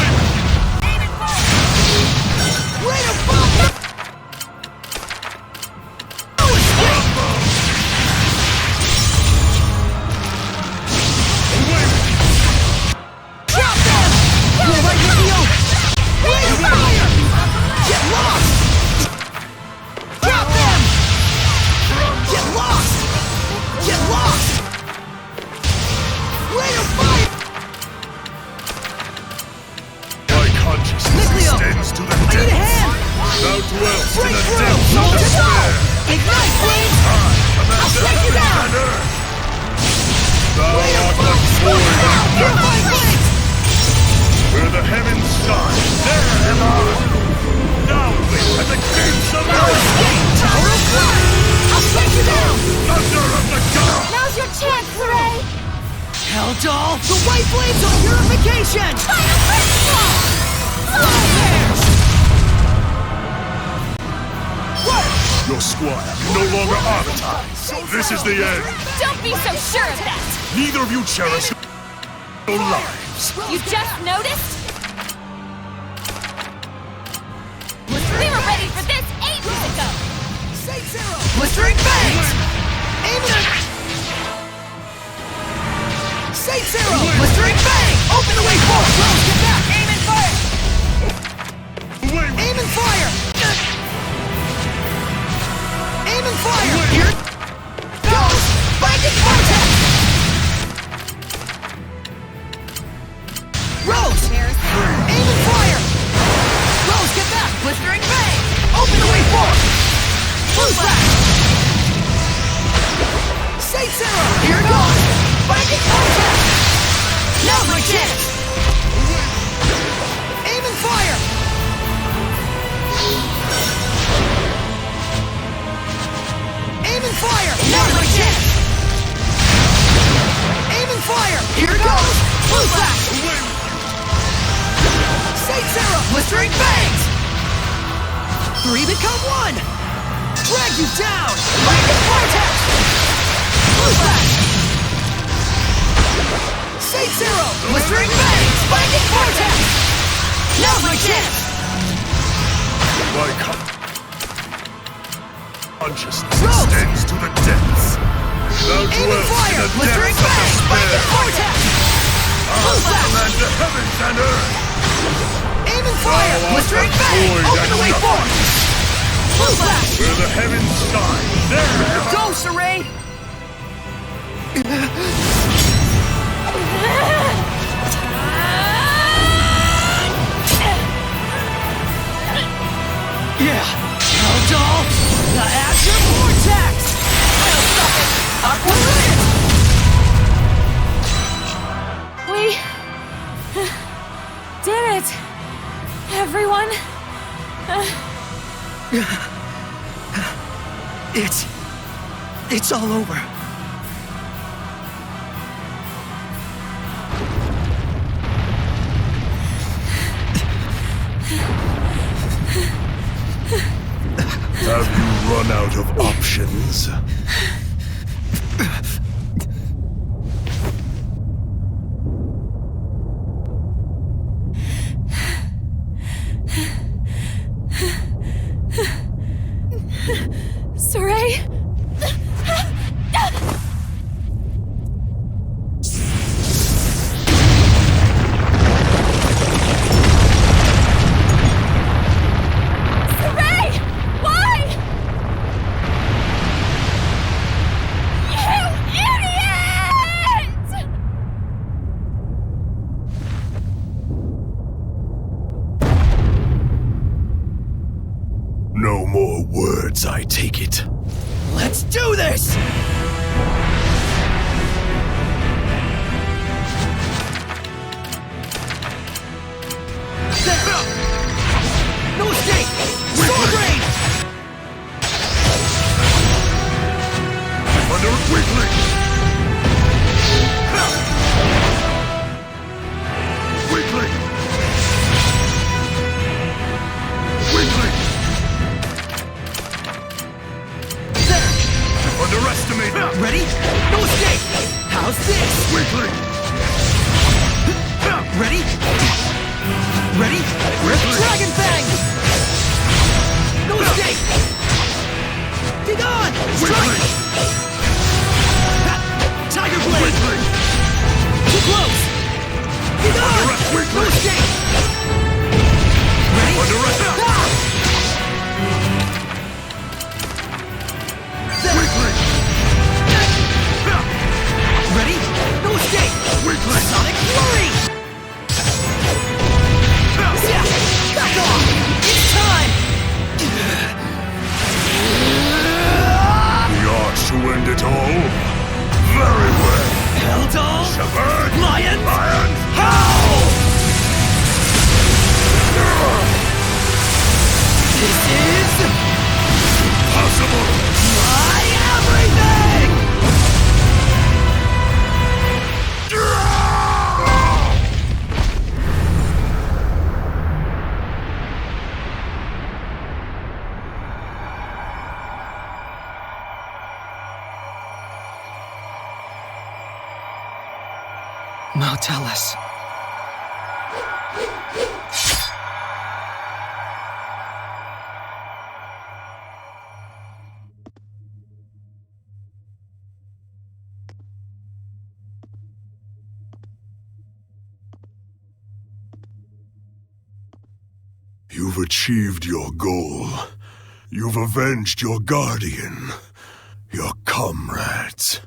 Rain of fire! No escape! Drop them! You're right, Mikleo! Rain of fire! Get lost! Drop them! Get lost! Get lost! Rain of fire! My consciousness Mikleo! extends to the I need a depths. hand! Thou dwellst in the Breakthrough! depths of Molten despair. ball! Ignite flames! I'll strike you down! Thou Rain of art but fire! void and Purify nothingness. flames! Where the heavens shine, there am I. Now wait at the gates of No earth. escape! Tower of God! I'll strike you down! Thunder of the gods. Now's your chance, Sorey! Hell doll! The white blades of purification! Fire crystal! Longplays! Your squire can no longer arbitize. This is the end. Don't be so sure of that! Neither of you cherish your lives. You just noticed? We were ready for this ages ago! Blistering bangs! Aim it! Aim and fire! Here goes! Binding vortex! Rose! Aim and fire! Rose, get back! Blistering bang! Open the way forward! Blue flash! Saint Sarah! Here goes! Binding vortex! Now's my chance! Aim and fire! Aim and fire! Now's my chance! Aim and fire! Here goes! Blue flash! Saint Sarah! Blistering bangs! 3 become 1! Drag you down! Lightning vortex! Blue flash! Saint Sarah! Blistering bangs! Lightning vortex! Now's my chance! My consciousness extends to the depths. Thou dwellst in the depths of despair. I command the heavens and earth. Aim and fire! Blistering bang! Open the way forward! Blue flash! Where the heavens shine, there go, Sorey! Yeah! Now, doll! The Azure Vortex! I'll stop it! Aqua Riot! We did it! Everyone? It's all over. Have you run out of options? Sorey? No more words, I take it. Let's do this! There! No escape! Sword rain! Under it weakly! Weakly! Weakly! Underestimate! Ready? No escape! How's this? Weakly! Ready? Ready? Dragon Bang! No escape! Dig on! Strike! Tiger Blade! Too close! Dig on! No escape! Ready? Ready? No escape! Sonic Flurry! Back off! It's time! The arch to end it all? Very well! Eldol! Shepard! Lion! Howl! This is... Impossible! My everything! Maltellus. You've achieved your goal. You've avenged your guardian, your comrades.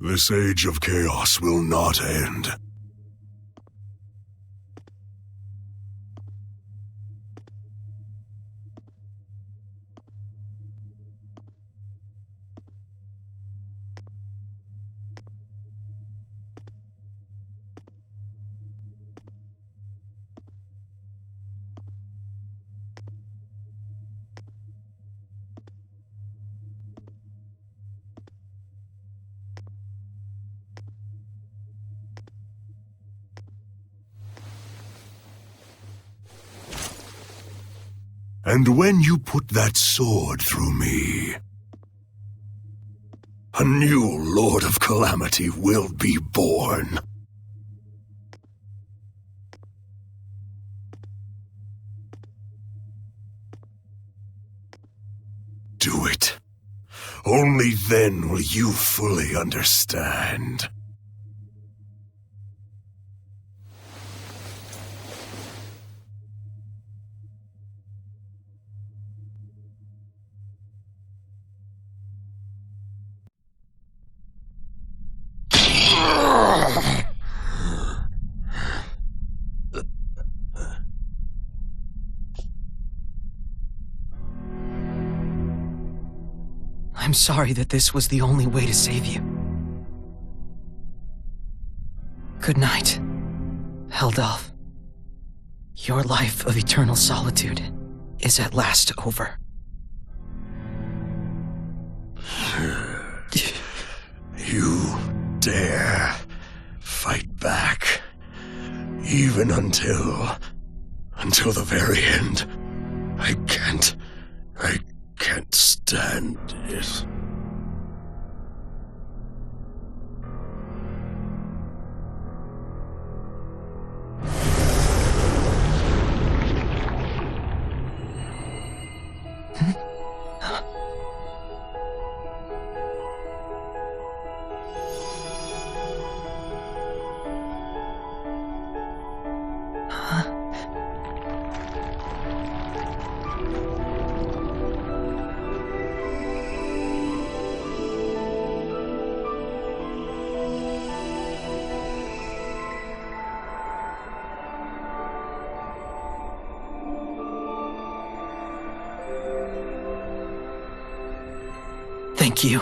This age of chaos will not end. And when you put that sword through me, a new Lord of Calamity will be born. Do it. Only then will you fully understand. I'm sorry that this was the only way to save you. Good night, Heldalf. Your life of eternal solitude is at last over. You dare fight back, even until the very end. I can't stand it. Thank you.